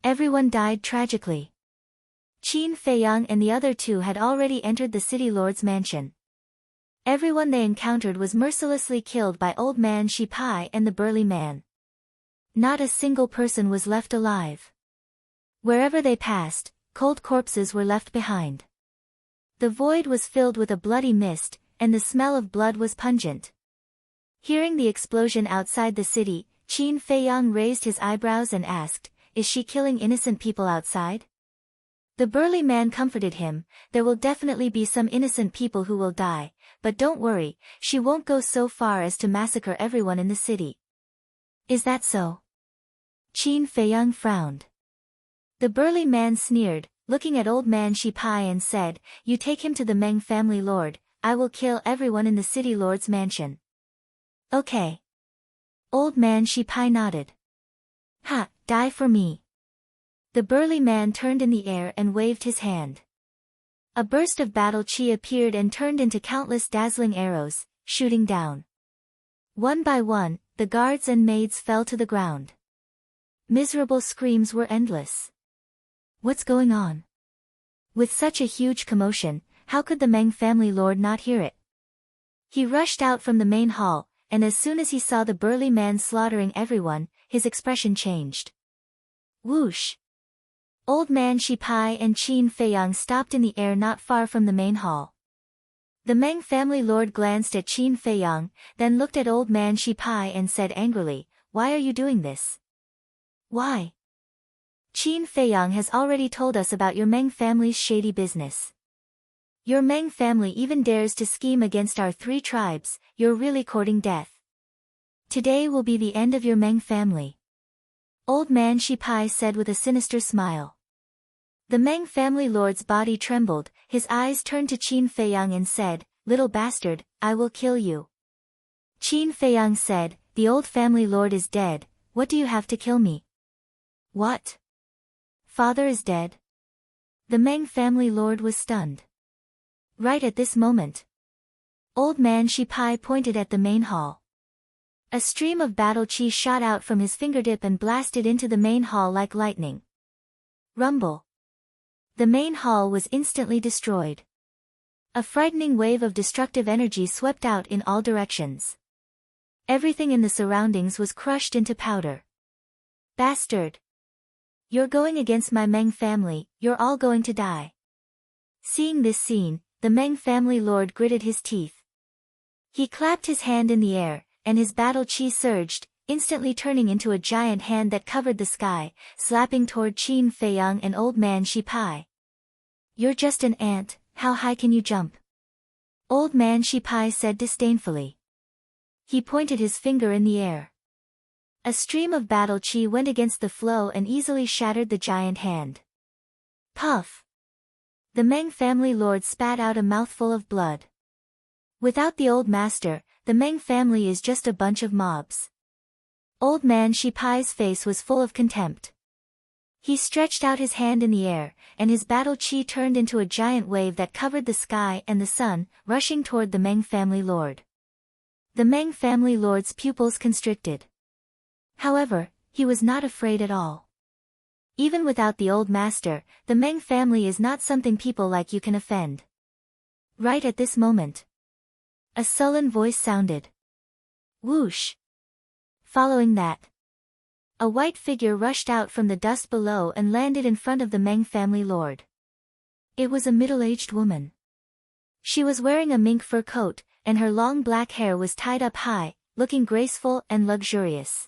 Everyone died tragically. Qin Feiyang and the other two had already entered the city lord's mansion. Everyone they encountered was mercilessly killed by Old Man Shipai and the burly man. Not a single person was left alive. Wherever they passed, cold corpses were left behind. The void was filled with a bloody mist, and the smell of blood was pungent. Hearing the explosion outside the city, Qin Feiyang raised his eyebrows and asked, "Is she killing innocent people outside?" The burly man comforted him, "There will definitely be some innocent people who will die, but don't worry, she won't go so far as to massacre everyone in the city." "Is that so?" Qin Feiyang frowned. The burly man sneered, looking at Old Man Shipai and said, "You take him to the Meng family lord, I will kill everyone in the city lord's mansion." "Okay." Old Man Shipai nodded. "Ha, die for me." The burly man turned in the air and waved his hand. A burst of battle chi appeared and turned into countless dazzling arrows, shooting down. One by one, the guards and maids fell to the ground. Miserable screams were endless. What's going on? With such a huge commotion, how could the Meng family lord not hear it? He rushed out from the main hall, and as soon as he saw the burly man slaughtering everyone, his expression changed. Whoosh! Old Man Shipai and Qin Feiyang stopped in the air not far from the main hall. The Meng family lord glanced at Qin Feiyang, then looked at Old Man Shipai and said angrily, "Why are you doing this?" "Why?" "Qin Feiyang has already told us about your Meng family's shady business. Your Meng family even dares to scheme against our three tribes, you're really courting death. Today will be the end of your Meng family." Old Man Shipai said with a sinister smile. The Meng family lord's body trembled, his eyes turned to Qin Feiyang and said, "Little bastard, I will kill you." Qin Feiyang said, "The old family lord is dead, what do you have to kill me?" "What? Father is dead?" The Meng family lord was stunned. Right at this moment, Old Man Shipai pointed at the main hall. A stream of battle chi shot out from his fingertip and blasted into the main hall like lightning. Rumble. The main hall was instantly destroyed. A frightening wave of destructive energy swept out in all directions. Everything in the surroundings was crushed into powder. "Bastard! You're going against my Meng family, you're all going to die." Seeing this scene, the Meng family lord gritted his teeth. He clapped his hand in the air, and his battle chi surged, instantly turning into a giant hand that covered the sky, slapping toward Qin Feiyang and Old Man Shipai. "You're just an ant, how high can you jump?" Old Man Shipai said disdainfully. He pointed his finger in the air. A stream of battle chi went against the flow and easily shattered the giant hand. Puff! The Meng family lord spat out a mouthful of blood. Without the old master, the Meng family is just a bunch of mobs. Old Man Shipai's face was full of contempt. He stretched out his hand in the air, and his battle chi turned into a giant wave that covered the sky and the sun, rushing toward the Meng family lord. The Meng family lord's pupils constricted. However, he was not afraid at all. Even without the old master, the Meng family is not something people like you can offend. Right at this moment, a sullen voice sounded. Whoosh! Following that, a white figure rushed out from the dust below and landed in front of the Meng family lord. It was a middle-aged woman. She was wearing a mink fur coat, and her long black hair was tied up high, looking graceful and luxurious.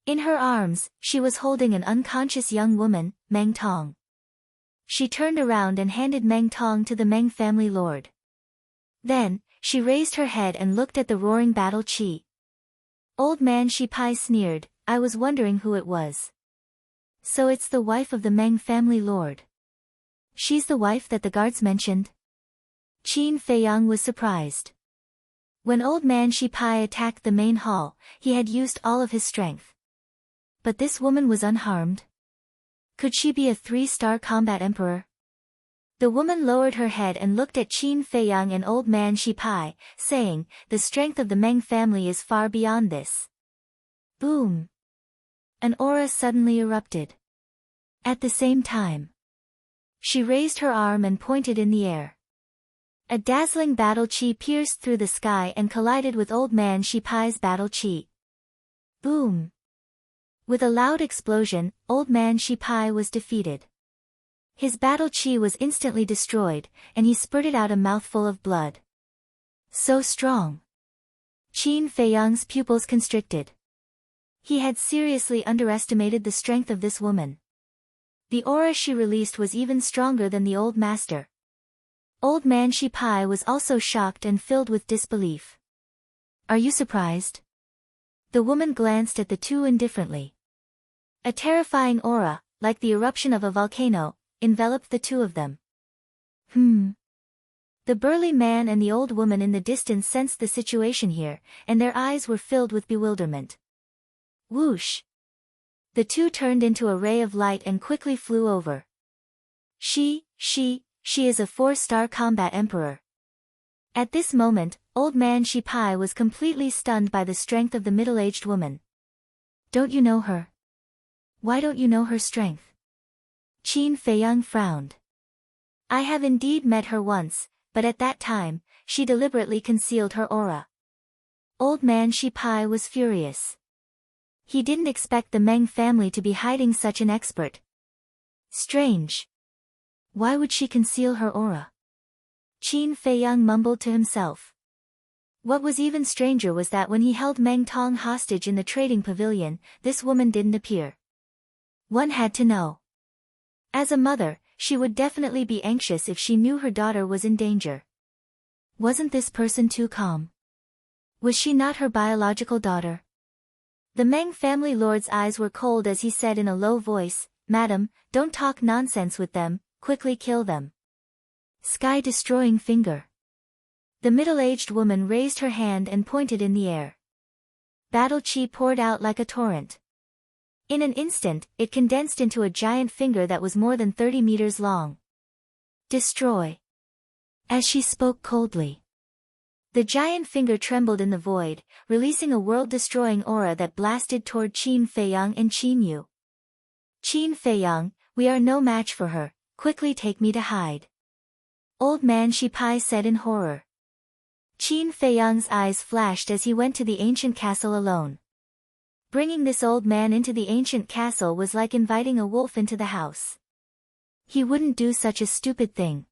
In her arms, she was holding an unconscious young woman, Meng Tong. She turned around and handed Meng Tong to the Meng family lord. Then, she raised her head and looked at the roaring battle chi. Old man Shi Pai sneered, I was wondering who it was. So it's the wife of the Meng family lord. She's the wife that the guards mentioned? Qin Feiyang was surprised. When old man Shi Pai attacked the main hall, he had used all of his strength. But this woman was unharmed. Could she be a 3-star combat emperor? The woman lowered her head and looked at Qin Feiyang and old man Shi Pai, saying, the strength of the Meng family is far beyond this. Boom! An aura suddenly erupted. At the same time, she raised her arm and pointed in the air. A dazzling battle chi pierced through the sky and collided with old man Shi Pai's battle chi. Boom! With a loud explosion, old man Shi Pai was defeated. His battle chi was instantly destroyed, and he spurted out a mouthful of blood. So strong! Qin Feiyang's pupils constricted. He had seriously underestimated the strength of this woman. The aura she released was even stronger than the old master. Old man Shi Pai was also shocked and filled with disbelief. Are you surprised? The woman glanced at the two indifferently. A terrifying aura, like the eruption of a volcano, enveloped the two of them. The burly man and the old woman in the distance sensed the situation here, and their eyes were filled with bewilderment. Whoosh! The two turned into a ray of light and quickly flew over. She is a 4-star combat emperor. At this moment, old man Shi Pai was completely stunned by the strength of the middle-aged woman. Don't you know her? Why don't you know her strength? Qin Feiyang frowned. I have indeed met her once, but at that time, she deliberately concealed her aura. Old man Shi Pai was furious. He didn't expect the Meng family to be hiding such an expert. Strange. Why would she conceal her aura? Qin Feiyang mumbled to himself. What was even stranger was that when he held Meng Tong hostage in the trading pavilion, this woman didn't appear. One had to know. As a mother, she would definitely be anxious if she knew her daughter was in danger. Wasn't this person too calm? Was she not her biological daughter? The Meng family lord's eyes were cold as he said in a low voice, Madam, don't talk nonsense with them, quickly kill them. Sky-destroying finger. The middle-aged woman raised her hand and pointed in the air. Battle chi poured out like a torrent. In an instant, it condensed into a giant finger that was more than 30 meters long. Destroy. As she spoke coldly, the giant finger trembled in the void, releasing a world-destroying aura that blasted toward Qin Feiyang and Qin Yu. Qin Feiyang, we are no match for her, quickly take me to hide. Old man Shi Pai said in horror. Qin Feiyang's eyes flashed as he went to the ancient castle alone. Bringing this old man into the ancient castle was like inviting a wolf into the house. He wouldn't do such a stupid thing.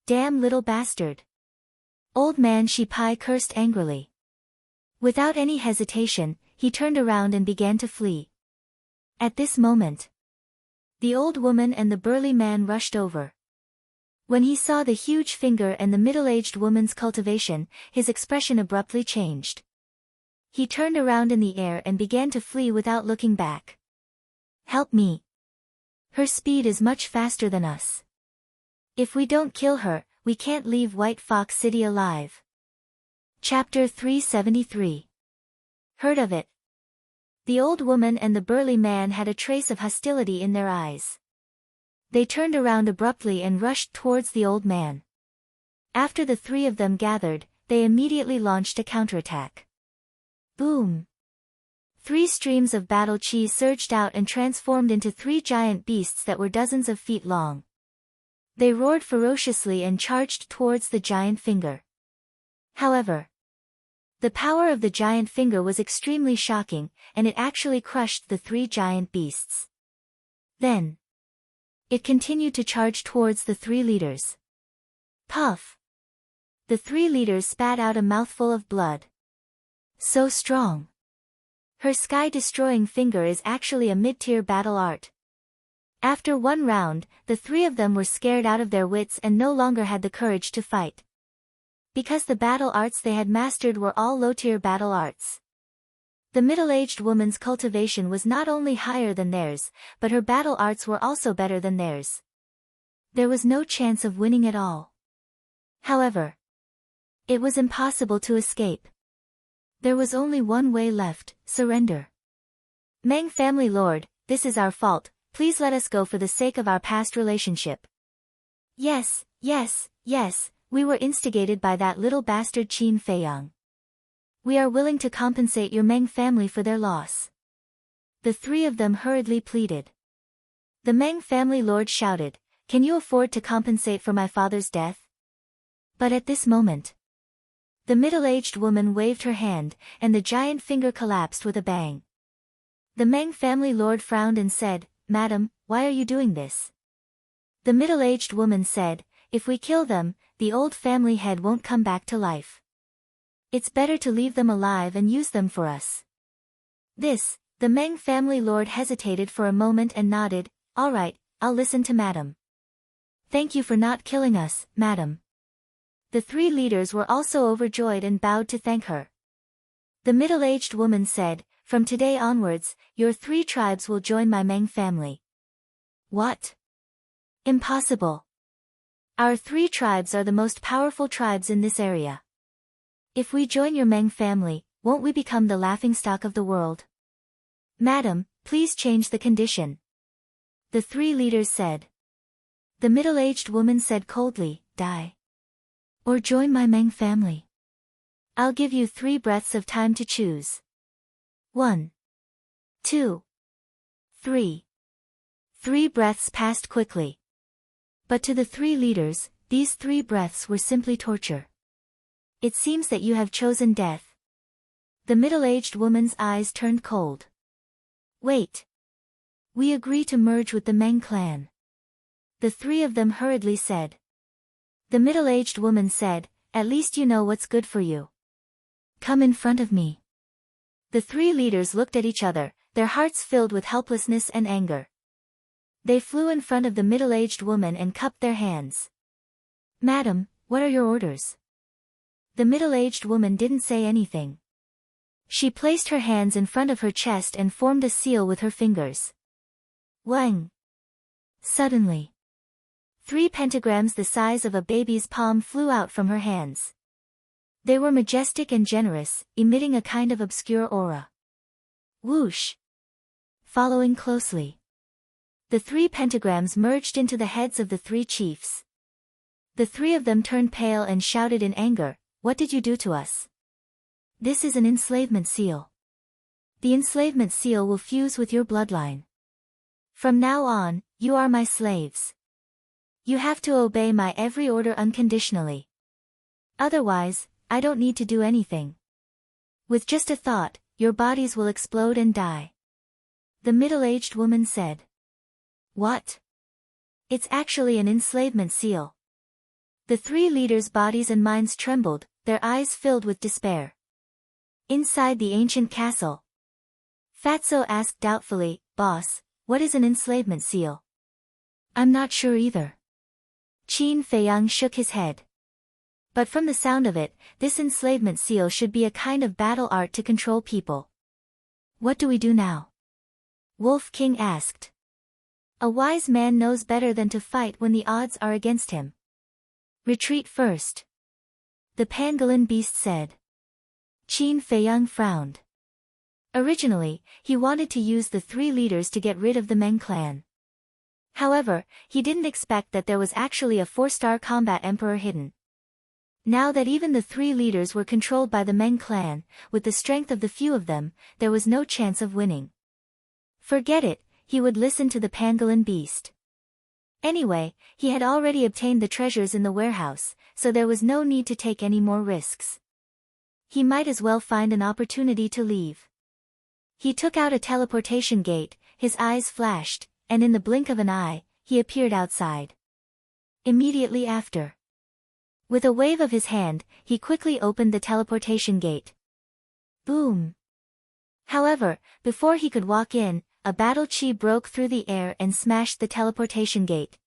Damn little bastard. Old man Shi Pai cursed angrily. Without any hesitation, he turned around and began to flee. At this moment, the old woman and the burly man rushed over. When he saw the huge finger and the middle-aged woman's cultivation, his expression abruptly changed. He turned around in the air and began to flee without looking back. Help me. Her speed is much faster than us. If we don't kill her, we can't leave White Fox City alive. Chapter 373. Heard of it? The old woman and the burly man had a trace of hostility in their eyes. They turned around abruptly and rushed towards the old man. After the three of them gathered, they immediately launched a counterattack. Boom! 3 streams of battle chi surged out and transformed into 3 giant beasts that were dozens of feet long. They roared ferociously and charged towards the giant finger. However, the power of the giant finger was extremely shocking, and it actually crushed the 3 giant beasts. Then, it continued to charge towards the 3 leaders. Puff! The 3 leaders spat out a mouthful of blood. So strong. Her sky-destroying finger is actually a mid-tier battle art. After 1 round, the 3 of them were scared out of their wits and no longer had the courage to fight. Because the battle arts they had mastered were all low-tier battle arts. The middle-aged woman's cultivation was not only higher than theirs, but her battle arts were also better than theirs. There was no chance of winning at all. However, it was impossible to escape. There was only one way left: surrender. Meng family lord, this is our fault, please let us go for the sake of our past relationship. Yes, yes, yes, we were instigated by that little bastard Qin Feiyang. We are willing to compensate your Meng family for their loss. The 3 of them hurriedly pleaded. The Meng family lord shouted, can you afford to compensate for my father's death? But at this moment, the middle-aged woman waved her hand, and the giant finger collapsed with a bang. The Meng family lord frowned and said, Madam, why are you doing this? The middle-aged woman said, if we kill them, the old family head won't come back to life. It's better to leave them alive and use them for us. The Meng family lord hesitated for a moment and nodded, all right, I'll listen to madam. Thank you for not killing us, madam. The 3 leaders were also overjoyed and bowed to thank her. The middle-aged woman said, from today onwards, your 3 tribes will join my Meng family. What? Impossible. Our 3 tribes are the most powerful tribes in this area. If we join your Meng family, won't we become the laughingstock of the world? Madam, please change the condition. The 3 leaders said. The middle-aged woman said coldly, die. Or join my Meng family. I'll give you 3 breaths of time to choose. 1, 2, 3. 3 breaths passed quickly. But to the 3 leaders, these 3 breaths were simply torture. It seems that you have chosen death. The middle-aged woman's eyes turned cold. Wait. We agree to merge with the Meng clan. The 3 of them hurriedly said. The middle-aged woman said, at least you know what's good for you. Come in front of me. The 3 leaders looked at each other, their hearts filled with helplessness and anger. They flew in front of the middle-aged woman and cupped their hands. Madam, what are your orders? The middle-aged woman didn't say anything. She placed her hands in front of her chest and formed a seal with her fingers. Wang! Suddenly, 3 pentagrams the size of a baby's palm flew out from her hands. They were majestic and generous, emitting a kind of obscure aura. Whoosh! Following closely, the 3 pentagrams merged into the heads of the 3 chiefs. The 3 of them turned pale and shouted in anger, what did you do to us? This is an enslavement seal. The enslavement seal will fuse with your bloodline. From now on, you are my slaves. You have to obey my every order unconditionally. Otherwise, I don't need to do anything. With just a thought, your bodies will explode and die. The middle-aged woman said. What? It's actually an enslavement seal. The 3 leaders' bodies and minds trembled, their eyes filled with despair. Inside the ancient castle, Fatso asked doubtfully, Boss, what is an enslavement seal? I'm not sure either. Qin Feiyang shook his head. But from the sound of it, this enslavement seal should be a kind of battle art to control people. What do we do now? Wolf King asked. A wise man knows better than to fight when the odds are against him. Retreat first. The pangolin beast said. Qin Feiyang frowned. Originally, he wanted to use the 3 leaders to get rid of the Meng clan. However, he didn't expect that there was actually a 4-star combat emperor hidden. Now that even the three leaders were controlled by the Meng clan, with the strength of the few of them, there was no chance of winning. Forget it, he would listen to the pangolin beast. Anyway, he had already obtained the treasures in the warehouse, so there was no need to take any more risks. He might as well find an opportunity to leave. He took out a teleportation gate, his eyes flashed, and in the blink of an eye, he appeared outside. Immediately after, with a wave of his hand, he quickly opened the teleportation gate. Boom! However, before he could walk in, a battle chi broke through the air and smashed the teleportation gate.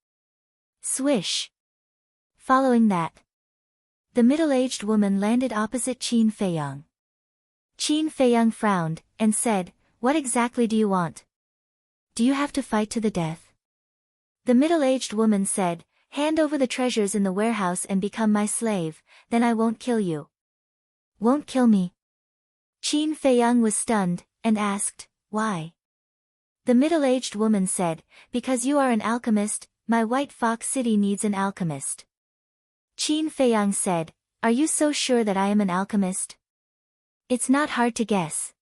Swish! Following that, the middle-aged woman landed opposite Qin Feiyang. Qin Feiyang frowned, and said, "What exactly do you want? Do you have to fight to the death?" The middle-aged woman said, "Hand over the treasures in the warehouse and become my slave, then I won't kill you." "Won't kill me?" Qin Feiyang was stunned, and asked, "Why?" The middle-aged woman said, "Because you are an alchemist, my White Fox City needs an alchemist." Qin Feiyang said, "Are you so sure that I am an alchemist? It's not hard to guess.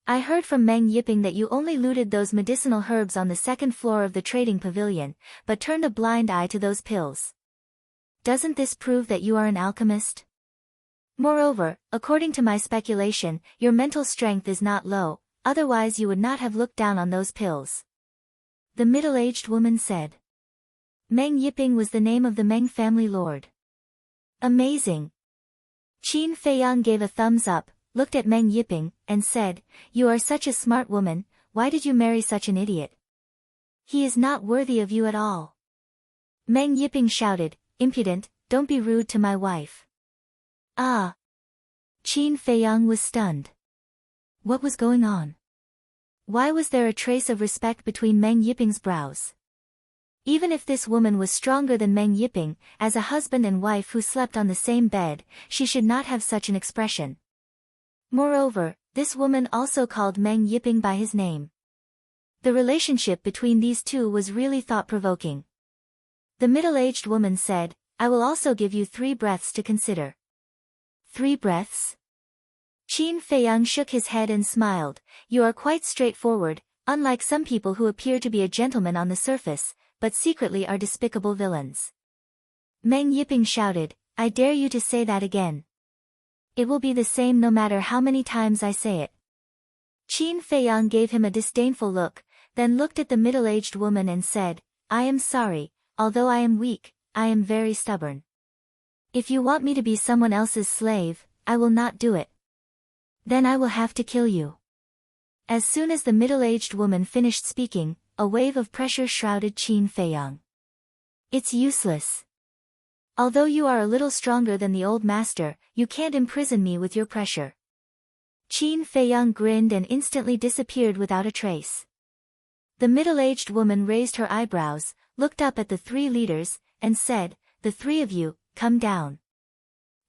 I heard from Meng Yiping that you only looted those medicinal herbs on the second floor of the trading pavilion, but turned a blind eye to those pills. Doesn't this prove that you are an alchemist? Moreover, according to my speculation, your mental strength is not low, otherwise you would not have looked down on those pills." The middle-aged woman said. Meng Yiping was the name of the Meng family lord. Amazing! Qin Feiyang gave a thumbs up, looked at Meng Yiping, and said, "You are such a smart woman, why did you marry such an idiot? He is not worthy of you at all." Meng Yiping shouted, "Impudent, don't be rude to my wife." Ah! Qin Feiyang was stunned. What was going on? Why was there a trace of respect between Meng Yiping's brows? Even if this woman was stronger than Meng Yiping, as a husband and wife who slept on the same bed, she should not have such an expression. Moreover, this woman also called Meng Yiping by his name. The relationship between these two was really thought-provoking. The middle-aged woman said, "I will also give you 3 breaths to consider." 3 breaths? Qin Feiyang shook his head and smiled. "You are quite straightforward, unlike some people who appear to be a gentleman on the surface, but secretly are despicable villains." Meng Yiping shouted, "I dare you to say that again. It will be the same no matter how many times I say it." Qin Feiyang gave him a disdainful look, then looked at the middle-aged woman and said, "I am sorry, although I am weak, I am very stubborn. If you want me to be someone else's slave, I will not do it. Then I will have to kill you." As soon as the middle-aged woman finished speaking, a wave of pressure shrouded Qin Feiyang. "It's useless. Although you are a little stronger than the old master, you can't imprison me with your pressure." Qin Feiyang grinned and instantly disappeared without a trace. The middle-aged woman raised her eyebrows, looked up at the 3 leaders, and said, "The 3 of you, come down."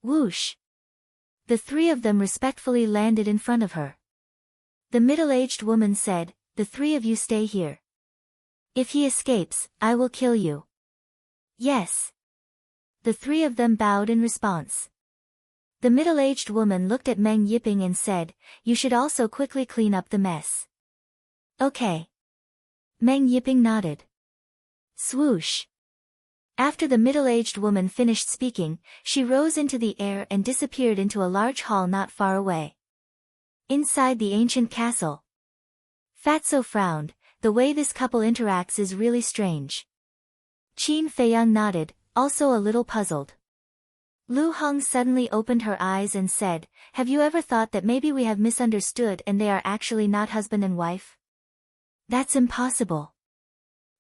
Whoosh! The 3 of them respectfully landed in front of her. The middle-aged woman said, "The 3 of you stay here. If he escapes, I will kill you." "Yes." The 3 of them bowed in response. The middle-aged woman looked at Meng Yiping and said, "You should also quickly clean up the mess." "Okay." Meng Yiping nodded. Swoosh! After the middle-aged woman finished speaking, she rose into the air and disappeared into a large hall not far away. Inside the ancient castle. Fatso frowned. The way this couple interacts is really strange. Qin Feiyang nodded, also a little puzzled. Lu Heng suddenly opened her eyes and said, "Have you ever thought that maybe we have misunderstood and they are actually not husband and wife? That's impossible.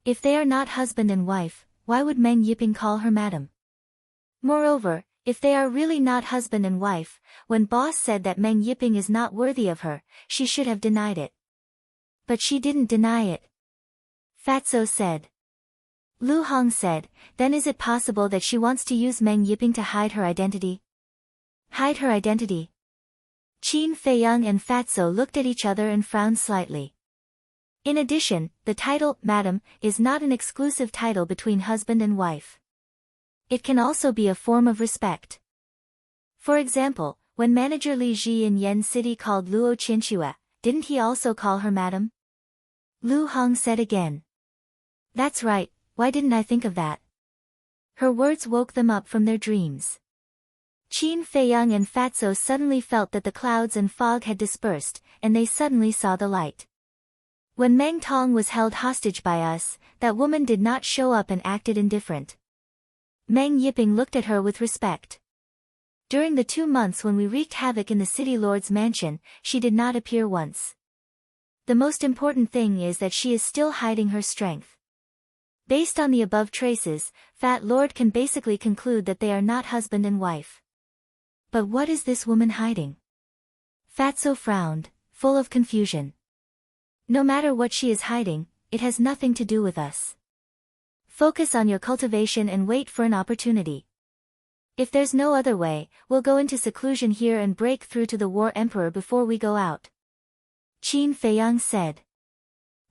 If they are not husband and wife, why would Meng Yiping call her madam? Moreover, if they are really not husband and wife, when boss said that Meng Yiping is not worthy of her, she should have denied it. But she didn't deny it." Fatso said. Lu Heng said, "Then is it possible that she wants to use Meng Yiping to hide her identity?" Hide her identity? Qin Feiyang and Fatso looked at each other and frowned slightly. In addition, the title, Madam, is not an exclusive title between husband and wife. It can also be a form of respect. For example, when manager Li Ji in Yen City called Luo Qianxue, didn't he also call her madam? Lu Hong said again. That's right, why didn't I think of that? Her words woke them up from their dreams. Qin Feiyang and Fatso suddenly felt that the clouds and fog had dispersed, and they suddenly saw the light. When Meng Tong was held hostage by us, that woman did not show up and acted indifferent. Meng Yiping looked at her with respect. During the 2 months when we wreaked havoc in the city lord's mansion, she did not appear once. The most important thing is that she is still hiding her strength. Based on the above traces, Fat Lord can basically conclude that they are not husband and wife. But what is this woman hiding? Fatso frowned, full of confusion. No matter what she is hiding, it has nothing to do with us. Focus on your cultivation and wait for an opportunity. If there's no other way, we'll go into seclusion here and break through to the War Emperor before we go out. Qin Feiyang said.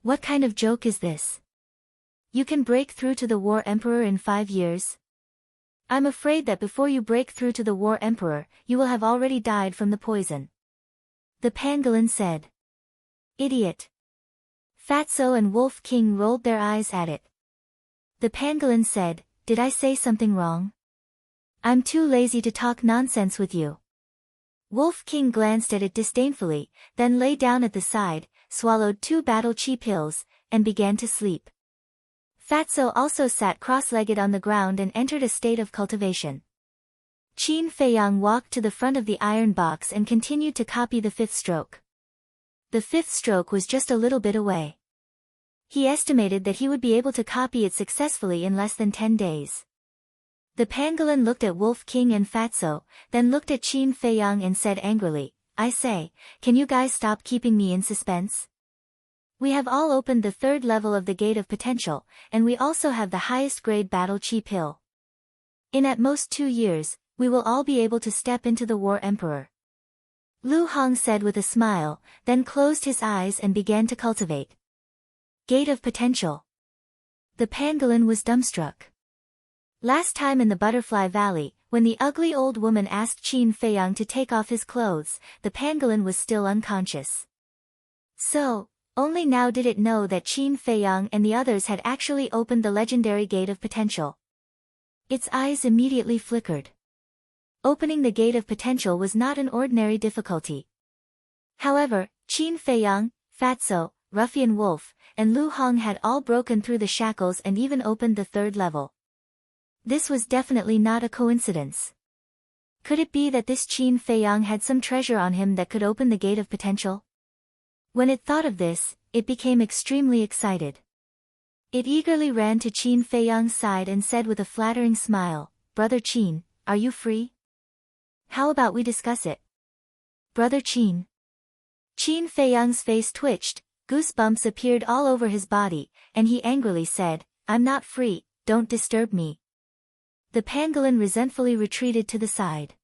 What kind of joke is this? You can break through to the War Emperor in 5 years? I'm afraid that before you break through to the War Emperor, you will have already died from the poison. The pangolin said. Idiot. Fatso and Wolf King rolled their eyes at it. The pangolin said, did I say something wrong? I'm too lazy to talk nonsense with you. Wolf King glanced at it disdainfully, then lay down at the side, swallowed 2 battle chi pills, and began to sleep. Fatso also sat cross-legged on the ground and entered a state of cultivation. Qin Feiyang walked to the front of the iron box and continued to copy the 5th stroke. The 5th stroke was just a little bit away. He estimated that he would be able to copy it successfully in less than 10 days. The pangolin looked at Wolf King and Fatso, then looked at Qin Feiyang and said angrily, I say, can you guys stop keeping me in suspense? We have all opened the 3rd level of the Gate of Potential, and we also have the highest grade battle chi pill. In at most 2 years, we will all be able to step into the War Emperor. Lu Hong said with a smile, then closed his eyes and began to cultivate. Gate of Potential. The pangolin was dumbstruck. Last time in the Butterfly Valley, when the ugly old woman asked Qin Feiyang to take off his clothes, the pangolin was still unconscious. So, only now did it know that Qin Feiyang and the others had actually opened the legendary Gate of Potential. Its eyes immediately flickered. Opening the Gate of Potential was not an ordinary difficulty. However, Qin Feiyang, Fatso, Ruffian Wolf, and Lu Hong had all broken through the shackles and even opened the 3rd level. This was definitely not a coincidence. Could it be that this Qin Feiyang had some treasure on him that could open the Gate of Potential? When it thought of this, it became extremely excited. It eagerly ran to Qin Feiyang's side and said with a flattering smile, Brother Qin, are you free? How about we discuss it? Brother Qin. Qin Feiyang's face twitched, goosebumps appeared all over his body, and he angrily said, I'm not free, don't disturb me. The pangolin resentfully retreated to the side.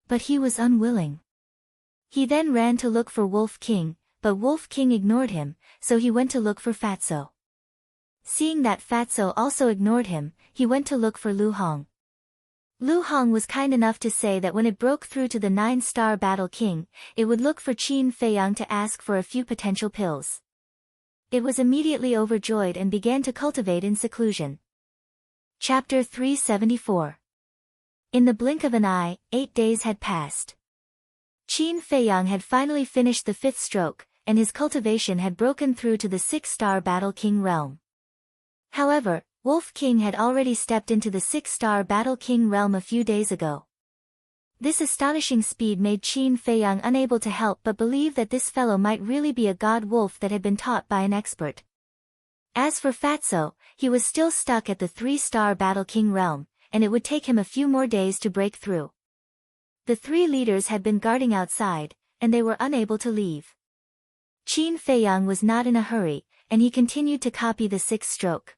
But he was unwilling. He then ran to look for Wolf King, but Wolf King ignored him, so he went to look for Fatso. Seeing that Fatso also ignored him, he went to look for Lu Hong. Lu Hong was kind enough to say that when it broke through to the 9-star Battle King, it would look for Qin Feiyang to ask for a few potential pills. It was immediately overjoyed and began to cultivate in seclusion. Chapter 374. In the blink of an eye, 8 days had passed. Qin Feiyang had finally finished the 5th stroke, and his cultivation had broken through to the 6-star Battle King realm. However, Wolf King had already stepped into the 6-star Battle King realm a few days ago. This astonishing speed made Qin Feiyang unable to help but believe that this fellow might really be a god wolf that had been taught by an expert. As for Fatso, he was still stuck at the 3-star Battle King realm, and it would take him a few more days to break through. The 3 leaders had been guarding outside, and they were unable to leave. Qin Feiyang was not in a hurry, and he continued to copy the 6th stroke.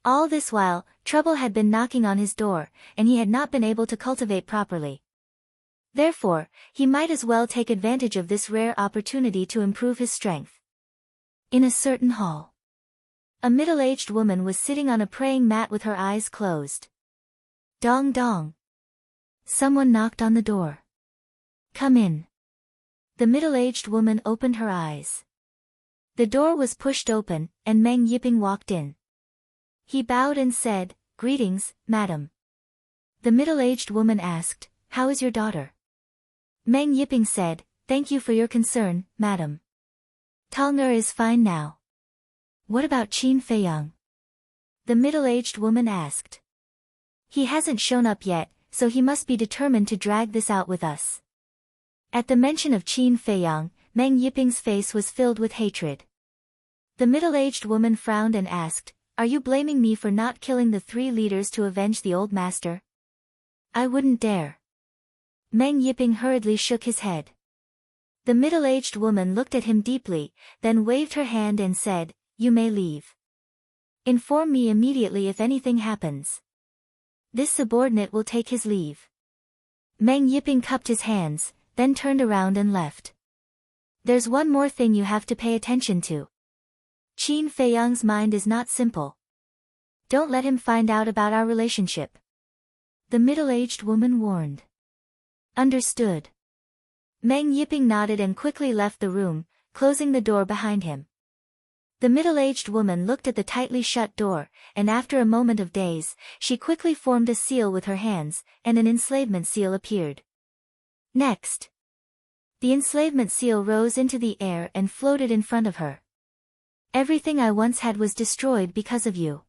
All this while, trouble had been knocking on his door, and he had not been able to cultivate properly. Therefore, he might as well take advantage of this rare opportunity to improve his strength. In a certain hall, a middle-aged woman was sitting on a praying mat with her eyes closed. Dong dong. Someone knocked on the door. Come in. The middle-aged woman opened her eyes. The door was pushed open, and Meng Yiping walked in. He bowed and said, "Greetings, madam." The middle-aged woman asked, "How is your daughter?" Meng Yiping said, "Thank you for your concern, madam. Talnger is fine now." "What about Qin Feiyang?" the middle-aged woman asked. "He hasn't shown up yet, so he must be determined to drag this out with us." At the mention of Qin Feiyang, Meng Yiping's face was filled with hatred. The middle-aged woman frowned and asked, "Are you blaming me for not killing the 3 leaders to avenge the old master?" "I wouldn't dare." Meng Yiping hurriedly shook his head. The middle-aged woman looked at him deeply, then waved her hand and said, "You may leave. Inform me immediately if anything happens." "This subordinate will take his leave." Meng Yiping cupped his hands, then turned around and left. "There's one more thing you have to pay attention to. Qin Feiyang's mind is not simple. Don't let him find out about our relationship," the middle-aged woman warned. "Understood." Meng Yiping nodded and quickly left the room, closing the door behind him. The middle-aged woman looked at the tightly shut door, and after a moment of daze, she quickly formed a seal with her hands, and an enslavement seal appeared. Next, the enslavement seal rose into the air and floated in front of her. "Everything I once had was destroyed because of you.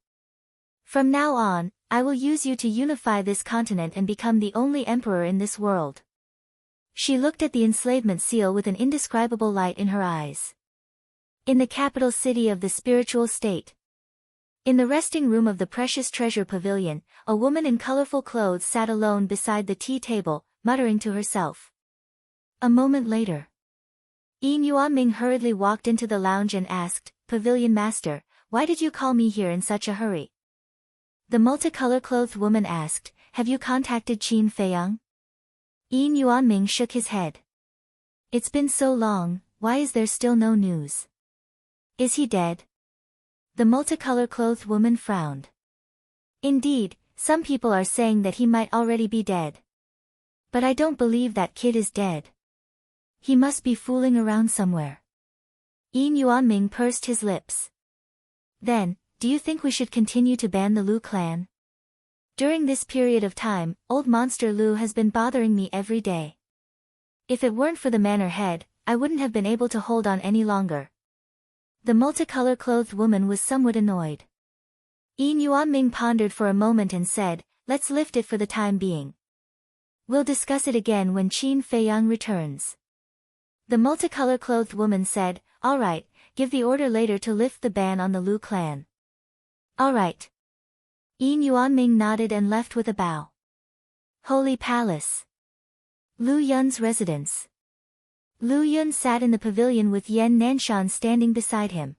From now on, I will use you to unify this continent and become the only emperor in this world." She looked at the enslavement seal with an indescribable light in her eyes. In the capital city of the spiritual state. In the resting room of the Precious Treasure Pavilion, a woman in colorful clothes sat alone beside the tea table, muttering to herself. A moment later, Yin Yuanming hurriedly walked into the lounge and asked, "Pavilion Master, why did you call me here in such a hurry?" The multicolor-clothed woman asked, "Have you contacted Qin Feiyang?" Yin Yuanming shook his head. "It's been so long, why is there still no news? Is he dead?" The multicolor-clothed woman frowned. "Indeed, some people are saying that he might already be dead. But I don't believe that kid is dead. He must be fooling around somewhere." Yin Yuanming pursed his lips. "Then, do you think we should continue to ban the Lu clan? During this period of time, old monster Lu has been bothering me every day. If it weren't for the manor head, I wouldn't have been able to hold on any longer." The multicolor-clothed woman was somewhat annoyed. Yin Yuanming pondered for a moment and said, "Let's lift it for the time being. We'll discuss it again when Qin Feiyang returns." The multicolor-clothed woman said, "All right, give the order later to lift the ban on the Lu clan." "All right." Yin Yuanming nodded and left with a bow. Holy Palace. Lu Yun's residence. Lu Yun sat in the pavilion with Yan Nanshan standing beside him.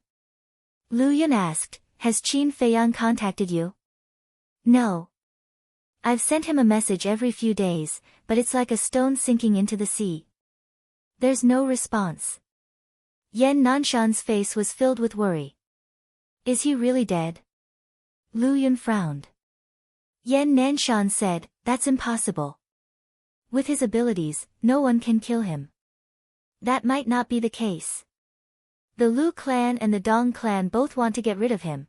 Lu Yun asked, "Has Qin Feiyang contacted you?" "No. I've sent him a message every few days, but it's like a stone sinking into the sea. There's no response." Yan Nanshan's face was filled with worry. "Is he really dead?" Lu Yun frowned. Yan Nanshan said, "That's impossible. With his abilities, no one can kill him." "That might not be the case. The Lu clan and the Dong clan both want to get rid of him.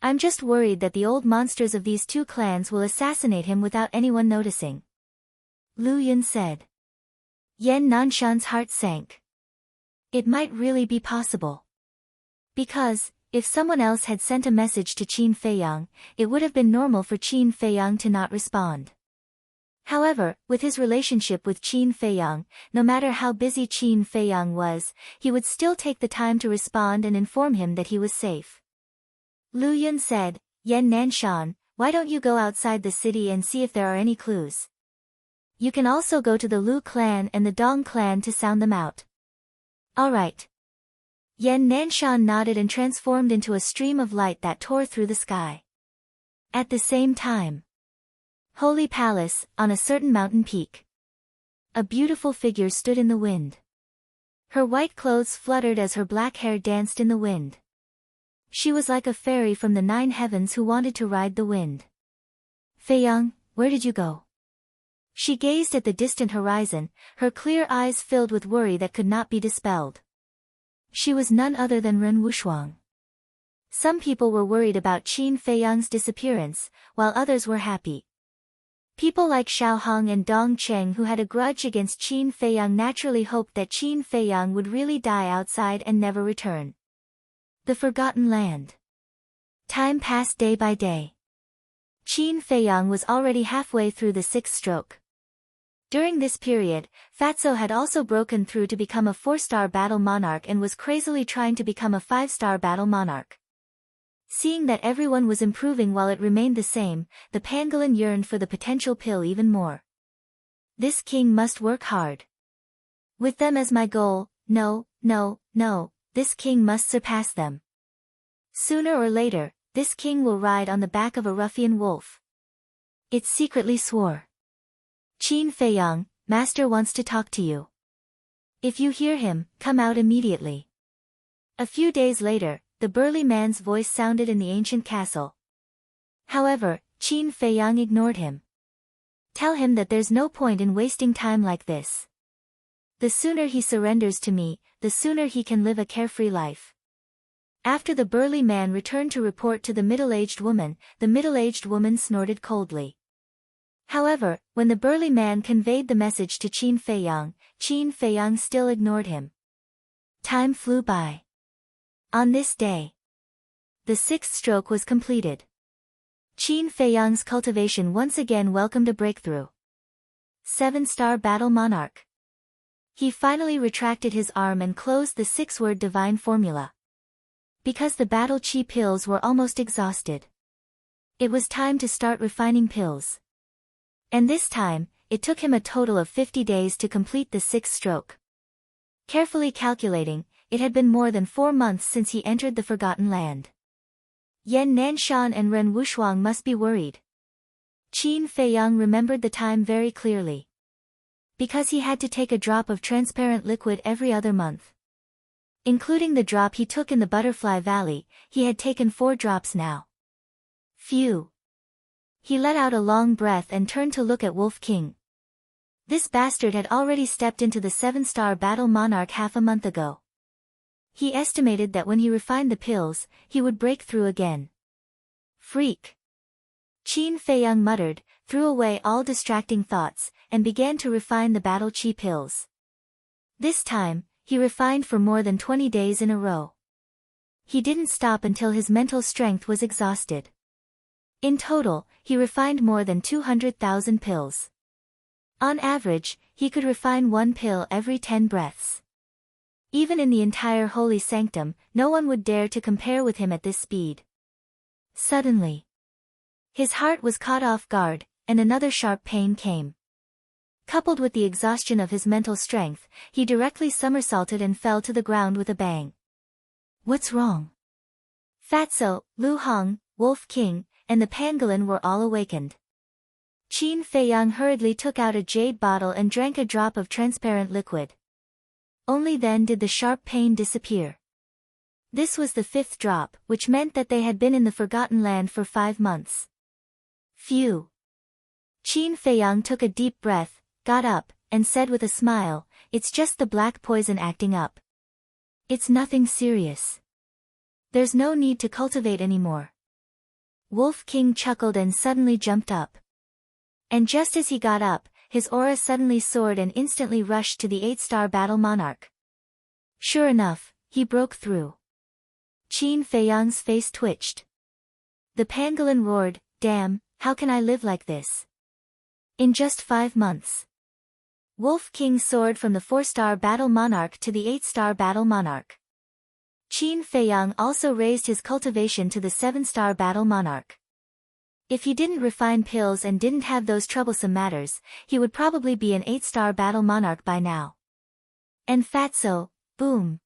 I'm just worried that the old monsters of these 2 clans will assassinate him without anyone noticing," Lu Yun said. Yan Nanshan's heart sank. It might really be possible. Because, if someone else had sent a message to Qin Feiyang, it would have been normal for Qin Feiyang to not respond. However, with his relationship with Qin Feiyang, no matter how busy Qin Feiyang was, he would still take the time to respond and inform him that he was safe. Lu Yun said, "Yan Nanshan, why don't you go outside the city and see if there are any clues? You can also go to the Lu clan and the Dong clan to sound them out." "All right." Yan Nanshan nodded and transformed into a stream of light that tore through the sky. At the same time, Holy Palace, on a certain mountain peak. A beautiful figure stood in the wind. Her white clothes fluttered as her black hair danced in the wind. She was like a fairy from the 9 heavens who wanted to ride the wind. "Feiyang, where did you go?" She gazed at the distant horizon, her clear eyes filled with worry that could not be dispelled. She was none other than Ren Wushuang. Some people were worried about Qin Feiyang's disappearance, while others were happy. People like Xiao Hong and Dong Cheng, who had a grudge against Qin Feiyang, naturally hoped that Qin Feiyang would really die outside and never return. The Forgotten Land. Time passed day by day. Qin Feiyang was already halfway through the 6th stroke. During this period, Fatso had also broken through to become a 4-star battle monarch and was crazily trying to become a 5-star battle monarch. Seeing that everyone was improving while it remained the same, the pangolin yearned for the potential pill even more. This king must work hard. With them as my goal, no, this king must surpass them. Sooner or later, this king will ride on the back of a ruffian wolf. It secretly swore. Qin Feiyang, master wants to talk to you. If you hear him, come out immediately. A few days later, the burly man's voice sounded in the ancient castle. However, Qin Feiyang ignored him. Tell him that there's no point in wasting time like this. The sooner he surrenders to me, the sooner he can live a carefree life. After the burly man returned to report to the middle-aged woman, the middle-aged woman snorted coldly. However, when the burly man conveyed the message to Qin Feiyang still ignored him. Time flew by. On this day, the 6th stroke was completed. Qin Feiyang's cultivation once again welcomed a breakthrough. 7-star battle monarch. He finally retracted his arm and closed the 6-word divine formula. Because the battle chi pills were almost exhausted, it was time to start refining pills. And this time, it took him a total of 50 days to complete the 6th stroke. Carefully calculating, it had been more than 4 months since he entered the Forgotten Land. Yan Nanshan and Ren Wushuang must be worried. Qin Feiyang remembered the time very clearly. Because he had to take a drop of transparent liquid every other month. Including the drop he took in the Butterfly Valley, he had taken 4 drops now. Phew. He let out a long breath and turned to look at Wolf King. This bastard had already stepped into the 7-star battle monarch half a month ago. He estimated that when he refined the pills, he would break through again. Freak. Qin Feiyang muttered, threw away all distracting thoughts, and began to refine the battle chi pills. This time, he refined for more than 20 days in a row. He didn't stop until his mental strength was exhausted. In total, he refined more than 200,000 pills. On average, he could refine 1 pill every 10 breaths. Even in the entire holy sanctum, no one would dare to compare with him at this speed. Suddenly, his heart was caught off guard, and another sharp pain came. Coupled with the exhaustion of his mental strength, he directly somersaulted and fell to the ground with a bang. What's wrong? Fatso, Lu Hong, Wolf King, and the pangolin were all awakened. Qin Feiyang hurriedly took out a jade bottle and drank a drop of transparent liquid. Only then did the sharp pain disappear. This was the 5th drop, which meant that they had been in the Forgotten Land for 5 months. Phew. Qin Feiyang took a deep breath, got up, and said with a smile, "It's just the black poison acting up. It's nothing serious. There's no need to cultivate anymore." Wolf King chuckled and suddenly jumped up. And just as he got up, his aura suddenly soared and instantly rushed to the 8-star battle monarch. Sure enough, he broke through. Qin Feiyang's face twitched. The pangolin roared, "Damn, how can I live like this? In just 5 months." Wolf King soared from the 4-star battle monarch to the 8-star battle monarch. Qin Feiyang also raised his cultivation to the 7-star battle monarch. If he didn't refine pills and didn't have those troublesome matters, he would probably be an 8-star battle monarch by now. And Fatso, boom.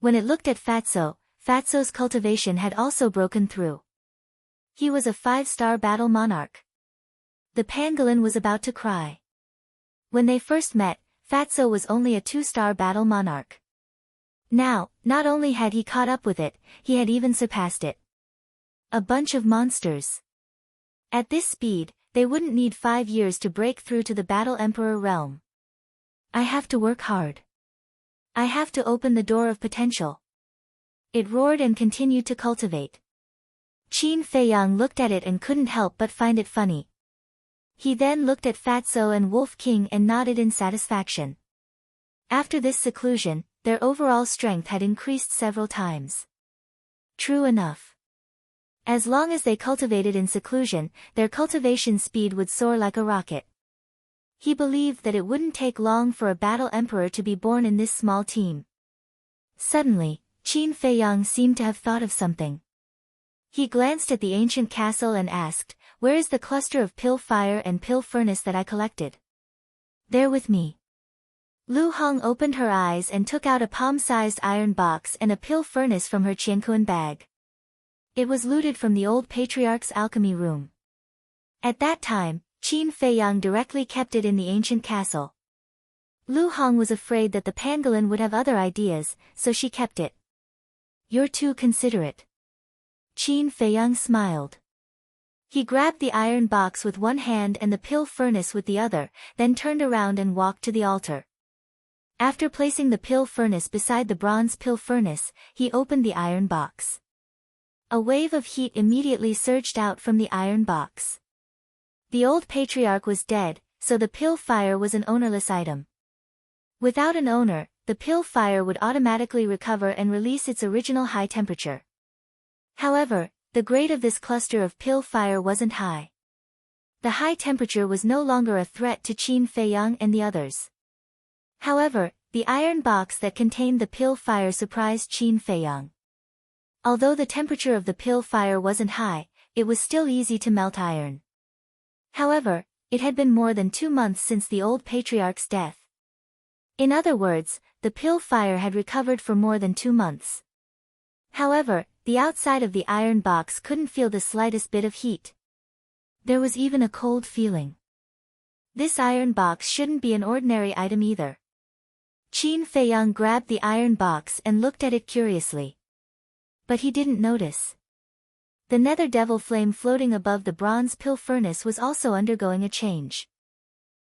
When it looked at Fatso, Fatso's cultivation had also broken through. He was a 5-star battle monarch. The pangolin was about to cry. When they first met, Fatso was only a 2-star battle monarch. Now, not only had he caught up with it, he had even surpassed it. A bunch of monsters. At this speed, they wouldn't need 5 years to break through to the Battle Emperor realm. I have to work hard. I have to open the door of potential. It roared and continued to cultivate. Qin Feiyang looked at it and couldn't help but find it funny. He then looked at Fatso and Wolf King and nodded in satisfaction. After this seclusion, their overall strength had increased several times. True enough. As long as they cultivated in seclusion, their cultivation speed would soar like a rocket. He believed that it wouldn't take long for a battle emperor to be born in this small team. Suddenly, Qin Feiyang seemed to have thought of something. He glanced at the ancient castle and asked, "Where is the cluster of pill fire and pill furnace that I collected?" "There with me." Lu Hong opened her eyes and took out a palm-sized iron box and a pill furnace from her Qiankuan bag. It was looted from the old patriarch's alchemy room. At that time, Qin Feiyang directly kept it in the ancient castle. Lu Hong was afraid that the pangolin would have other ideas, so she kept it. "You're too considerate." Qin Feiyang smiled. He grabbed the iron box with one hand and the pill furnace with the other, then turned around and walked to the altar. After placing the pill furnace beside the bronze pill furnace, he opened the iron box. A wave of heat immediately surged out from the iron box. The old patriarch was dead, so the pill fire was an ownerless item. Without an owner, the pill fire would automatically recover and release its original high temperature. However, the grade of this cluster of pill fire wasn't high. The high temperature was no longer a threat to Qin Feiyang and the others. However, the iron box that contained the pill fire surprised Qin Feiyang. Although the temperature of the pill fire wasn't high, it was still easy to melt iron. However, it had been more than 2 months since the old patriarch's death. In other words, the pill fire had recovered for more than 2 months. However, the outside of the iron box couldn't feel the slightest bit of heat. There was even a cold feeling. This iron box shouldn't be an ordinary item either. Qin Feiyang grabbed the iron box and looked at it curiously. But he didn't notice. The nether devil flame floating above the bronze pill furnace was also undergoing a change.